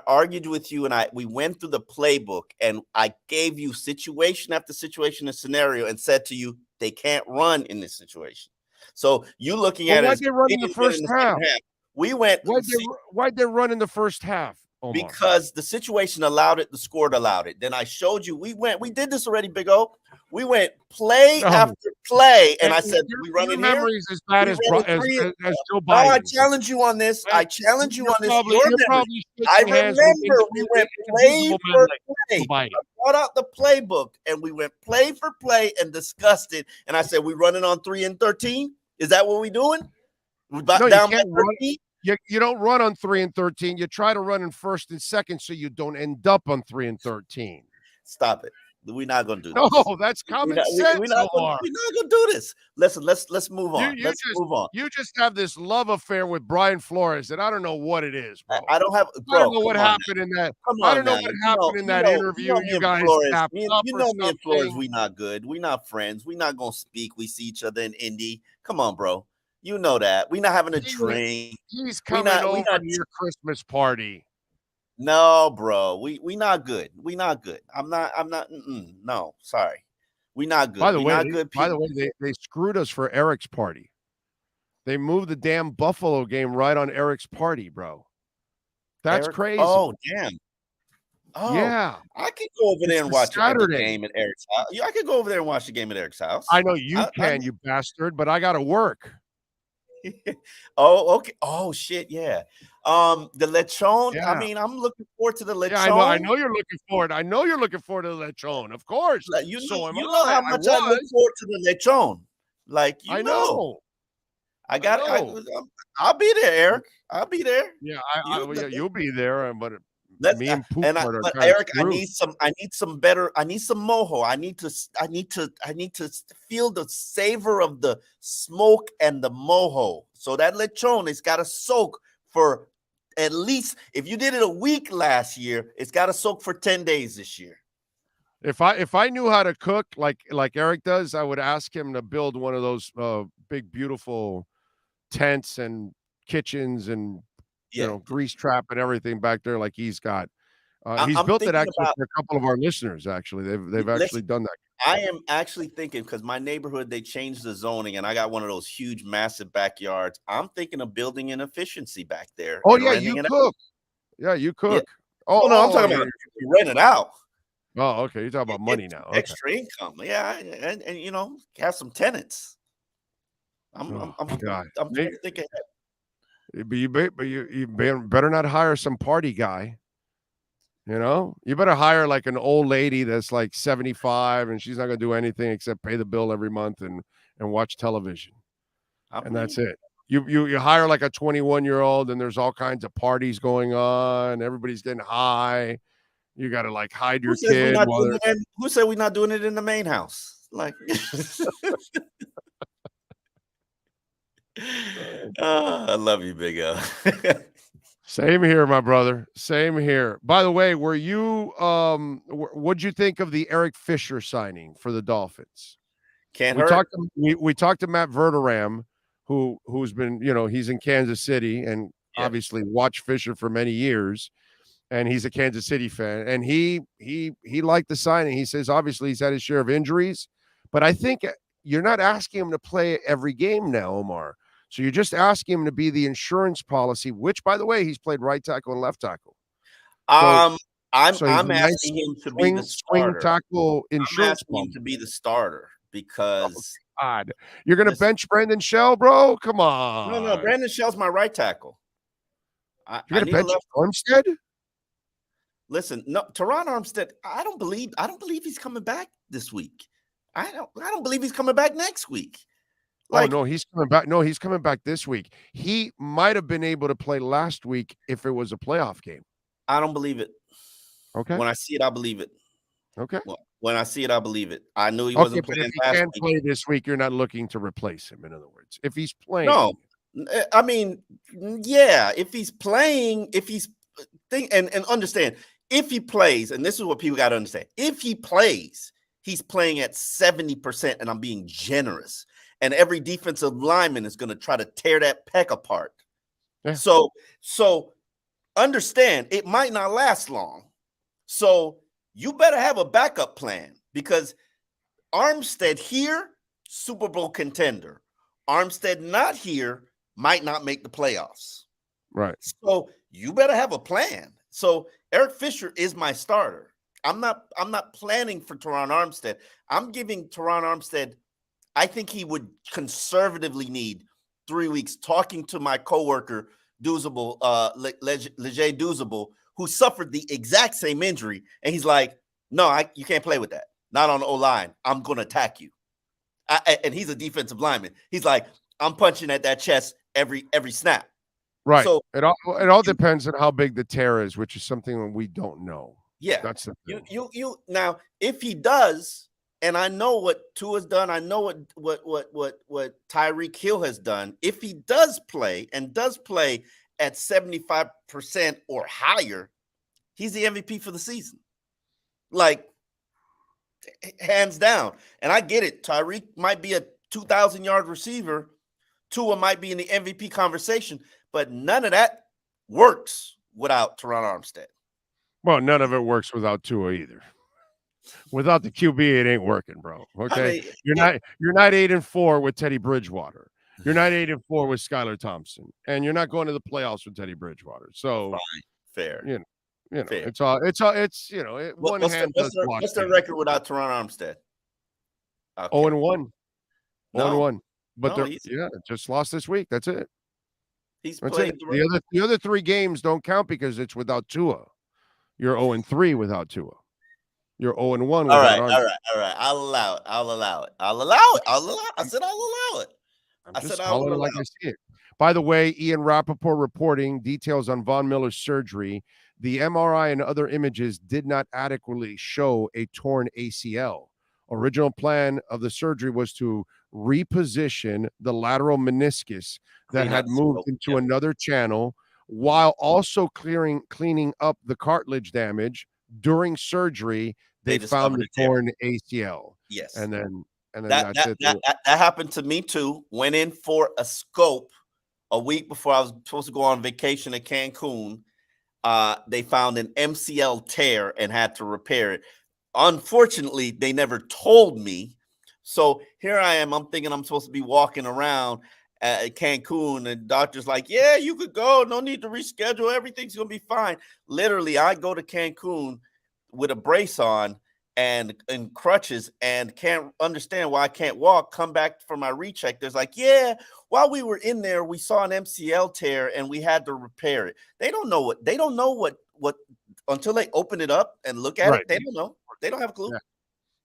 argued
with you, and we went through the playbook, and I gave you situation after situation and scenario, and said to you they can't run in this situation. So you looking at
why'd they run in the first half?
We went.
Why'd they run in the first half? Omar?
Because the situation allowed it, the score allowed it. Then I showed you. We did this already, Big O. We went play after play, and I said we run in here.
Memories as bad as Joe Biden.
No, I challenge you on this. I challenge you on this. I remember we went play for play. I brought out the playbook, and we went play for play and discussed it. And I said, we running on 3 and 13. Is that what we doing?
You don't run on 3 and 13. You try to run in first and second so you don't end up on 3 and 13.
Stop it. We're not gonna do this.
No, that's common sense.
We're not gonna do this. Listen, let's move on. Let's move on.
You just have this love affair with Brian Flores, and I don't know what it is, bro.
I don't
know what happened in that. I don't know what happened in that interview. You guys,
you know me and Flores, we not good. We not friends. We not gonna speak. We see each other in Indy. Come on, bro. You know that. We not having a drink.
He's coming over to your Christmas party.
No, bro. We not good. We not good. I'm not. No, sorry. We not good.
By the way, they screwed us for Eric's party. They moved the damn Buffalo game right on Eric's party, bro. That's crazy.
Oh, damn. Oh,
yeah.
I could go over there and watch the game at Eric's house. Yeah, I could go over there and watch the game at Eric's house.
I know you can, you bastard, but I got to work.
Oh, okay. Oh, shit. Yeah. The lechon. Yeah. I mean, I'm looking forward to the lechon.
Yeah, I know you're looking forward. I know you're looking forward to the lechon. Of course.
You know how much I look forward to the lechon. Like,
I know.
I'll be there, Eric. I'll be there.
Yeah, you'll be there, but me and Poop
but Eric, I need some mojo. I need to feel the savor of the smoke and the mojo. So that lechon, it's got to soak for at least, if you did it a week last year, it's got to soak for 10 days this year.
If I knew how to cook like Eric does, I would ask him to build one of those big, beautiful tents and kitchens and grease trap and everything back there like he's got. He's built it actually for a couple of our listeners. Actually, they've actually done that.
I am actually thinking, because my neighborhood, they changed the zoning, and I got one of those huge, massive backyards. I'm thinking of building an efficiency back there.
Oh yeah, you cook. Yeah, you cook.
Oh, no, I'm talking about rent it out.
Oh, okay. You're talking about money now. Okay.
Extra income. Yeah, and you know, have some tenants. I'm trying to think ahead.
But you better not hire some party guy. You know, you better hire like an old lady that's like 75 and she's not going to do anything except pay the bill every month and watch television. And that's it. You hire like a 21-year-old and there's all kinds of parties going on. Everybody's getting high. You got to like hide your kid.
Who said we're not doing it in the main house? Like, I love you, Big L.
Same here, my brother. Same here. By the way, were you what'd you think of the Eric Fisher signing for the Dolphins?
We
talked to Matt Verderam, who's been, you know, he's in Kansas City and obviously watched Fisher for many years, and he's a Kansas City fan. And he liked the signing. He says obviously he's had his share of injuries, but I think you're not asking him to play every game now, Omar. So you're just asking him to be the insurance policy, which, by the way, he's played right tackle and left tackle.
I'm asking him to be the starter.
Swing tackle insurance.
I'm asking him to be the starter because
God, you're going to bench Brandon Shell, bro? Come on.
No, Brandon Shell's my right tackle.
You're going to bench Armstead?
Listen, no, Teron Armstead. I don't believe he's coming back this week. I don't believe he's coming back next week.
Like, oh, no, he's coming back. No, he's coming back this week. He might have been able to play last week if it was a playoff game.
I don't believe it.
Okay.
When I see it, I believe it.
Okay.
When I see it, I believe it. I knew he wasn't playing
last week. If he can't play this week, you're not looking to replace him, in other words. If he's playing.
No. I mean, yeah, if he's playing, and understand, if he plays, and this is what people got to understand, if he plays, he's playing at 70%, and I'm being generous. And every defensive lineman is going to try to tear that peck apart.
Yeah.
So understand, it might not last long. So you better have a backup plan because Armstead here, Super Bowl contender. Armstead not here, might not make the playoffs.
Right.
So you better have a plan. So Eric Fisher is my starter. I'm not planning for Teron Armstead. I'm giving Teron Armstead, I think he would conservatively need 3 weeks. Talking to my coworker, Douzable, Leger Douzable, who suffered the exact same injury, and he's like, "No, you can't play with that. Not on the O-line. I'm going to attack you." And he's a defensive lineman. He's like, "I'm punching at that chest every snap."
Right.
So
it all depends on how big the tear is, which is something that we don't know.
Yeah,
that's the thing.
You now, if he does. And I know what Tua's done. I know what Tyreek Hill has done. If he does play at 75% or higher, he's the MVP for the season. Like, hands down. And I get it. Tyreek might be a 2,000-yard receiver. Tua might be in the MVP conversation. But none of that works without Teron Armstead.
Well, none of it works without Tua either. Without the QB, it ain't working, bro. Okay, you're not 8-4 with Teddy Bridgewater. You're not 8-4 with Skylar Thompson, and you're not going to the playoffs with Teddy Bridgewater. So,
fine. Fair.
You know,
fair.
It's you know,
what's their record without Teron Armstead?
Okay. 0-1. 0-1. But
no,
just lost this week. That's it.
He's played
the other 3 games don't count because it's without Tua. You're 0-3 without Tua. You're 0-1.
All right. I'll allow it. I said I'll allow it.
I'm just calling it like I see it. By the way, Ian Rappaport reporting details on Von Miller's surgery. The MRI and other images did not adequately show a torn ACL. Original plan of the surgery was to reposition the lateral meniscus that had moved into another channel while also cleaning up the cartilage damage. During surgery, they found the torn ACL.
Yes.
And then
that happened to me too. Went in for a scope a week before I was supposed to go on vacation at Cancun. They found an MCL tear and had to repair it. Unfortunately, they never told me. So here I am. I'm thinking I'm supposed to be walking around at Cancun, and doctor's like, yeah, you could go. No need to reschedule. Everything's going to be fine. Literally, I go to Cancun with a brace on and crutches and can't understand why I can't walk. Come back for my recheck. There's like, yeah, while we were in there, we saw an MCL tear and we had to repair it. They don't know what until they open it up and look at it. They don't know. They don't have a clue.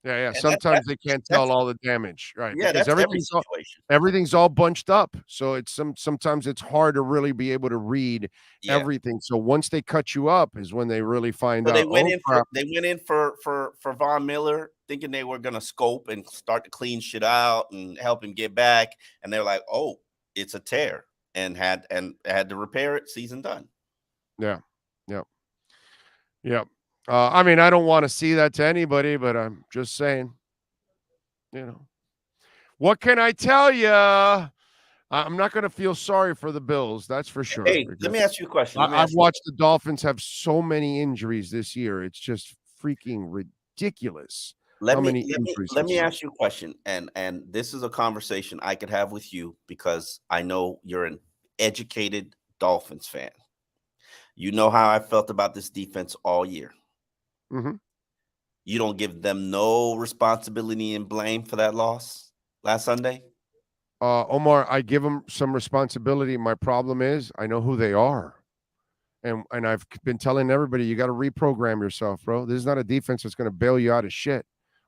Yeah.
And
Sometimes they can't tell all the damage, right?
Yeah,
because
that's
everything's all bunched up. So it's sometimes it's hard to really be able to read everything. So once they cut you up is when they really find out.
They went in for Von Miller, thinking they were gonna scope and start to clean shit out and help him get back. And they're like, oh, it's a tear, and had to repair it. Season done.
Yeah. I mean, I don't want to see that to anybody, but I'm just saying, what can I tell you? I'm not going to feel sorry for the Bills. That's for sure.
Hey, let me ask you a question.
I've watched the Dolphins have so many injuries this year. It's just freaking ridiculous.
Let me ask you a question. And this is a conversation I could have with you because I know you're an educated Dolphins fan. You know how I felt about this defense all year.
Mm-hmm.
You don't give them no responsibility and blame for that loss last Sunday?
Omar, I give them some responsibility. My problem is I know who they are. And I've been telling everybody, you got to reprogram yourself, bro. This is not a defense that's going to bail you out of shit.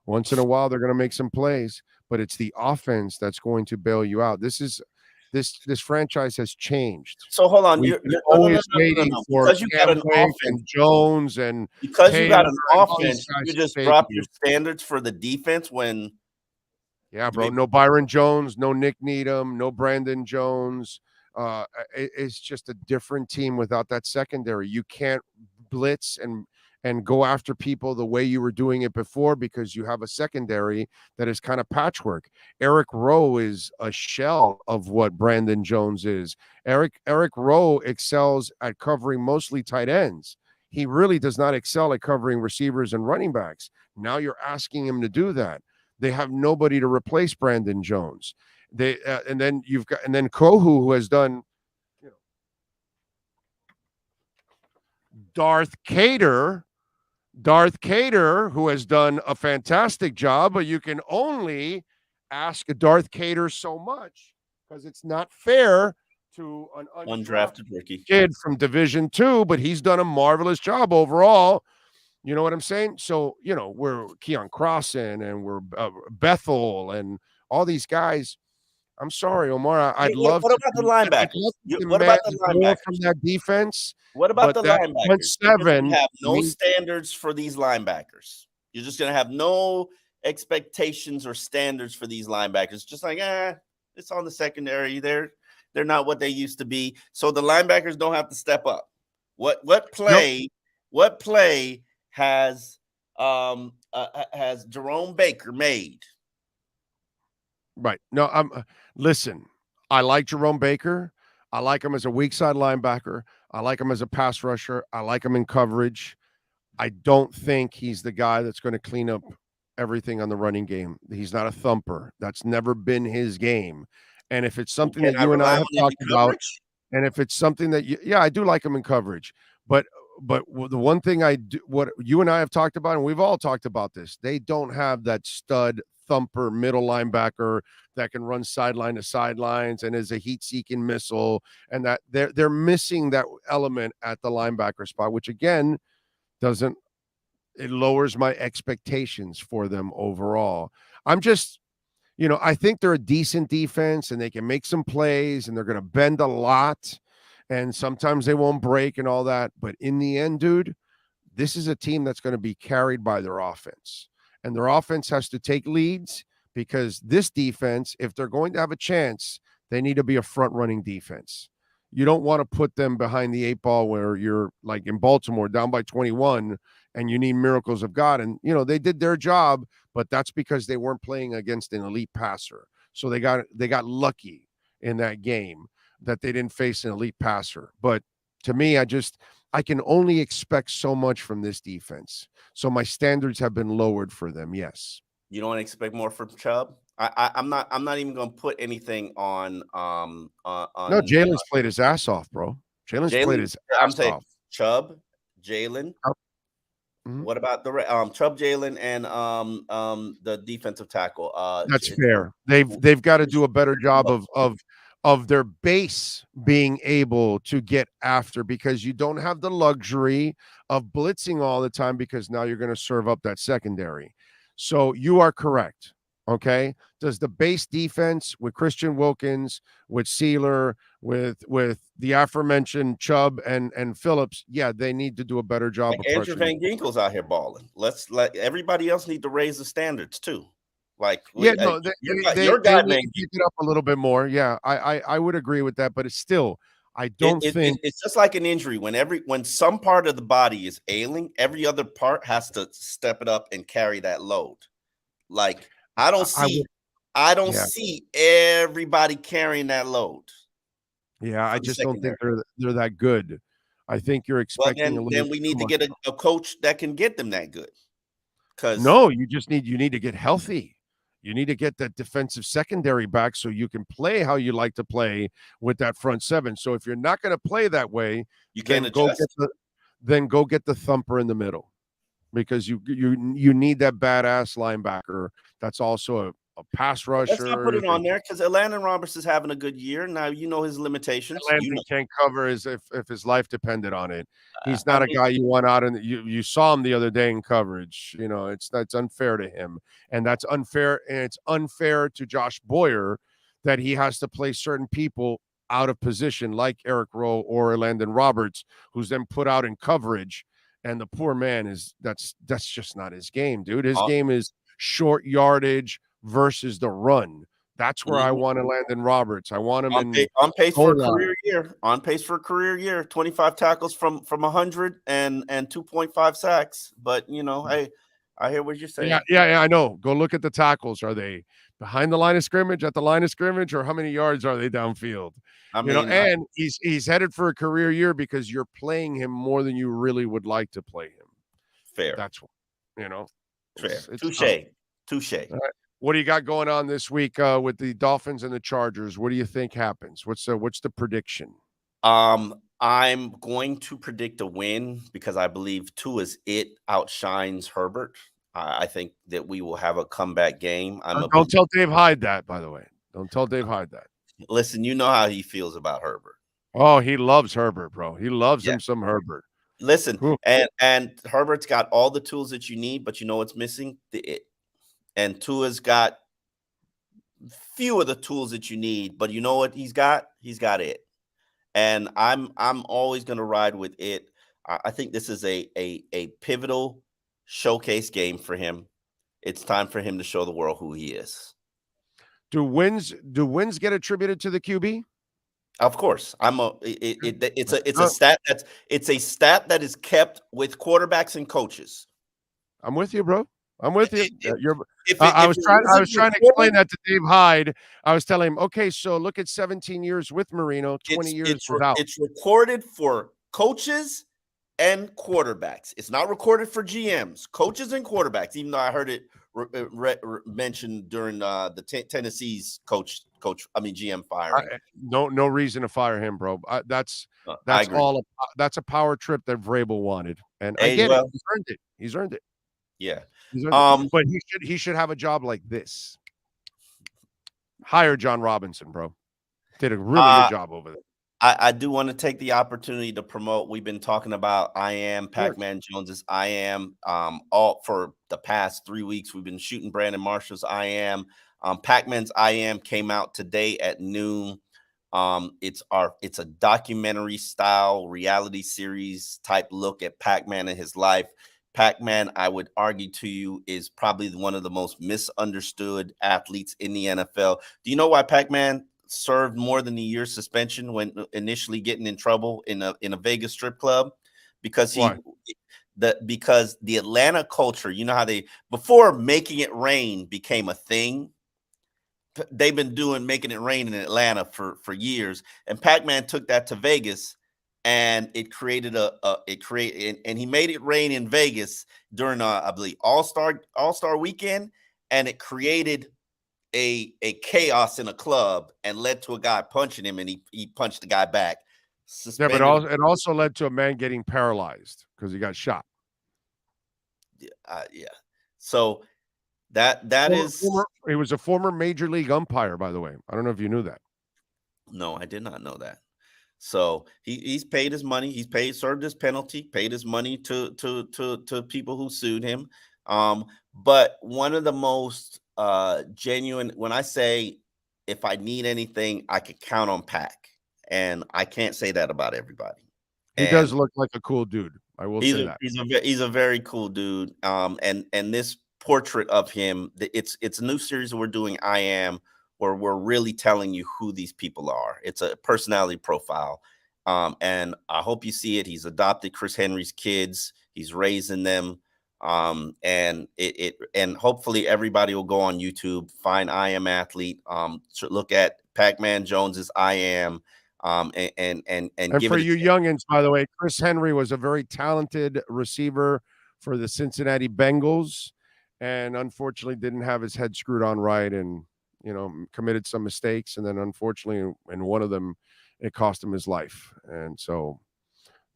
Once in a while, they're going to make some plays, but it's the offense that's going to bail you out. This franchise has changed.
So hold on,
you're always waiting for
because you got an offense
and Jones and
because
Taylor,
you got an offense. You just dropped your standards for the defense when.
Yeah, bro. No Byron Jones, no Nick Needham, no Brandon Jones. It's just a different team without that secondary. You can't blitz and go after people the way you were doing it before because you have a secondary that is kind of patchwork. Eric Rowe is a shell of what Brandon Jones is. Eric Rowe excels at covering mostly tight ends. He really does not excel at covering receivers and running backs. Now you're asking him to do that. They have nobody to replace Brandon Jones. And then Kohu, who has done Darth Cater, who has done a fantastic job, but you can only ask Darth Cater so much because it's not fair to an
undrafted rookie
kid from Division II, but he's done a marvelous job overall. You know what I'm saying? So, we're Keon Crossan and we're Bethel and all these guys. I'm sorry, Omar. I'd love.
What about the linebackers? What about the linebackers
from that defense?
What about the linebackers?
Seven.
You have no standards for these linebackers. You're just going to have no expectations or standards for these linebackers. Just like, it's on the secondary. They're not what they used to be. So the linebackers don't have to step up. What play has Jerome Baker made?
Right. No, listen, I like Jerome Baker. I like him as a weak side linebacker. I like him as a pass rusher. I like him in coverage. I don't think he's the guy that's going to clean up everything on the running game. He's not a thumper. That's never been his game. And if it's something that you and I have talked about, and if it's something that I do like him in coverage, but the one thing what you and I have talked about, and we've all talked about this, they don't have that stud thumper middle linebacker that can run sideline to sidelines and is a heat-seeking missile, and that they're missing that element at the linebacker spot, which again it lowers my expectations for them overall. I'm just, I think they're a decent defense and they can make some plays and they're going to bend a lot and sometimes they won't break and all that. But in the end, dude, this is a team that's going to be carried by their offense. And their offense has to take leads because this defense, if they're going to have a chance, they need to be a front-running defense. You don't want to put them behind the 8 ball where you're like in Baltimore down by 21 and you need miracles of God. And, they did their job, but that's because they weren't playing against an elite passer. So they got lucky in that game that they didn't face an elite passer. But to me, I can only expect so much from this defense. So my standards have been lowered for them. Yes.
You don't expect more from Chubb? I'm not even going to put anything on.
No, Jalen's played his ass off, bro. Jalen's played his
I'm
ass
saying
off.
Chubb, Jalen.
Mhm.
What about the Chubb, Jalen, and the defensive tackle?
That's fair. They've got to do a better job of their base being able to get after, because you don't have the luxury of blitzing all the time, because now you're going to serve up that secondary. So you are correct. Okay. Does the base defense with Christian Wilkins, with Sealer, with the aforementioned Chubb and Phillips, yeah, they need to do a better job of
Andrew
pressuring.
Van Ginkel's out here balling. Let's let everybody else need to raise the standards too. Like,
Yeah, no,
your
they
guy
need
Van
to pick it up a little bit more. Yeah, I would agree with that, but it's still, I don't think
it's just like an injury. When some part of the body is ailing, every other part has to step it up and carry that load. Like, I don't see everybody carrying that load.
Yeah, I just don't think they're that good. I think you're
Well,
expecting a little.
then we need to get a coach that can get them that good.
No, you need to get healthy. You need to get that defensive secondary back so you can play how you like to play with that front seven. So if you're not going to play that way,
you can't adjust.
Go get the thumper in the middle, because you need that badass linebacker that's also a pass rusher.
Let's not put it on there, because Landon Roberts is having a good year. Now you know his limitations.
Landon can't cover if his life depended on it. He's not a guy you want out, and you saw him the other day in coverage. You know, that's unfair to him, and that's unfair, and it's unfair to Josh Boyer that he has to play certain people out of position, like Eric Rowe or Landon Roberts, who's then put out in coverage. And the poor man that's just not his game, dude. His game is short yardage versus the run. That's where I want to Landon Roberts. I want him
on pace for a career year. On pace for a career year. 25 tackles from 100 and 2.5 sacks. But you know, I hear what you're saying.
Yeah, I know. Go look at the tackles. Are they behind the line of scrimmage, at the line of scrimmage, or how many yards are they downfield? And he's headed for a career year because you're playing him more than you really would like to play him.
Fair.
That's
fair. Touche.
Right. What do you got going on this week with the Dolphins and the Chargers? What do you think happens? What's the prediction?
I'm going to predict a win because I believe Tua's outshines Herbert. I think that we will have a comeback game.
Don't tell Dave Hyde that, by the way. Don't tell Dave Hyde that.
Listen, you know how he feels about Herbert.
Oh, he loves Herbert, bro. He loves him some Herbert.
Listen, and Herbert's got all the tools that you need, but you know what's missing? The it. And Tua's got few of the tools that you need, but you know what he's got? He's got it. And I'm always going to ride with it. I think this is a pivotal showcase game for him. It's time for him to show the world who he is.
Do wins get attributed to the QB?
Of course. It's a stat that is kept with quarterbacks and coaches.
I'm with you, bro. I'm with you. I was trying to explain that to Dave Hyde. I was telling him, okay, so look at 17 years with Marino, 20 years without.
It's recorded for coaches and quarterbacks. It's not recorded for GMs, coaches and quarterbacks, even though I heard it mentioned during the Tennessee's GM firing.
No reason to fire him, bro. That's a power trip that Vrabel wanted. And I get it. He's earned it.
Yeah.
But he should have a job like this. Hire John Robinson, bro. Did a really good job over there.
I do want to take the opportunity to promote. We've been talking about I Am Pac-Man Jones's I Am all for the past 3 weeks. We've been shooting Brandon Marshall's I Am. Pac-Man's I Am came out today at noon. It's a documentary style reality series type look at Pac-Man and his life. Pac-Man, I would argue to you, is probably one of the most misunderstood athletes in the NFL. Do you know why Pac-Man served more than a year suspension when initially getting in trouble in a Vegas strip club? Because the Atlanta culture, you know how before Making It Rain became a thing, they've been doing Making It Rain in Atlanta for years, and Pac-Man took that to Vegas. And it created and he made it rain in Vegas during I believe All-Star weekend, and it created a chaos in a club and led to a guy punching him, and he punched the guy back.
Yeah, but it also led to a man getting paralyzed because he got shot.
Yeah. So that
he was a former major league umpire, by the way. I don't know if you knew that.
No, I did not know that. So he's paid his money. He's served his penalty, paid his money to people who sued him. But one of the most genuine, when I say if I need anything, I could count on Pac, and I can't say that about everybody.
He does look like a cool dude. I will say that
he's a very cool dude. And this portrait of him, it's a new series that we're doing. I Am. Where we're really telling you who these people are. It's a personality profile. And I hope you see it. He's adopted Chris Henry's kids. He's raising them. And hopefully everybody will go on YouTube, find I Am Athlete, look at Pac-Man Jones's I Am. And
for you youngins, by the way, Chris Henry was a very talented receiver for the Cincinnati Bengals, and unfortunately didn't have his head screwed on right, and committed some mistakes, and then unfortunately in one of them it cost him his life. And so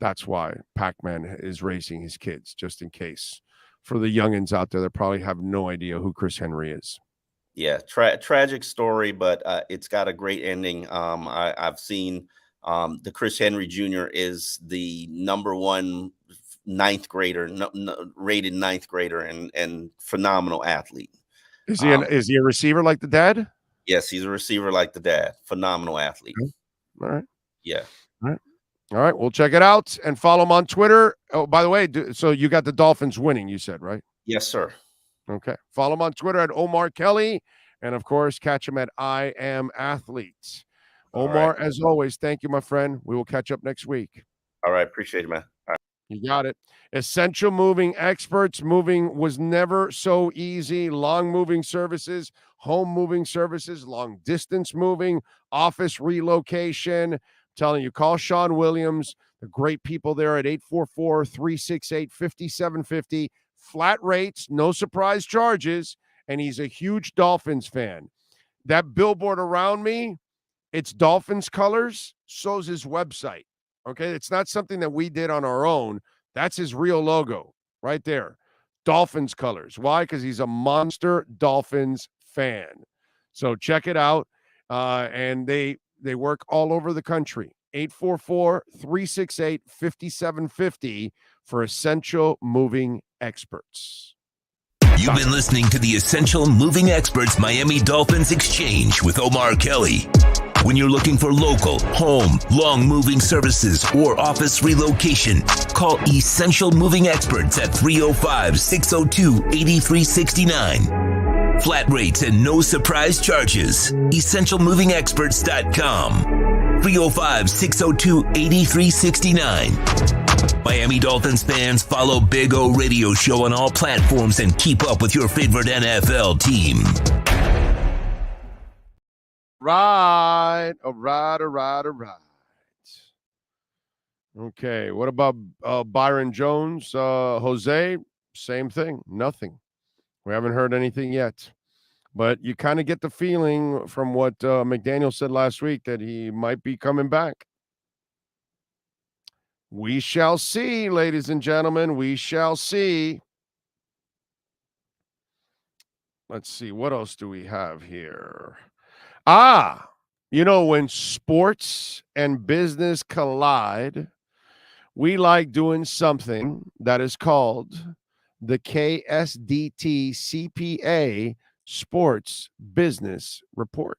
that's why Pac-Man is raising his kids, just in case, for the youngins out there that probably have no idea who Chris Henry is.
Yeah, tragic story, but it's got a great ending. I've seen the Chris Henry Jr. is the number one rated ninth grader and phenomenal athlete.
Is he a receiver like the dad?
Yes, he's a receiver like the dad. Phenomenal athlete.
All right.
Yeah.
All right. We'll check it out and follow him on Twitter. Oh, by the way, so you got the Dolphins winning, you said, right?
Yes, sir.
Okay. Follow him on Twitter at Omar Kelly. And of course, catch him at I Am Athlete. Omar, as always, thank you, my friend. We will catch up next week.
All right. Appreciate it, man. All right.
You got it. Essential Moving Experts. Moving was never so easy. Long moving services, home moving services, long distance moving, office relocation. I'm telling you, call Sean Williams. The great people there at 844-368-5750. Flat rates, no surprise charges, and he's a huge Dolphins fan. That billboard around me, it's Dolphins colors. So's his website. Okay, it's not something that we did on our own. That's his real logo right there. Dolphins colors. Why? Because he's a monster Dolphins fan. So check it out. And they work all over the country. 844-368-5750 for Essential Moving Experts.
You've been listening to the Essential Moving Experts Miami Dolphins Exchange with Omar Kelly. When you're looking for local, home, long moving services, or office relocation, call Essential Moving Experts at 305-602-8369. Flat rates and no surprise charges. EssentialMovingExperts.com. 305-602-8369. Miami Dolphins fans, follow Big O Radio Show on all platforms and keep up with your favorite NFL team.
Right. All right. Okay. What about Byron Jones? Jose, same thing. Nothing. We haven't heard anything yet. But you kind of get the feeling from what McDaniel said last week that he might be coming back. We shall see, ladies and gentlemen. We shall see. Let's see. What else do we have here? When sports and business collide, we like doing something that is called the KSDT CPA Sports Business Report.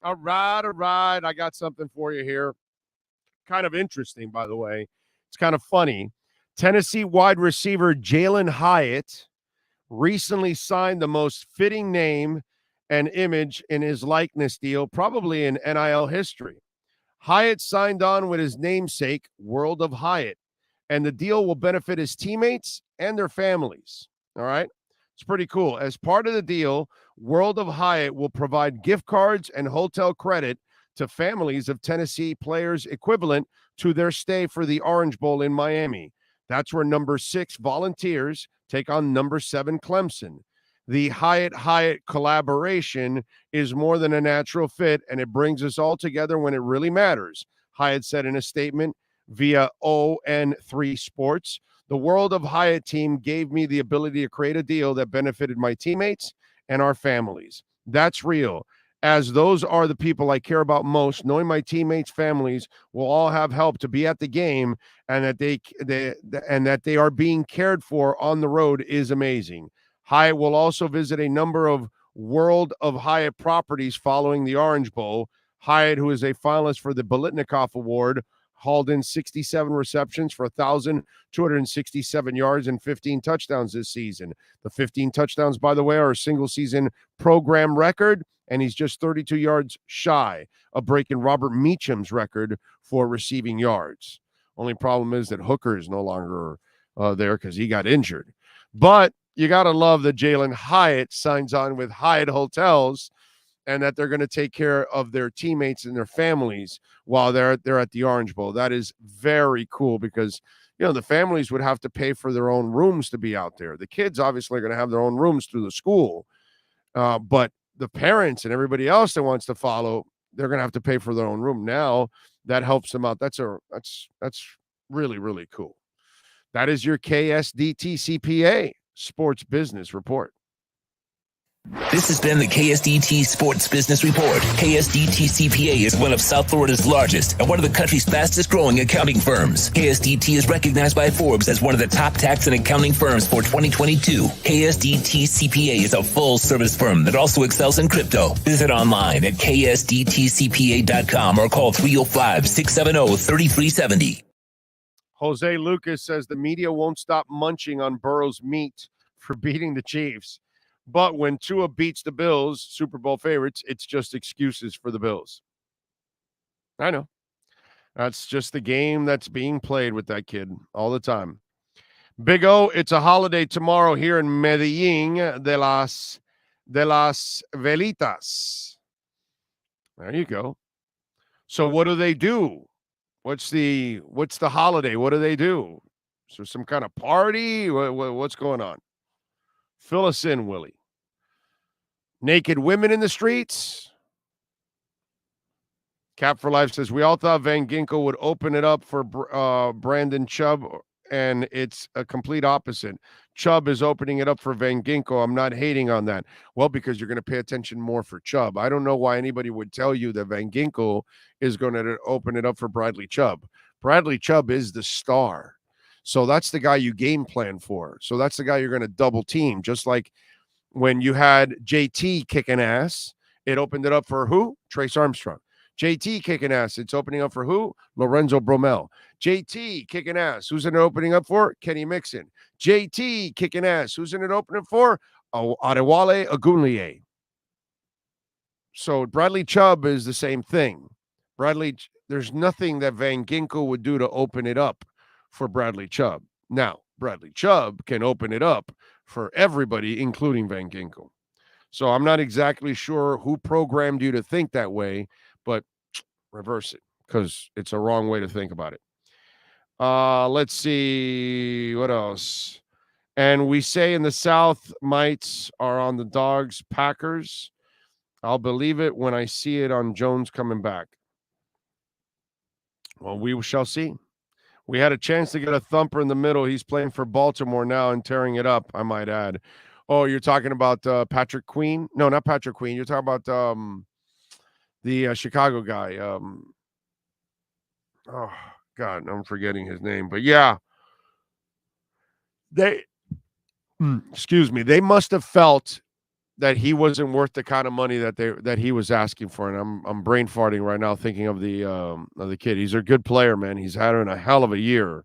All right. I got something for you here. Kind of interesting, by the way. It's kind of funny. Tennessee wide receiver Jalen Hyatt recently signed the most fitting name and image in his likeness deal, probably in NIL history. Hyatt signed on with his namesake, World of Hyatt, and the deal will benefit his teammates and their families. All right? It's pretty cool. As part of the deal, World of Hyatt will provide gift cards and hotel credit to families of Tennessee players equivalent to their stay for the Orange Bowl in Miami. That's where number 6 Volunteers take on number 7 Clemson. The Hyatt collaboration is more than a natural fit, and it brings us all together when it really matters, Hyatt said in a statement via ON3 Sports. The World of Hyatt team gave me the ability to create a deal that benefited my teammates and our families. That's real, as those are the people I care about most. Knowing my teammates' families will all have help to be at the game, and that they are being cared for on the road is amazing. Hyatt will also visit a number of World of Hyatt properties following the Orange Bowl. Hyatt, who is a finalist for the Biletnikoff Award, hauled in 67 receptions for 1,267 yards and 15 touchdowns this season. The 15 touchdowns, by the way, are a single-season program record, and he's just 32 yards shy of breaking Robert Meacham's record for receiving yards. Only problem is that Hooker is no longer there because he got injured. But you got to love that Jalen Hyatt signs on with Hyatt Hotels and that they're going to take care of their teammates and their families while they're at the Orange Bowl. That is very cool because, the families would have to pay for their own rooms to be out there. The kids obviously are going to have their own rooms through the school, but the parents and everybody else that wants to follow, they're going to have to pay for their own room. Now that helps them out. That's really, really cool. That is your KSDT CPA Sports Business Report.
This has been the KSDT Sports Business Report. KSDT CPA is one of South Florida's largest and one of the country's fastest growing accounting firms. KSDT is recognized by Forbes as one of the top tax and accounting firms for 2022. KSDT CPA is a full service firm that also excels in crypto. Visit online at ksdtcpa.com or call 305-670-3370.
Jose Lucas says the media won't stop munching on Burrow's meat for beating the Chiefs. But when Tua beats the Bills, Super Bowl favorites, it's just excuses for the Bills. I know. That's just the game that's being played with that kid all the time. Big O, it's a holiday tomorrow here in Medellin de las Velitas. There you go. So what do? What's the holiday? What do they do? So some kind of party? What's going on? Fill us in, Willie. Naked women in the streets? Cap for Life says, we all thought Van Ginkel would open it up for Brandon Chubb, and it's a complete opposite. Chubb is opening it up for Van Ginkel. I'm not hating on that. Well, because you're going to pay attention more for Chubb. I don't know why anybody would tell you that Van Ginkel is going to open it up for Bradley Chubb. Bradley Chubb is the star. So that's the guy you game plan for. So that's the guy you're going to double team. Just like when you had JT kicking ass, it opened it up for who? Trace Armstrong. JT kicking ass, it's opening up for who? Lorenzo Bromell. JT kicking ass, who's in it opening up for? Kenny Mixon. JT kicking ass, who's in it opening for? Adewale Ogunleye. So Bradley Chubb is the same thing. There's nothing that Van Ginkel would do to open it up for Bradley Chubb. Now, Bradley Chubb can open it up for everybody, including Van Ginkel. So I'm not exactly sure who programmed you to think that way, but reverse it because it's a wrong way to think about it. Let's see what else. And we say in the South, mites are on the Dogs, Packers. I'll believe it when I see it on Jones coming back. Well, we shall see. We had a chance to get a thumper in the middle. He's playing for Baltimore now and tearing it up, I might add. Oh, you're talking about Patrick Queen? No, not Patrick Queen. You're talking about the Chicago guy. Oh, God, I'm forgetting his name. But, yeah, they must have felt that he wasn't worth the kind of money that he was asking for. And I'm brain farting right now thinking of the kid. He's a good player, man. He's had a hell of a year.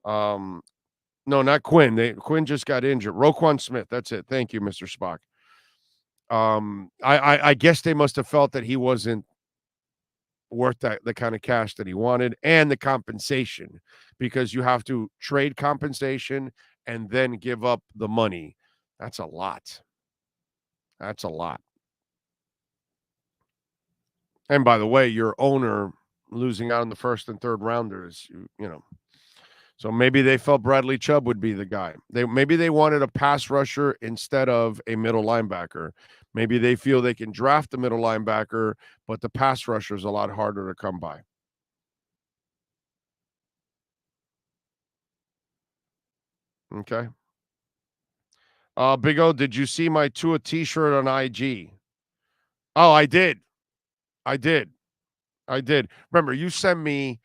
No, not Quinn. Quinn just got injured. Roquan Smith. That's it. Thank you, Mr. Spock. I guess they must have felt that he wasn't worth the kind of cash that he wanted and the compensation, because you have to trade compensation and then give up the money. That's a lot. That's a lot. And by the way, your owner losing out in the first and third rounders, you know. So maybe they felt Bradley Chubb would be the guy. Maybe they wanted a pass rusher instead of a middle linebacker. Maybe they feel they can draft the middle linebacker, but the pass rusher is a lot harder to come by. Okay. Big O, did you see my Tua t-shirt on IG? Oh, I did. Remember, you send me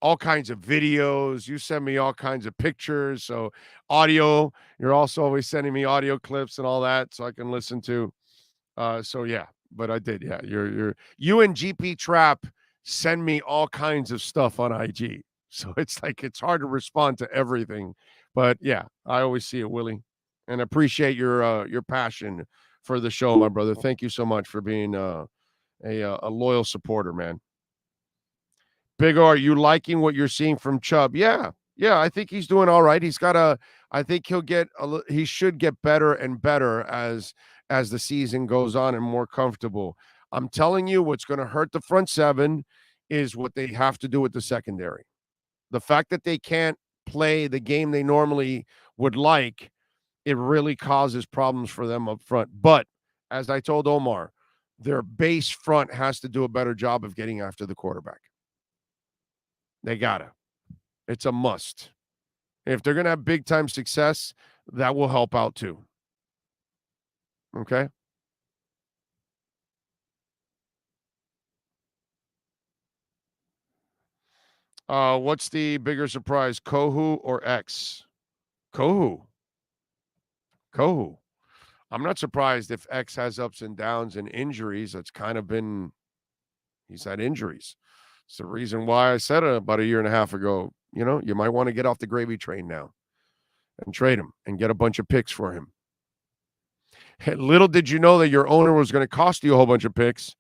all kinds of videos. You send me all kinds of pictures. So audio, you're also always sending me audio clips and all that so I can listen to. So yeah, but I did. Yeah, you and GP Trap send me all kinds of stuff on IG. So it's like it's hard to respond to everything. But yeah, I always see it, Willie. And appreciate your passion for the show, my brother. Thank you so much for being a loyal supporter, man. Big O, are you liking what you're seeing from Chubb? Yeah, I think he's doing all right. I think he should get better and better as the season goes on and more comfortable. I'm telling you, what's going to hurt the front seven is what they have to do with the secondary. The fact that they can't play the game they normally would like, it really causes problems for them up front. But as I told Omar, their base front has to do a better job of getting after the quarterback. They gotta. It's a must. If they're going to have big-time success, that will help out too. Okay? What's the bigger surprise, Kohu or X? Kohu. I'm not surprised if X has ups and downs and injuries. It's kind of been he's had injuries. It's the reason why I said it about a year and a half ago, you might want to get off the gravy train now and trade him and get a bunch of picks for him. Little did you know that your owner was going to cost you a whole bunch of picks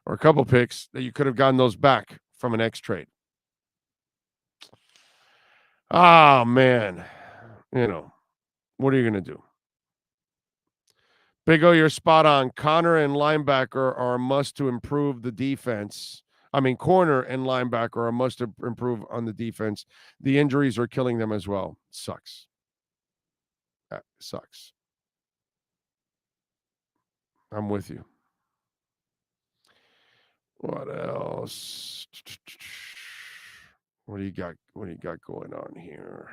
or a couple picks that you could have gotten those back from an X trade. Oh, man. What are you going to do? Big O, you're spot on. Connor and linebacker are a must to improve the defense. Corner and linebacker are a must to improve on the defense. The injuries are killing them as well. Sucks. That sucks. I'm with you. What else? What do you got going on here?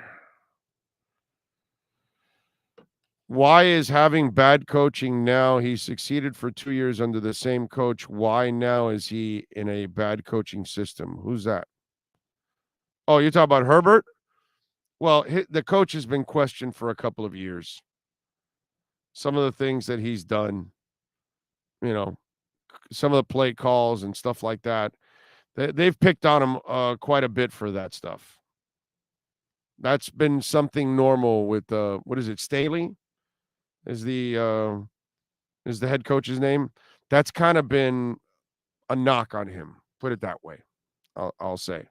Why is having bad coaching now? He succeeded for 2 years under the same coach. Why now is he in a bad coaching system? Who's that? Oh, you're talking about Herbert? Well, the coach has been questioned for a couple of years. Some of the things that he's done, some of the play calls and stuff like that, they've picked on him quite a bit for that stuff. That's been something normal with, what is it, Staley? Is the head coach's name? That's kind of been a knock on him. Put it that way. I'll say.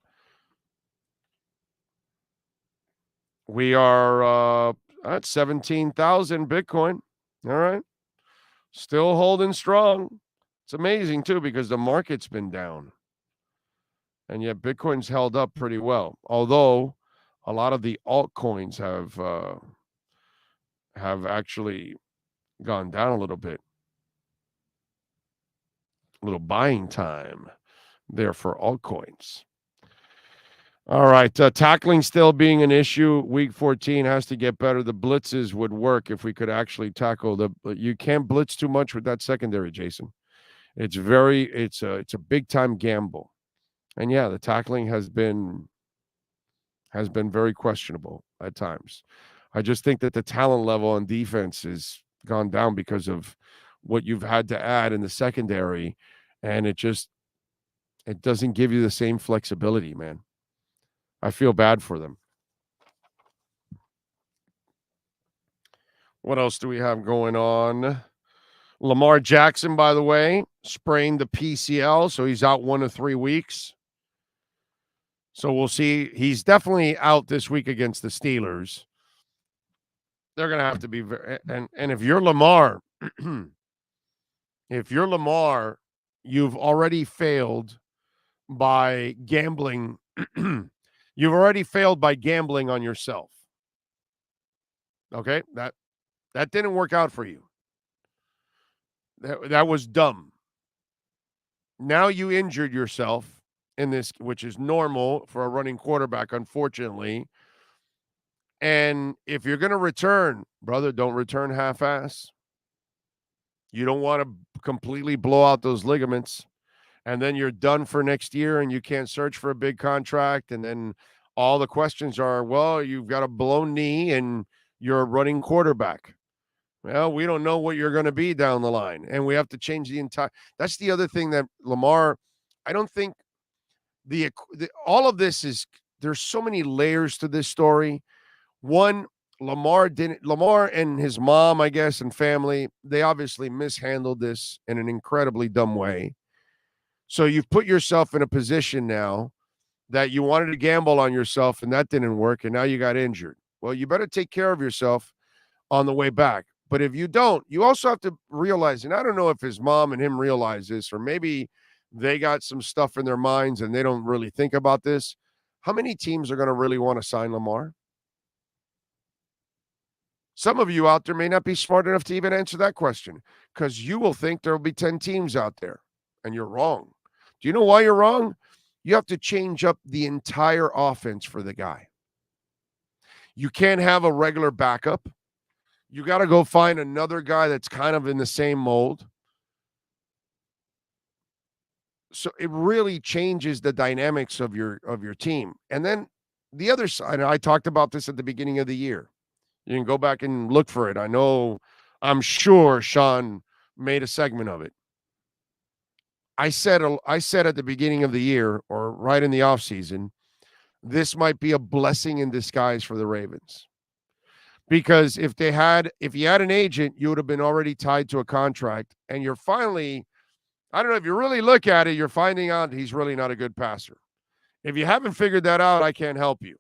We are at 17,000 Bitcoin. All right. Still holding strong. It's amazing too because the market's been down. And yet Bitcoin's held up pretty well. Although a lot of the altcoins have actually gone down a little bit. A little buying time there for altcoins. All right. Tackling still being an issue. Week 14 has to get better. The blitzes would work if we could actually tackle you can't blitz too much with that secondary, Jason. It's a big time gamble. And yeah, the tackling has been very questionable at times. I just think that the talent level on defense has gone down because of what you've had to add in the secondary, and it doesn't give you the same flexibility, man. I feel bad for them. What else do we have going on? Lamar Jackson, by the way, sprained the PCL, so he's out 1 to 3 weeks. So we'll see. He's definitely out this week against the Steelers. They're going to have to be very, and if you're Lamar, If you're Lamar, you've already failed by gambling. You've already failed by gambling on yourself. Okay? That didn't work out for you. That was dumb. Now you injured yourself in this, which is normal for a running quarterback, unfortunately. And if you're going to return, brother, don't return half-ass. You don't want to completely blow out those ligaments, and then you're done for next year, and you can't search for a big contract. And then all the questions are, well, you've got a blown knee, and you're a running quarterback. Well, we don't know what you're going to be down the line, and we have to change the entire. That's the other thing that Lamar. I don't think all of this is. There's so many layers to this story. One, Lamar and his mom, I guess, and family, they obviously mishandled this in an incredibly dumb way. So you've put yourself in a position now that you wanted to gamble on yourself, and that didn't work, and now you got injured. Well, you better take care of yourself on the way back. But if you don't, you also have to realize, and I don't know if his mom and him realize this, or maybe they got some stuff in their minds and they don't really think about this. How many teams are going to really want to sign Lamar? Some of you out there may not be smart enough to even answer that question, because you will think there will be 10 teams out there, and you're wrong. Do you know why you're wrong? You have to change up the entire offense for the guy. You can't have a regular backup. You got to go find another guy that's kind of in the same mold. So it really changes the dynamics of your team. And then the other side, and I talked about this at the beginning of the year. You can go back and look for it. I'm sure Sean made a segment of it. I said at the beginning of the year, or right in the offseason, this might be a blessing in disguise for the Ravens. Because if you had an agent, you would have been already tied to a contract, and you're finally, I don't know, if you really look at it, you're finding out he's really not a good passer. If you haven't figured that out, I can't help you.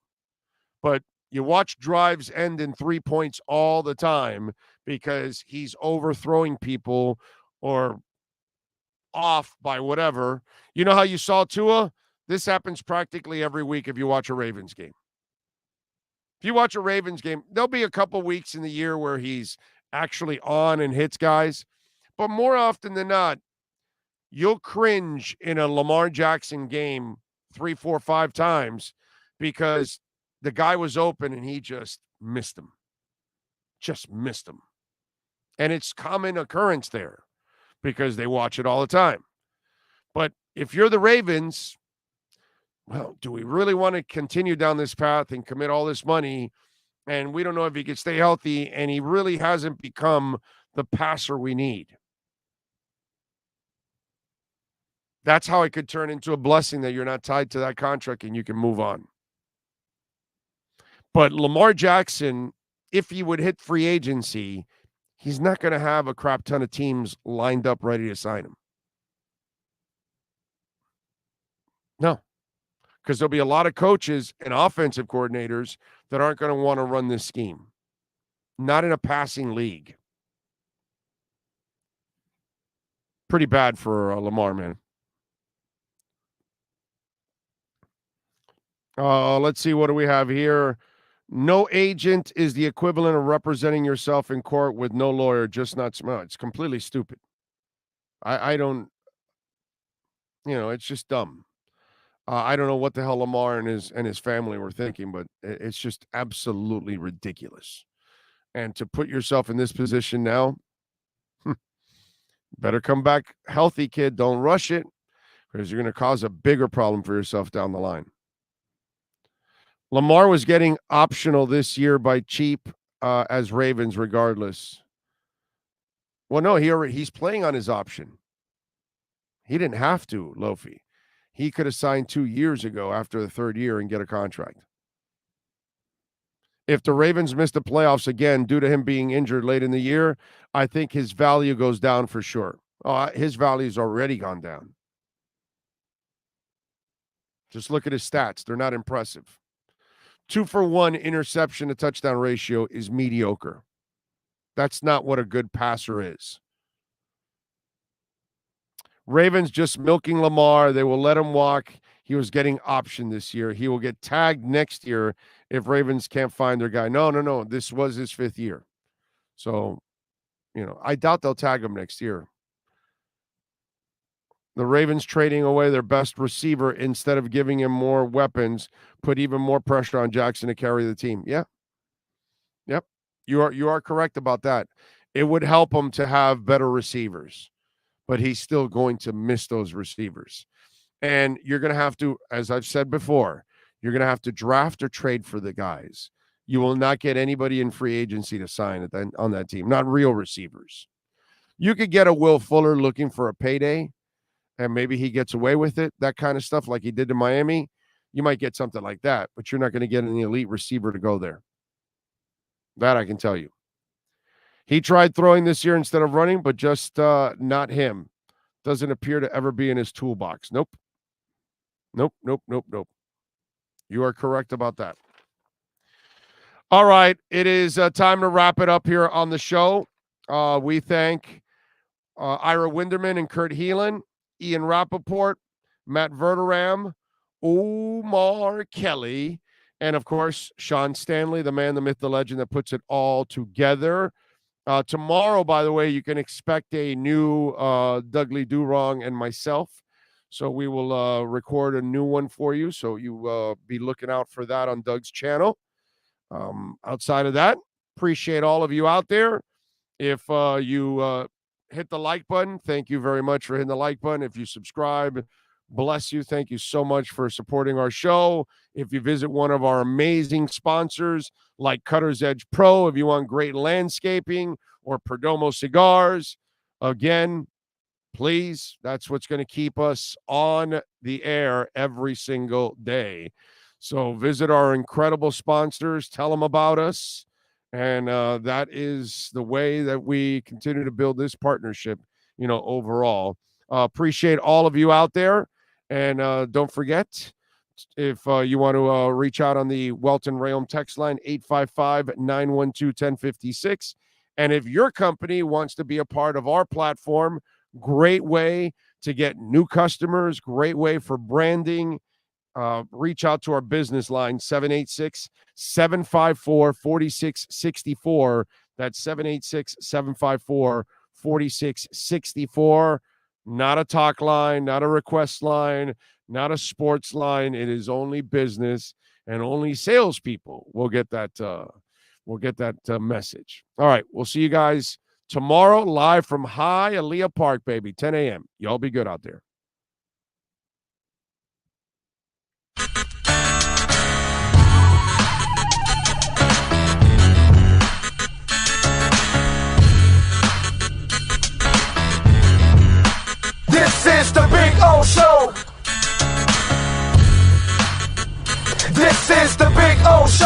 But you watch drives end in 3 points all the time because he's overthrowing people or off by whatever. You know how you saw Tua? This happens practically every week if you watch a Ravens game. If you watch a Ravens game, there'll be a couple weeks in the year where he's actually on and hits guys. But more often than not, you'll cringe in a Lamar Jackson game 3, 4, 5 times because the guy was open and he just missed him. Just missed him. And it's common occurrence there because they watch it all the time. But if you're the Ravens, well, do we really want to continue down this path and commit all this money? And we don't know if he can stay healthy, and he really hasn't become the passer we need. That's how it could turn into a blessing that you're not tied to that contract and you can move on. But Lamar Jackson, if he would hit free agency, he's not going to have a crap ton of teams lined up ready to sign him. No, because there'll be a lot of coaches and offensive coordinators that aren't going to want to run this scheme. Not in a passing league. Pretty bad for Lamar, man. Let's see. What do we have here? No agent is the equivalent of representing yourself in court with no lawyer, just not smart. It's completely stupid. I don't, it's just dumb. I don't know what the hell Lamar and his family were thinking, but it's just absolutely ridiculous. And to put yourself in this position now, better come back healthy, kid. Don't rush it, because you're going to cause a bigger problem for yourself down the line. Lamar was getting optional this year by cheap as Ravens regardless. Well, no, he's playing on his option. He didn't have to, Lofi. He could have signed 2 years ago after the third year and get a contract. If the Ravens miss the playoffs again due to him being injured late in the year, I think his value goes down for sure. His value's already gone down. Just look at his stats. They're not impressive. 2-for-1 interception to touchdown ratio is mediocre. That's not what a good passer is. Ravens just milking Lamar. They will let him walk. He was getting optioned this year. He will get tagged next year if Ravens can't find their guy. No. This was his 5th year. So, I doubt they'll tag him next year. The Ravens trading away their best receiver instead of giving him more weapons put even more pressure on Jackson to carry the team. Yeah. Yep. You are correct about that. It would help him to have better receivers, but he's still going to miss those receivers. And you're going to have to, as I've said before, you're going to have to draft or trade for the guys. You will not get anybody in free agency to sign on that team, not real receivers. You could get a Will Fuller looking for a payday, and maybe he gets away with it, that kind of stuff like he did to Miami. You might get something like that, but you're not going to get an elite receiver to go there. That I can tell you. He tried throwing this year instead of running, but just not him. Doesn't appear to ever be in his toolbox. Nope. You are correct about that. All right. It is time to wrap it up here on the show. We thank Ira Winderman and Kurt Heelan, Ian Rappaport, Matt Verderam, Omar Kelly, and, of course, Sean Stanley, the man, the myth, the legend that puts it all together. Tomorrow, by the way, you can expect a new Dudley Durong and myself. So we will record a new one for you. So you be looking out for that on Doug's channel. Outside of that, appreciate all of you out there. If you hit the like button, thank you very much for hitting the like button. If you subscribe, bless you. Thank you so much for supporting our show. If you visit one of our amazing sponsors like Cutter's Edge Pro, if you want great landscaping, or Perdomo Cigars, again, please, that's what's going to keep us on the air every single day. So visit our incredible sponsors, tell them about us, and that is the way that we continue to build this partnership, overall. Appreciate all of you out there. And don't forget, if you want to reach out on the Welton Rayom text line, 855-912-1056. And if your company wants to be a part of our platform, great way to get new customers, great way for branding. Reach out to our business line, 786-754-4664. That's 786-754-4664. Not a talk line, not a request line, not a sports line. It is only business, and only salespeople will get that. Message. All right, we'll see you guys tomorrow live from Hialeah Park, baby, 10 a.m. Y'all be good out there.